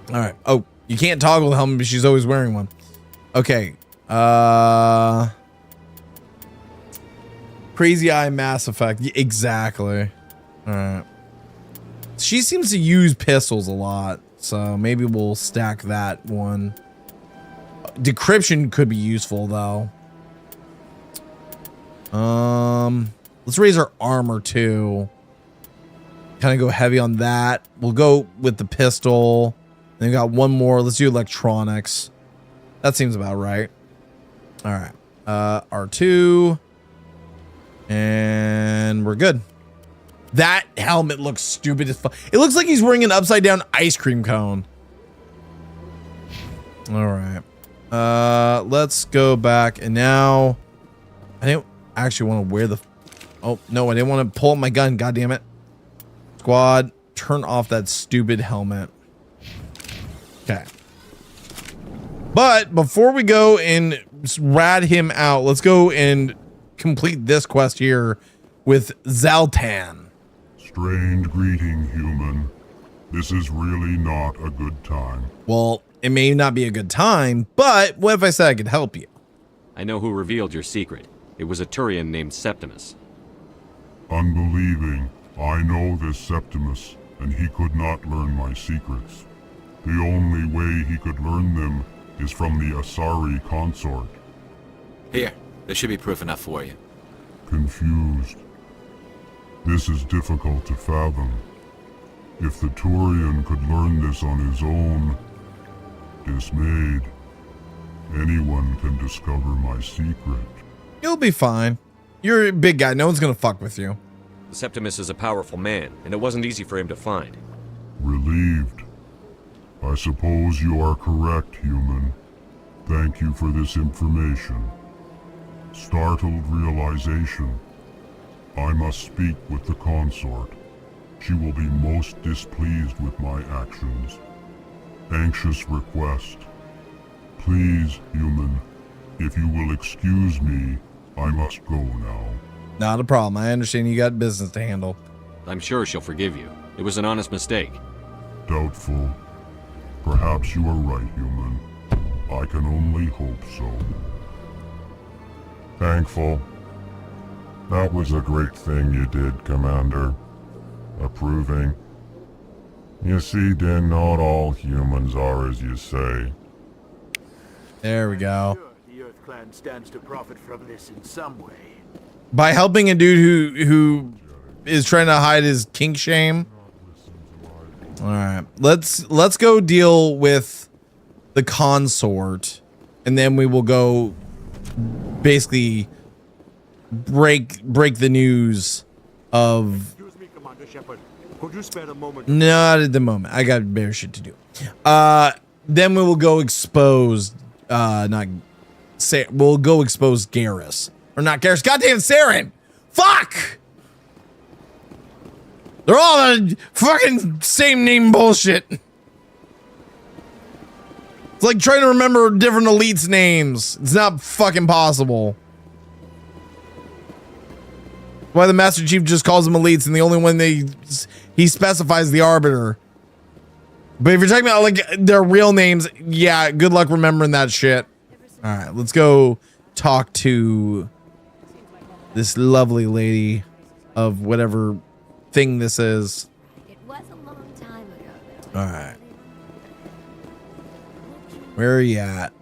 All right. Oh, you can't toggle the helmet, but she's always wearing one. Okay. Crazy Eye Mass Effect. Exactly. All right. She seems to use pistols a lot, so maybe we'll stack that one. Decryption could be useful though. Let's raise our armor too. Kind of go heavy on that. We'll go with the pistol. Then we got one more. Let's do electronics. That seems about right. All right. R2. And we're good. That helmet looks stupid as fuck. It looks like he's wearing an upside down ice cream cone. All right. Let's go back. And now I didn't actually want to wear the... Oh, no, I didn't want to pull up my gun. God damn it. Squad, turn off that stupid helmet. Okay. But before we go and rat him out, let's go and complete this quest here with Zaltan. Strange greeting, human. This is really not a good time. Well, it may not be a good time, but what if I said I could help you? I know who revealed your secret. It was a Turian named Septimus. Unbelieving. I know this Septimus, and he could not learn my secrets. The only way he could learn them is from the Asari consort. Here, there should be proof enough for you. Confused. This is difficult to fathom. If the Turian could learn this on his own, dismayed, anyone can discover my secret. You'll be fine. You're a big guy. No one's gonna fuck with you. Septimus is a powerful man, and it wasn't easy for him to find. Relieved. I suppose you are correct, human. Thank you for this information. Startled realization. I must speak with the consort. She will be most displeased with my actions. Anxious request. Please, human, if you will excuse me, I must go now. Not a problem. I understand you got business to handle. I'm sure she'll forgive you. It was an honest mistake. Doubtful. Perhaps you are right, human. I can only hope so. Thankful. That was a great thing you did, Commander. Approving. You see, Din, not all humans are as you say. There we go. The Earth Clan stands to profit from this in some way. By helping a dude who is trying to hide his kink shame. All right, let's go deal with the consort, and then we will go basically break the news of. Excuse me, Commander Shepard. Could you spare a moment? Not at the moment. I got better shit to do. Then we will go expose. We'll go expose Garrus. Or not Garrus. Goddamn Saren! Fuck! They're all the fucking same name bullshit. It's like trying to remember different elites' names. It's not fucking possible. Why the Master Chief just calls them elites, and the only one he specifies the Arbiter. But if you're talking about like their real names, yeah, good luck remembering that shit. All right, let's go talk to this lovely lady of whatever thing this is. It was a long time ago, All right. Where are you at?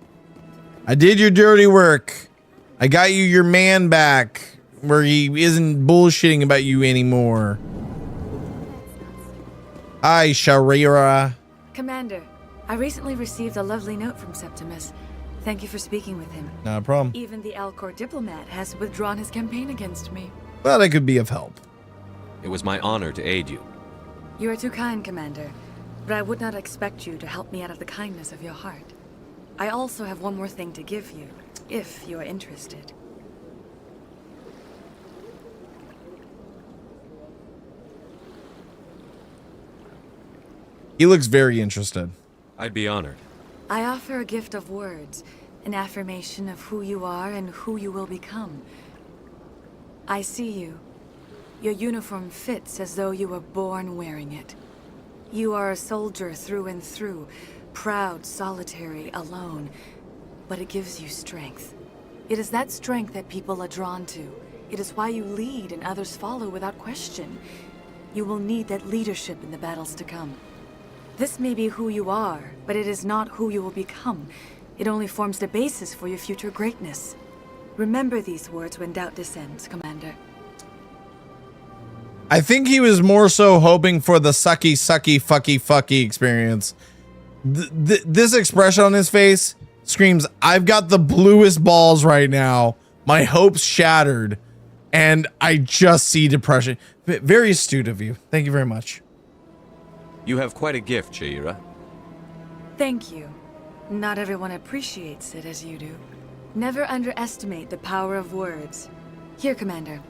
I did your dirty work. I got you your man back where he isn't bullshitting about you anymore. Hi, Sharira. Commander, I recently received a lovely note from Septimus. Thank you for speaking with him. No problem. Even the Alcor diplomat has withdrawn his campaign against me. But I could be of help. It was my honor to aid you. You are too kind, Commander. But I would not expect you to help me out of the kindness of your heart. I also have one more thing to give you, if you are interested. He looks very interested. I'd be honored. I offer a gift of words, an affirmation of who you are and who you will become. I see you. Your uniform fits as though you were born wearing it. You are a soldier through and through, proud, solitary, alone, but it gives you strength. It is that strength that people are drawn to. It is why you lead and others follow without question. You will need that leadership in the battles to come. This may be who you are, but it is not who you will become. It only forms the basis for your future greatness. Remember these words when doubt descends, Commander. I think he was more so hoping for the sucky, sucky, fucky, fucky experience. This expression on his face screams, I've got the bluest balls right now. My hopes shattered. And I just see depression. Very astute of you. Thank you very much. You have quite a gift, Sha'ira. Thank you. Not everyone appreciates it as you do. Never underestimate the power of words. Here, Commander.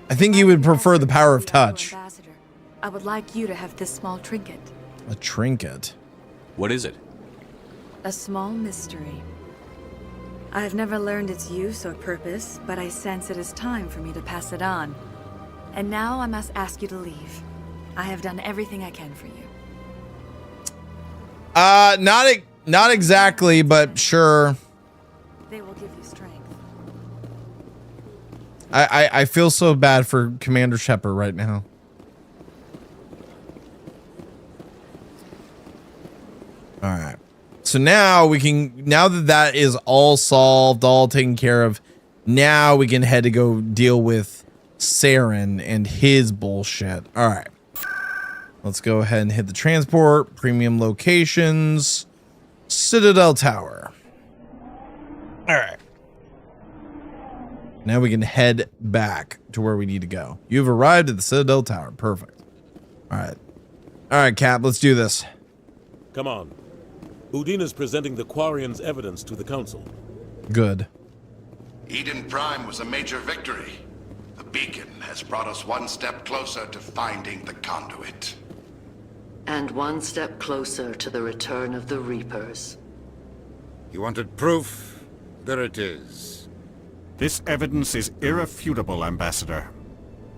I think he would prefer the power of touch. Ambassador, I would like you to have this small trinket. A trinket? What is it? A small mystery. I have never learned its use or purpose, but I sense it is time for me to pass it on. And now I must ask you to leave. I have done everything I can for you. Not exactly, but sure. They will give you strength. I feel so bad for Commander Shepard right now. All right. So now now that is all solved, all taken care of, now we can head to go deal with Saren and his bullshit. All right. Let's go ahead and hit the transport, premium locations, Citadel Tower. All right. Now we can head back to where we need to go. You've arrived at the Citadel Tower. Perfect. All right. All right, Cap, let's do this. Come on. Udina's presenting the Quarians' evidence to the Council. Good. Eden Prime was a major victory. The beacon has brought us one step closer to finding the conduit. And one step closer to the return of the Reapers. You wanted proof? There it is. This evidence is irrefutable, Ambassador.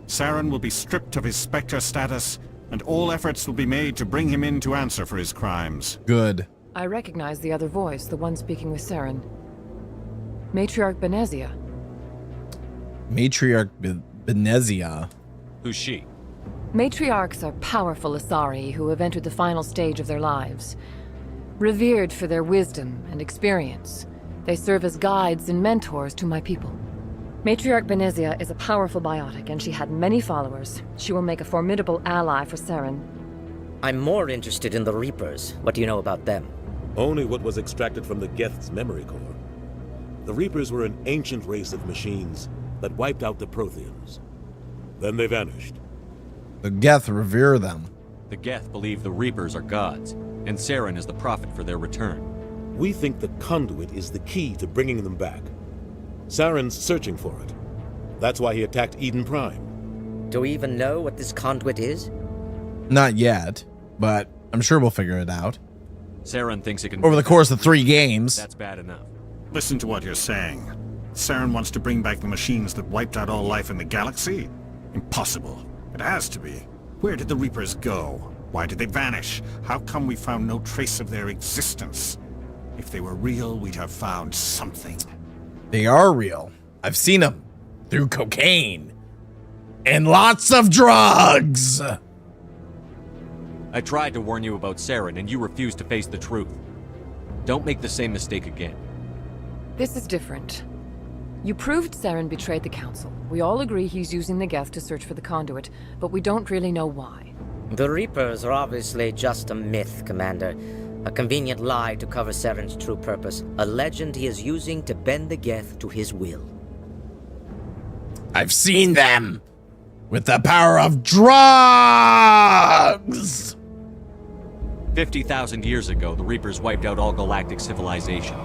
Saren will be stripped of his Spectre status, and all efforts will be made to bring him in to answer for his crimes. Good. I recognize the other voice, the one speaking with Saren. Matriarch Benezia. Matriarch Benezia. Who's she? Matriarchs are powerful Asari who have entered the final stage of their lives. Revered for their wisdom and experience, they serve as guides and mentors to my people. Matriarch Benezia is a powerful biotic, and she had many followers. She will make a formidable ally for Saren. I'm more interested in the Reapers. What do you know about them? Only what was extracted from the Geth's memory core. The Reapers were an ancient race of machines that wiped out the Protheans. Then they vanished. The Geth revere them. The Geth believe the Reapers are gods, and Saren is the prophet for their return. We think the conduit is the key to bringing them back. Saren's searching for it. That's why he attacked Eden Prime. Do we even know what this conduit is? Not yet, but I'm sure we'll figure it out. Saren thinks it can... Over the course of 3 games. That's bad enough. Listen to what you're saying. Saren wants to bring back the machines that wiped out all life in the galaxy? Impossible. It has to be. Where did the Reapers go? Why did they vanish? How come we found no trace of their existence? If they were real, we'd have found something. They are real. I've seen them. Through cocaine. And lots of drugs! I tried to warn you about Saren, and you refused to face the truth. Don't make the same mistake again. This is different. You proved Saren betrayed the Council. We all agree he's using the Geth to search for the conduit, but we don't really know why. The Reapers are obviously just a myth, Commander. A convenient lie to cover Saren's true purpose. A legend he is using to bend the Geth to his will. I've seen them! With the power of drugs! 50,000 years ago, the Reapers wiped out all galactic civilization.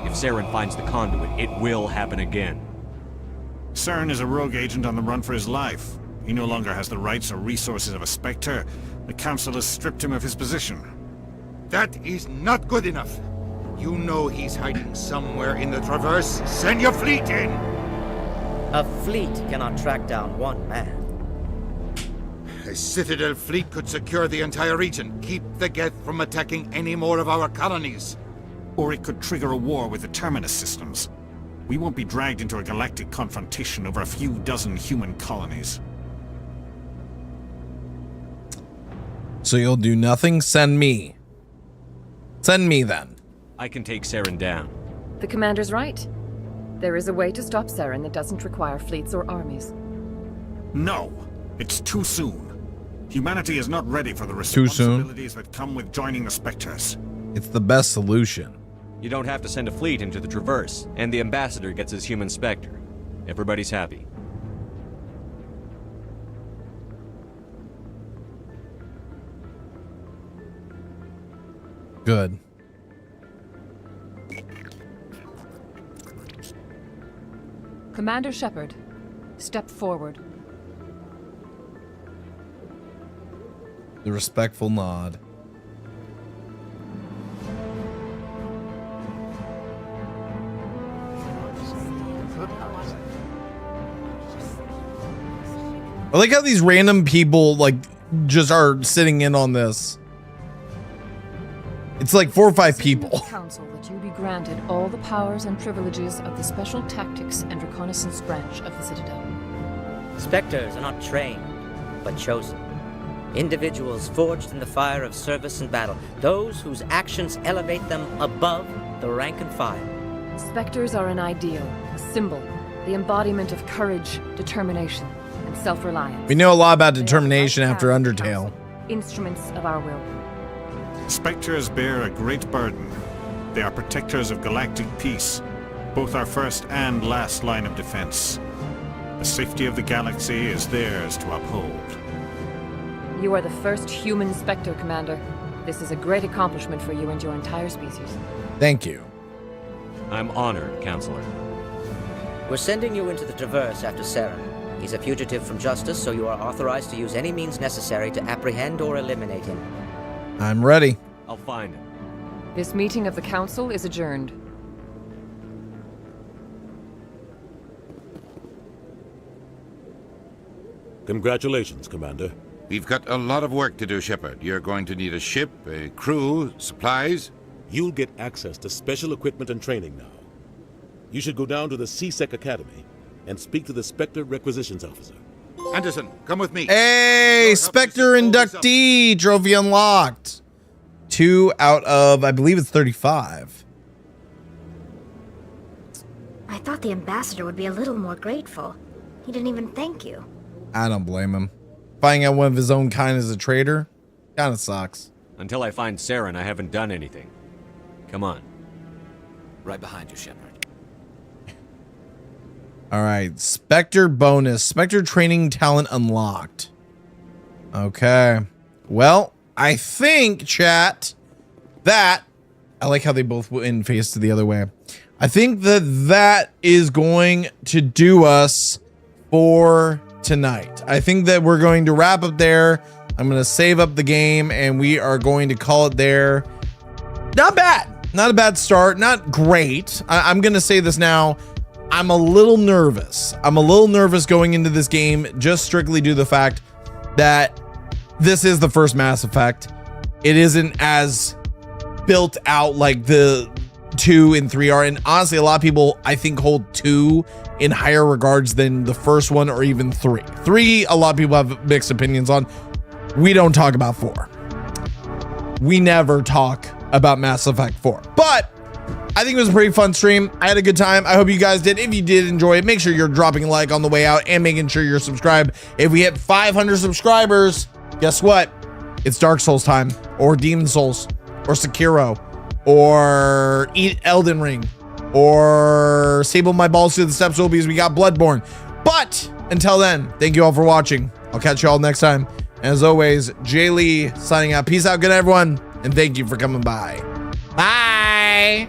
If Saren finds the conduit, it will happen again. Saren is a rogue agent on the run for his life. He no longer has the rights or resources of a Spectre. The Council has stripped him of his position. That is not good enough. You know he's hiding somewhere in the Traverse. Send your fleet in! A fleet cannot track down one man. A Citadel fleet could secure the entire region, keep the Geth from attacking any more of our colonies. Or it could trigger a war with the Terminus systems. We won't be dragged into a galactic confrontation over a few dozen human colonies. So you'll do nothing? Send me. Send me then. I can take Saren down. The Commander's right. There is a way to stop Saren that doesn't require fleets or armies. No, it's too soon. Humanity is not ready for the responsibilities that come with joining the Spectres. It's the best solution. You don't have to send a fleet into the Traverse, and the Ambassador gets his human Spectre. Everybody's happy. Good. Commander Shepard, step forward. The respectful nod. I like how these random people like just are sitting in on this. It's like 4 or 5 people. Council that you be granted all the powers and privileges of the Special Tactics and Reconnaissance branch of the Citadel. Spectres are not trained, but chosen. Individuals forged in the fire of service and battle. Those whose actions elevate them above the rank and file. Spectres are an ideal, a symbol, the embodiment of courage, determination, and self-reliance. We know a lot about determination after Undertale. Instruments of our will. Spectres bear a great burden. They are protectors of galactic peace, both our first and last line of defense. The safety of the galaxy is theirs to uphold. You are the first human Spectre, Commander. This is a great accomplishment for you and your entire species. Thank you. I'm honored, Counselor. We're sending you into the Traverse after Saren. He's a fugitive from justice, so you are authorized to use any means necessary to apprehend or eliminate him. I'm ready. I'll find him. This meeting of the Council is adjourned. Congratulations, Commander. We've got a lot of work to do, Shepard. You're going to need a ship, a crew, supplies. You'll get access to special equipment and training now. You should go down to the C-Sec Academy and speak to the Spectre Requisitions Officer. Anderson, come with me. Hey, Spectre inductee trophy unlocked. 2 out of, I believe it's 35. I thought the ambassador would be a little more grateful. He didn't even thank you. I don't blame him. Finding out one of his own kind is a traitor kind of sucks. Until I find Saren, I haven't done anything. Come on. Right behind you, Shepard. All right, Spectre bonus. Spectre training talent unlocked. Okay. Well, I think, chat, that... I like how they both went face to the other way. I think that is going to do us for tonight. I think that we're going to wrap up there. I'm going to save up the game and we are going to call it there. Not bad. Not a bad start. Not great. I'm going to say this now. I'm a little nervous. I'm a little nervous going into this game just strictly due to the fact that this is the first Mass Effect. It isn't as built out like the 2 and 3 are. And honestly, a lot of people, I think, hold 2 in higher regards than the first one or even 3. 3, a lot of people have mixed opinions on. We don't talk about 4. We never talk about Mass Effect 4. But I think it was a pretty fun stream. I had a good time. I hope you guys did. If you did enjoy it, make sure you're dropping a like on the way out and making sure you're subscribed. If we hit 500 subscribers, guess what? It's Dark Souls time, or Demon Souls, or Sekiro, or eat Elden Ring, or sable my balls to the steps because we got Bloodborne. But until then, thank you all for watching. I'll catch you all next time. As always, Jay Lee signing out. Peace out, good everyone, and thank you for coming by. Bye.